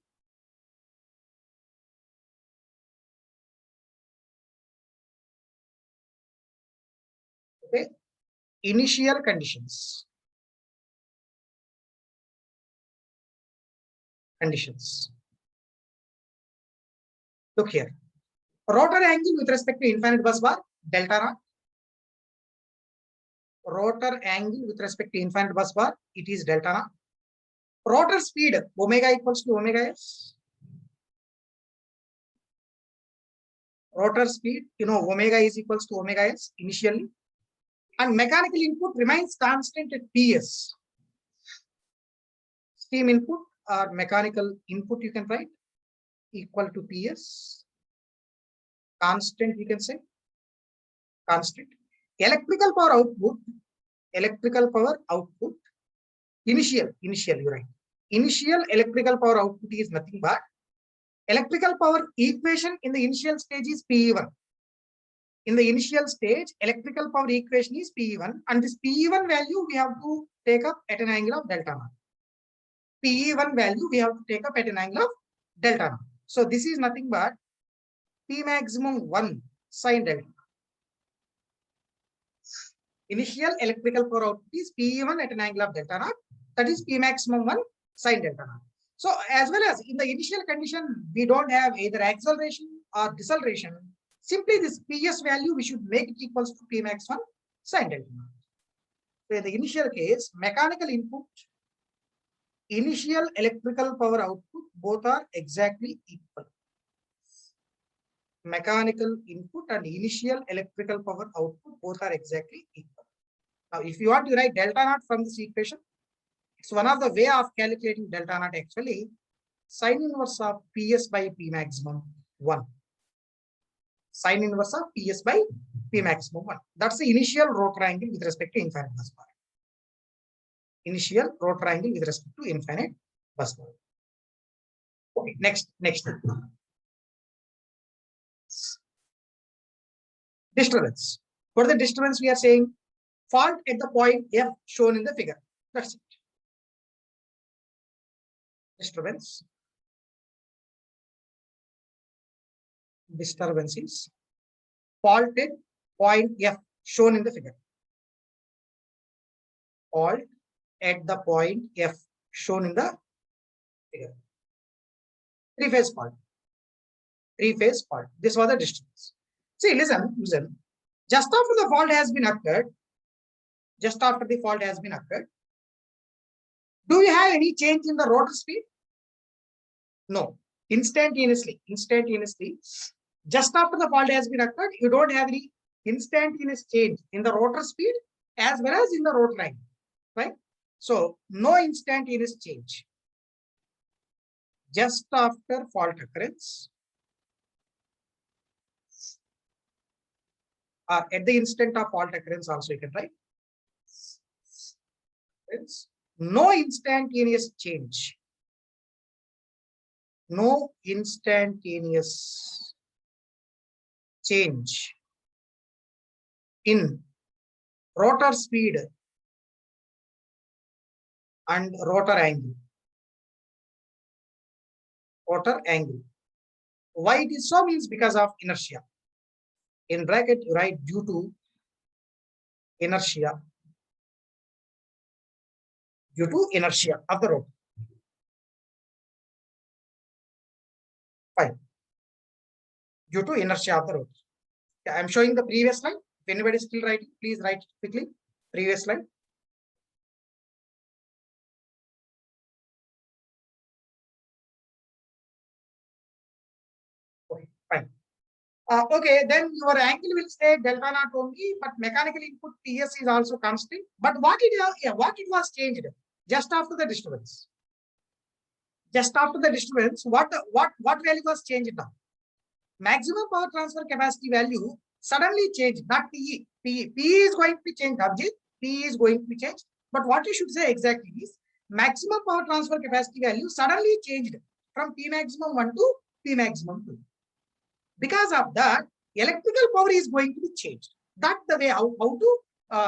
Okay. Initial conditions. Look here. Rotor angle with respect to infinite bus bar, delta naught. Rotor angle with respect to infinite bus bar, it is delta naught. Rotor speed, omega equals to omega s. Rotor speed, omega is equals to omega s initially. And mechanical input remains constant at PS. Steam input or mechanical input, you can write, equal to PS. Constant, you can say. Constant. Electrical power output, initial, you write. Initial electrical power output is nothing but electrical power equation in the initial stage is PE1. In the initial stage, electrical power equation is PE1, and this PE1 value we have to take up at an angle of delta naught. PE1 value we have to take up at an angle of delta naught. So this is nothing but P maximum 1 sin delta. Initial electrical power output is PE1 at an angle of delta naught. That is P maximum 1 sin delta naught. So as well as in the initial condition, we don't have either acceleration or deceleration. Simply this PS value, we should make it equals to P max 1 sin delta naught. So in the initial case, mechanical input, initial electrical power output, both are exactly equal. Mechanical input and initial electrical power output, both are exactly equal. Now, if you want to write delta naught from this equation, it's one of the way of calculating delta naught actually, sin inverse of PS by P maximum 1. Sin inverse of PS by P maximum 1. That's the initial rotor angle with respect to infinite bus bar. Initial rotor angle with respect to infinite bus bar. Okay, next. Disturbance. What is the disturbance we are saying? Fault at the point F shown in the figure. That's it. Disturbance. Disturbance is fault at point F shown in the figure. Fault at the point F shown in the figure. Three-phase fault. Three-phase fault. This was the disturbance. See, listen. Just after the fault has been occurred, do you have any change in the rotor speed? No. Instantaneously, just after the fault has been occurred, you don't have any instantaneous change in the rotor speed as well as in the rotor angle, right? So no instantaneous change. Just after fault occurrence, or at the instant of fault occurrence also you can write. No instantaneous change. No instantaneous change in rotor speed and rotor angle. Why it is so means because of inertia. In bracket, you write due to inertia. Due to inertia of the rotor. Fine. Due to inertia of the rotor. I am showing the previous slide. If anybody is still writing, please write quickly. Previous slide. Okay, fine. Okay, then your angle will stay delta naught only, but mechanical input TS is also constant. But what it was changed just after the disturbance? Just after the disturbance, what value was changed now? Maximum power transfer capacity value suddenly changed, not PE. PE is going to be changed, Abhijit. PE is going to be changed. But what you should say exactly is maximum power transfer capacity value suddenly changed from P maximum 1 to P maximum 2. Because of that, electrical power is going to be changed. That's the way how to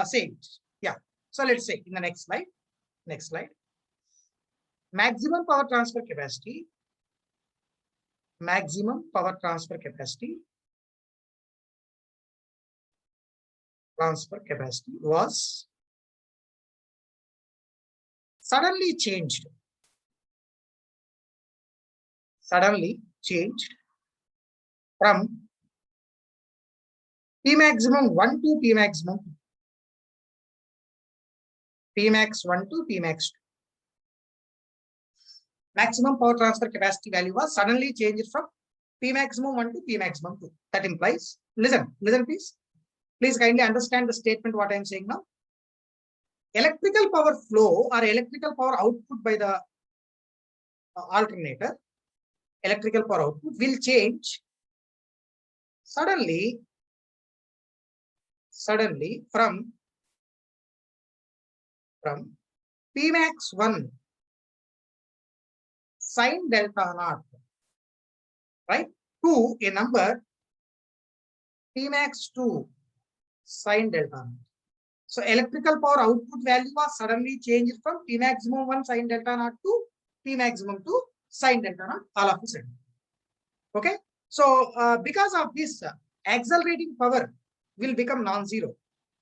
say it. Yeah. So let's say in the next slide. Maximum power transfer capacity. Maximum power transfer capacity. Was suddenly changed. From P maximum 1 to P maximum 2. P max 1 to P max 2. Maximum power transfer capacity value was suddenly changed from P maximum 1 to P maximum 2. That implies, listen please. Please kindly understand the statement what I am saying now. Electrical power flow or electrical power output by the alternator, electrical power output will change suddenly from P max 1 sin delta naught, right, to a number P max 2 sin delta naught. So electrical power output value was suddenly changed from P maximum 1 sin delta naught to P maximum 2 sin delta naught all of a sudden. Okay. So because of this, accelerating power will become non-zero.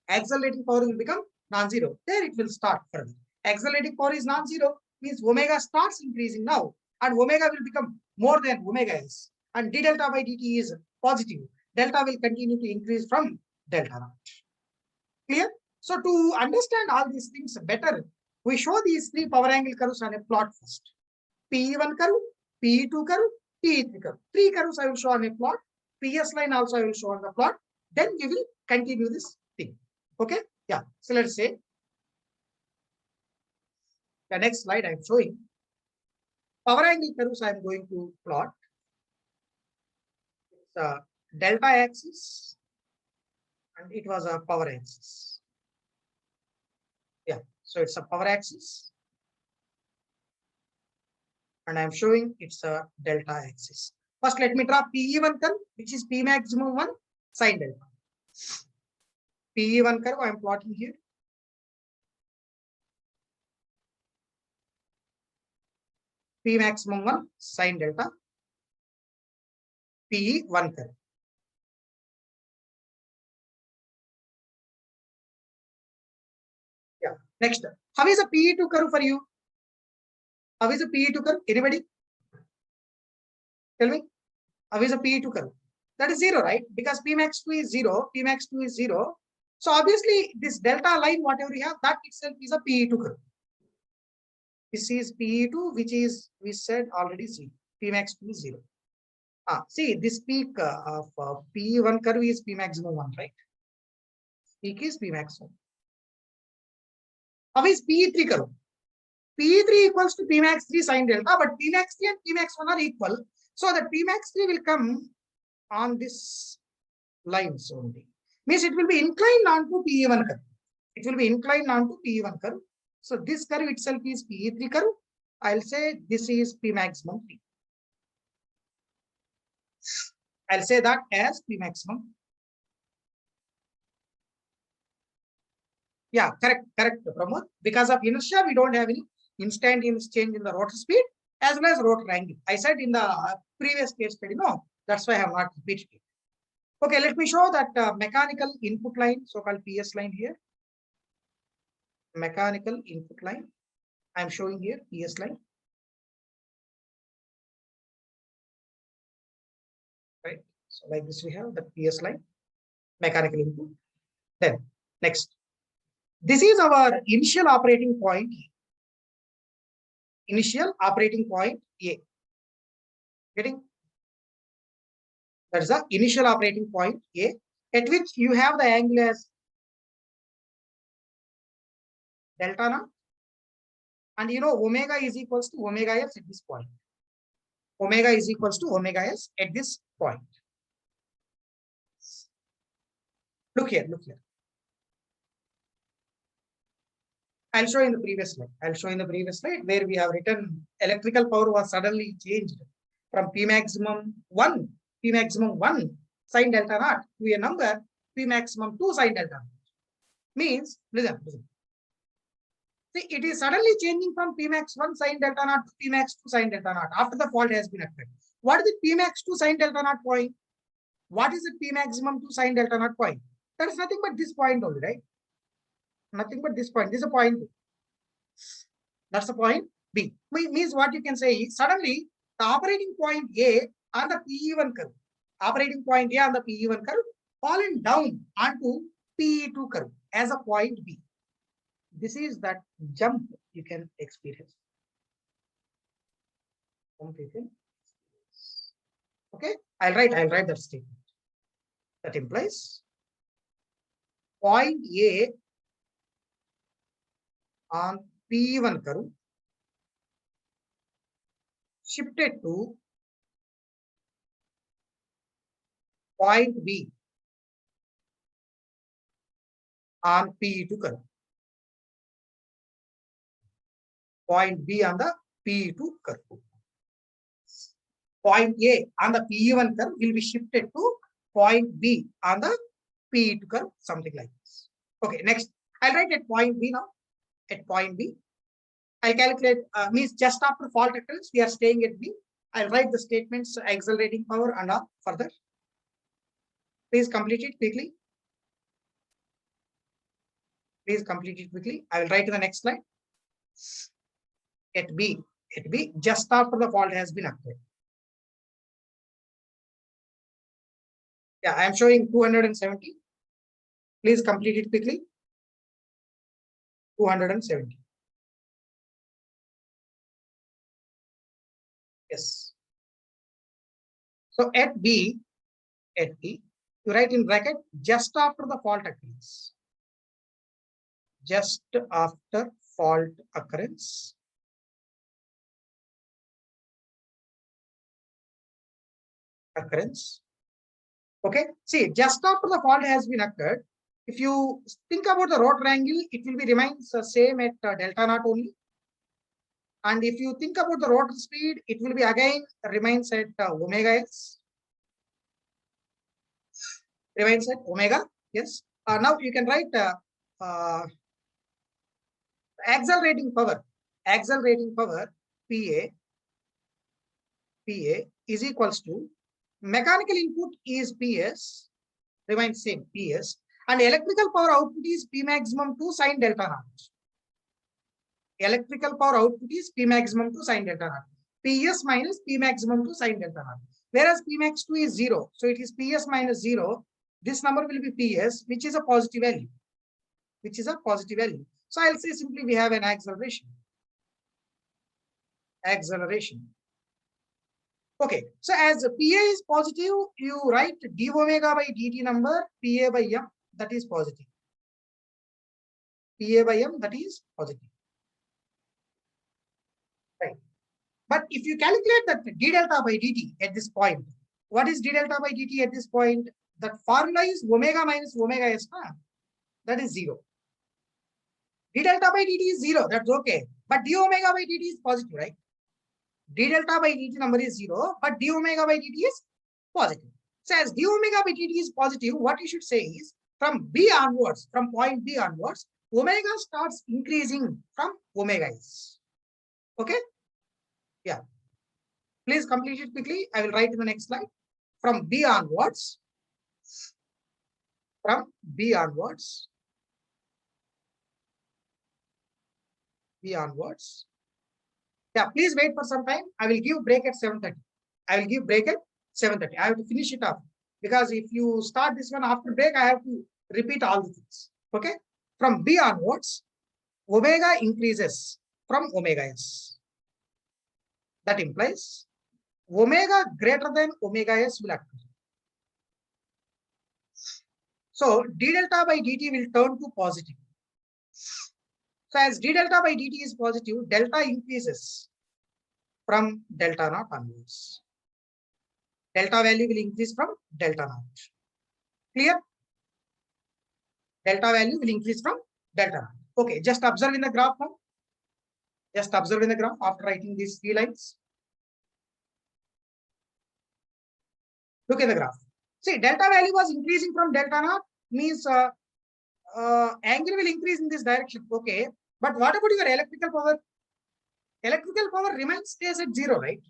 Accelerating power will become non-zero. There it will start further. Accelerating power is non-zero, means omega starts increasing now, and omega will become more than omega s. And d delta by dt is positive. Delta will continue to increase from delta naught. Clear? So to understand all these things better, we show these three power angle curves on a plot first. PE1 curve, PE2 curve, PE3 curve. Three curves I will show on a plot. PS line also I will show on the plot. Then we will continue this thing. Okay? Yeah. So let's say the next slide I am showing. Power angle curves I am going to plot. It's a delta axis and it was a power axis. Yeah. So it's a power axis. And I'm showing it's a delta axis. First, let me draw PE1 curve, which is P maximum 1 sin delta. PE1 curve I am plotting here. P maximum 1 sine delta. PE1 curve. Yeah. Next, how is a PE2 curve for you? How is a PE2 curve? Anybody? Tell me. How is a PE2 curve? That is 0, right? Because Pmax2 is 0, Pmax2 is 0. So obviously this delta line, whatever you have, that itself is a PE2 curve. This is PE2, which is, we said already 0. Pmax2 is 0. See, this peak of PE1 curve is P maximum 1, right? Peak is P maximum. How is PE3 curve? PE3 equals to Pmax3 sine delta, but Pmax3 and Pmax1 are equal. So the Pmax3 will come on this lines only. Means it will be inclined onto PE1 curve. It will be inclined onto PE1 curve. So this curve itself is PE3 curve. I'll say this is P maximum P. I'll say that as P maximum. Yeah, correct, Pramod. Because of inertia, we don't have any instantaneous change in the rotor speed as well as rotor angle. I said in the previous case study, no, that's why I have not repeated it. Okay, let me show that mechanical input line, so-called PS line here. Mechanical input line. I'm showing here PS line. Right. So like this, we have the PS line, mechanical input. Then next, this is our initial operating point. Initial operating point A. Getting? That is the initial operating point A, at which you have the angle as delta naught. And you know omega is equals to omega s at this point. Omega is equals to omega s at this point. Look here, look here. I'll show in the previous slide. I'll show in the previous slide where we have written electrical power was suddenly changed from P maximum 1 sine delta naught to a number P maximum 2 sine delta naught. Means, listen. See, it is suddenly changing from Pmax 1 sine delta naught to Pmax 2 sine delta naught after the fault has been occurred. What is the Pmax 2 sine delta naught point? What is the P maximum 2 sine delta naught point? That is nothing but this point only, right? Nothing but this point. This is a point B. That's the point B. Means what you can say is suddenly the operating point A on the PE1 curve, operating point A on the PE1 curve fallen down onto PE2 curve as a point B. This is that jump you can experience. Okay, I'll write that statement. That implies point A on P1 curve shifted to point B on PE2 curve. Point B on the PE2 curve. Point A on the PE1 curve will be shifted to point B on the PE2 curve, something like this. Okay, next, I'll write at point B now. At point B, I'll calculate, means just after fault occurrence, we are staying at B. I'll write the statements, accelerating power and all further. Please complete it quickly. Please complete it quickly. I will write in the next slide. At B, just after the fault has been occurred. Yeah, I am showing 270. Please complete it quickly. 270. Yes. So at B, you write in bracket just after the fault occurrence. Just after fault occurrence. Okay. See, just after the fault has been occurred, if you think about the rotor angle, it will be remains the same at delta naught only. And if you think about the rotor speed, it will be again remains at omega s. Remains at omega Yes. Now you can write accelerating power. Accelerating power PA is equals to mechanical input is PS, remains same PS, and electrical power output is P maximum to sine delta naught. Electrical power output is P maximum to sine delta naught. PS minus P maximum to sine delta naught. Whereas P max 2 is 0. So it is PS minus 0. This number will be PS, which is a positive value. Which is a positive value. So I'll say simply we have an acceleration. Acceleration. Okay, so as PA is positive, you write d omega by dt number PA by M, that is positive. PA by M, that is positive. Right. But if you calculate that d delta by dt at this point, what is d delta by dt at this point? That formula is omega minus omega s, that is 0. D delta by dt is 0, that's okay. But d omega by dt is positive, right? D delta by dt number is 0, but d omega by dt is positive. So as d omega by dt is positive, what you should say is from B onwards, from point B onwards, omega starts increasing from omega s. Okay? Yeah. Please complete it quickly. I will write in the next slide. From B onwards, B onwards, yeah, please wait for some time. I will give break at 7:30. I will give break at 7:30. I have to finish it up because if you start this one after break, I have to repeat all the things. Okay? From B onwards, omega increases from omega s. That implies omega greater than omega s will occur. So d delta by dt will turn to positive. So as d delta by dt is positive, delta increases from delta naught onwards. Delta value will increase from delta naught. Clear? Delta value will increase from delta naught. Okay, just observe in the graph now. Just observe in the graph after writing these 3 lines. Look at the graph. See, delta value was increasing from delta naught, means angle will increase in this direction. Okay, but what about your electrical power? Electrical power stays at 0, right?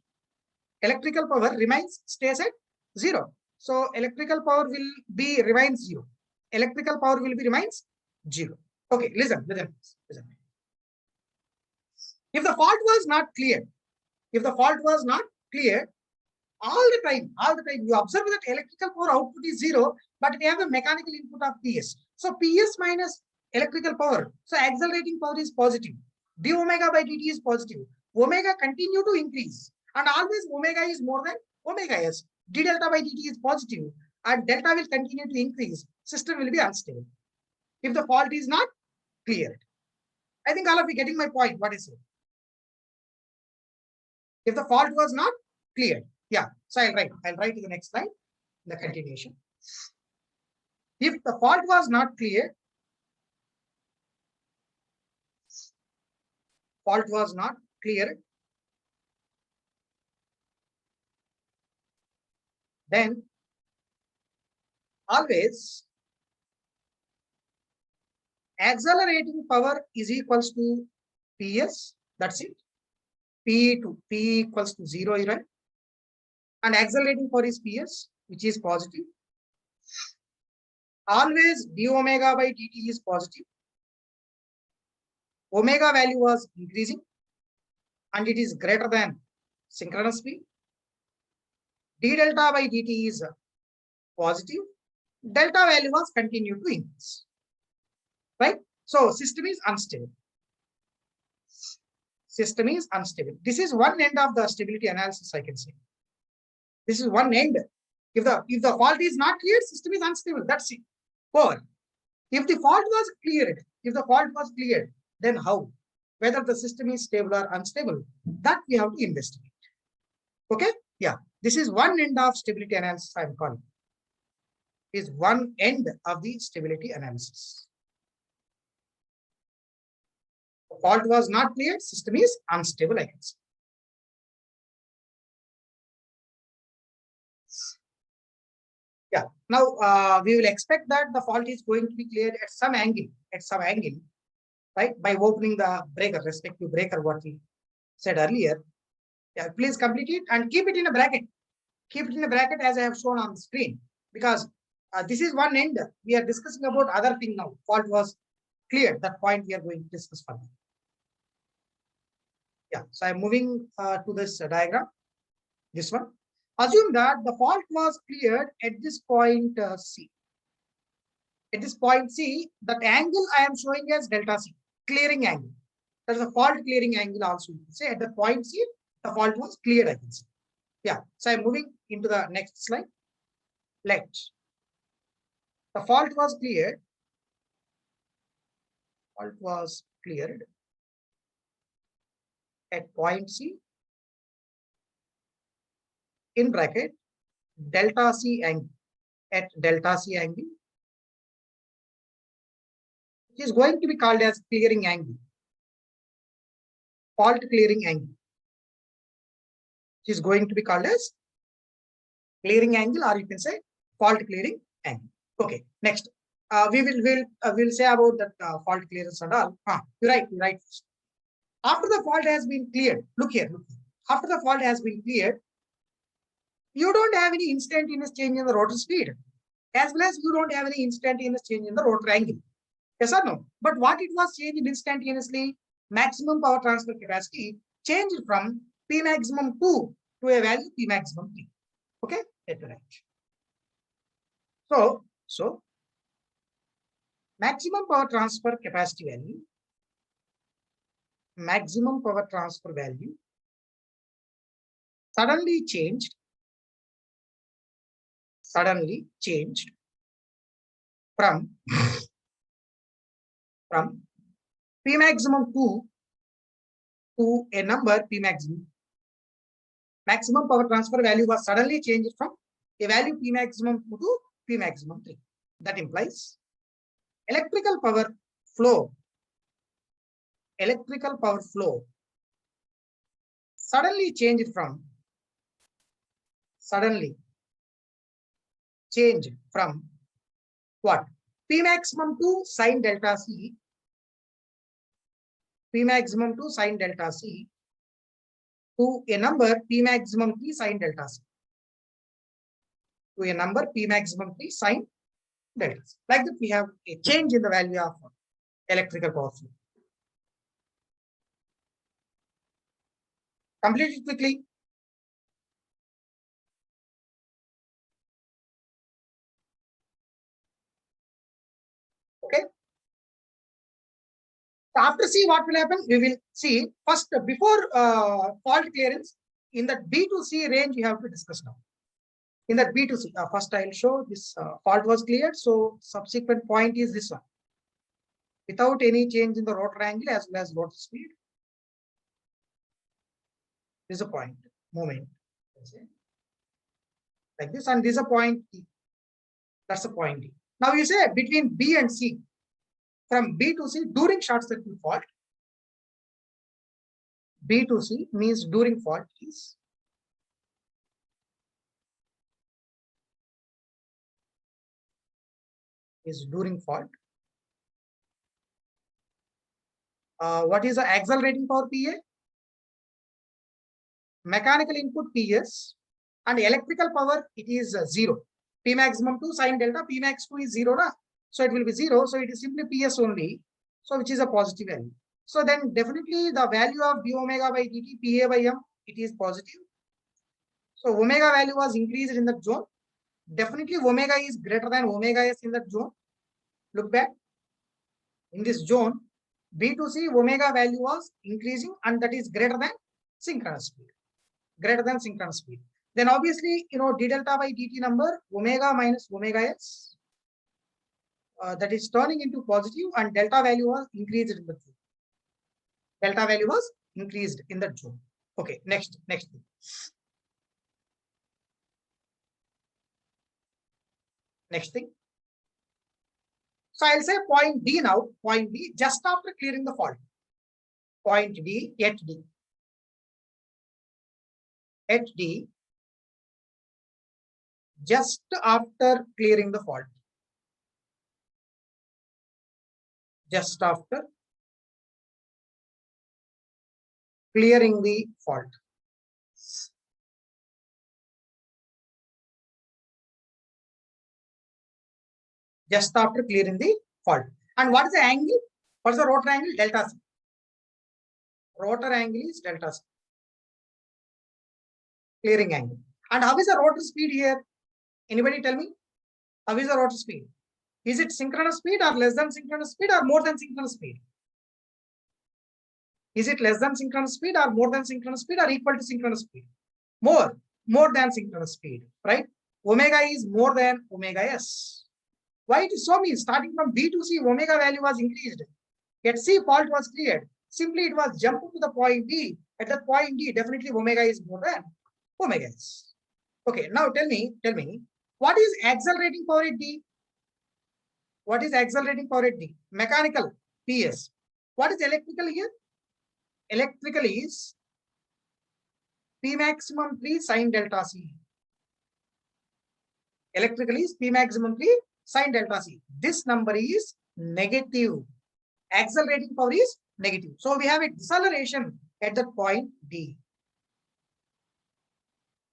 Electrical power stays at 0. So electrical power will be remains 0. Electrical power will be remains 0. Okay, listen. If the fault was not cleared, all the time, you observe that electrical power output is 0, but we have a mechanical input of PS. So PS minus electrical power. So accelerating power is positive. D omega by dt is positive. Omega continue to increase. And always omega is more than omega s. D delta by dt is positive. And delta will continue to increase. System will be unstable. If the fault is not cleared. I think all of you getting my point. What is it? If the fault was not cleared. Yeah, so I'll write in the next slide, the continuation. If the fault was not clear, then always accelerating power is equals to PS, that's it. P equals to 0, right? And accelerating power is PS, which is positive. Always d omega by dt is positive. Omega value was increasing and it is greater than synchronous speed. D delta by dt is positive. Delta value was continued to increase. Right? So system is unstable. This is one end of the stability analysis, I can say. This is one end. If the fault is not clear, system is unstable. That's it. Or if the fault was cleared, then how? Whether the system is stable or unstable, that we have to investigate. Okay? Yeah. This is one end of stability analysis I am calling. Is one end of the stability analysis. The fault was not cleared, system is unstable, I can say. Yeah. Now we will expect that the fault is going to be cleared at some angle, right? By opening the breaker, respective breaker, what we said earlier. Yeah, please complete it and keep it in a bracket. Keep it in a bracket as I have shown on the screen, because this is one end. We are discussing about other thing now. Fault was cleared. That point we are going to discuss further. Yeah, so I'm moving to this diagram. This one. Assume that the fault was cleared at this point C. At this point C, that angle I am showing as delta C, clearing angle. That is a fault clearing angle also. You can say at the point C, the fault was cleared, I can say. Yeah, so I'm moving into the next slide. Let the fault was cleared. Fault was cleared at point C in bracket delta C angle. At delta C angle, it is going to be called as clearing angle. Fault clearing angle. It is going to be called as clearing angle, or you can say fault clearing angle. Okay, next. We'll say about that fault clearance and all. You're right. After the fault has been cleared, look here. After the fault has been cleared, you don't have any instantaneous change in the rotor speed, as well as you don't have any instantaneous change in the rotor angle. Yes or no? But what it was changed instantaneously, maximum power transfer capacity changed from P maximum 2 to a value P maximum 3. Okay, that's right. So maximum power transfer capacity value, maximum power transfer value suddenly changed from P maximum 2 to a number P maximum. Maximum power transfer value was suddenly changed from a value P maximum 2 to P maximum 3. That implies electrical power flow suddenly changed from what? P maximum to sine delta C. P maximum to sine delta C to a number P maximum 3 sine delta C. To a number P maximum 3 sine delta C. Like that, we have a change in the value of electrical power flow. Complete it quickly. Okay. So after C, what will happen? We will see first before fault clearance in the B to C range. We have to discuss now. In that B to C, first I will show this fault was cleared. So subsequent point is this one, without any change in the rotor angle as well as rotor speed. This is a point moment like this, and this is a point E. That's the point E. Now you say between B and C, from B to C during short circuit fault. B to C means during fault is during fault. What is the accelerating power PA? Mechanical input PS, and electrical power it is 0. P maximum 2 sine delta, P max 2 is 0, na? So it will be 0. So it is simply PS only. So which is a positive value. So then definitely the value of d omega by dt, PA by M, it is positive. So omega value was increased in that zone. Definitely omega is greater than omega s in that zone. Look back. In this zone, B to C omega value was increasing, and that is greater than synchronous speed. Then obviously, d delta by dt number, omega minus omega s, that is turning into positive, and delta value was increased in the zone. Delta value was increased in that zone. Okay, next thing. Next thing. So I'll say point D now, point D, just after clearing the fault. Point D, at D. At D, just after clearing the fault. Just after clearing the fault. Just after clearing the fault. And what is the angle? What is the rotor angle? Delta C. Rotor angle is delta C. Clearing angle. And how is the rotor speed here? Anybody tell me? How is the rotor speed? Is it synchronous speed or less than synchronous speed or more than synchronous speed? Is it less than synchronous speed or more than synchronous speed or equal to synchronous speed? More than synchronous speed, right? Omega is more than omega S. Why it is so means starting from B to C, omega value was increased. At C, fault was cleared. Simply it was jumped to the point D. At that point D, definitely omega is more than omega S. Okay, now tell me, what is accelerating power at D? What is accelerating power at D? Mechanical, PS. What is electrical here? Electrical is P maximum 3 sine delta C. Electrical is P maximum 3 sine delta C. This number is negative. Accelerating power is negative. So we have a deceleration at that point D.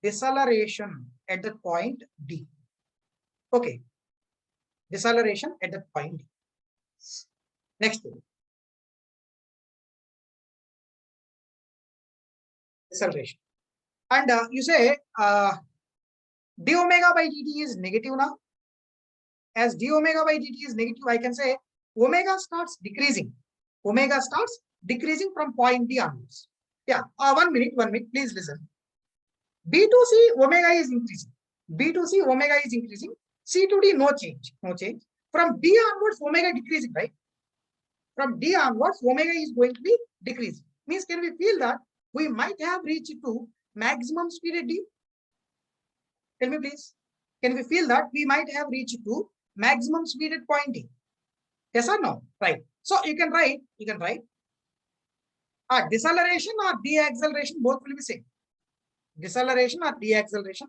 Deceleration at that point D. Okay. Deceleration at that point D. Next thing. Deceleration. And you say d omega by dt is negative now. As d omega by dt is negative, I can say omega starts decreasing. Omega starts decreasing from point D onwards. Yeah, 1 minute, please listen. B to C, omega is increasing. B to C, omega is increasing. C to D, no change. From D onwards, omega decreasing, right? From D onwards, omega is going to be decreasing. Means, can we feel that we might have reached to maximum speed at D? Tell me, please. Can we feel that we might have reached to maximum speed at point D? Yes or no? Right. So you can write. Deceleration or deacceleration, both will be same. Deceleration or deacceleration,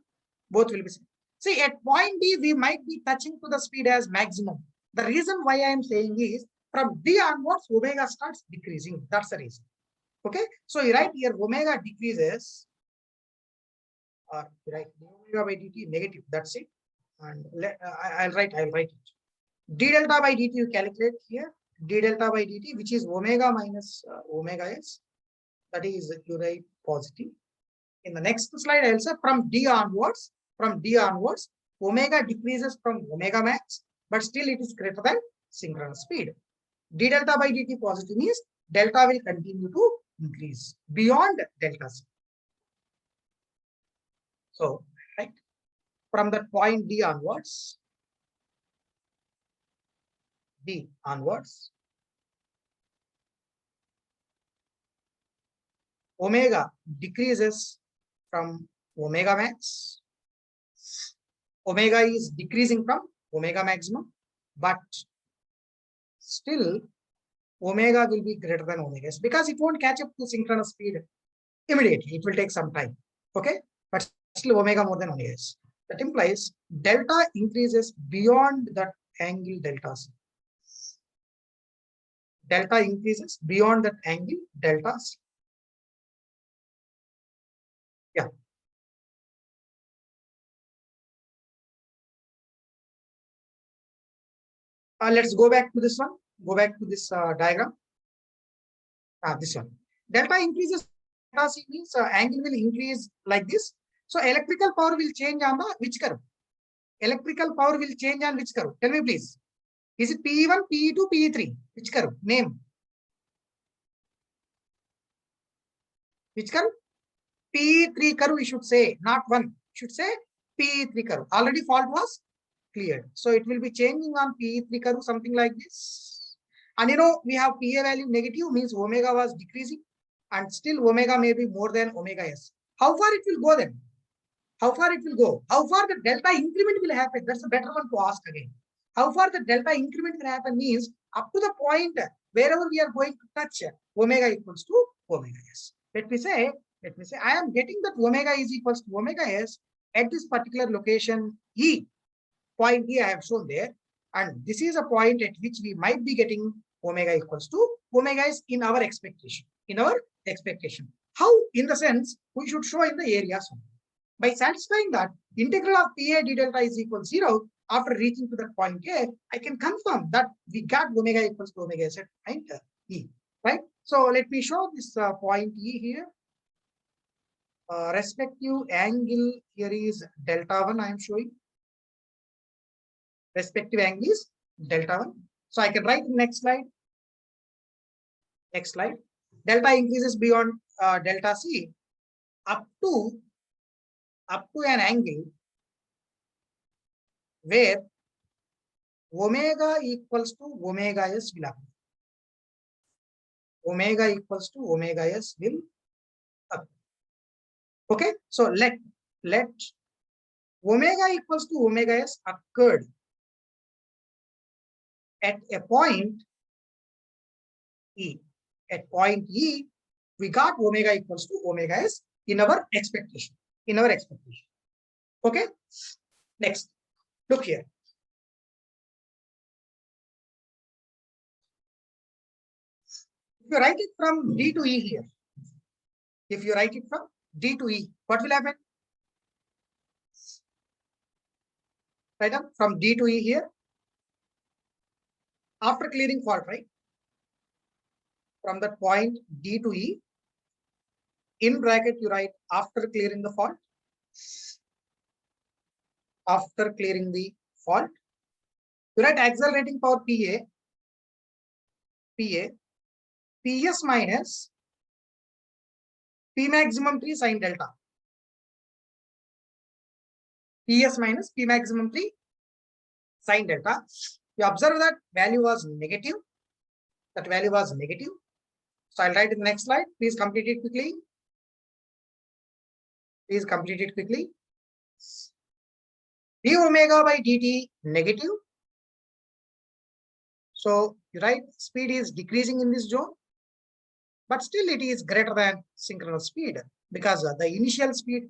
both will be same. See, at point D, we might be touching to the speed as maximum. The reason why I am saying is from D onwards, omega starts decreasing. That's the reason. Okay. So you write here omega decreases. Or write omega by dt negative. That's it. And I'll write it. D delta by dt you calculate here. D delta by dt, which is omega minus omega s. That is you write positive. In the next slide, I'll say from D onwards, omega decreases from omega max, but still it is greater than synchronous speed. D delta by dt positive means delta will continue to increase beyond delta C. So, right, from that point D onwards, omega decreases from omega max. Omega is decreasing from omega maximum, but still omega will be greater than omega s because it won't catch up to synchronous speed immediately. It will take some time. Okay, but still omega more than omega s. That implies delta increases beyond that angle delta c. Delta increases beyond that angle delta c. Yeah. Let's go back to this one. Go back to this diagram. This one. Delta increases. Delta C means angle will increase like this. So electrical power will change on the which curve? Electrical power will change on which curve? Tell me please. Is it PE1, PE2, PE3? Which curve? Name. Which curve? PE3 curve we should say, not 1. Should say PE3 curve. Already fault was cleared. So it will be changing on PE3 curve, something like this. And you know, we have PA value negative means omega was decreasing and still omega may be more than omega s. How far it will go then? How far it will go? How far the delta increment will happen? That's a better one to ask again. How far the delta increment will happen means up to the point wherever we are going to touch omega equals to omega s. Let me say I am getting that omega is equals to omega s at this particular location E. Point E I have shown there. And this is a point at which we might be getting omega equals to omega is in our expectation. In our expectation. How? In the sense, we should show in the areas. By satisfying that integral of PA d delta is equal to 0, after reaching to that point A, I can confirm that we got omega equals to omega s at point E. Right? So let me show this point E here. Respective angle here is delta 1 I am showing. Respective angle is delta 1. So I can write in next slide. Next slide. Delta increases beyond delta C up to an angle where omega equals to omega s will appear. Omega equals to omega s will appear. Okay, so let omega equals to omega s occurred at a point E. At point E, we got omega equals to omega s in our expectation. In our expectation. Okay. Next, look here. If you write it from D to E here, if you write it from D to E, what will happen? Right up from D to E here. After clearing fault, right? From that point D to E, in bracket you write after clearing the fault. After clearing the fault, you write accelerating power PA, PS minus P maximum 3 sine delta. PS minus P maximum 3 sine delta. You observe that value was negative. That value was negative. So I'll write in the next slide. Please complete it quickly. Please complete it quickly. D omega by dt negative. So you write speed is decreasing in this zone, but still it is greater than synchronous speed because the initial speed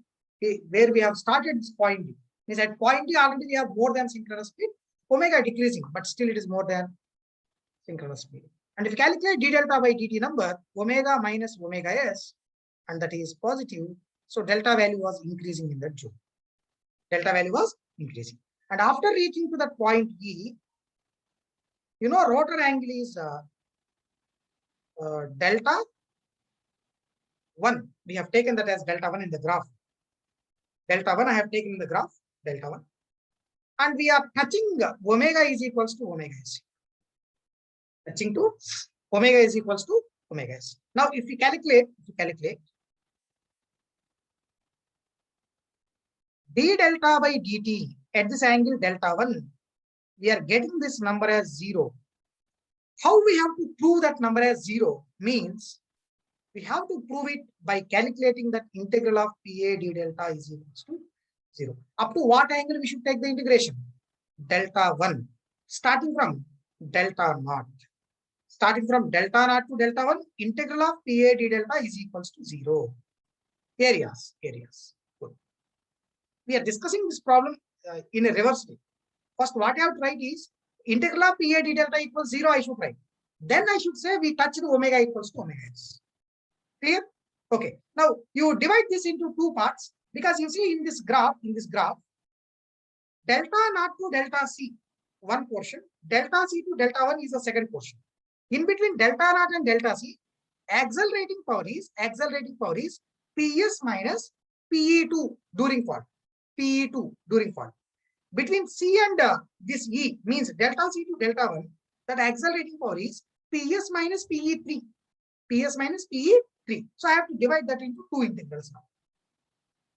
where we have started this point is at point D already we have more than synchronous speed. Omega decreasing, but still it is more than synchronous speed. And if you calculate d delta by dt number, omega minus omega s, and that is positive. So delta value was increasing in that zone. Delta value was increasing. And after reaching to that point E, you know, rotor angle is delta 1. We have taken that as delta 1 in the graph. Delta 1 I have taken in the graph, delta 1. And we are touching omega is equals to omega s. Touching to omega is equals to omega s. Now, if you calculate d delta by dt at this angle delta 1, we are getting this number as 0. How we have to prove that number as 0 means we have to prove it by calculating that integral of PA d delta is equals to 0. Up to what angle we should take the integration? Delta 1, starting from delta naught. Starting from delta naught to delta 1, integral of PA d delta is equals to 0. Areas. Good. We are discussing this problem in a reverse way. First, what I have to write is integral of PA d delta equals 0, I should write. Then I should say we touch the omega equals to omega s. Clear? Okay. Now you divide this into two parts because you see in this graph, delta naught to delta c, one portion, delta c to delta 1 is the second portion. In between delta naught and delta c, accelerating power is PS minus PE2 during fault. PE2 during fault. Between C and this E means delta C to delta 1, that accelerating power is PS minus PE3. PS minus PE3. So I have to divide that into two integrals now.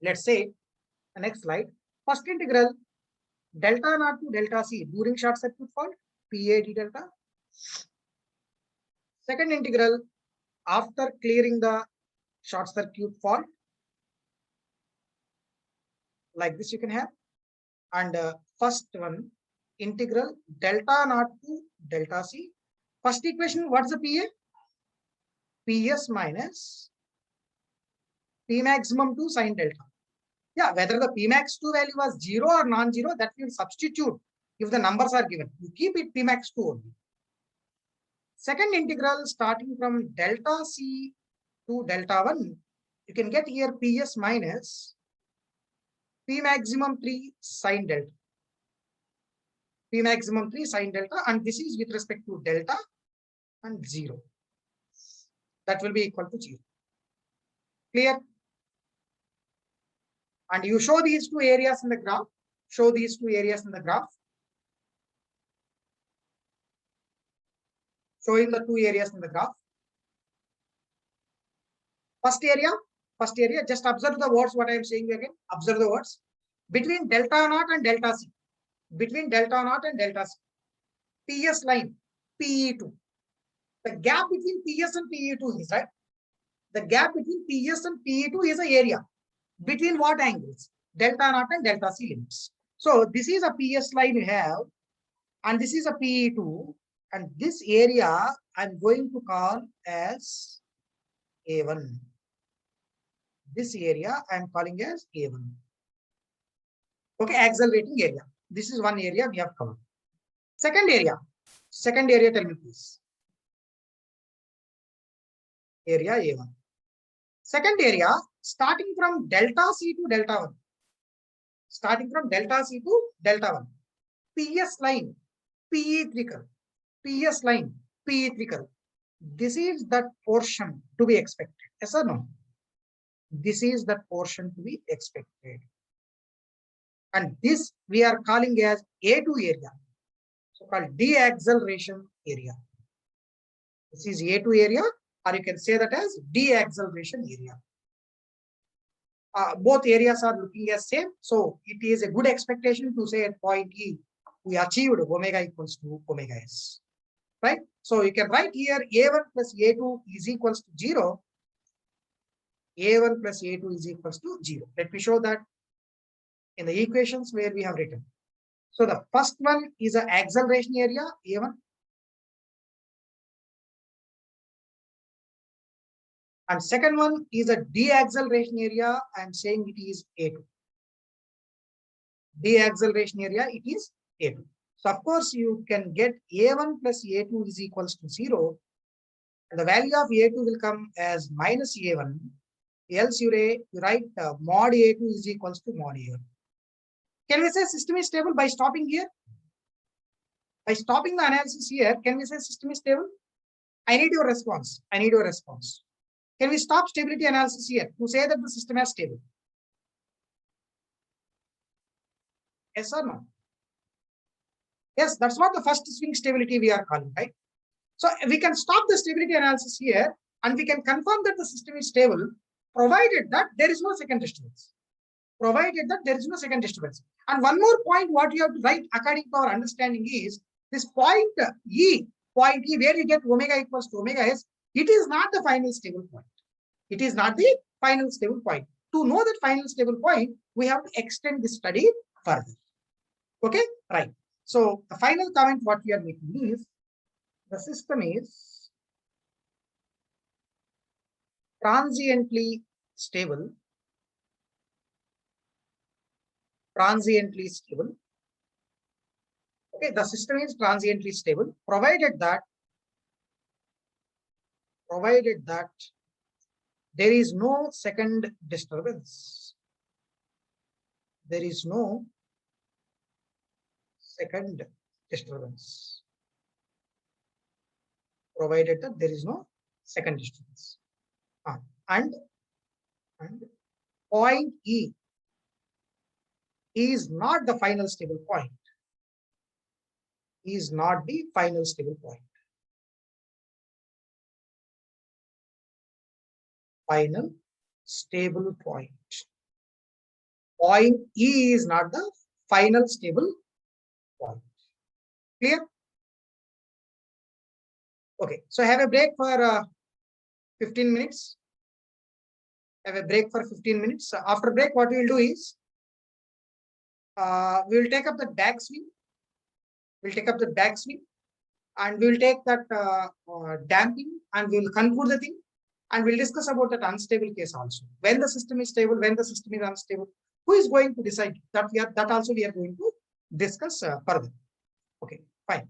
Let's say the next slide. First integral delta naught to delta C during short circuit fault, PA d delta. Second integral after clearing the short circuit fault. Like this you can have. And first one, integral delta naught to delta C. First equation, what's the PA? PS minus P maximum to sine delta. Yeah, whether the Pmax2 value was 0 or non-zero, that will substitute if the numbers are given. You keep it Pmax2 only. Second integral starting from delta C to delta 1, you can get here Ps minus P maximum 3 sine delta. P maximum 3 sine delta, and this is with respect to delta and 0. That will be equal to 0. Clear? And you show these two areas in the graph. Show these two areas in the graph. Showing the two areas in the graph. First area, just observe the words what I am saying again. Observe the words. Between delta naught and delta C. Between delta naught and delta C. PS line, PE2. The gap between PS and PE2 is, right? The gap between PS and PE2 is the area. Between what angles? Delta naught and delta C limits. So this is a PS line you have, and this is a PE2, and this area I'm going to call as A1. This area I'm calling as A1. Okay, accelerating area. This is one area we have covered. Second area, tell me please. Area A1. Second area, starting from delta C to delta 1. Starting from delta C to delta 1. PS line, PE3 curve. PS line, PE3 curve. This is that portion to be expected. Yes or no? This is that portion to be expected. And this we are calling as A2 area. So called deacceleration area. This is A2 area, or you can say that as deacceleration area. Both areas are looking as same. So it is a good expectation to say at point E, we achieved omega equals to omega s. Right? So you can write here A1 plus A2 is equals to 0. A1 plus A2 is equals to 0. Let me show that in the equations where we have written. So the first one is an acceleration area, A1. And second one is a deacceleration area. I am saying it is A2. Deacceleration area, it is A2. So of course you can get A1 plus A2 is equals to 0. And the value of A2 will come as minus A1. Else you write mod A2 is equals to mod A1. Can we say system is stable by stopping here? By stopping the analysis here, can we say system is stable? I need your response. I need your response. Can we stop stability analysis here to say that the system is stable? Yes or no? Yes, that's what the first swing stability we are calling, right? So we can stop the stability analysis here, and we can confirm that the system is stable, provided that there is no second disturbance. Provided that there is no second disturbance. And one more point, what you have to write according to our understanding is this point E, where you get omega equals to omega s, it is not the final stable point. It is not the final stable point. To know that final stable point, we have to extend the study further. Okay, right. So the final comment what we are making is the system is transiently stable. Transiently stable. Okay, the system is transiently stable, provided that there is no second disturbance. There is no second disturbance. Provided that there is no second disturbance. And point E is not the final stable point. Is not the final stable point. Final stable point. Point E is not the final stable point. Clear? Okay, so have a break for 15 minutes. Have a break for 15 minutes. After break, what we will do is we will take up the backswing. We'll take up the backswing, and we will take that damping, and we will conclude the thing, and we'll discuss about that unstable case also. When the system is stable, when the system is unstable. Who is going to decide that? That also we are going to discuss further. Okay, fine.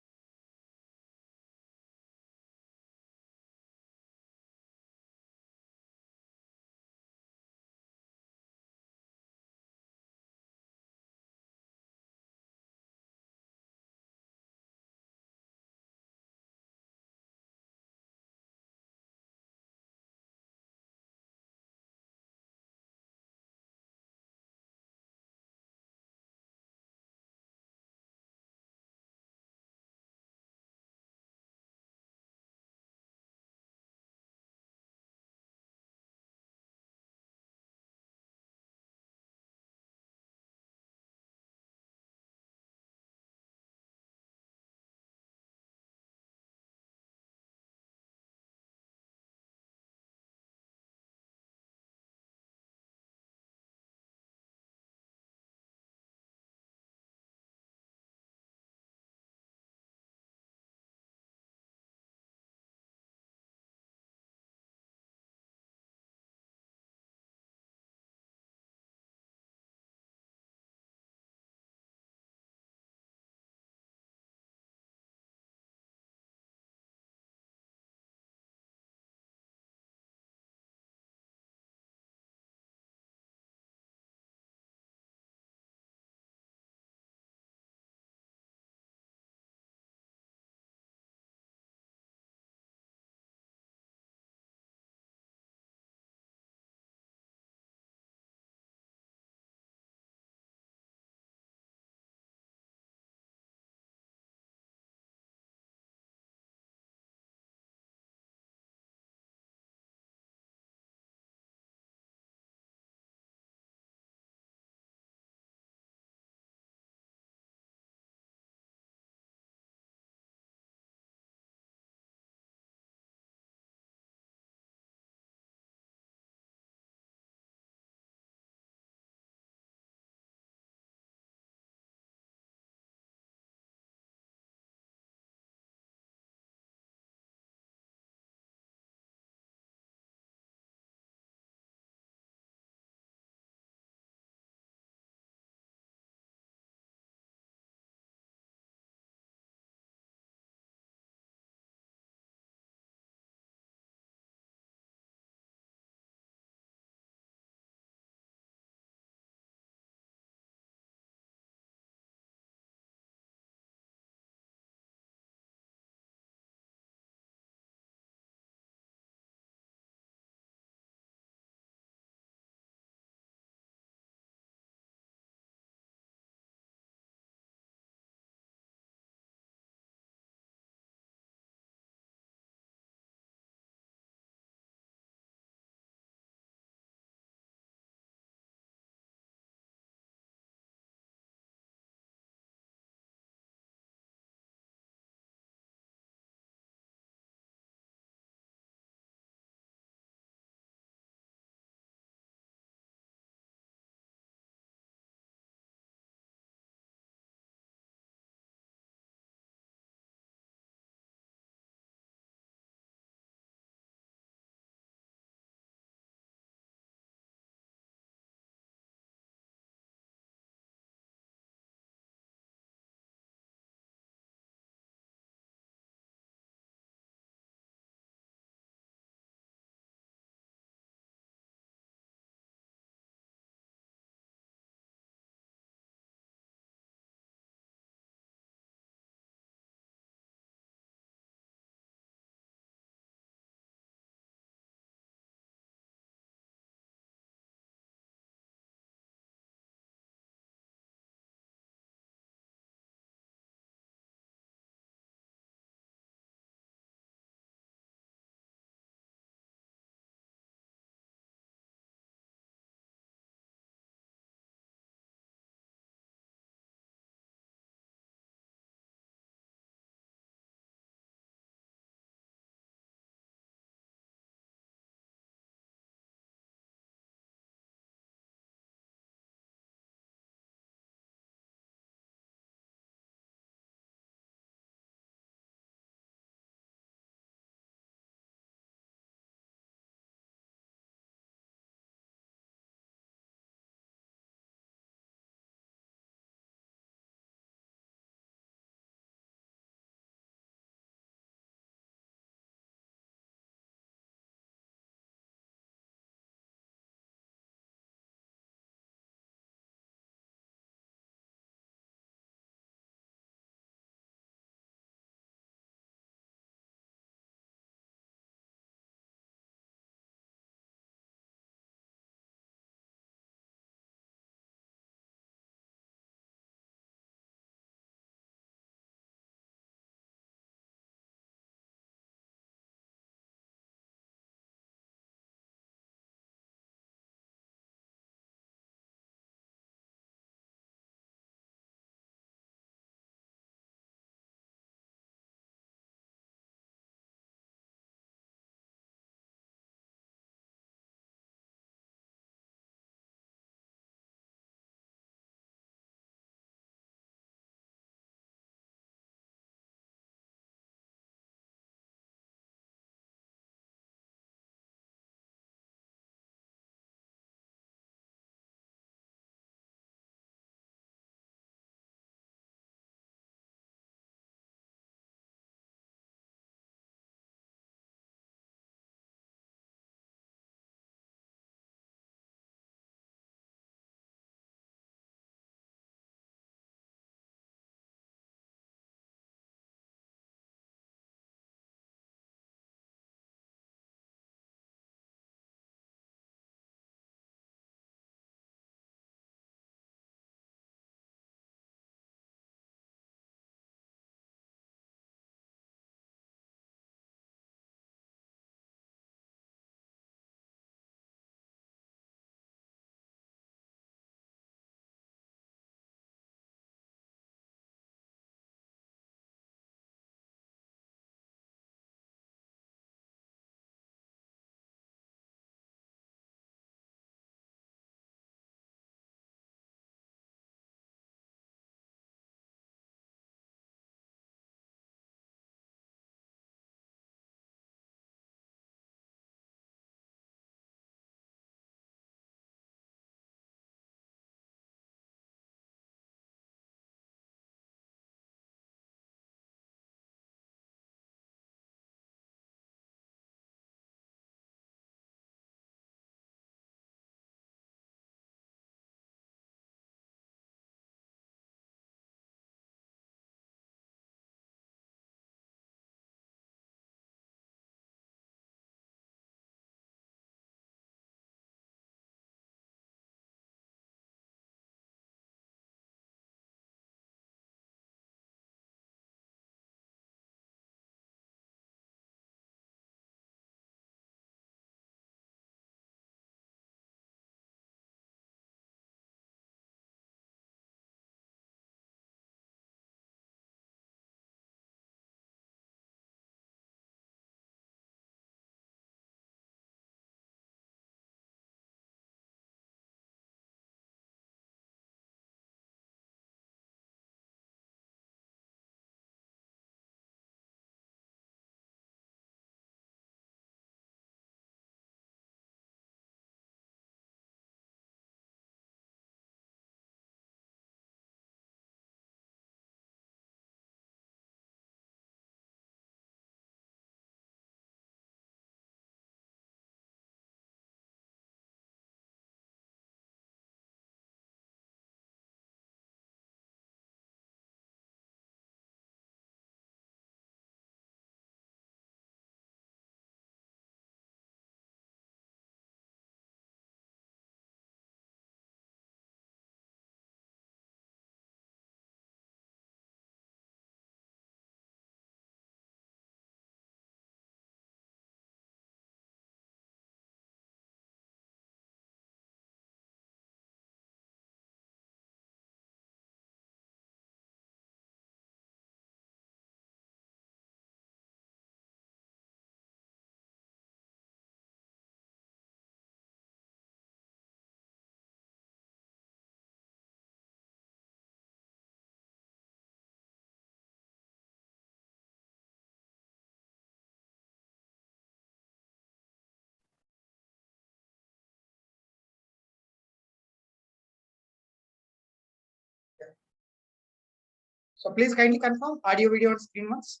So please kindly confirm audio video on screen once.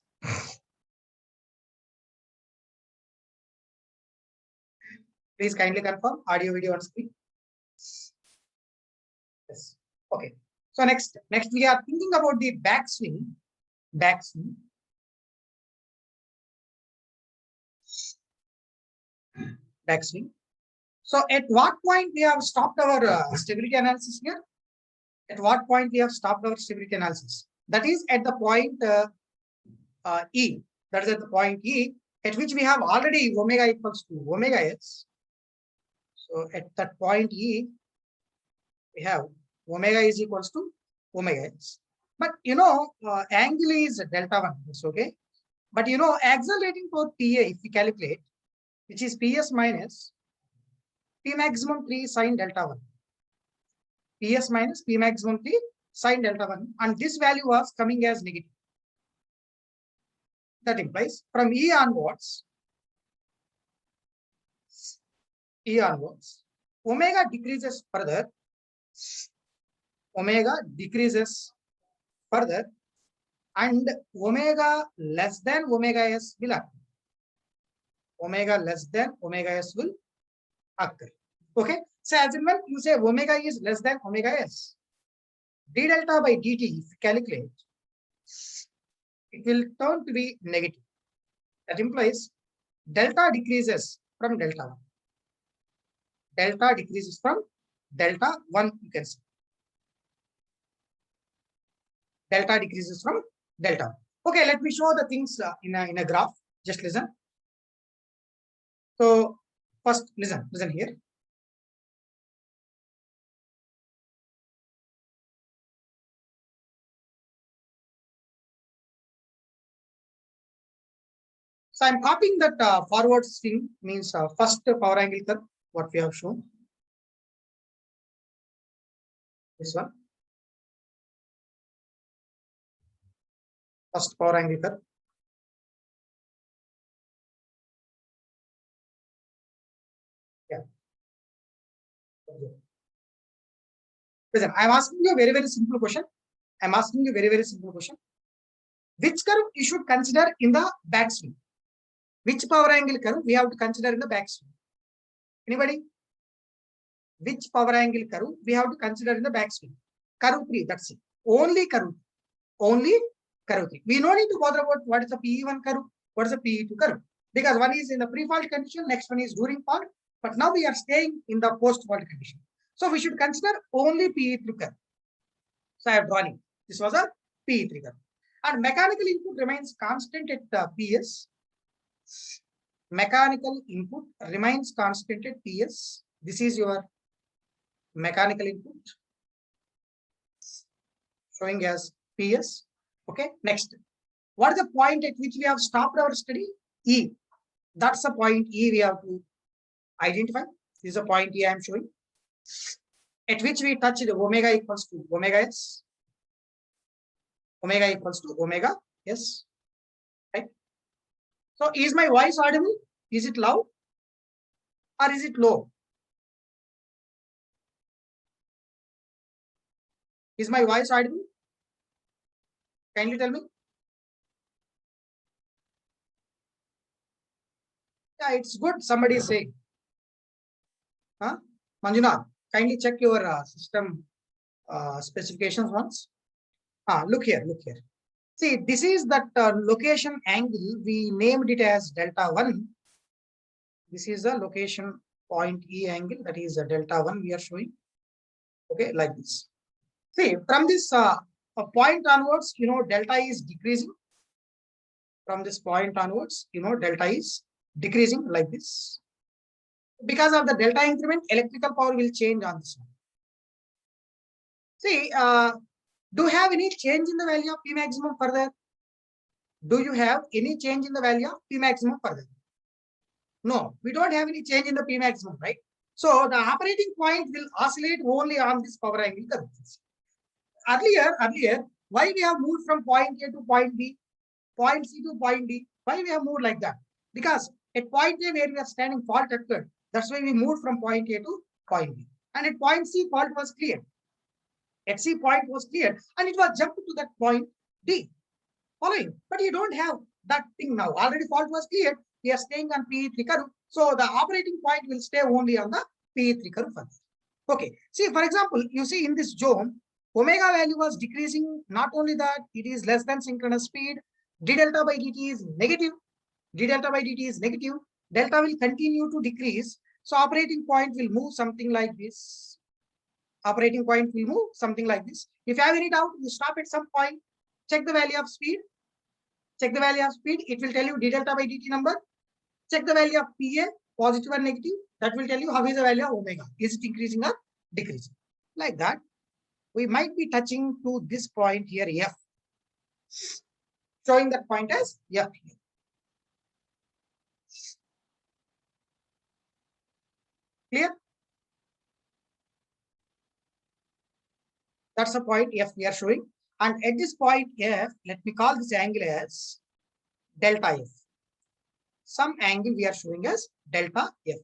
Please kindly confirm audio video on screen. Yes. Okay. So next we are thinking about the backswing. Backswing. So at what point we have stopped our stability analysis here? At what point we have stopped our stability analysis? That is at the point E. That is at the point E at which we have already omega equals to omega s. So at that point E, we have omega is equals to omega s. But angle is delta 1. It's okay. But accelerating for PA, if we calculate, which is PS minus P maximum 3 sine delta 1. PS minus P maximum 3 sine delta 1. And this value was coming as negative. That implies from E onwards, omega decreases further. And omega less than omega s will occur. Omega less than omega s will occur. Okay. So as in when you say omega is less than omega s, d delta by dt, if you calculate, it will turn to be negative. That implies delta decreases from delta 1. Delta decreases from delta 1, you can see. Delta decreases from delta 1. Okay, let me show the things in a graph. Just listen. So first, listen here. So I'm copying that forward swing, means first power angle curve, what we have shown. This one. First power angle curve. Yeah. Listen, I'm asking you a very, very simple question. Which curve you should consider in the backswing? Which power angle curve we have to consider in the backswing? Anybody? Which power angle curve we have to consider in the backswing? Curve 3, that's it. Only curve 3. We don't need to bother about what is the PE1 curve, what is the PE2 curve. Because one is in the pre-fault condition, next one is during fault. But now we are staying in the post-fault condition. So we should consider only PE3 curve. So I have drawn it. This was a PE3 curve. And mechanical input remains constant at PS. Mechanical input remains constant at PS. This is your mechanical input showing as PS. Okay, next. What is the point at which we have stopped our study? E. That's the point E we have to identify. This is a point E I am showing. At which we touch the omega equals to omega s. Omega equals to omega s. Right? So is my voice audible? Is it loud or is it low? Is my voice audible? Kindly tell me. Yeah, it's good. Somebody is saying. Huh? Manjunath, kindly check your system specifications once. Look here. See, this is that location angle. We named it as delta 1. This is the location point E angle. That is a delta 1 we are showing. Okay, like this. See, from this point onwards, delta is decreasing. From this point onwards, delta is decreasing like this. Because of the delta increment, electrical power will change on this one. See, do you have any change in the value of P maximum further? Do you have any change in the value of P maximum further? No, we don't have any change in the P maximum, right? So the operating point will oscillate only on this power angle curve. Earlier, why we have moved from point A to point B, point C to point D? Why we have moved like that? Because at point A where we are standing, fault occurred. That's why we moved from point A to point B. And at point C, fault was cleared. At C, point was cleared, and it was jumped to that point. D. Following, but you don't have that thing now. Already fault was cleared. We are staying on PE3 curve. So the operating point will stay only on the PE3 curve. Okay. See, for example, you see in this zone, omega value was decreasing. Not only that, it is less than synchronous speed. D delta by dt is negative. D delta by dt is negative. Delta will continue to decrease. So operating point will move something like this. Operating point will move something like this. If you have any doubt, you stop at some point, check the value of speed. Check the value of speed. It will tell you d delta by dt number. Check the value of PA, positive and negative. That will tell you how is the value of omega. Is it increasing or decreasing? Like that, we might be touching to this point here, F. Showing that point as F here. Clear? That's the point F we are showing. And at this point F, let me call this angle as delta F. Some angle we are showing as delta F.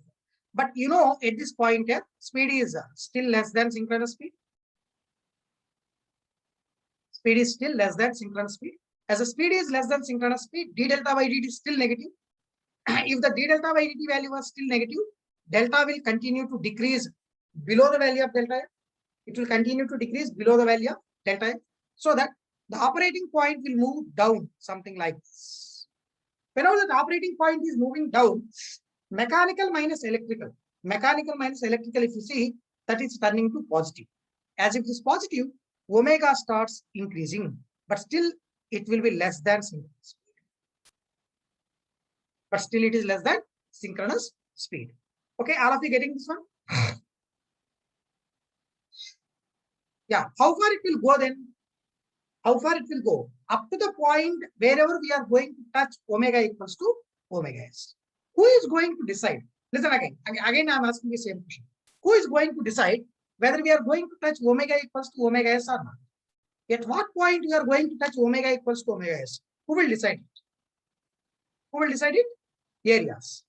But you know, at this point F, speed is still less than synchronous speed. Speed is still less than synchronous speed. As the speed is less than synchronous speed, d delta by dt is still negative. If the d delta by dt value was still negative, delta will continue to decrease below the value of delta F. It will continue to decrease below the value of delta F, so that the operating point will move down, something like this. Whenever the operating point is moving down, mechanical minus electrical, if you see, that is turning to positive. As if it is positive, omega starts increasing, but still it will be less than synchronous speed. But still it is less than synchronous speed. Okay, all of you getting this one? Yeah, how far it will go then? How far it will go? Up to the point wherever we are going to touch omega equals to omega s. Who is going to decide? Listen again. Again, I am asking the same question. Who is going to decide whether we are going to touch omega equals to omega s or not? At what point we are going to touch omega equals to omega s? Who will decide it? Who will decide it? Areas.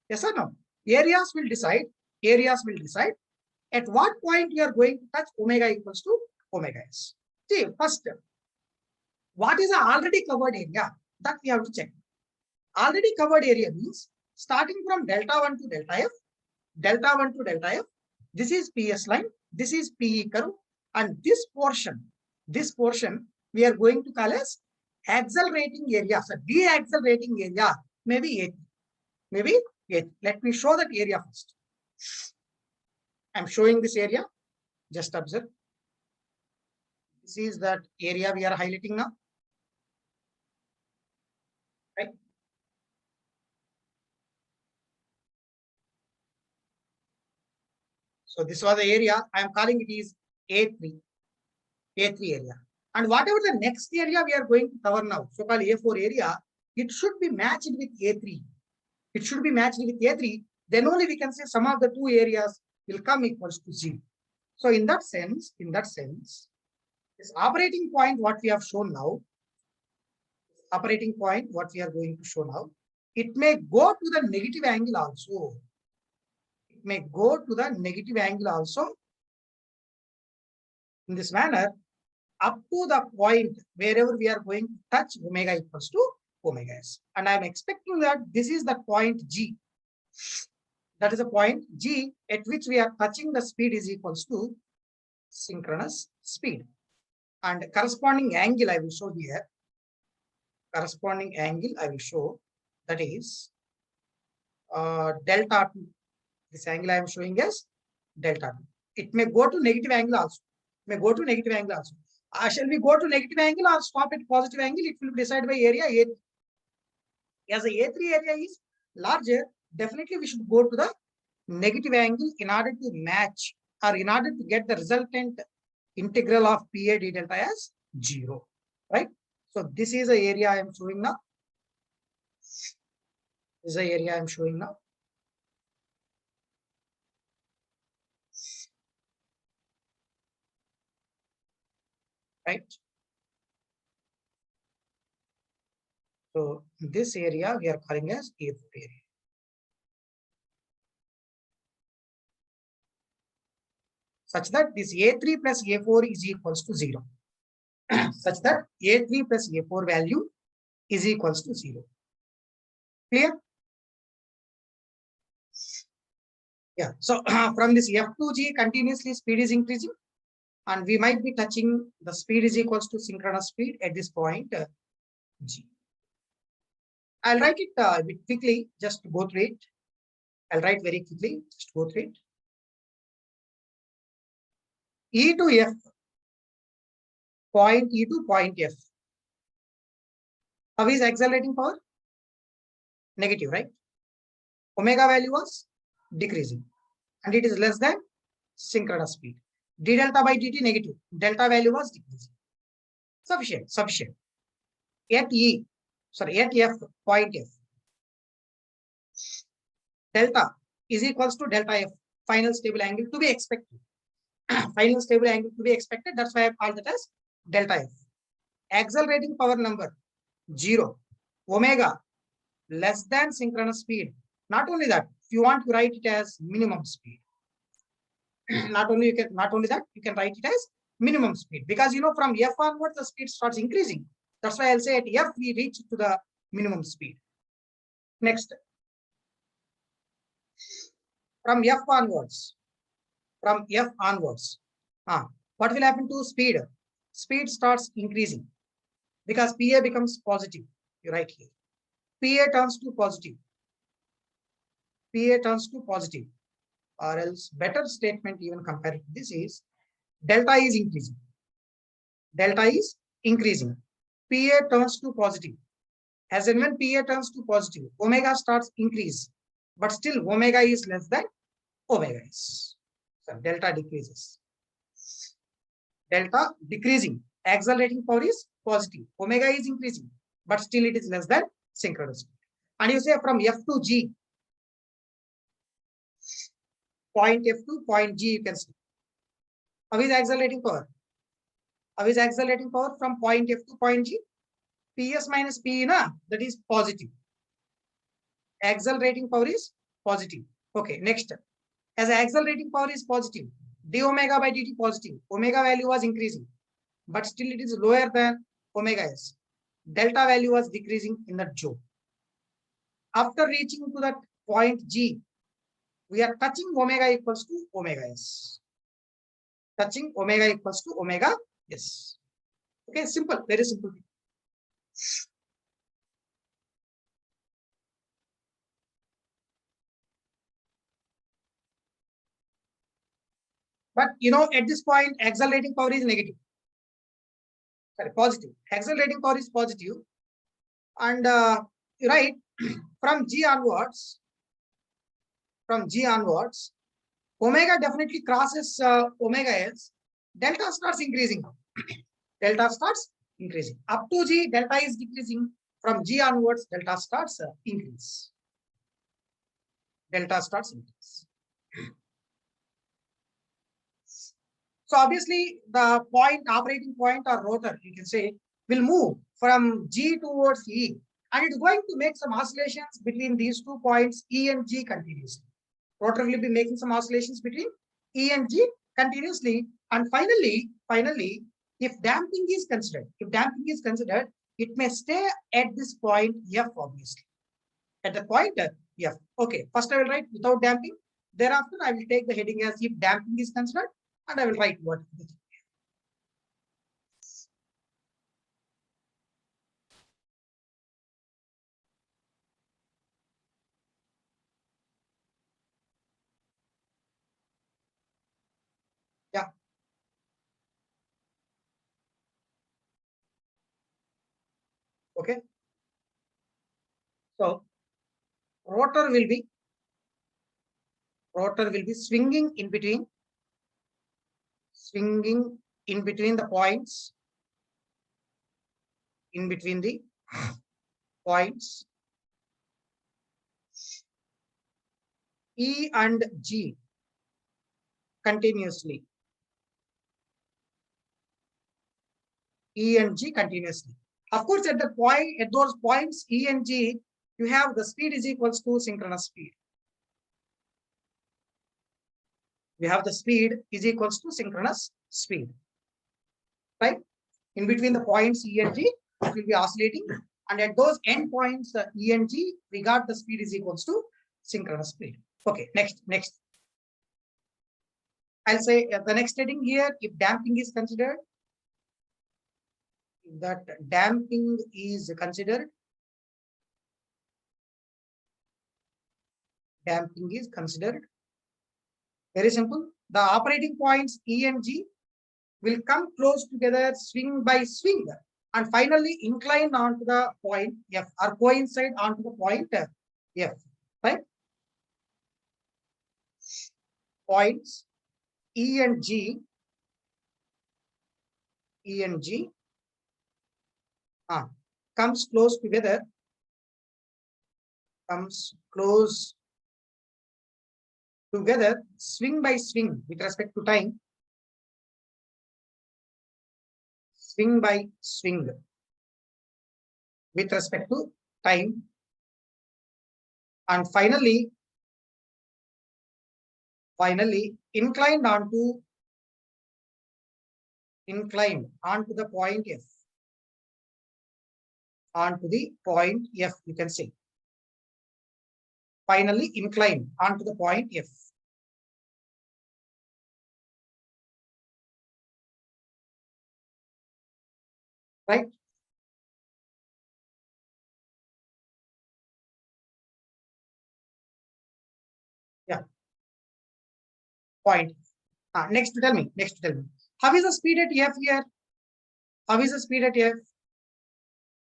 Yes or no? Areas will decide. Areas will decide at what point we are going to touch omega equals to omega s. See, first, what is the already covered area? That we have to check. Already covered area means starting from delta 1 to delta f, delta 1 to delta f. This is PS line, this is PE curve, and this portion we are going to call as accelerating area. So deaccelerating area, maybe 8. Maybe 8. Let me show that area first. I'm showing this area. Just observe. This is that area we are highlighting now. Right? So this was the area. I am calling it is A3 area. And whatever the next area we are going to cover now, so-called A4 area, it should be matched with A3. It should be matched with A3. Then only we can say some of the two areas will come equals to 0. So in that sense, this operating point, what we have shown now, operating point, what we are going to show now, it may go to the negative angle also. It may go to the negative angle also. In this manner, up to the point wherever we are going to touch omega equals to omega s. And I am expecting that this is the point G. That is the point G at which we are touching the speed is equals to synchronous speed. And corresponding angle I will show here. Corresponding angle I will show, that is delta 2. This angle I am showing as delta 2. It may go to negative angle also. Shall we go to negative angle or stop at positive angle? It will be decided by area A3. As the A3 area is larger, definitely we should go to the negative angle in order to match or in order to get the resultant integral of PA d delta as 0. Right? So this is the area I am showing now. This is the area I am showing now. Right? So this area we are calling as A4 area. Such that this A3 plus A4 is equals to 0. such that A3 plus A4 value is equals to 0. Clear? Yeah. So from this F2G continuously speed is increasing, and we might be touching the speed is equals to synchronous speed at this point G. I'll write it a bit quickly, just to go through it. I'll write very quickly, just go through it. E to F, point E to point F. How is accelerating power? Negative, right? Omega value was decreasing, and it is less than synchronous speed. D delta by dt negative. Delta value was decreasing. Sufficient, sufficient. At E, sorry, at F, point F. Delta is equals to delta F, final stable angle to be expected. Final stable angle to be expected. That's why I called it as delta F. Accelerating power number 0. Omega less than synchronous speed. Not only that, if you want to write it as minimum speed, not only that, you can write it as minimum speed, because from F onwards the speed starts increasing. That's why I'll say at F we reach to the minimum speed. Next, from F onwards, what will happen to speed? Speed starts increasing because PA becomes positive. You write here. PA turns to positive. PA turns to positive, or else better statement even compared to this is delta is increasing. Delta is increasing. PA turns to positive. As and when PA turns to positive, omega starts increase, but still omega is less than omega is. So delta decreases. Delta decreasing. Accelerating power is positive. Omega is increasing, but still it is less than synchronous speed. And you say from F to G, point F to point G, you can see. How is accelerating power? How is accelerating power from point F to point G? PS minus PE, that is positive. Accelerating power is positive. Okay, next. As accelerating power is positive, d omega by dt positive. Omega value was increasing, but still it is lower than omega s. Delta value was decreasing in that zone. After reaching to that point G, we are touching omega equals to omega s. Touching omega equals to omega s. Okay, simple, very simple. But at this point, accelerating power is negative. Sorry, positive. Accelerating power is positive. And right, from G onwards, omega definitely crosses omega s. Delta starts increasing. Delta starts increasing. Up to G, delta is decreasing. From G onwards, delta starts increase. Delta starts increase. So obviously, the operating point or rotor, you can say, will move from G towards E, and it's going to make some oscillations between these 2 points, E and G, continuously. Rotor will be making some oscillations between E and G continuously, and finally, if damping is considered, it may stay at this point F, obviously. At the point F. Okay, first I will write without damping. Thereafter, I will take the heading as if damping is considered, and I will write what is it. Yeah. Okay. So rotor will be swinging in between the points, E and G continuously. E and G continuously. Of course, at those points E and G, you have the speed is equals to synchronous speed. We have the speed is equals to synchronous speed, right? In between the points E and G, it will be oscillating. And at those end points, E and G, we got the speed is equals to synchronous speed. Okay, next. I'll say the next heading here, if damping is considered, that damping is considered, very simple. The operating points E and G will come close together, swing by swing, and finally incline onto the point F or coincide onto the point F, right? Points E and G comes close together, swing by swing with respect to time, swing by swing with respect to time, and finally inclined onto the point F, you can say. Finally incline onto the point F. Right? Yeah. Point. Next to tell me. How is the speed at F here? How is the speed at F?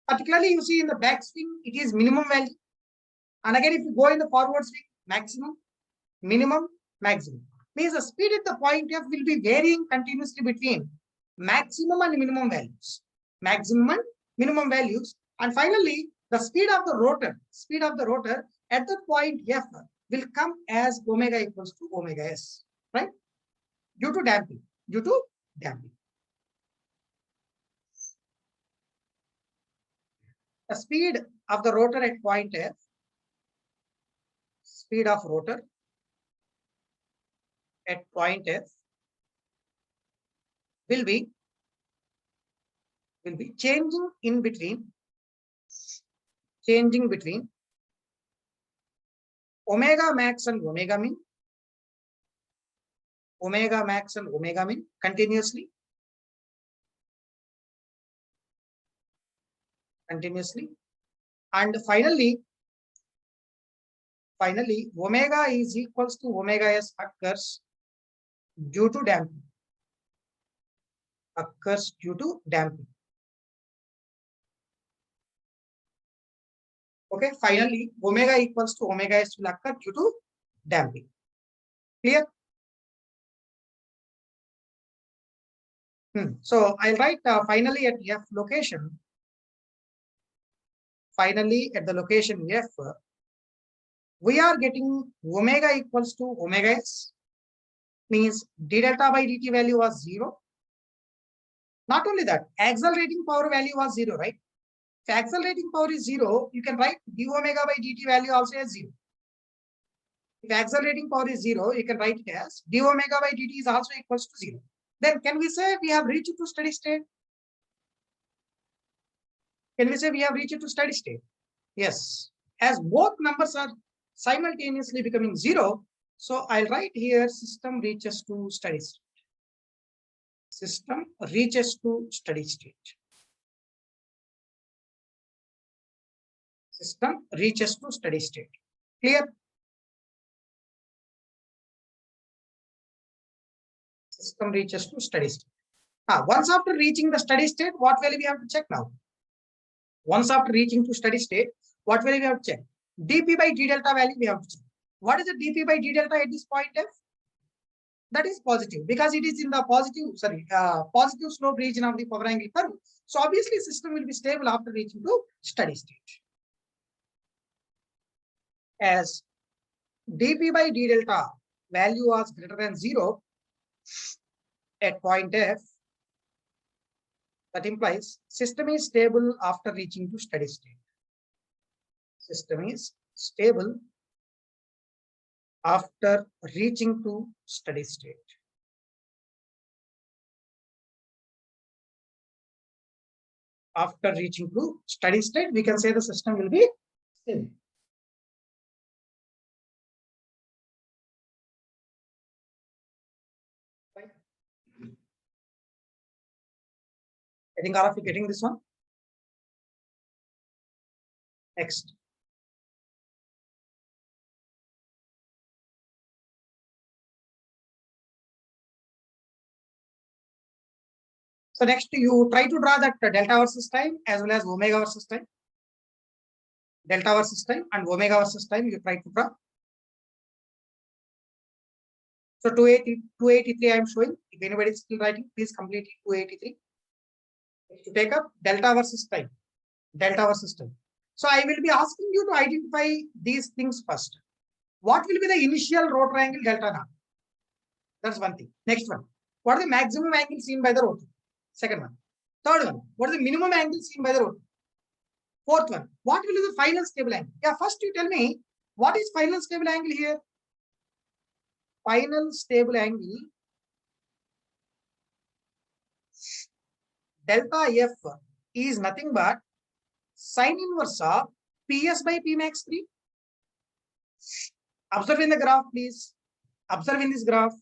Particularly, you see in the backswing, it is minimum value. And again, if you go in the forward swing, maximum, minimum, maximum. Means the speed at the point F will be varying continuously between maximum and minimum values. And finally, the speed of the rotor at the point F will come as omega equals to omega s, right? Due to damping. The speed of the rotor at point F, will be changing between omega max and omega min, continuously, and finally omega is equals to omega s occurs due to damping. Okay, finally omega equals to omega s will occur due to damping. Clear? So I'll write finally at F location. Finally, at the location F, we are getting omega equals to omega s, means d delta by dt value was 0. Not only that, accelerating power value was 0, right? If accelerating power is 0, you can write d omega by dt value also as 0. If accelerating power is 0, you can write it as d omega by dt is also equals to 0. Then can we say we have reached to steady state? Yes. As both numbers are simultaneously becoming 0, so I'll write here system reaches to steady state. Clear? System reaches to steady state. Once after reaching the steady state, what value we have to check now? Once after reaching to steady state, what value we have to check? dp by d delta value we have to check. What is the dp by d delta at this point F? That is positive because it is in the positive slope region of the power angle curve. So obviously system will be stable after reaching to steady state. As dp by d delta value was greater than 0 at point F, that implies system is stable after reaching to steady state. System is stable after reaching to steady state. After reaching to steady state, we can say the system will be stable. Right. I think all of you getting this one. Next. So next you try to draw that delta versus time as well as omega versus time. Delta versus time and omega versus time you try to draw. So 283 I am showing. If anybody is still writing, please complete it. 283. To take up delta versus time. Delta versus time. So I will be asking you to identify these things first. What will be the initial rotor angle delta naught? That's one thing. Next one. What is the maximum angle seen by the rotor? Second one. Third one. What is the minimum angle seen by the rotor? Fourth one. What will be the final stable angle? Yeah, first you tell me what is final stable angle here? Final stable angle delta F is nothing but sine inverse of PS by P max 3. Observe in the graph, please. Observe in this graph.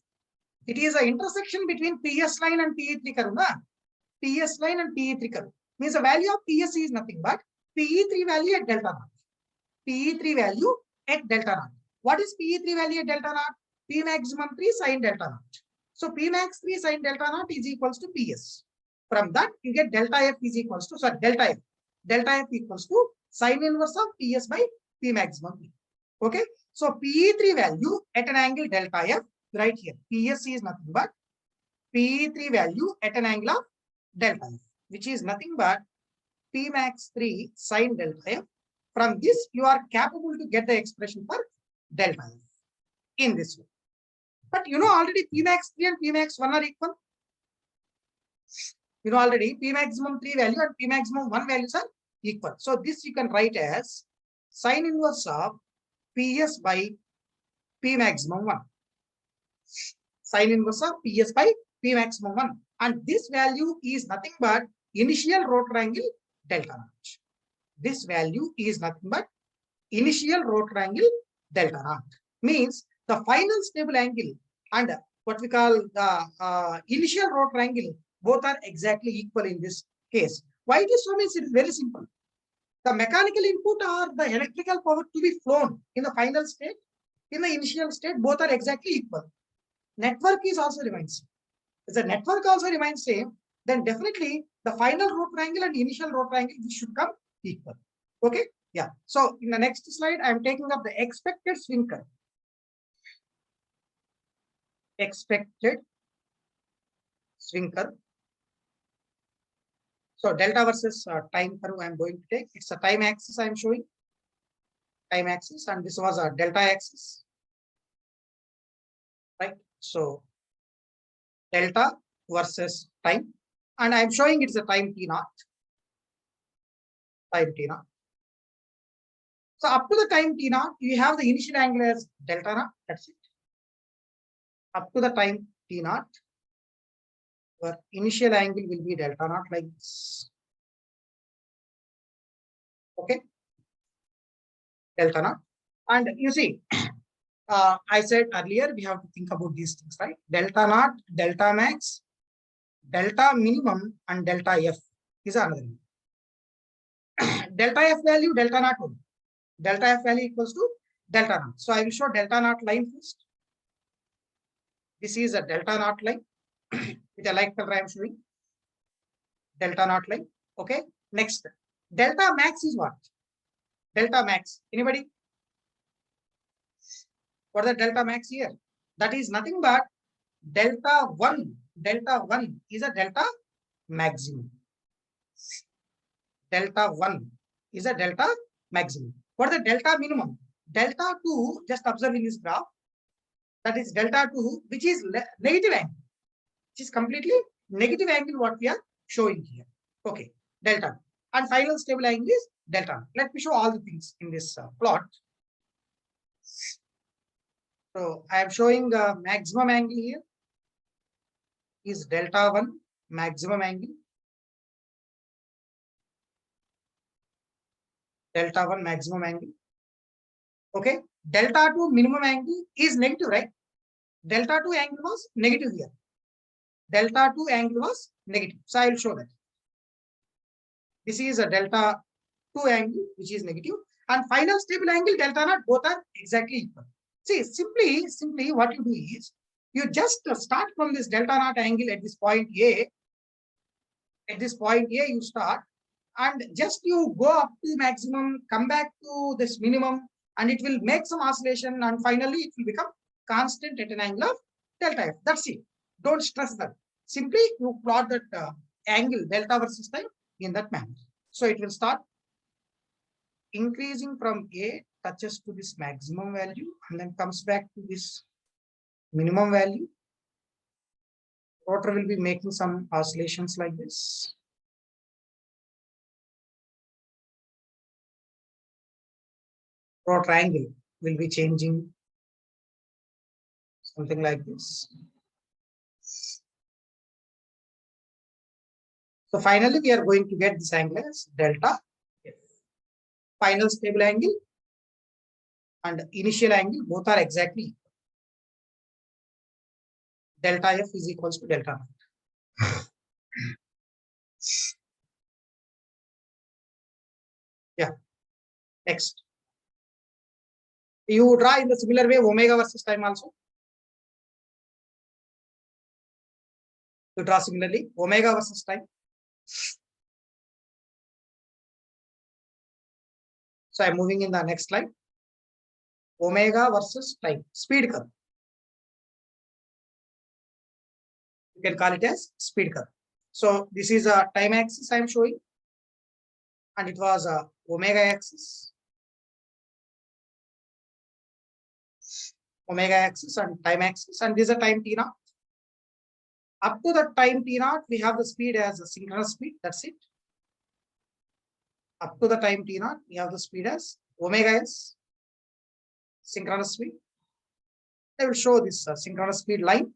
It is an intersection between PS line and PE3 curve. Na? PS line and PE3 curve. Means the value of PS is nothing but PE3 value at delta naught. PE3 value at delta naught. What is PE3 value at delta naught? P maximum 3 sine delta naught. So P max 3 sine delta naught is equals to PS. From that you get delta F is equals to, sorry, delta F. Delta F equals to sine inverse of PS by P maximum. Okay. So PE3 value at an angle delta F right here. PS is nothing but PE3 value at an angle of delta F, which is nothing but P max 3 sine delta F. From this, you are capable to get the expression for delta F in this way. But you know already P max 3 and P max 1 are equal. You know already P maximum 3 value and P maximum 1 values are equal. So this you can write as sine inverse of PS by P maximum 1. Sine inverse of PS by P maximum 1. And this value is nothing but initial rotor angle delta naught. This value is nothing but initial rotor angle delta naught. Means the final stable angle and what we call the initial rotor angle, both are exactly equal in this case. Why it is so? Means it is very simple. The mechanical input or the electrical power to be flown in the final state, in the initial state, both are exactly equal. Network is also remains same. If the network also remains same, then definitely the final rotor angle and initial rotor angle should come equal. Okay. Yeah. So in the next slide, I am taking up the expected swing curve. Expected swing curve. So delta versus time curve I am going to take. It's a time axis I am showing. Time axis, and this was a delta axis. Right. So delta versus time, and I am showing it's a time T naught. Time T naught. So up to the time T naught, you have the initial angle as delta naught. That's it. Up to the time T naught, your initial angle will be delta naught like this. Okay. Delta naught. And you see, I said earlier, we have to think about these things, right? Delta naught, delta max, delta minimum, and delta F is another one. Delta F value, delta naught only. Delta F value equals to delta naught. So I will show delta naught line first. This is a delta naught line with a light color I am showing. Delta naught line. Okay. Next, delta max is what? Delta max. Anybody? What is the delta max here? That is nothing but delta 1. Delta 1 is a delta maximum. Delta 1 is a delta maximum. What is the delta minimum? Delta 2, just observe in this graph, that is delta 2, which is negative angle, which is completely negative angle what we are showing here. Okay, delta. And final stable angle is delta. Let me show all the things in this plot. So I am showing the maximum angle here is delta 1, maximum angle. delta 1 maximum angle. Okay, delta 2 minimum angle is negative, right? Delta 2 angle was negative here. Delta 2 angle was negative. So I will show that. This is a delta 2 angle, which is negative, and final stable angle delta naught, both are exactly equal. See, simply what you do is, you just start from this delta naught angle at this point A. At this point A, you start, and just you go up to maximum, come back to this minimum, and it will make some oscillation, and finally it will become constant at an angle of delta F. That's it. Don't stress that. Simply you plot that angle delta versus time in that manner. So it will start increasing from A, touches to this maximum value, and then comes back to this minimum value. Rotor will be making some oscillations like this. Rotor angle will be changing something like this. So finally, we are going to get this angle as delta F. Final stable angle and initial angle, both are exactly equal. Delta F is equals to delta naught. Yeah. Next. You draw in the similar way omega versus time also. You draw similarly omega versus time. So I'm moving in the next slide. Omega versus time, speed curve. You can call it as speed curve. So this is a time axis I'm showing, and it was a omega axis. Omega axis and time axis, and this is a time t naught. Up to the time t naught, we have the speed as a synchronous speed. That's it. Up to the time t naught, we have the speed as omega s, synchronous speed. I will show this synchronous speed line.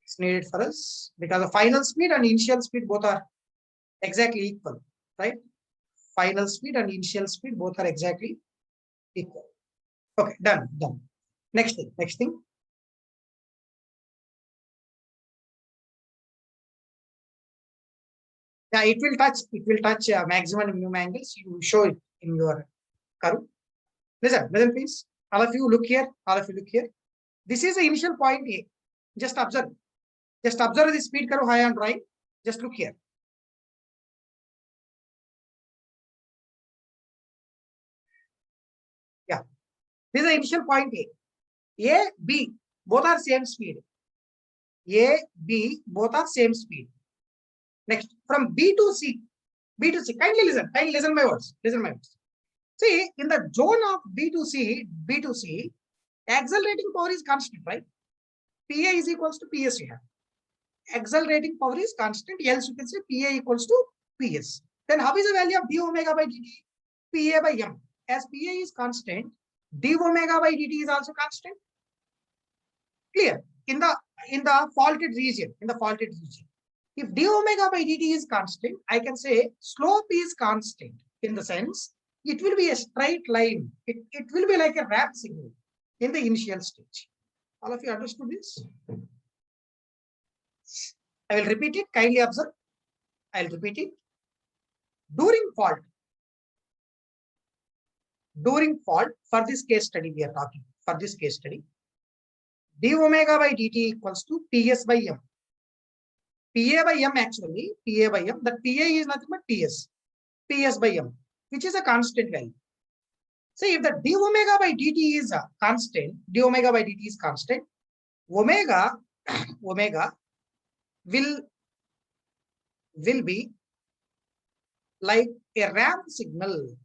It's needed for us because the final speed and initial speed both are exactly equal, right? Final speed and initial speed both are exactly equal. Okay, done. Next thing. Yeah, it will touch maximum and minimum angles. You show it in your curve. Listen please. All of you look here. This is the initial point A. Just observe the speed curve high and right. Just look here. Yeah, this is the initial point A. A, B, both are same speed. A, B, both are same speed. Next, from B to C. Kindly listen my words. See, in the zone of B to C, accelerating power is constant, right? PA is equals to PS we have. Accelerating power is constant, else you can say PA equals to PS. Then how is the value of d omega by dt? PA by M. As PA is constant, d omega by dt is also constant. Clear? In the faulted region, if d omega by dt is constant, I can say slope is constant in the sense it will be a straight line. It will be like a ramp signal in the initial stage. All of you understood this? I will repeat it. Kindly observe. I'll repeat it. During fault, for this case study we are talking, d omega by dt equals to ps by m. PA by m actually, that PA is nothing but ps by m, which is a constant value. So if the d omega by dt is a constant, omega will be like a ramp signal,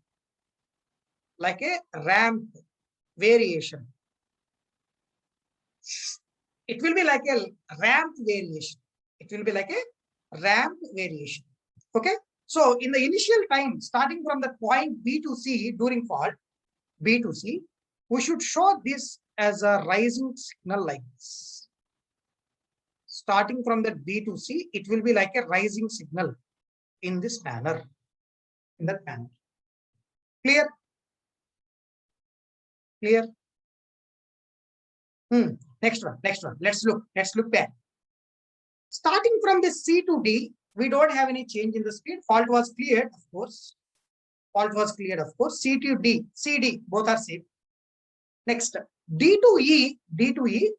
like a ramp variation. It will be like a ramp variation. Okay. So in the initial time, starting from the point B to C during fault, B to C, we should show this as a rising signal like this. Starting from the B to C, it will be like a rising signal in this manner, Clear? Clear? Next one. Let's look back. Starting from the C to D, we don't have any change in the speed. Fault was cleared, of course. C to D, CD, both are same. Next, D to E,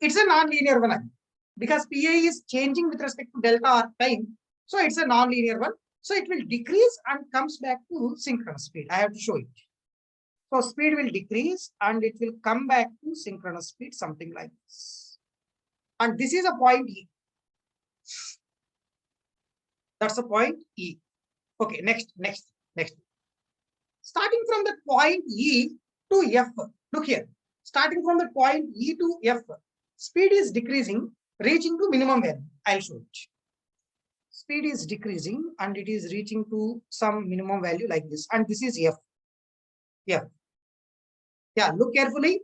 it's a non-linear one because PA is changing with respect to delta or time. So it's a non-linear one. So it will decrease and comes back to synchronous speed. I have to show it. So speed will decrease and it will come back to synchronous speed, something like this. And this is a point E. That's a point E. Okay, next. Starting from the point E to F, look here. Starting from the point E to F, speed is decreasing, reaching to minimum value. I'll show it. Speed is decreasing and it is reaching to some minimum value like this. And this is F. Yeah, look carefully.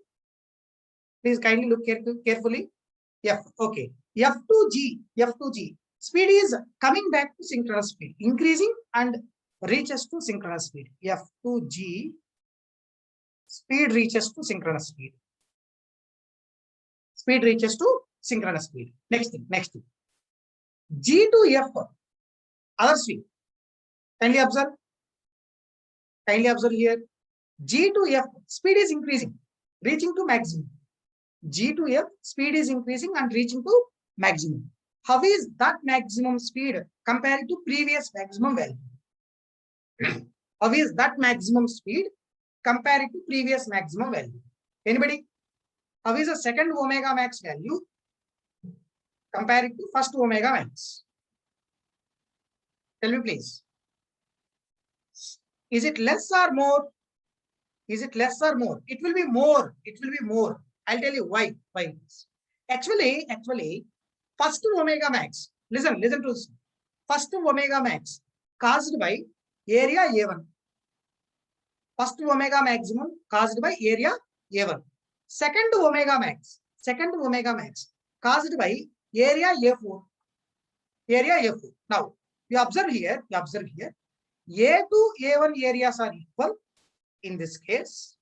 Please kindly look carefully. F, okay. F to G. Speed is coming back to synchronous speed, increasing and reaches to synchronous speed. F to G, speed reaches to synchronous speed. Next thing. G to F, other speed. Kindly observe here. G to F, speed is increasing, reaching to maximum. G to F, speed is increasing and reaching to maximum. How is that maximum speed compared to previous maximum value? How is that maximum speed compared to previous maximum value? Anybody? How is the second omega max value compared to first omega max? Tell me please. Is it less or more? It will be more. I'll tell you why. Actually, first omega max. Listen to this. First omega max caused by area A1. First omega maximum caused by area A1. Second omega max caused by area A4. Now, you observe here. A to A1 areas are equal in this case.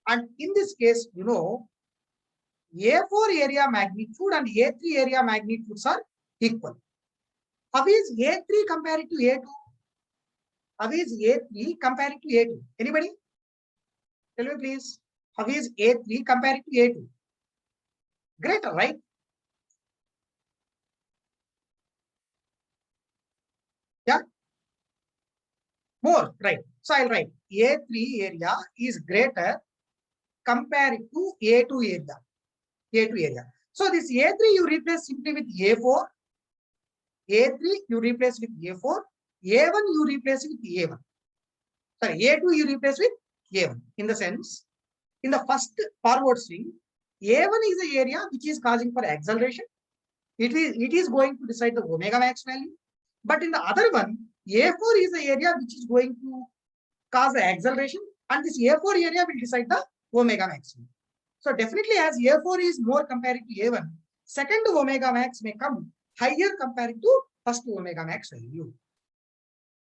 And in this case, you know, A4 area magnitude and A3 area magnitudes are equal. How is A3 compared to A2? Anybody? Tell me please. How is A3 compared to A2? Greater, right? Yeah? More, right? So I'll write A3 area is greater compared to A2 area. So this A3 you replace simply with A4. A3 you replace with A4. A1 you replace with A1. Sorry, A2 you replace with A1. In the sense, in the first forward swing, A1 is the area which is causing for acceleration. It is going to decide the omega max value. But in the other one, A4 is the area which is going to cause the acceleration, and this A4 area will decide the omega max value. So definitely, as A4 is more compared to A1, second omega max may come higher compared to first omega max value.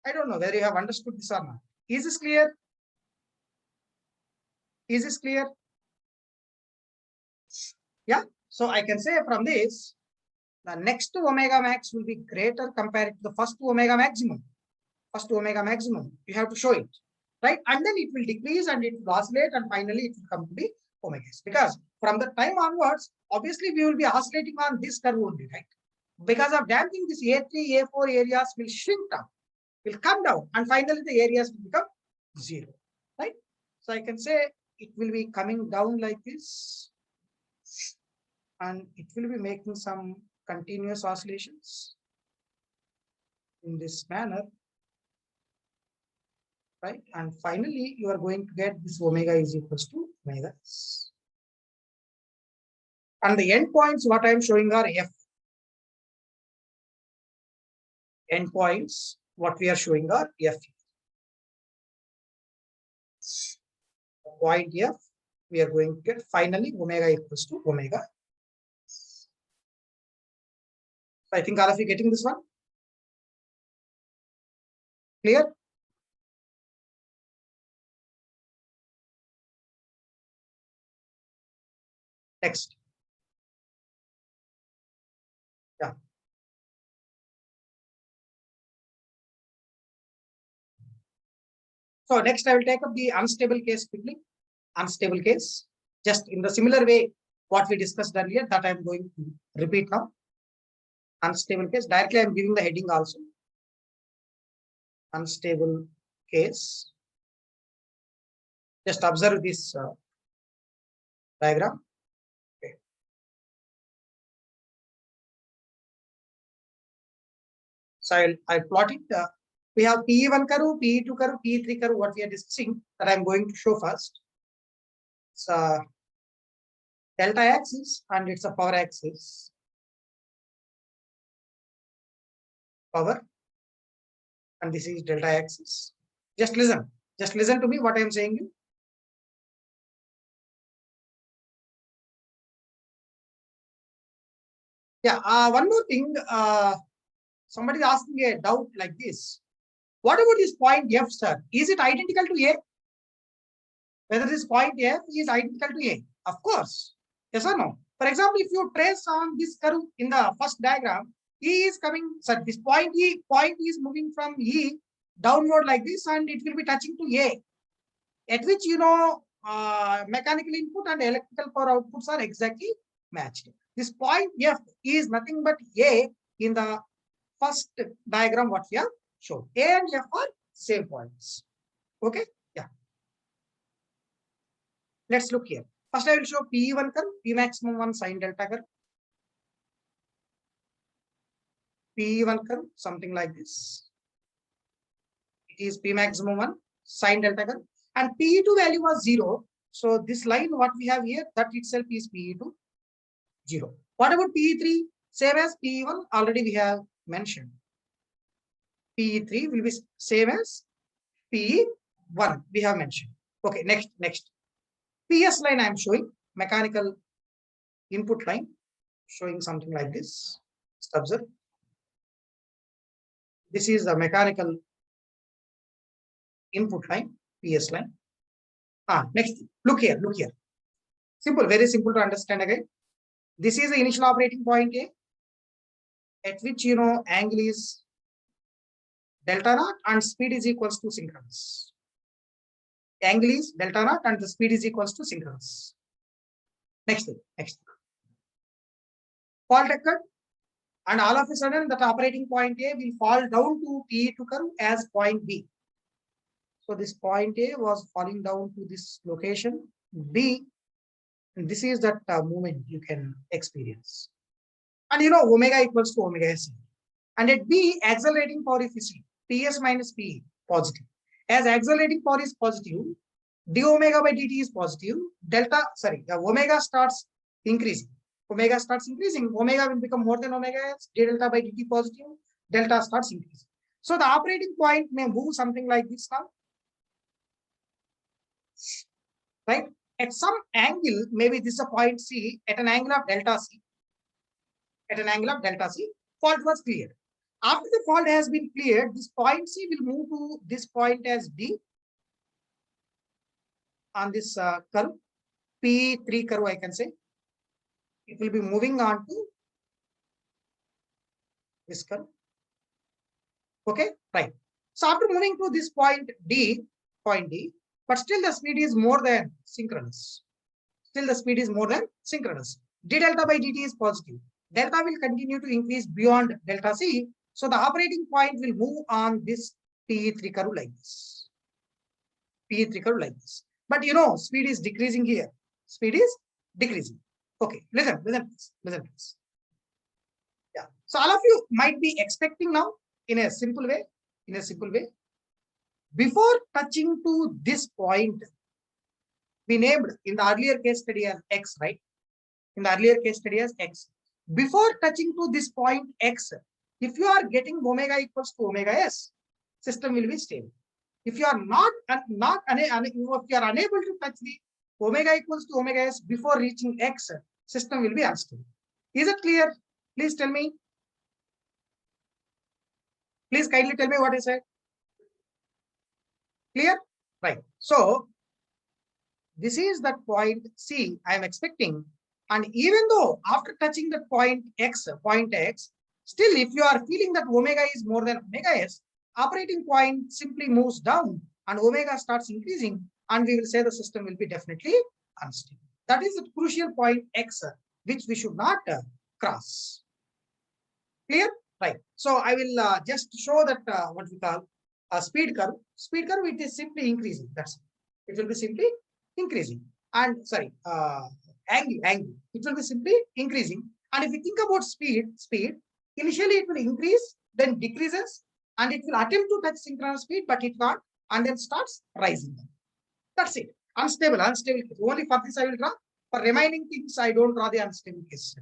I don't know whether you have understood this or not. Is this clear? Yeah. So I can say from this, the next omega max will be greater compared to the first omega maximum. You have to show it, right? And then it will decrease and it will oscillate and finally it will come to the omega. Because from the time onwards, obviously we will be oscillating on this curve only, right? Because of damping, this A3, A4 areas will shrink down, will come down, and finally the areas will become 0, right? So I can say it will be coming down like this, and it will be making some continuous oscillations in this manner, right? And finally, you are going to get this omega is equals to omega s. And the endpoints, what I am showing are F. Endpoints, what we are showing are F. Point F, we are going to get finally omega equals to omega. I think all of you getting this one? Clear? Next. Yeah. So next I will take up the unstable case quickly. Unstable case. Just in the similar way, what we discussed earlier, that I am going to repeat now. Unstable case. Directly I am giving the heading also. Unstable case. Just observe this diagram. Okay. So I'll plot it. We have PE1 curve, PE2 curve, PE3 curve, what we are discussing, that I'm going to show first. It's a delta axis and it's a power axis. Power. And this is delta axis. Just listen. Just listen to me what I am saying you. Yeah, one more thing. Somebody is asking a doubt like this. What about this point F, sir? Is it identical to A? Whether this point F is identical to A? Of course. Yes or no? For example, if you trace on this curve in the first diagram, E is coming, sir, this point is moving from E downward like this, and it will be touching to A, at which, you know, mechanical input and electrical power outputs are exactly matched. This point F is nothing but A in the first diagram what we have shown. A and F are same points. Okay? Yeah. Let's look here. First, I will show PE1 curve, P maximum 1 sine delta curve. PE1 curve, something like this. It is P maximum 1 sine delta curve. And PE2 value was 0. So this line, what we have here, that itself is PE2, 0. What about PE3? Same as PE1, already we have mentioned. PE3 will be same as PE1, we have mentioned. Okay, next. PS line I am showing, mechanical input line, showing something like this. Just observe. This is the mechanical input line, PS line. Next, look here. Simple, very simple to understand again. This is the initial operating point A, at which, you know, angle is delta naught and speed is equals to synchronous. Angle is delta naught and the speed is equals to synchronous. Next. Fault occurred, and all of a sudden that operating point A will fall down to PE2 curve as point B. So this point A was falling down to this location B, and this is that movement you can experience. And you know, omega equals to omega S. And at B, accelerating power, if you see, PS minus PE, positive. As accelerating power is positive, d omega by dt is positive, the omega starts increasing. Omega starts increasing, omega will become more than omega s, d delta by dt positive, delta starts increasing. So the operating point may move something like this now. Right? At some angle, maybe this is a point C, at an angle of delta C. At an angle of delta C, fault was cleared. After the fault has been cleared, this point C will move to this point as D on this curve, P3 curve, I can say. It will be moving on to this curve. Okay, right. So after moving to this point D, but still the speed is more than synchronous. D delta by dt is positive. Delta will continue to increase beyond delta C. So the operating point will move on this PE3 curve like this. But you know, speed is decreasing here. Okay, listen, please. Yeah. So all of you might be expecting now in a simple way. Before touching to this point, we named in the earlier case study as X, right? Before touching to this point X, if you are getting omega equals to omega S, system will be stable. If you are if you are unable to touch the omega equals to omega S before reaching X, system will be unstable. Is it clear? Please tell me. Please kindly tell me what I said. Clear? Right. So this is that point C I am expecting And even though after touching the point X, still if you are feeling that omega is more than omega S, operating point simply moves down and omega starts increasing, and we will say the system will be definitely unstable. That is the crucial point X, which we should not cross. Clear? Right. So I will just show that what we call a speed curve. Speed curve, it is simply increasing. That's it. It will be simply increasing. And sorry, angle. It will be simply increasing. And if you think about speed, initially it will increase, then decreases, and it will attempt to touch synchronous speed, but it can't, and then starts rising. That's it. Unstable case. Only for this I will draw. For remaining things, I don't draw the unstable case.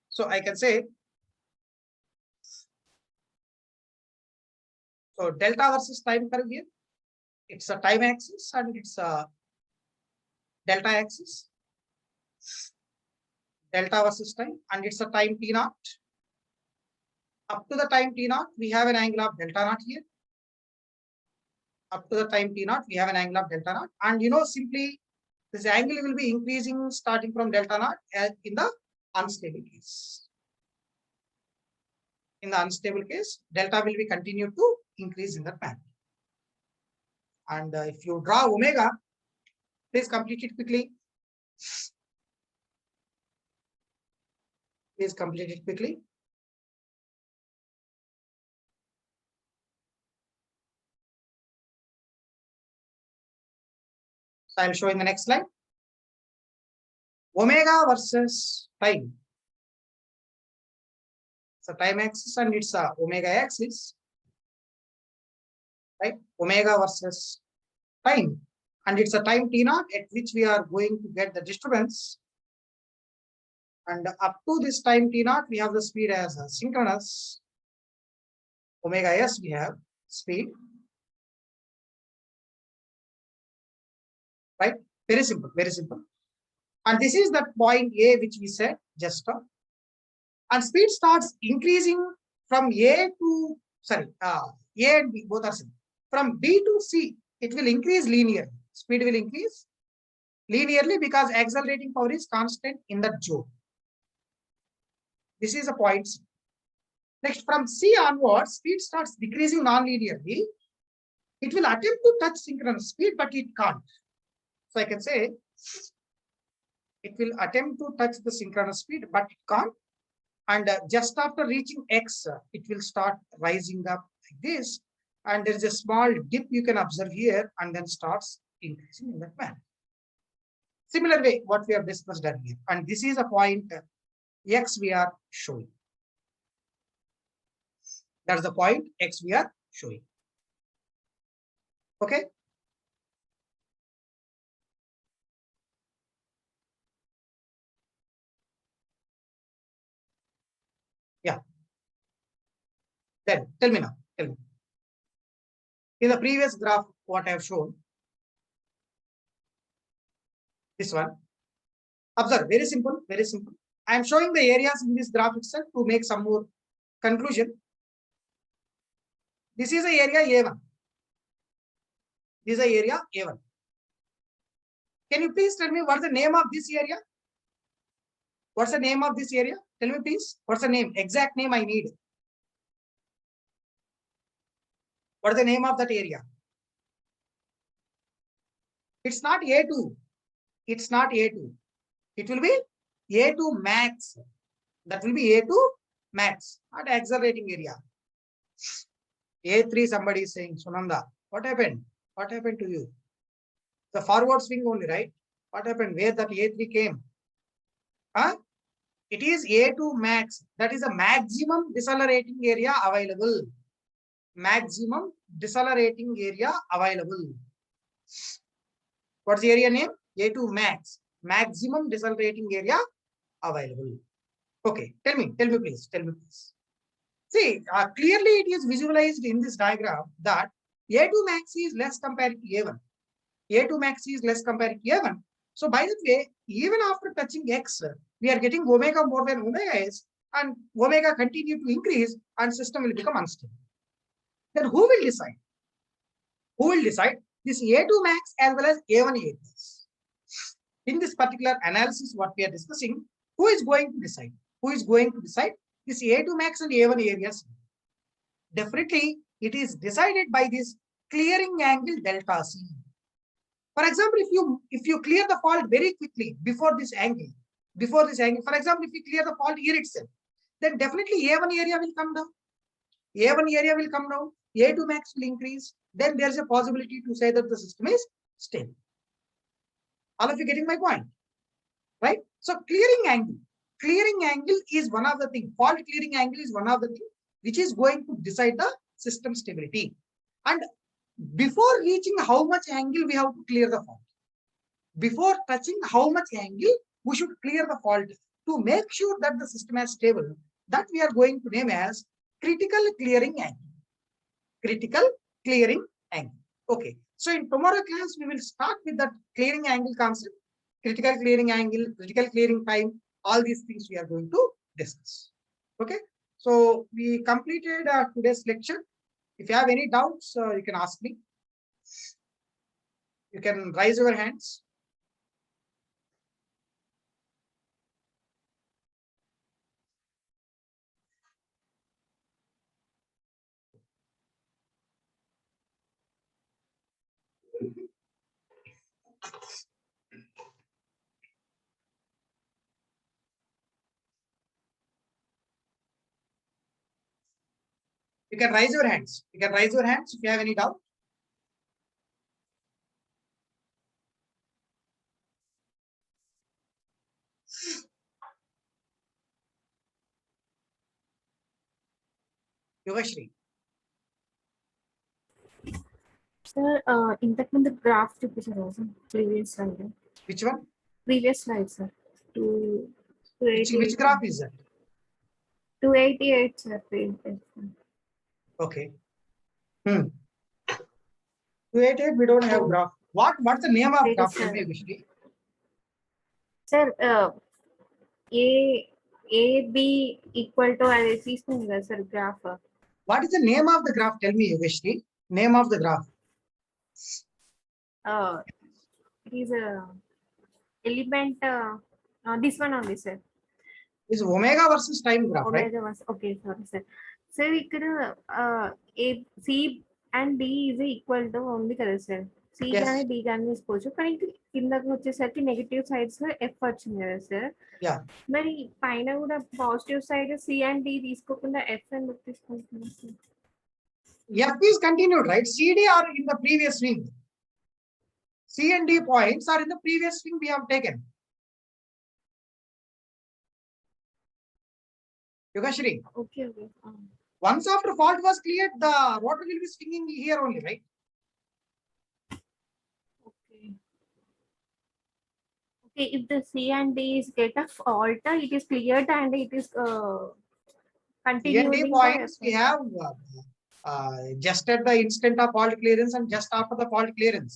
So I can say, so delta versus time curve here. It's a time axis and it's a delta axis. Delta versus time, and it's a time t naught. Up to the time t naught, we have an angle of delta naught here. Up to the time t naught, we have an angle of delta naught. And simply this angle will be increasing starting from delta naught in the unstable case. In the unstable case, delta will be continued to increase in that manner. And if you draw omega, please complete it quickly. Please complete it quickly. So I'll show in the next slide. Omega versus time. It's a time axis and it's a omega axis. Right? Omega versus time. And it's a time t naught at which we are going to get the disturbance. And up to this time t naught, we have the speed as a synchronous. Omega S, we have speed. Right? Very simple, very simple. And this is that point A, which we said just now. And speed starts increasing from A to, sorry, A and B, both are same. From B to C, it will increase linearly. Speed will increase linearly because accelerating power is constant in that zone. This is a point C. Next, from C onwards, speed starts decreasing non-linearly. It will attempt to touch synchronous speed, but it can't. So I can say it will attempt to touch the synchronous speed, but it can't. And just after reaching X, it will start rising up like this. And there is a small dip you can observe here, and then starts increasing in that manner. Similar way, what we have discussed earlier. And this is a point X we are showing. That's the point X we are showing. Okay. Yeah. Then tell me now. Tell me. In the previous graph, what I have shown, this one. Observe, very simple, very simple. I am showing the areas in this graph itself to make some more conclusion. This is the area A1. This is the area A1. Can you please tell me what's the name of this area? What's the name of this area? Tell me please. What's the name? Exact name I need. What's the name of that area? It's not A2. It's not A2. It will be A2 max. That will be A2 max, not accelerating area. A3, somebody is saying, Sunanda, what happened? What happened to you? The forward swing only, right? What happened? Where that A3 came? Huh? It is A2 max. That is a maximum decelerating area available. Maximum decelerating area available. What's the area name? A2 max. Maximum decelerating area available. Okay, tell me please. See, clearly it is visualized in this diagram that A2 max is less compared to A1. A2 max is less compared to A1. So by the way, even after touching X, we are getting omega more than omega S, and omega continue to increase and system will become unstable. Then who will decide? Who will decide? This A2 max as well as A1 max. In this particular analysis, what we are discussing, who is going to decide? Who is going to decide this A2 max and A1 areas? Definitely, it is decided by this clearing angle delta C. For example, if you clear the fault very quickly before this angle, for example, if you clear the fault here itself, then definitely A1 area will come down. A1 area will come down, A2 max will increase. Then there's a possibility to say that the system is stable. All of you getting my point, right? So clearing angle is one of the things. Fault clearing angle is one of the things which is going to decide the system stability. And before reaching how much angle we have to clear the fault, before touching how much angle we should clear the fault to make sure that the system is stable, that we are going to name as critical clearing angle. Critical clearing angle. Okay. So in tomorrow class, we will start with that clearing angle concept, critical clearing angle, critical clearing time, all these things we are going to discuss. Okay. So we completed today's lecture. If you have any doubts, you can ask me. You can raise your hands. You can raise your hands. You can raise your hands if you have any doubt. Yogashri. Sir, ఇంతకు ముందు graph చూపించారు previous slide. Which one? Previous slide, sir. Which graph is that? 288, sir. Okay. 288, we don't have graph. What's the name of graph? Tell me, Yogashri. Sir, AB equal to అది తీసుకుంది కదా sir graph. What is the name of the graph? Tell me, Yogashri. Name of the graph. It is a element. This one only, sir. Is omega versus time graph, right? Omega was okay, sorry, sir. Sir, ఇక్కడ C and D is equal to ఉంది కదా sir. C కానీ D కానీ తీసుకోవచ్చు, కానీ కిందకి వచ్చేసరికి negative sides F వచ్చింది కదా సార్. మరి పైన కూడా positive side C and D తీసుకోకుండా F ఎందుకు తీసుకుంటున్నాం sir? F is continued, right? CD are in the previous swing. C and D points are in the previous swing we have taken. Yogashri. Okay. Once after fault was cleared, the rotor will be swinging here only, right? Okay, if the C and D is get a fault, it is cleared and it is continuing. C and D points we have just at the instant of fault clearance and just after the fault clearance.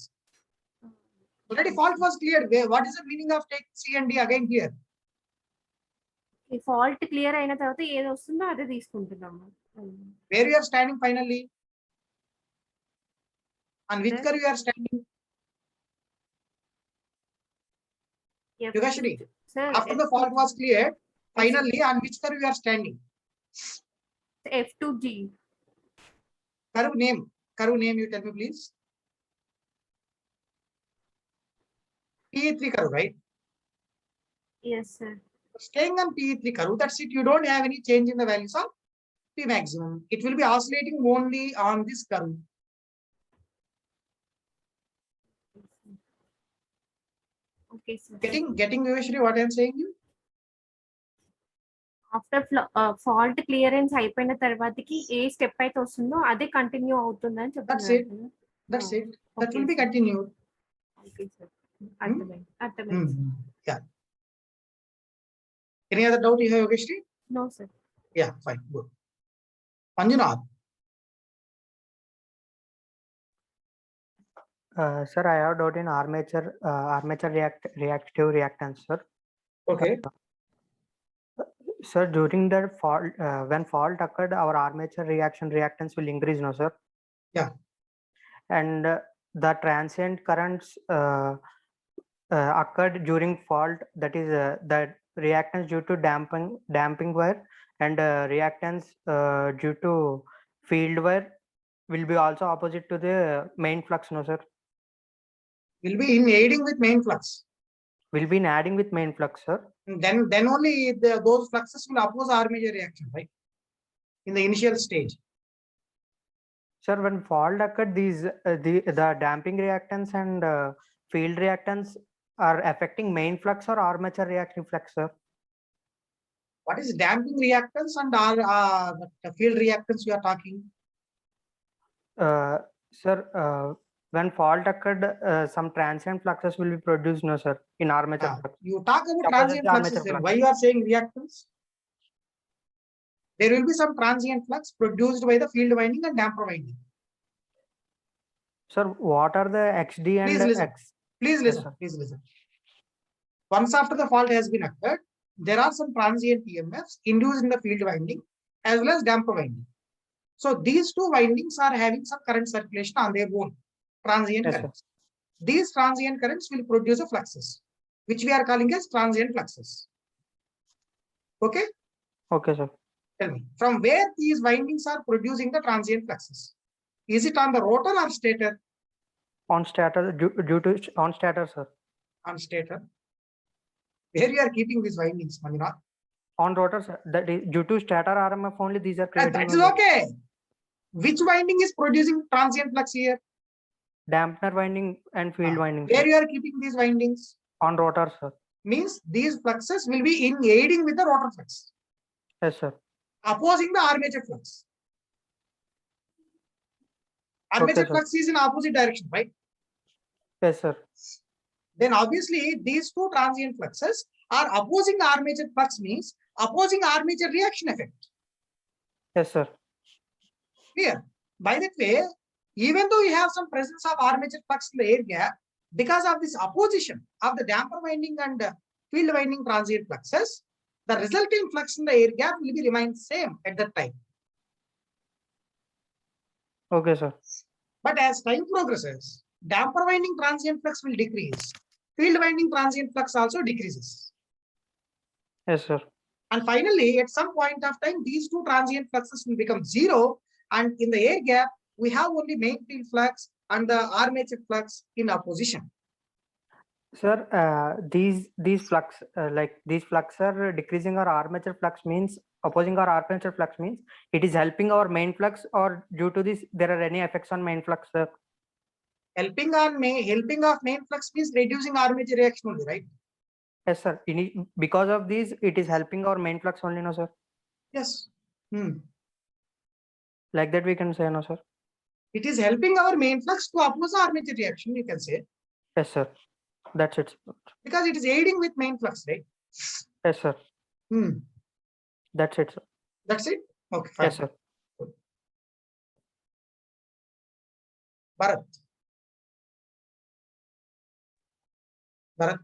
Already fault was cleared. What is the meaning of take C and D again here? Fault clear అయిన తర్వాత ఏది వస్తుందో అదే తీసుకుంటున్నాము. Where you are standing finally? On which curve you are standing? Yogashri, after the fault was cleared, finally on which curve you are standing? F2G. Curve name you tell me please. P3 curve, right? Yes, sir. Staying on P3 curve, that's it. You don't have any change in the values of P maximum. It will be oscillating only on this curve. Okay, sir. Getting Yogashri what I am saying you? After fault clearance అయిపోయిన తర్వాతకి ఏ step అయితే వస్తుందో అదే continue అవుతుందని చెప్తున్నారు. That's it. That will be continued. Okay, sir. అర్థమైంది. Yeah. Any other doubt you have, Yogashri? No, sir. Yeah, fine, good. Manjunath. Sir, I have doubt in armature reactive reactance, sir. Okay. Sir, during the fault, when fault occurred, our armature reactance will increase, no, sir? Yeah. And the transient currents occurred during fault, that is that reactance due to damping wear and reactance due to field wear will be also opposite to the main flux, no sir? Will be in aiding with main flux. Will be in adding with main flux, sir. Then only those fluxes will oppose armature reaction, right? In the initial stage. Sir, when fault occurred, these the damping reactants and field reactants are affecting main flux or armature reaction flux, sir? What is damping reactants and the field reactants you are talking? Sir, when fault occurred, some transient fluxes will be produced, no sir, in armature flux. You talk about Suppose transient the armature fluxes, then flux. why you are saying reactants? There will be some transient flux produced by the field winding and damper winding. Sir, what are the XD and Please listen. X? Please listen. sir. Please listen. Once after the fault has been occurred, there are some transient EMFs induced in the field winding as well as damper winding. So these two windings are having some current circulation on their own, transient Yes, sir. currents. These transient currents will produce a fluxes, which we are calling as transient fluxes. Okay? Okay, sir. Tell me, from where these windings are producing the transient fluxes? Is it on the rotor or stator? On stator, due to on stator, sir. On stator. Where you are keeping these windings, Manjunath? On rotor, sir. That is due to stator RMF only. These are creating. That is okay. Which winding is producing transient flux here? Dampener winding and field winding. Where Sir. you are keeping these windings? On rotor, sir. Means these fluxes will be in aiding with the rotor flux, Yes, sir. opposing the armature flux. Armature sir. flux is in opposite direction, right? Yes, sir. Then obviously these two transient fluxes are opposing armature flux, means opposing armature reaction effect. Yes, sir. Clear? By that way, even though you have some presence of armature flux in the air gap, because of this opposition of the damper winding and field winding transient fluxes, the resulting flux in the air gap will be remain same at that time. Okay, sir. But as time progresses, damper winding transient flux will decrease. Field winding transient flux also decreases. Yes, sir. And finally, at some point of time, these two transient fluxes will become zero. And in the air gap, we have only main field flux and the armature flux in opposition. Sir, these flux these flux are decreasing our armature flux means opposing our armature flux means it is helping our main flux, or due to this there are any effects on main flux, sir? Helping of main flux means reducing armature reaction only, right? Yes, sir. Because of these, it is helping our main flux only, no, sir? Yes. Like that we can say, no, sir? It is helping our main flux to oppose armature reaction, you can say. Yes, sir. That's it. Because it is aiding with main flux, right? Yes, sir. That's it, sir. That's it? Okay, fine. Yes, sir. Bharat. Bharat.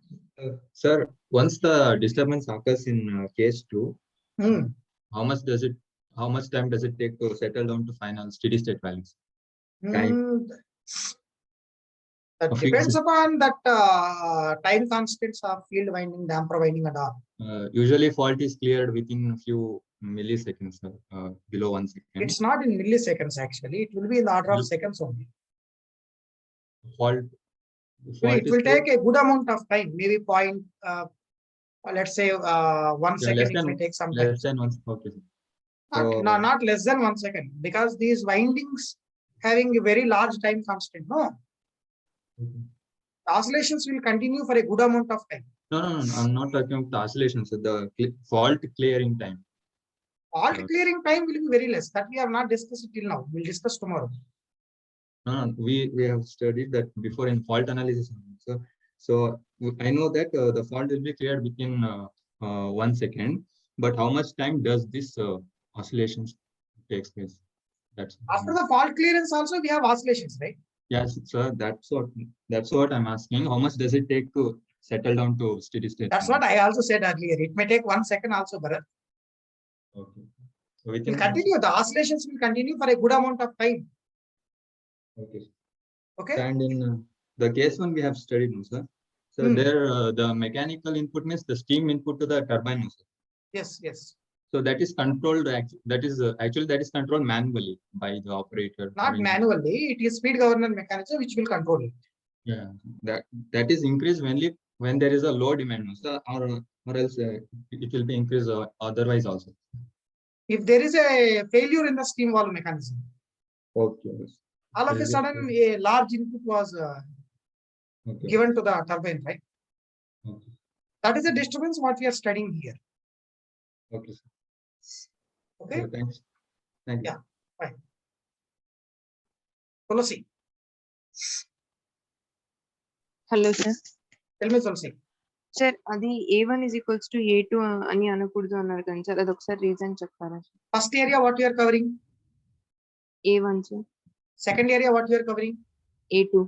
Sir, once the disturbance occurs in case 2, how much time does it take to settle down to final steady state values? That depends upon that time constants of field winding, damper winding and all. Usually fault is cleared within a few milliseconds, below 1 second. It's not in milliseconds actually. It will be in the order of seconds only. Fault it will take a good amount of time, maybe let's say 1 second, it may take some time. Less than 1 second. Okay. Not less than 1 second, because these windings having a very large time constant, no? The oscillations will continue for a good amount of time. No, I'm not talking about the oscillations, the fault clearing time. Fault clearing time will be very less. That we have not discussed till now. We'll discuss tomorrow. No, we have studied that before in fault analysis. So I know that the fault will be cleared within 1 second, but how much time does this oscillations takes place? That's after the fault clearance also we have oscillations, right? Yes, sir. That's what I'm asking. How much does it take to settle down to steady state? That's what I also said earlier. It may take 1 second also, Bharat. Okay. So we will continue. The oscillations will continue for a good amount of time. Okay. Okay. And in the case 1 we have studied, sir. So Hmm. there, the mechanical input means the steam input to the turbine. Also. Yes, yes. So that is controlled. That is actually that is controlled manually by the operator. or Not engineer. manually, it is speed governance mechanism which will control it. Yeah, that is increased when there is a low demand, so, or else it will be increased otherwise also. If there is a failure in the steam valve mechanism, Okay. all of There a is a sudden a large input was Okay. given to the turbine, right? Okay. That is the disturbance what we are studying here. Okay. Sir. Okay. So, thanks. Thank you. Yeah. Tulsi, hello sir tell me Tulsi. Sir అది A1 is equals to A2 అని అనకూడదు అన్నారు కానీ sir అది ఒకసారి reason చెప్తారా First area what you are covering? A1 sir Second area what you are covering? A2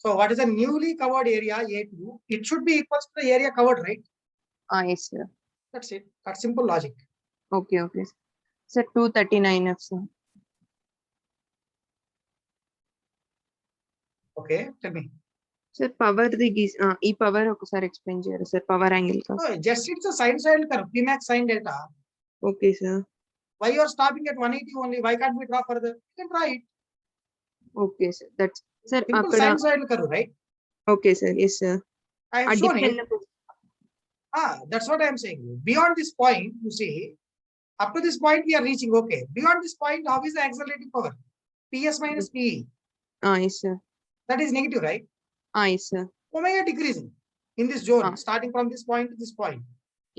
So what is the newly covered area A2? It should be equals to the area covered, right? Yes sir That's it. That's simple logic. Okay okay sir 239F sir Okay, tell me. Sir power the ఈ power ఒకసారి explain చేయరు sir power angle కా No, just it's a sinusoidal curve, Pmax sin delta. Okay sir Why you are stopping at 180 only? Why can't we draw further? You can draw it. Okay sir that's sir Simple అక్కడ sinusoidal curve, right? Okay sir yes sir I have shown it. That's what I am saying. Beyond this point, you see, up to this point we are reaching. Okay. Beyond this point, how is the accelerating power? PS minus PE. Yes sir That is negative, right? Yes sir Omega decreasing in this zone, Ah. starting from this point to this point.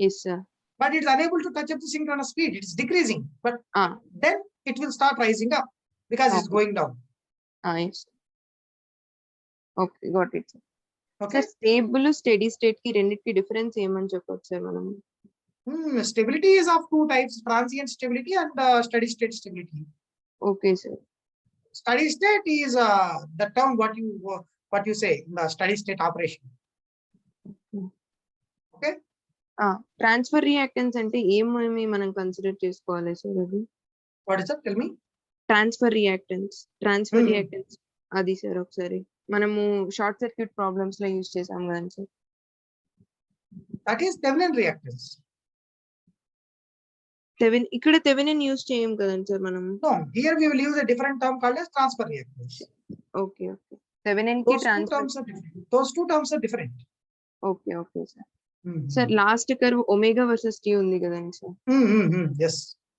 Yes sir But it is unable to touch up the synchronous speed. It is decreasing. But Ah. then it will start rising up because it's Okay. going down. Yes okay got it sir Okay. Sir stable study state కి రెండింటికి difference ఏమని చెప్పొచ్చు sir మనం Stability is of two types: transient stability and steady state stability. Okay sir Steady state is the term what you say in the steady state operation. Okay. Transfer reactance అంటే ఏమేమి మనం consider చేసుకోవాలి sir అది What is that? Tell me. Transfer reactance అది sir ఒకసారి మనము short circuit problems లో use చేసాం కదా sir That is Thevenin reactance. ఇక్కడ థెవెనిన్ యూజ్ చేయం కదండి సార్ మనం No, here we will use a different term called as transfer reactance. Okay okay Thevenin కి Those two transfer terms are different. Those two terms are different. Okay okay sir sir last curve omega versus T ఉంది కదండి sir Yes.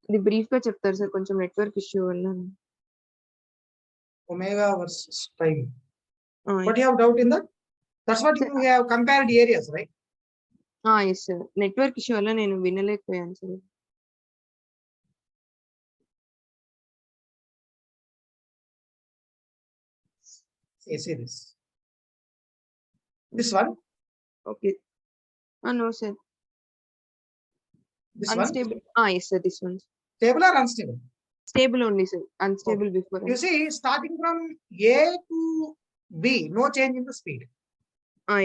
ఇది brief గా చెప్తారు sir కొంచెం network issue వల్ల Omega versus time. What you have doubt in that? That's what you have compared areas, right? Yes sir network issue వల్ల నేను వినలేకపోయాను sir See this. This one. Okay no sir This one. Unstable yes sir this one Stable or unstable? Stable only sir unstable before You see, starting from A to B, no change in the speed.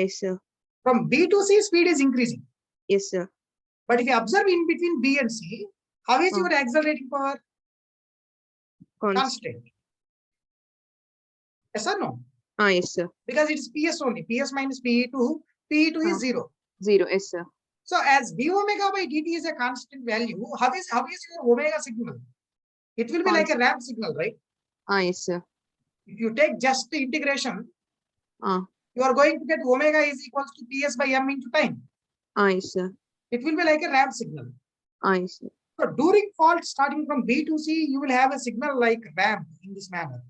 Yes sir From B to C, speed is increasing. Yes sir But if you observe in between B and C, how is your accelerating power? Constant. Yes or no? Yes sir Because it is PS only. PS minus PE2 is 0. 0 yes sir So as d omega by dt is a constant value, how is your omega signal? It will be like a ramp signal, right? Yes sir If you take just the integration, Ah. you are going to get omega is equals to PS by m into time. Yes sir It will be like a ramp signal. Yes sir So during fault starting from B to C, you will have a signal like ramp in this manner.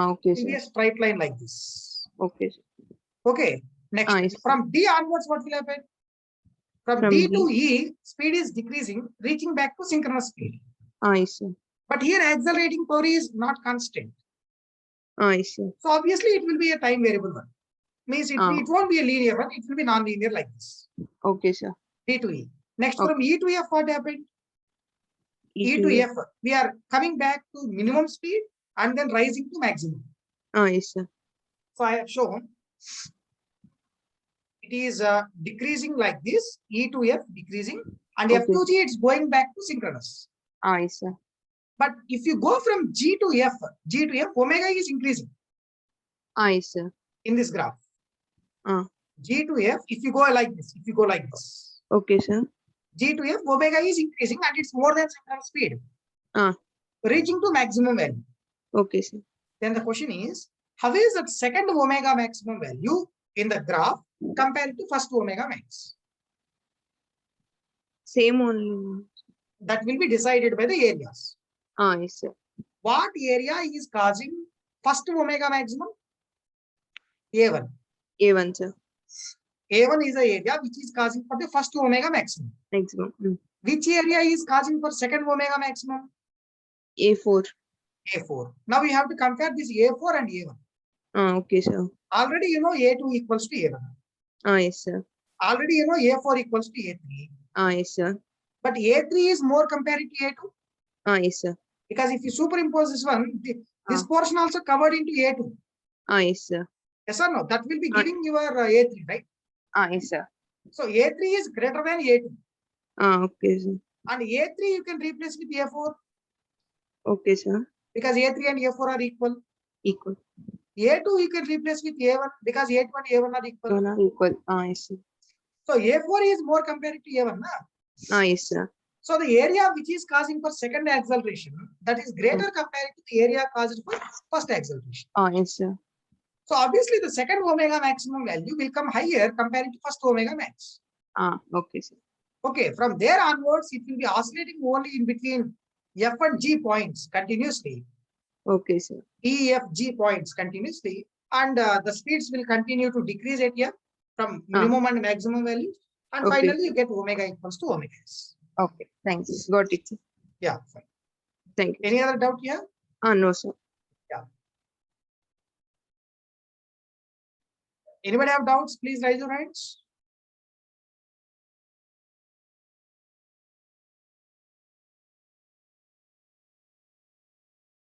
Okay It will be sir a straight line like this. Okay Okay. Next, Yes. from D onwards, what will happen? From D to E, speed is decreasing, reaching back to synchronous speed. Yes sir But here accelerating power is not constant. Yes sir So obviously it will be a time variable one. Means it won't be a linear one, it will be non-linear like this. Okay sir D to E. Next, Okay. from E to F, what happened? E to F, we are coming back to minimum speed and then rising to maximum. Yes sir So I have shown it is decreasing like this, E to F decreasing, and Okay. F to G it's going back to synchronous. Yes sir But if you go from G to F, Omega is increasing yes sir in this graph. G to F, if you go like this, Okay, sir. G to F, omega is increasing and it's more than signal speed. Ah. Reaching to maximum value. Okay, sir. Then the question is, how is that second omega maximum value in the graph compared to first omega max? Same only. That will be decided by the areas. Ah, yes, sir. What area is causing first omega maximum? A1. A1, sir. A1 is the area which is causing for the first omega maximum. Maximum. Which area is causing for second omega maximum? A4. A4. Now we have to compare this A4 and A1. Ah, okay, sir. Already you know A2 equals to A1. Ah, yes, sir. Already you know A4 equals to A3. Ah, yes, sir. But A3 is more compared to A2. Ah, yes, sir. Because if you superimpose this one, this Ah. portion also covered into A2. Ah, yes, sir. Yes or no? That will be Ah. giving your A3, right? Ah, yes, sir. So A3 is greater than A2. Ah, okay, sir. And A3 you can replace with A4 Okay, sir. because A3 and A4 are equal. Equal. A2 you can replace with A1 because A2 and A1 are equal. One are equal. Ah, yes, sir. So A4 is more compared to A1. Na? Ah, yes, sir. So the area which is causing for second acceleration, that is greater compared to the area caused for first acceleration. Ah, yes, sir. So obviously the second omega maximum value will come higher compared to first omega max. Ah, okay, sir. Okay, from there onwards, it will be oscillating only in between F and G points continuously. Okay, sir. E, F, G points continuously, and the speeds will continue to decrease at here from minimum and maximum values. And Okay. finally, you get omega equals to omega s. Okay, thanks. Got it, sir. Yeah, fine. Thank you. Any other doubt here? Ah, no, sir. Anybody have doubts? Please raise your hands.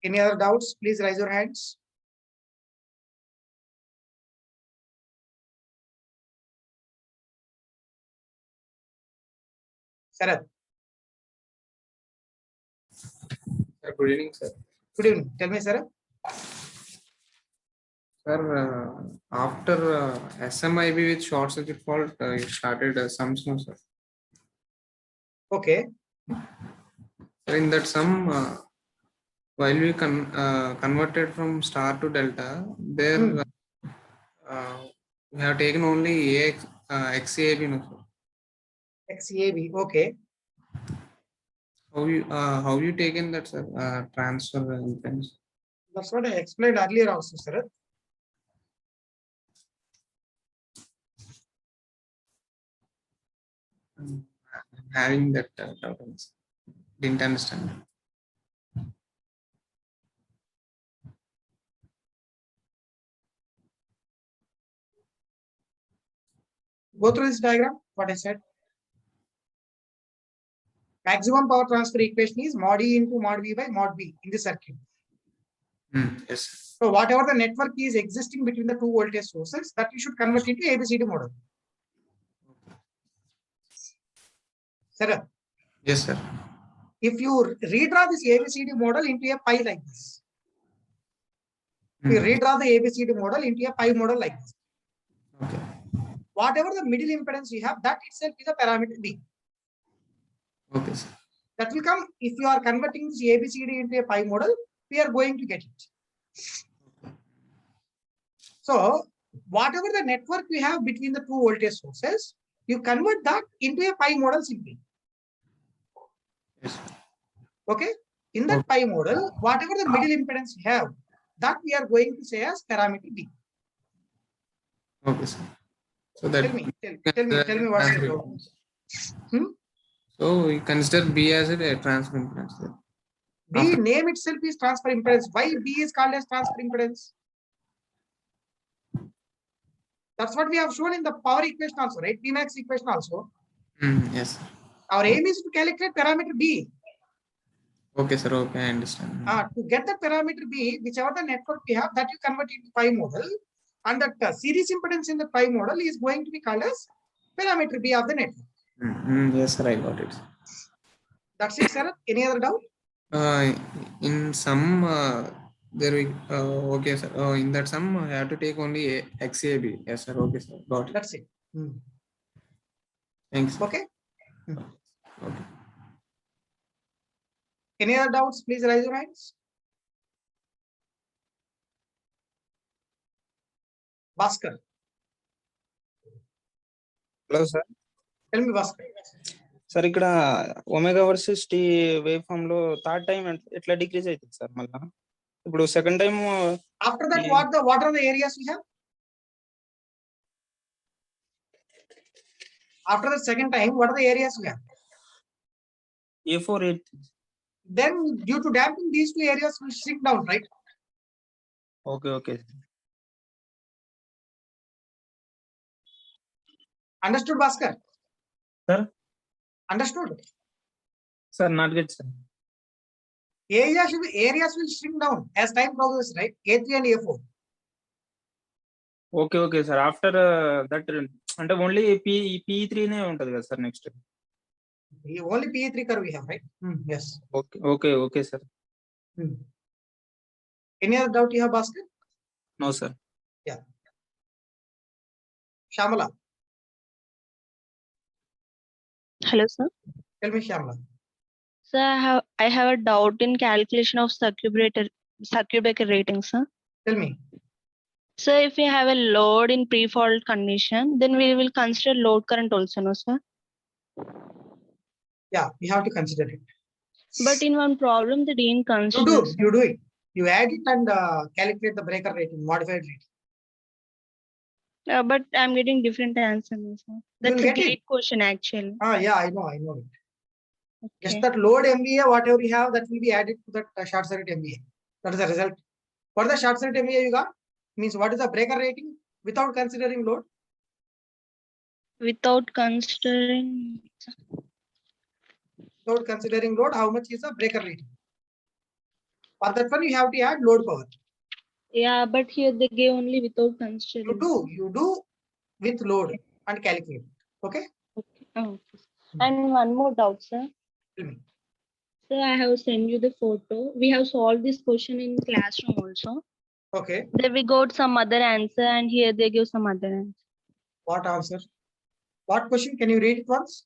Any other doubts? Please raise your hands. Sarath, Sir, good evening, sir. good evening. Tell me, Sarath. Sir, after SMIB with short circuit fault, you started sums, no, sir. Okay. Sir, in that sum, while we converted from star to delta, there we have taken only XAB, no, sir. XAB. Okay. How you taken that, sir? Transfer impedance. That's what I explained earlier also, Sarath. Having that doubt, didn't understand. Go through this diagram, what I said. Maximum power transfer equation is mod E into mod V by mod B in the circuit. Yes, sir. So whatever the network is existing between the two voltage sources, that you should convert into ABCD model. Sir, Yes, sir. if you redraw this ABCD model into a pi like this, you redraw the ABCD model into a pi model like this. Okay. Whatever the middle impedance you have, that itself is a parameter B. Okay, sir. That will come if you are converting this ABCD into a pi model, we are going to get it. So whatever the network we have between the two voltage sources, you convert that into a pi model simply. Yes, sir. Okay. In that pi model, whatever the middle impedance we have, that we are going to say as parameter B. Okay, sir. So that Tell me what is the So we consider B as a transfer impedance. Sir. B name itself is transfer impedance. Why B is called as transfer impedance? That's what we have shown in the power equation also, right? Pmax equation also. Yes, sir. Our aim is to calculate parameter B. Okay, sir. Okay, I understand. To get the parameter B, whichever the network we have, that you convert into pi model, and that series impedance in the pi model is going to be called as parameter B of the network. Yes, sir. I got it. That's it, sir. Any other doubt? In some there we okay sir. In that sum I have to take only XAB. Yes sir. Okay sir. Got it. That's it. Thanks. Sir. Okay. Okay. Any other doubts? Please raise your hands. Bhaskar, hello sir tell me, Bhaskar. Sir ఇక్కడ omega versus T wave form లో third time ఎట్లా decrease అవుతుంది sir మళ్ళా ఇప్పుడు second time After that, what are the areas we have? After the second time, what are the areas we have? A4 8 Then due to damping, these two areas will shrink down, right? Okay okay Understood, Bhaskar? Sir? Understood? Sir not get sir Areas will shrink down as time progresses, right? A3 and A4. Okay okay sir after that అంటే only P3 నే ఉంటది కదా sir next Only PE3 curve we have, right? Yes. Okay okay okay sir Any other doubt you have, Bhaskar? No sir Shamala, Hello, sir. tell me, Shamala. Sir, I have a doubt in calculation of circuit breaker rating, sir. Tell me. So if we have a load in pre-fault condition, then we will consider load current also, no, sir? Yeah, you have to consider it. But in one problem, they didn't consider. You do it. You add it and calculate the breaker rating, modified rating. But I'm getting different answer, no, sir. That's will a get great question, actually. Yeah, I know it. Just Okay. that load MVA, whatever you have, that will be added to that short circuit MVA. That is the result. What is the short circuit MVA you got? Means what is the breaker rating without considering load? Without considering. Without considering load, how much is the breaker rating? For that one, you have to add load power. Yeah, but here they gave only without considering. You do with load and calculate. Okay? Okay. Oh, okay. And one more doubt, sir. Tell me. Sir, I have sent you the photo. We have solved this question in classroom also. Okay. Then we got some other answer, and here they give some other answer. What answer? What question? Can you read it once?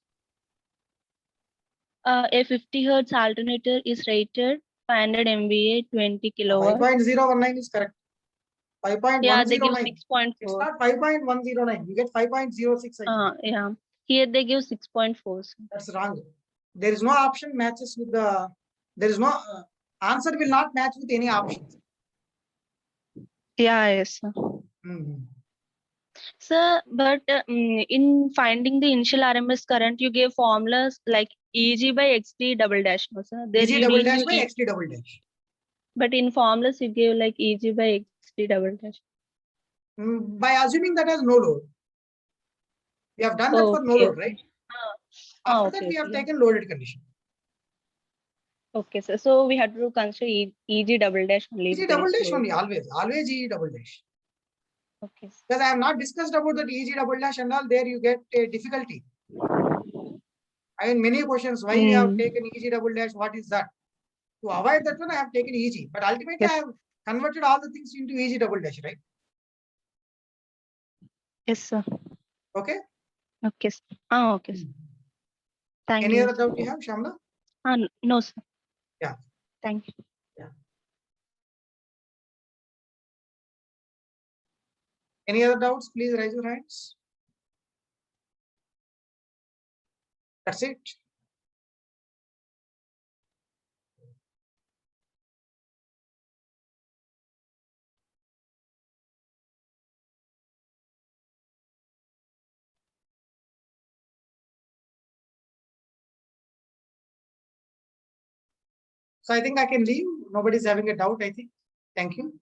A 50 hertz alternator is rated 500 MVA, 20 kilowatt. 5.019 is correct. 5.109. Yeah, they give It's 6.4. not 5.109. You get 5.06. Yeah, here they give 6.4. sir. That's wrong. There is no option matches with the. There is no answer will not match with any options. Yeah, yes, sir. Mhm. Sir, but in finding the initial RMS current, you gave formulas like EG by XT double dash, no, sir? There EG you double didn't dash give by E- XT double dash. But in formulas, you gave like EG by XT double dash. By assuming that has no load. We have done that for no Okay, load, right? After that, okay, we have okay. taken loaded condition. Okay, sir. So we had to consider EG double dash only. EG double dash only, always EG double dash. Okay, sir. Because I have not discussed about that EG double dash and all, there you get a difficulty. I mean, many questions, why you have taken EG double dash, what is that? To avoid that one, I have taken EG. But ultimately, Yes. I have converted all the things into EG double dash, right? Yes, sir. Okay? Okay, sir. Okay, sir. Thank Any you. other doubt you have, Shamla? No, sir. Yeah. Thank you. Any other doubts? Please raise your hands. That's it. So I think I can leave. Nobody's having a doubt, I think. Thank you.